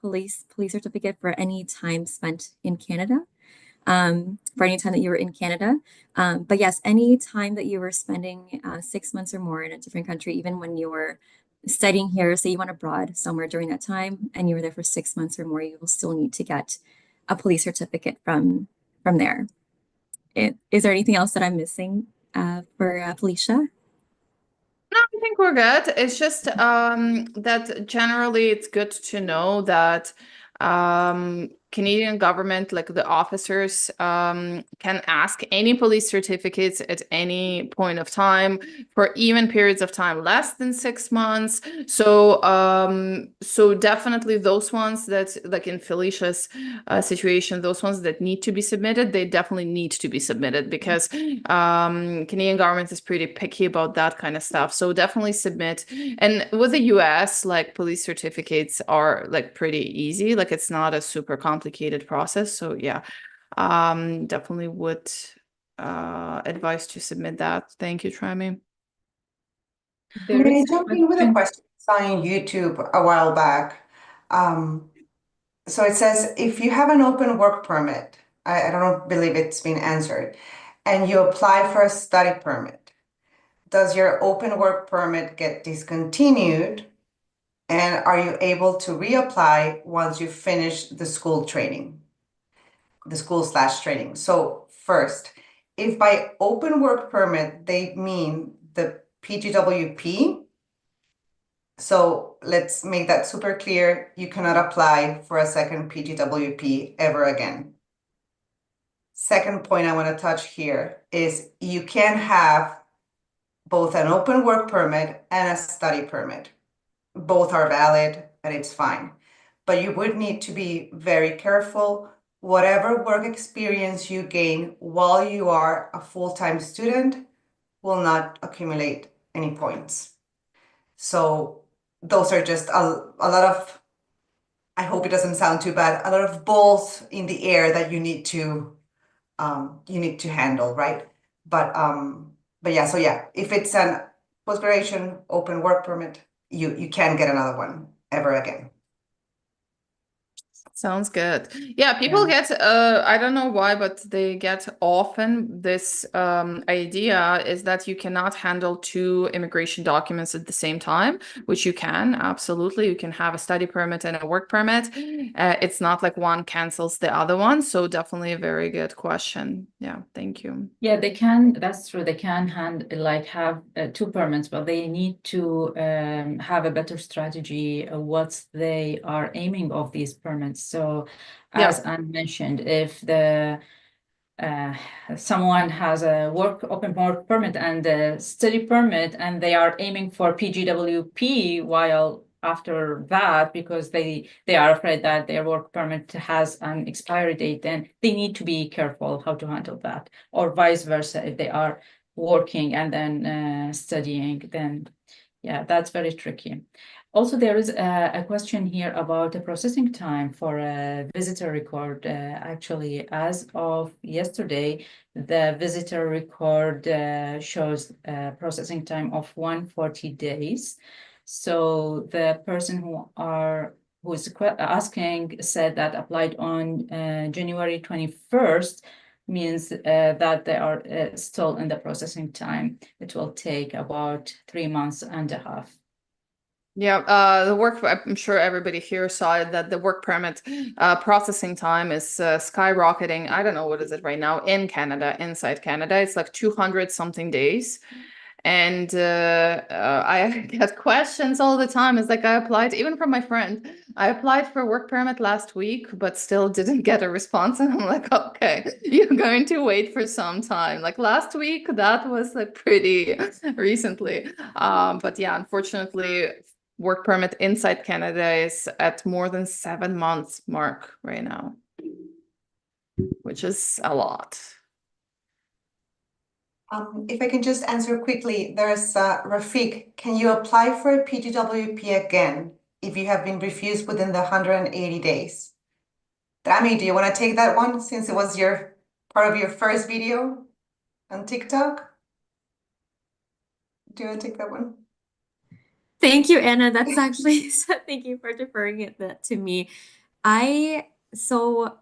S6: police certificate for any time spent in Canada, for any time that you were in Canada. But yes, any time that you were spending 6 months or more in a different country, even when you were studying here, say you went abroad somewhere during that time and you were there for 6 months or more, you will still need to get a police certificate from there. Is there anything else that I'm missing for Felicia?
S1: No, I think we're good. It's just that generally it's good to know that Canadian government, like the officers, can ask any police certificates at any point of time for even periods of time less than 6 months. So so definitely those ones that, like in Felicia's situation, those ones that need to be submitted, they definitely need to be submitted because Canadian government is pretty picky about that kind of stuff. So definitely submit. And with the US, like police certificates are like pretty easy. Like it's not a super complicated process. So yeah, definitely would advise to submit that. Thank you, Trami.
S7: May I jump in with a question I saw on YouTube a while back? So it says, if you have an open work permit, I don't believe it's been answered, and you apply for a study permit, does your open work permit get discontinued? And are you able to reapply once you finish the school training, the school/training? So first, if by open work permit, they mean the PGWP, So let's make that super clear. You cannot apply for a second PGWP ever again. Second point I want to touch here is you can have both an open work permit and a study permit. Both are valid and it's fine. But you would need to be very careful. Whatever work experience you gain while you are a full-time student will not accumulate any points. So those are just a lot of, I hope it doesn't sound too bad, a lot of balls in the air that you need to handle, right? But yeah, so yeah, if it's an post-graduation open work permit, you can get another one ever again.
S1: Sounds good. Yeah, people get I don't know why, but they get often this idea is that you cannot handle two immigration documents at the same time, which you can, absolutely. You can have a study permit and a work permit. It's not like one cancels the other one, so definitely a very good question. Yeah, thank you.
S4: Yeah, they can, that's true. They can have two permits, but they need to have a better strategy what they are aiming of these permits. So as Anne mentioned, if the someone has a open work permit and a study permit and they are aiming for PGWP while after that, because they are afraid that their work permit has an expiry date, then they need to be careful how to handle that, or vice versa. If they are working and then studying, then yeah, that's very tricky. Also, there is a question here about the processing time for a visitor record. Actually, as of yesterday, the visitor record shows a processing time of 140 days. So the person who's asking said that applied on January 21st means that they are still in the processing time. It will take about 3 months and a half.
S1: Yeah, the work, I'm sure everybody here saw that the work permit processing time is skyrocketing. I don't know, what is it right now in Canada, inside Canada? It's like 200 something days. And I get questions all the time. It's like I applied, even from my friend, I applied for a work permit last week, but still didn't get a response. And I'm like, okay, you're going to wait for some time. Like last week, that was like pretty recently. But yeah, unfortunately, work permit inside Canada is at more than 7 months mark right now, which is a lot.
S7: If I can just answer quickly, there's Rafiq. Can you apply for a PGWP again if you have been refused within the 180 days? Trami, do you want to take that one since it was your part of your first video on TikTok? Do you want to take that one?
S6: Thank you, Anna. That's actually, thank you for deferring that to me. So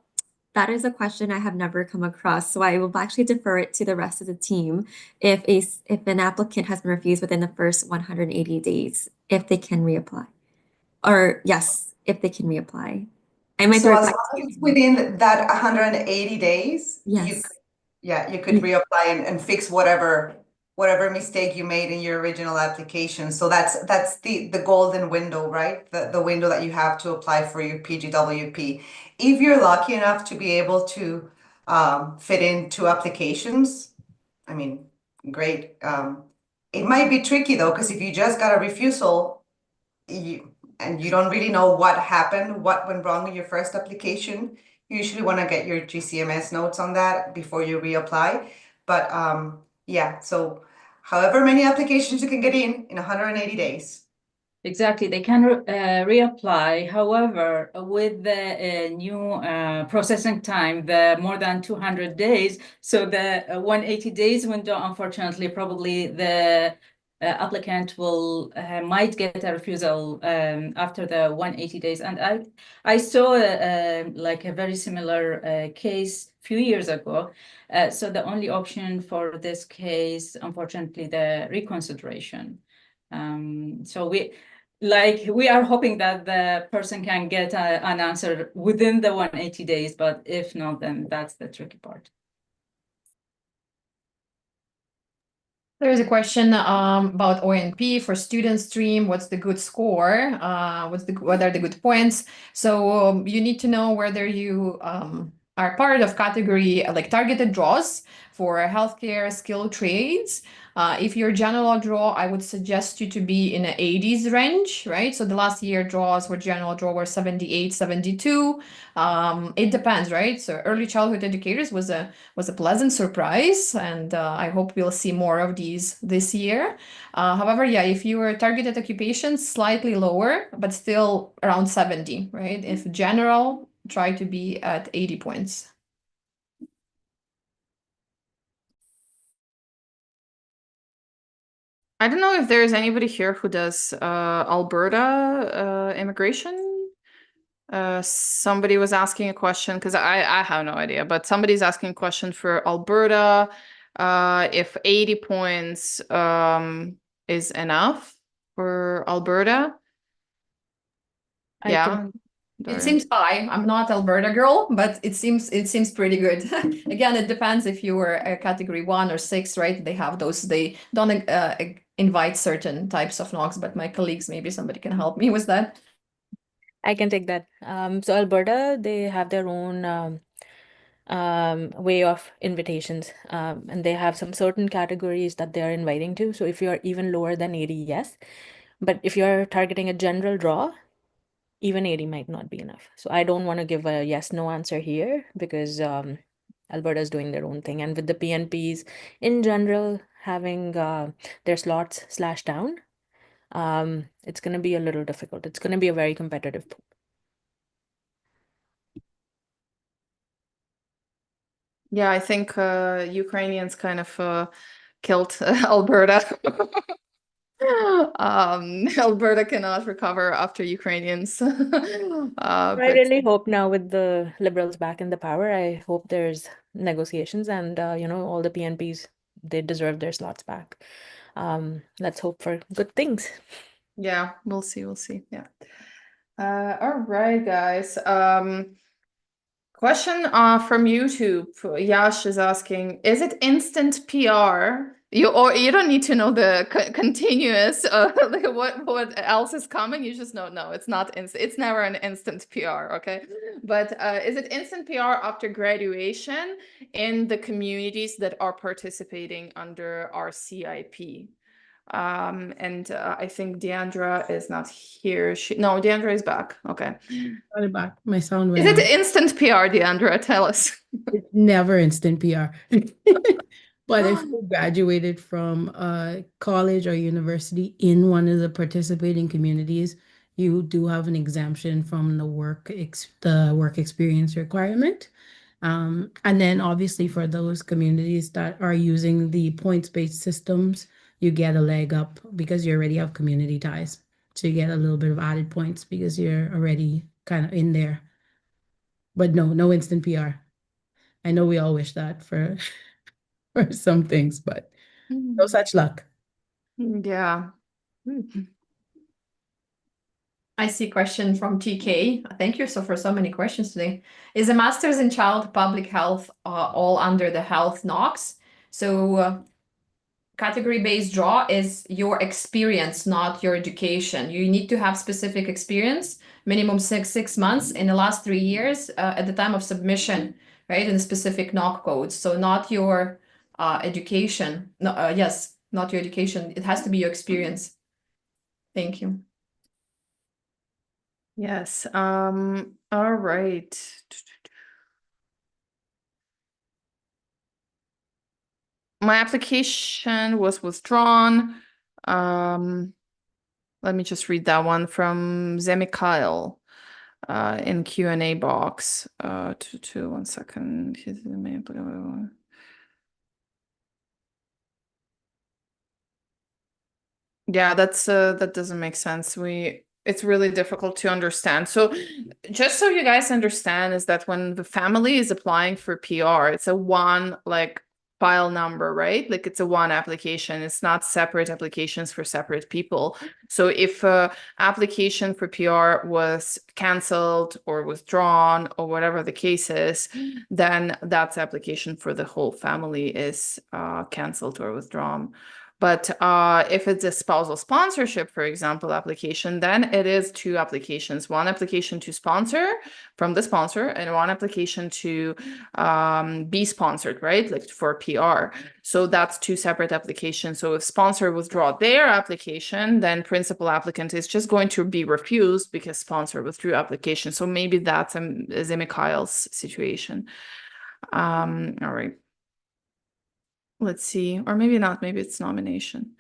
S6: that is a question I have never come across. So I will actually defer it to the rest of the team if an applicant has been refused within the first 180 days, if they can reapply. Or yes, if they can reapply. I might
S7: So as long as it's within that 180 days,
S6: yes.
S7: you could reapply and fix whatever mistake you made in your original application. So that's the golden window, right? The window that you have to apply for your PGWP. If you're lucky enough to be able to fit in 2 applications, I mean, great. It might be tricky though, because if you just got a refusal, and you don't really know what happened, what went wrong in your first application, you usually want to get your GCMS notes on that before you reapply. But yeah, so however many applications you can get in 180 days.
S4: Exactly, they can reapply. However, with the new processing time, the more than 200 days, so the 180 days window, unfortunately, probably the applicant will might get a refusal after the 180 days. And I saw like a very similar case a few years ago. So the only option for this case, unfortunately, the reconsideration. So we are hoping that the person can get an answer within the 180 days, but if not, then that's the tricky part.
S2: There is a question about OINP for student stream. What's the good score? What are the good points? So you need to know whether you are part of category like targeted draws for healthcare skill trades. If you're general draw, I would suggest you to be in the 80s range, right? So the last year draws for general draw were 78, 72. It depends, right? So early childhood educators was a pleasant surprise, and I hope we'll see more of these this year. However, yeah, if you were targeted occupations, slightly lower, but still around 70, right? If general, try to be at 80 points.
S1: I don't know if there's anybody here who does Alberta immigration. Somebody was asking a question because I have no idea, but somebody's asking a question for Alberta. If 80 points is enough for Alberta. Yeah.
S2: It seems high. I'm not Alberta girl, but it seems pretty good. Again, it depends if you were a category 1 or 6, right? They have those. They don't invite certain types of knocks, but my colleagues, maybe somebody can help me with that.
S9: I can take that. So Alberta, they have their own way of invitations, and they have some certain categories that they are inviting to. So if you're even lower than 80, yes. But if you're targeting a general draw, even 80 might not be enough. So I don't want to give a yes, no answer here because Alberta is doing their own thing. And with the PNPs in general having their slots slashed down, it's going to be a little difficult. It's going to be a very competitive pool.
S1: Yeah, I think Ukrainians kind of killed Alberta. Alberta cannot recover after Ukrainians.
S9: I
S1: But
S9: really hope now with the Liberals back in the power, I hope there's negotiations and, all the PNPs, they deserve their slots back. Let's hope for good things.
S1: yeah, we'll see. Yeah. All right, guys. Question from YouTube. Yash is asking, is it instant PR? You don't need to know the continuous like what else is coming. You just know, no, it's not instant. It's never an instant PR, okay? But is it instant PR after graduation in the communities that are participating under RCIP? And I think Deandra is not here. No, Deandra is back. Okay.
S5: Got it back. My sound
S1: Is
S5: went
S1: it
S5: off.
S1: instant PR, Deandra? Tell us.
S5: It's never instant PR. But if you graduated from college or university in one of the participating communities, you do have an exemption from the work experience requirement. And then obviously for those communities that are using the points-based systems, you get a leg up because you already have community ties. So you get a little bit of added points because you're already kind of in there. But no instant PR. I know we all wish that for for some things, but no such luck.
S1: Yeah.
S2: I see question from TK. Thank you for so many questions today. Is a master's in child public health all under the health knocks? So category-based draw is your experience, not your education. You need to have specific experience, minimum six months in the last 3 years at the time of submission, right? In specific knock codes. So not your education. No, yes, not your education. It has to be your experience. Thank you.
S1: Yes. All right. My application was withdrawn. Let me just read that one from Zemikhail in Q&A box. To 1 second. Yeah, that doesn't make sense. It's really difficult to understand. So just so you guys understand is that when the family is applying for PR, it's a one like file number, right? Like it's a one application. It's not separate applications for separate people. So if a application for PR was canceled or withdrawn or whatever the case is, then that's application for the whole family is canceled or withdrawn. But if it's a spousal sponsorship, for example, application, then it is 2 applications. 1 application to sponsor from the sponsor and 1 application to be sponsored, right? Like for PR. So that's 2 separate applications. So if sponsor withdraw their application, then principal applicant is just going to be refused because sponsor withdrew application. So maybe that's Mikhail's situation. All right. Let's see, or maybe not, maybe it's nomination.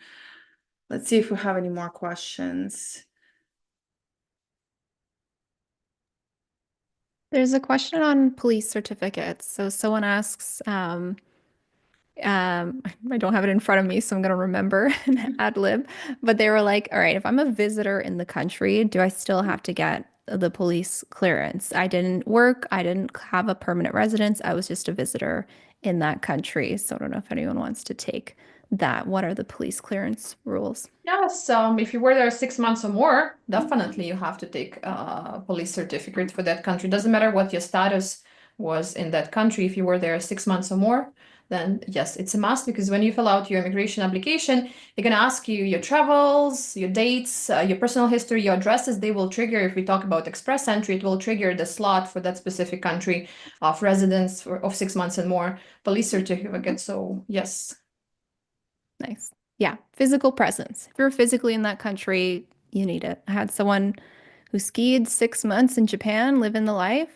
S1: Let's see if we have any more questions.
S3: There's a question on police certificates. So someone asks, I don't have it in front of me, so I'm going to remember and ad lib. But they were like, all right, if I'm a visitor in the country, do I still have to get the police clearance? I didn't work, I didn't have a permanent residence, I was just a visitor in that country. So I don't know if anyone wants to take that. What are the police clearance rules?
S2: Yes, if you were there 6 months or more, definitely you have to take a police certificate for that country. Doesn't matter what your status was in that country. If you were there 6 months or more, then yes, it's a must, because when you fill out your immigration application, they're going to ask you your travels, your dates, your personal history, your addresses. They will trigger, if we talk about express entry, it will trigger the slot for that specific country of residence of 6 months and more police certificate. So yes.
S3: Nice. Yeah, physical presence. If you're physically in that country, you need it. I had someone who skied 6 months in Japan, living the life.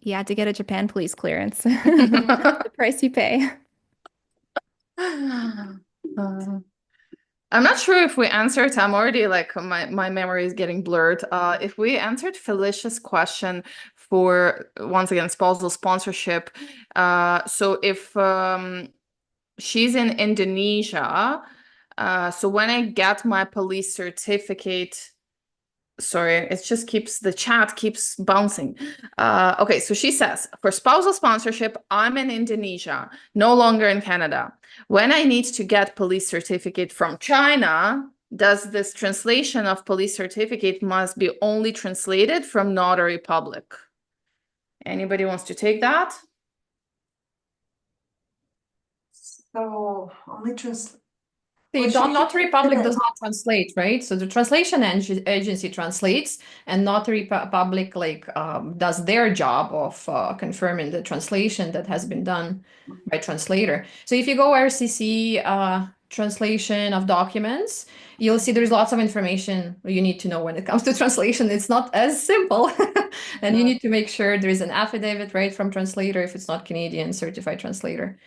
S3: You had to get a Japan police clearance. The price you pay.
S1: I'm not sure if we answered. I'm already like my memory is getting blurred. If we answered Felicia's question for, once again, spousal sponsorship. So if she's in Indonesia, so when I get my police certificate, sorry, it just keeps, the chat keeps bouncing. Okay, so she says, for spousal sponsorship, I'm in Indonesia, no longer in Canada. When I need to get police certificate from China, does this translation of police certificate must be only translated from notary public? Anybody wants to take that?
S7: So only
S2: The notary public does not translate, right? So the translation agency translates, and notary public does their job of confirming the translation that has been done by translator. So if you go RCC translation of documents, you'll see there's lots of information you need to know when it comes to translation. It's not as simple, and you need to make sure there is an affidavit, right, from translator if it's not Canadian certified translator.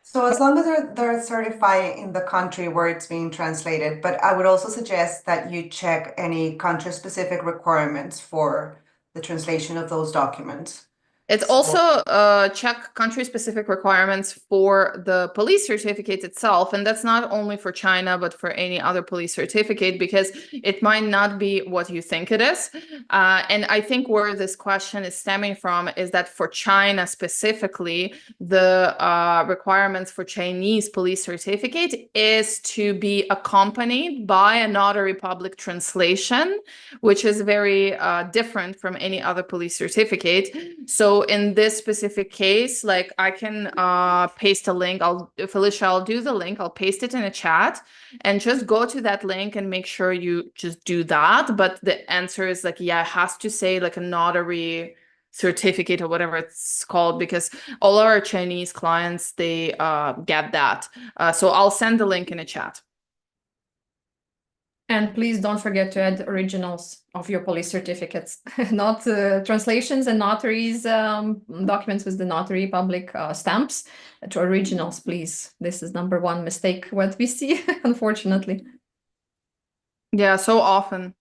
S7: So as long as they're certified in the country where it's being translated, but I would also suggest that you check any country-specific requirements for the translation of those documents.
S1: It's also check country-specific requirements for the police certificate itself, and that's not only for China, but for any other police certificate, because it might not be what you think it is. And I think where this question is stemming from is that for China specifically, the requirements for Chinese police certificate is to be accompanied by a notary public translation, which is very different from any other police certificate. So in this specific case, like I can paste a link. Felicia, I'll do the link. I'll paste it in a chat and just go to that link and make sure you just do that. But the answer is like, yeah, it has to say like a notary certificate or whatever it's called, because all our Chinese clients, they get that. So I'll send the link in a chat.
S2: And please don't forget to add originals of your police certificates, not translations and notaries, documents with the notary public stamps, to originals, please. This is #1 mistake what we see, unfortunately.
S1: Yeah, so often.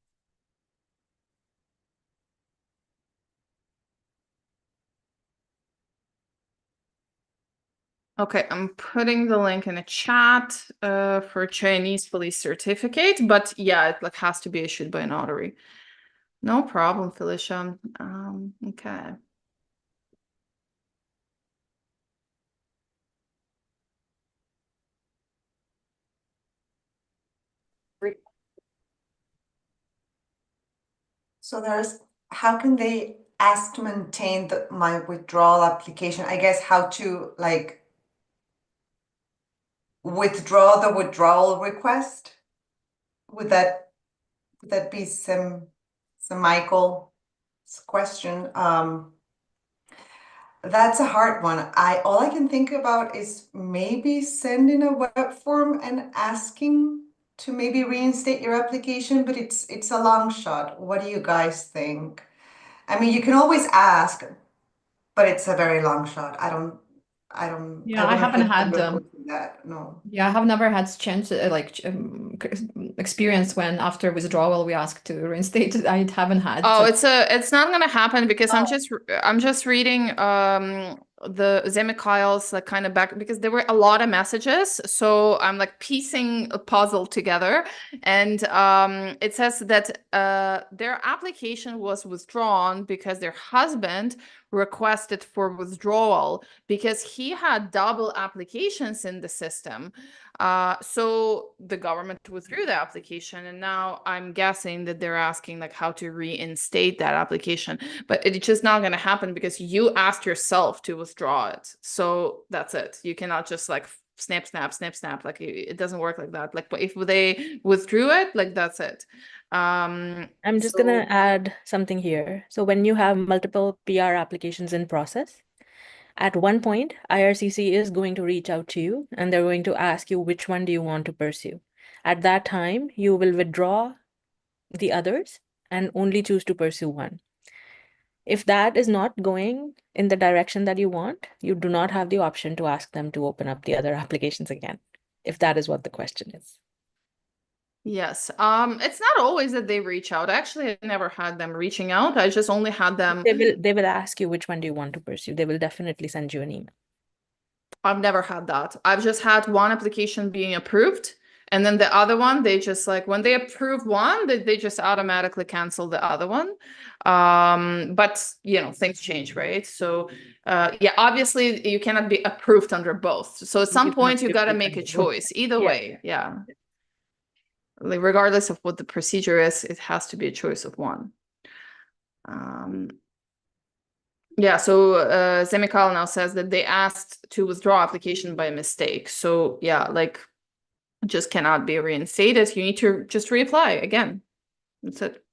S1: Okay, I'm putting the link in a chat for Chinese police certificate, but yeah, it like has to be issued by a notary. No problem, Felicia. Okay.
S7: So how can they ask to maintain my withdrawal application? I guess how to like withdraw the withdrawal request? Would that be some Michael's question? That's a hard one. All I can think about is maybe sending a web form and asking to maybe reinstate your application, but it's a long shot. What do you guys think? I mean, you can always ask, but it's a very long shot.
S2: Yeah, I
S7: wouldn't
S2: haven't
S7: feel
S2: had
S7: comfortable with that. No.
S2: Yeah, I have never had chance experience when after withdrawal we ask to reinstate. I haven't had.
S1: Oh,
S2: so-
S1: it's not gonna happen because
S2: Oh.
S1: I'm just reading the Zemikhail's like kind of back because there were a lot of messages, so I'm like piecing a puzzle together, and it says that their application was withdrawn because their husband requested for withdrawal because he had double applications in the system. So the government withdrew the application, and now I'm guessing that they're asking like how to reinstate that application, but it's just not going to happen because you asked yourself to withdraw it. So that's it. You cannot just like snap, snap, snap, snap. Like it doesn't work like that. Like if they withdrew it, like that's it.
S9: I'm just gonna add something here. So when you have multiple PR applications in process, at one point, IRCC is going to reach out to you and they're going to ask you which one do you want to pursue. At that time, you will withdraw the others and only choose to pursue one. If that is not going in the direction that you want, you do not have the option to ask them to open up the other applications again, if that is what the question is.
S1: Yes. It's not always that they reach out. Actually, I never had them reaching out. I just only had them.
S9: They will ask you which one do you want to pursue. They will definitely send you an email.
S1: I've never had that. I've just had one application being approved, and then the other one, they just like when they approve one, they just automatically cancel the other one. But you know, things change, right? So yeah, obviously you cannot be approved under both. So at some point you got to make a choice. Either way, yeah. Like regardless of what the procedure is, it has to be a choice of one. Yeah, so Zemikhail now says that they asked to withdraw application by mistake. So yeah, like just cannot be reinstated. You need to just reapply again. That's it.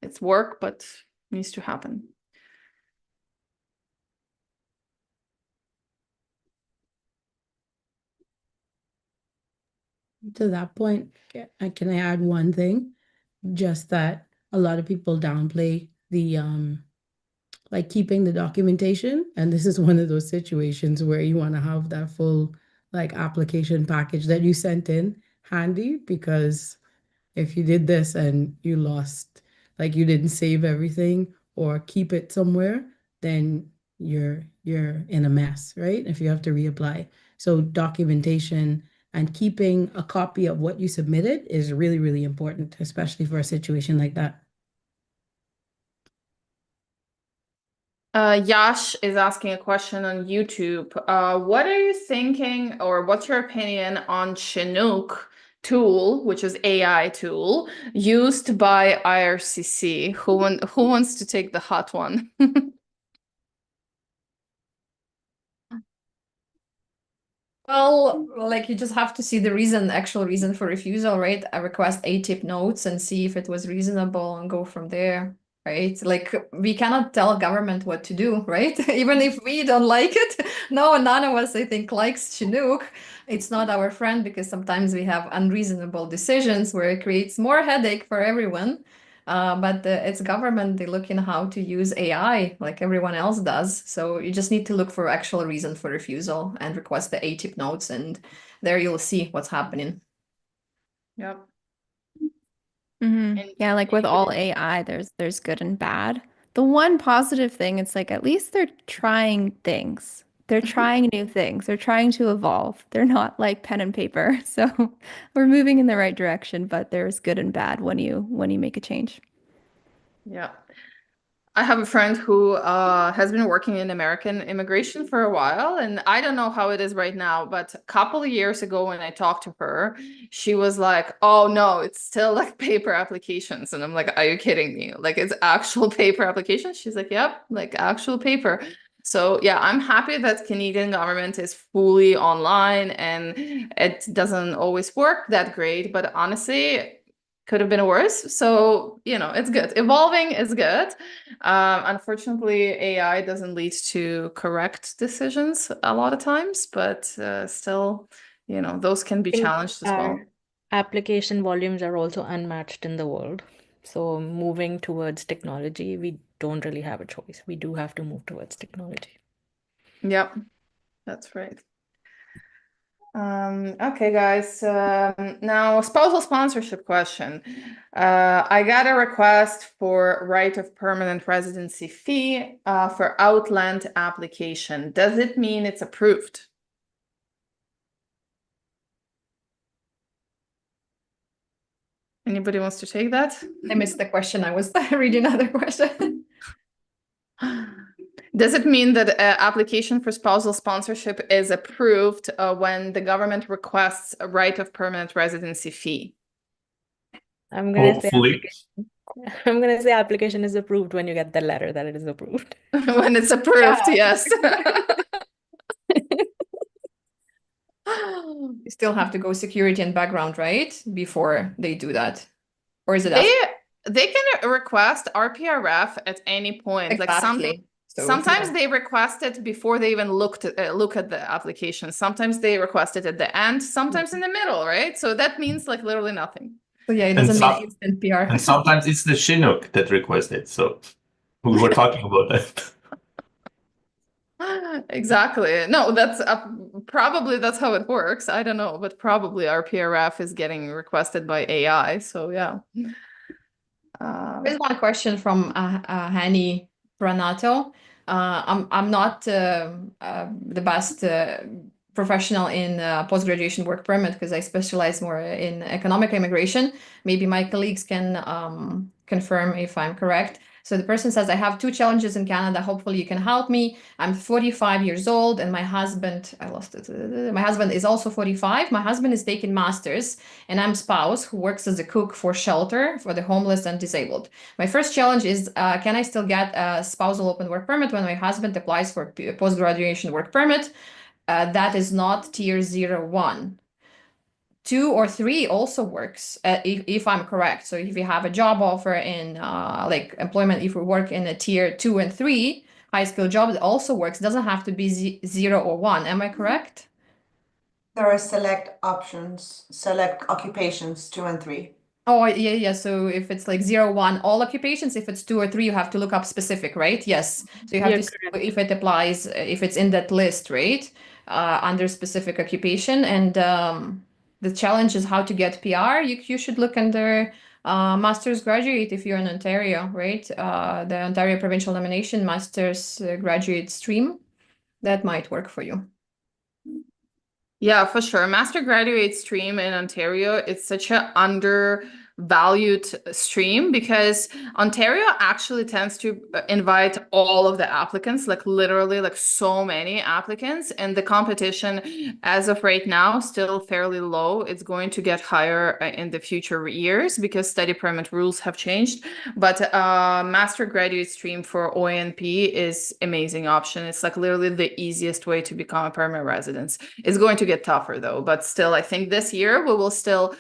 S1: It's work, but needs to happen.
S5: To that point, can I add one thing? Just that a lot of people downplay the like keeping the documentation, and this is one of those situations where you want to have that full like application package that you sent in handy, because if you did this and you lost, like you didn't save everything or keep it somewhere, then you're in a mess, right? If you have to reapply. So documentation and keeping a copy of what you submitted is really, really important, especially for a situation like that.
S1: Yash is asking a question on YouTube. What are you thinking, or what's your opinion on Chinook tool, which is AI tool used by IRCC? Who wants to take the hot one?
S2: Well, like you just have to see the actual reason for refusal, right? I request ATIP notes and see if it was reasonable and go from there, right? Like we cannot tell government what to do, right? Even if we don't like it. No, none of us, I think, likes Chinook. It's not our friend because sometimes we have unreasonable decisions where it creates more headache for everyone. But it's government, they look in how to use AI like everyone else does. So you just need to look for actual reason for refusal and request the ATIP notes, and there you'll see what's happening.
S1: Yep.
S3: Yeah, like with all AI, there's good and bad. The one positive thing, it's like at least they're trying things. They're trying new things. They're trying to evolve. They're not like pen and paper. So we're moving in the right direction, but there's good and bad when you make a change.
S1: Yeah. I have a friend who has been working in American immigration for a while, and I don't know how it is right now, but a couple of years ago when I talked to her, she was like, "Oh no, it's still like paper applications." And I'm like, "Are you kidding me? Like it's actual paper applications?" She's like, "Yep, like actual paper." So yeah, I'm happy that Canadian government is fully online and it doesn't always work that great, but honestly, could have been worse. So, you know, it's good. Evolving is good. Unfortunately, AI doesn't lead to correct decisions a lot of times, but still, you know, those can be
S9: think
S1: challenged as well.
S9: our application volumes are also unmatched in the world. So moving towards technology, we don't really have a choice. We do have to move towards technology.
S1: Yep, that's right. Okay, guys. Now, spousal sponsorship question. I got a request for right of permanent residency fee for Outland application. Does it mean it's approved? Anybody wants to take that?
S2: I missed the question. I was reading another question.
S1: Does it mean that application for spousal sponsorship is approved when the government requests a right of permanent residency fee?
S9: I'm gonna say
S8: Hopefully.
S9: I'm gonna say application is approved when you get the letter that it is approved.
S1: When it's approved, yes.
S2: You still have to go security and background, right? Before they do that. Or is it
S1: They can request RPRF at any point. Like
S2: exactly? So,
S1: sometimes
S2: yeah.
S1: they request it before they even look at the application. Sometimes they request it at the end, sometimes in the middle, right? So that means like literally nothing.
S2: So yeah, it
S8: And
S2: doesn't
S8: some-
S2: mean instant PR.
S8: And sometimes it's the Chinook that requests it. So we were talking about that.
S1: Exactly. No, that's probably that's how it works. I don't know, but probably RPRF is getting requested by AI. So yeah.
S2: There's one question from Hani Pranato. I'm not the best professional in post-graduation work permit because I specialize more in economic immigration. Maybe my colleagues can confirm if I'm correct. So the person says, I have two challenges in Canada. Hopefully you can help me. I'm 45 years old and my husband, I lost it. My husband is also 45. My husband is taking masters and I'm spouse who works as a cook for shelter for the homeless and disabled. My first challenge is, can I still get a spousal open work permit when my husband applies for post-graduation work permit? That is not tier 01. 2 or 3 also works if I'm correct. So if you have a job offer in like employment, if we work in a tier 2 and 3 high skill job, it also works. It doesn't have to be 0 or 1. Am I correct?
S7: There are select options, select occupations 2 and 3.
S2: Oh, yeah. So if it's like 0, 1, all occupations, if it's 2 or 3, you have to look up specific, right? Yes. So you have
S9: You're
S2: to see if it applies, if it's in that list, right? Under specific occupation. And the challenge is how to get PR. You should look under master's graduate if you're in Ontario, right? The Ontario Provincial Nomination Master's Graduate Stream. That might work for you.
S1: Yeah, for sure. Master graduate stream in Ontario, it's such an undervalued stream because Ontario actually tends to invite all of the applicants, like literally like so many applicants, and the competition as of right now still fairly low. It's going to get higher in the future years because study permit rules have changed. But master graduate stream for OINP is amazing option. It's like literally the easiest way to become a permanent resident. It's going to get tougher though, but still, I think this year we will still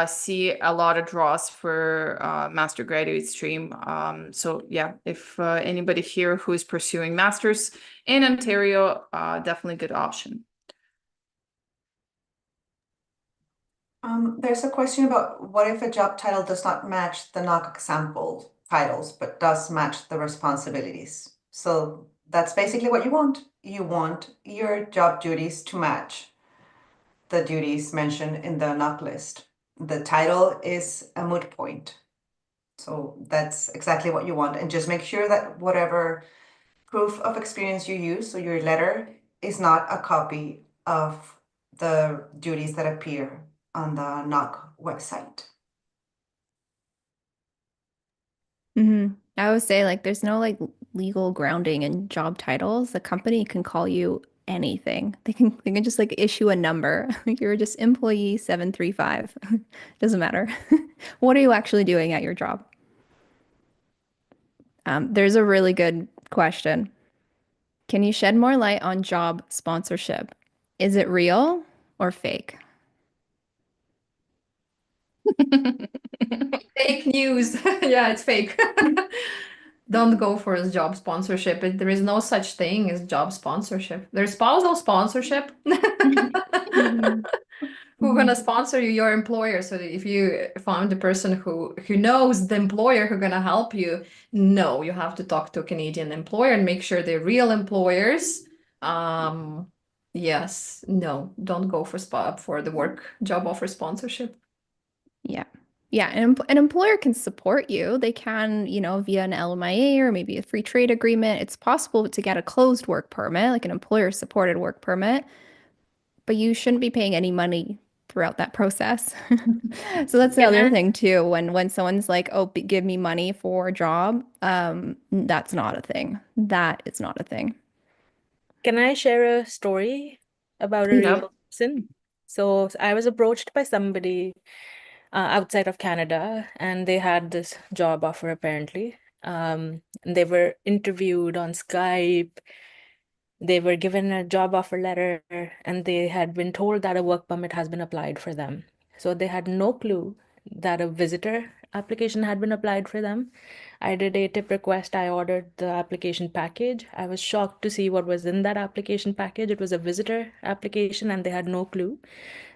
S1: see a lot of draws for master graduate stream. So yeah, if anybody here who is pursuing masters in Ontario, definitely good option.
S7: There's a question about what if a job title does not match the NOC example titles, but does match the responsibilities? So that's basically what you want. You want your job duties to match the duties mentioned in the NOC list. The title is a moot point. So that's exactly what you want. And just make sure that whatever proof of experience you use, so your letter, is not a copy of the duties that appear on the NOC website.
S3: I would say like there's no like legal grounding in job titles. The company can call you anything. They can just like issue a number. Like you're just employee 735. Doesn't matter. What are you actually doing at your job? There's a really good question. Can you shed more light on job sponsorship? Is it real or fake?
S2: Fake news. Yeah, it's fake. Don't go for a job sponsorship. There is no such thing as job sponsorship. There's spousal sponsorship. Who gonna sponsor you? Your employer. So that if you found the person who knows the employer who gonna help you, no, you have to talk to a Canadian employer and make sure they're real employers. Yes, no, don't go for the work job offer sponsorship.
S3: Yeah. Yeah, an employer can support you. They can, via an LMIA or maybe a free trade agreement. It's possible to get a closed work permit, like an employer-supported work permit, but you shouldn't be paying any money throughout that process. So that's the other thing too. When someone's like, "Oh, give me money for a job," that's not a thing. That is not a thing.
S9: Can I share a story about a
S1: Yep.
S9: real person? So I was approached by somebody outside of Canada, and they had this job offer apparently. And they were interviewed on Skype. They were given a job offer letter, and they had been told that a work permit has been applied for them. So they had no clue that a visitor application had been applied for them. I did a tip request. I ordered the application package. I was shocked to see what was in that application package. It was a visitor application, and they had no clue.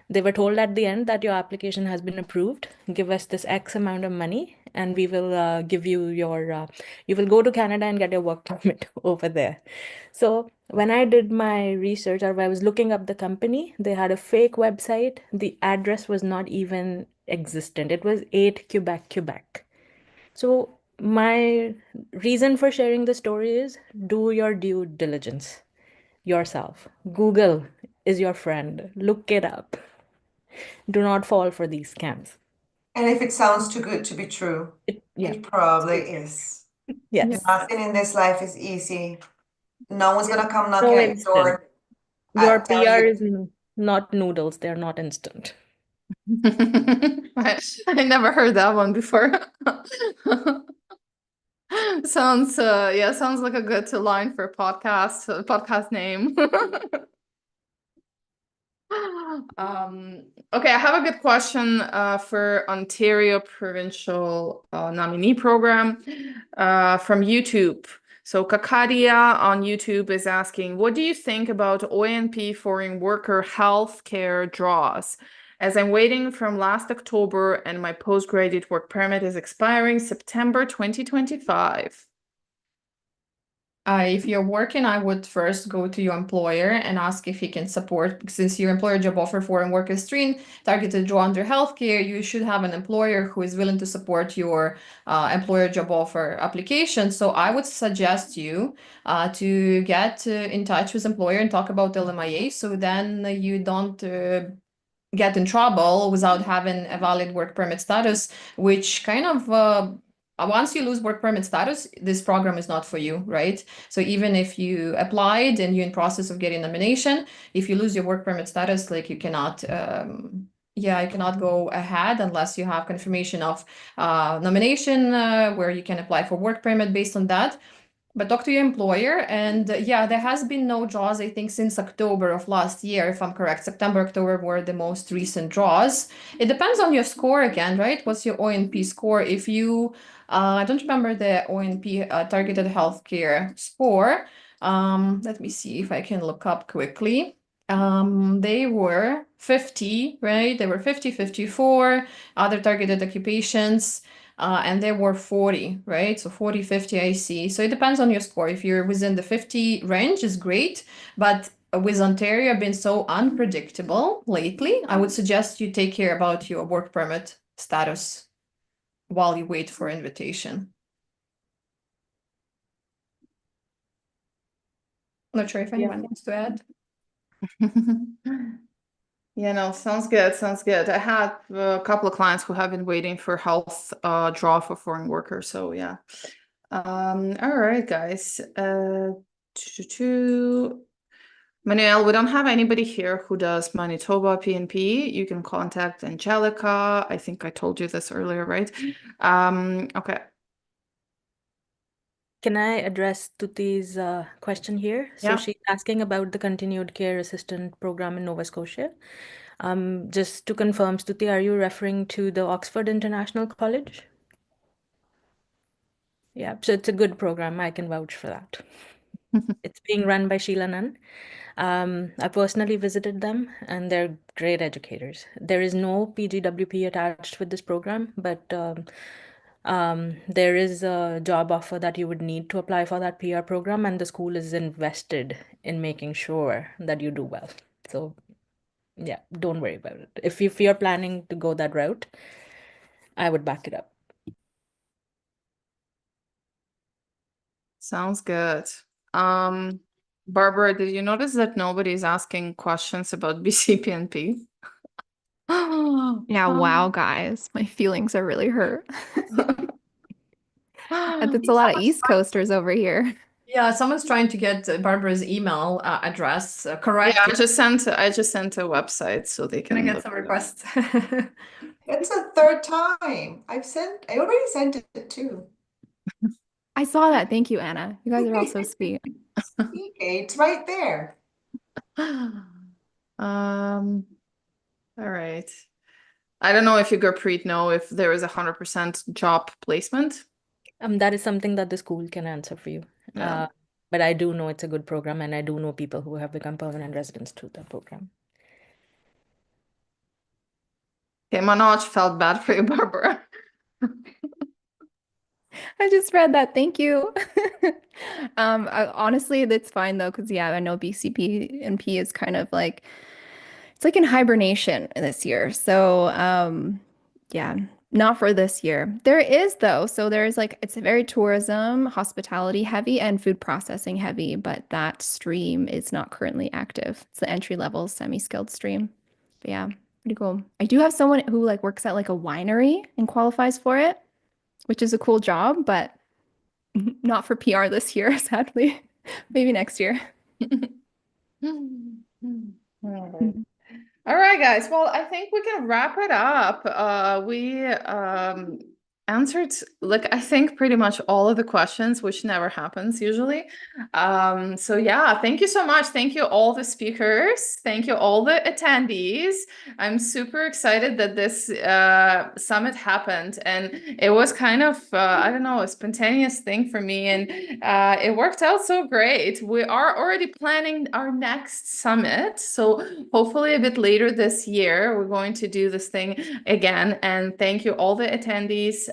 S9: They were told at the end that your application has been approved. Give us this X amount of money, and we will give you you will go to Canada and get your work permit over there. So when I did my research, or I was looking up the company, they had a fake website. The address was not even existent. It was 8 Quebec, Quebec. So my reason for sharing the story is do your due diligence yourself. Google is your friend. Look it up. Do not fall for these scams.
S7: And if it sounds too good to be true, it probably is.
S9: Yes.
S7: Nothing in this life is easy. No one's gonna come
S9: No
S7: knocking at your
S9: instant.
S7: door.
S9: Your
S7: tell
S9: PR
S7: you-
S9: is not noodles. They're not instant.
S1: I never heard that one before. Sounds like a good line for a podcast name. Okay, I have a good question for Ontario Provincial Nominee Program from YouTube. So Kakadia on YouTube is asking, what do you think about OINP foreign worker healthcare draws? As I'm waiting from last October and my postgraduate work permit is expiring September 2025.
S2: If you're working, I would first go to your employer and ask if he can support, since your employer job offer foreign worker stream targeted draw under healthcare, you should have an employer who is willing to support your employer job offer application. So I would suggest you to get in touch with employer and talk about LMIA, so then you don't get in trouble without having a valid work permit status, which kind of once you lose work permit status, this program is not for you, right? So even if you applied and you're in process of getting nomination, if you lose your work permit status, like you cannot, you cannot go ahead unless you have confirmation of nomination where you can apply for work permit based on that. But talk to your employer, and there has been no draws, I think, since October of last year, if I'm correct. September, October were the most recent draws. It depends on your score again, right? What's your OINP score? If you, I don't remember the OINP targeted healthcare score. Let me see if I can look up quickly. They were 50, right? They were 50, 54, other targeted occupations. And there were 40, right? So 40, 50, I see. So it depends on your score. If you're within the 50 range, is great. But with Ontario been so unpredictable lately, I would suggest you take care about your work permit status while you wait for invitation. Not sure if anyone wants to add.
S1: Yeah, no, sounds good. Sounds good. I had a couple of clients who have been waiting for health draw for foreign workers. So yeah. All right, guys. Manuel, we don't have anybody here who does Manitoba PNP. You can contact Angelica. I think I told you this earlier, right? Okay.
S9: can I address Tuti's question here? So
S1: Yeah.
S9: she's asking about the continued care assistant program in Nova Scotia. Just to confirm, Stuti, are you referring to the Oxford International College? Yeah, so it's a good program. I can vouch for that. It's being run by Sheila Nunn. I personally visited them, and they're great educators. There is no PGWP attached with this program, but there is a job offer that you would need to apply for that PR program, and the school is invested in making sure that you do well. So, yeah, don't worry about it. If you're planning to go that route, I would back it up.
S1: Sounds good. Barbara, did you notice that nobody's asking questions about BCPNP?
S3: Yeah, wow, guys. My feelings are really hurt. And it's a lot of East Coasters over here.
S2: Yeah, someone's trying to get Barbara's email address correct.
S1: Yeah, I just sent a website so they
S2: Gonna
S1: can
S2: get
S1: look
S2: some
S1: it up.
S2: requests.
S7: It's the third time. I already sent it too.
S3: I saw that. Thank you, Anna. You guys are all so sweet.
S7: Okay, it's right there.
S1: All right. I don't know if you, Gurpreet, know if there is 100% job placement.
S9: That is something that the school can answer for you.
S1: Yeah.
S9: But I do know it's a good program, and I do know people who have become permanent residents through that program.
S1: Okay, Manoj felt bad for you, Barbara.
S3: I just read that. Thank you. Honestly, that's fine though, because yeah, I know BCPNP is kind of like it's like in hibernation this year. So yeah, not for this year. There is though. So there's like it's very tourism, hospitality heavy, and food processing heavy, but that stream is not currently active. It's the entry level semi-skilled stream. But yeah, pretty cool. I do have someone who like works at like a winery and qualifies for it, which is a cool job, but not for PR this year, sadly. Maybe next year.
S1: All right, guys. Well, I think we can wrap it up. We answered, like, I think pretty much all of the questions, which never happens usually. So yeah, thank you so much. Thank you all the speakers. Thank you all the attendees. I'm super excited that this summit happened, and it was kind of I don't know, a spontaneous thing for me, and it worked out so great. We are already planning our next summit, so hopefully a bit later this year we're going to do this thing again. And thank you all the attendees.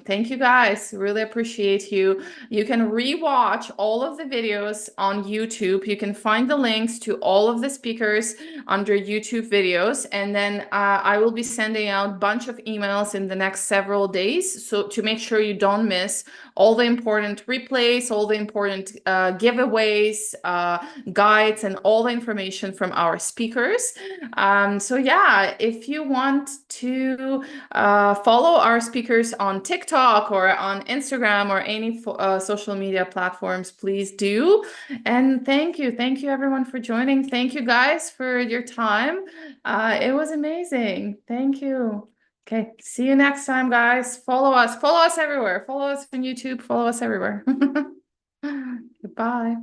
S1: Thank you guys, really appreciate you. You can rewatch all of the videos on YouTube. You can find the links to all of the speakers under YouTube videos, and then I will be sending out a bunch of emails in the next several days, so to make sure you don't miss all the important replays, all the important giveaways, guides, and all the information from our speakers. So yeah, if you want to follow our speakers on TikTok or on Instagram or any social media platforms, please do. And thank you everyone for joining. Thank you guys for your time. It was amazing. Thank you. Okay, see you next time, guys. Follow us everywhere. Follow us on YouTube, follow us everywhere. Goodbye.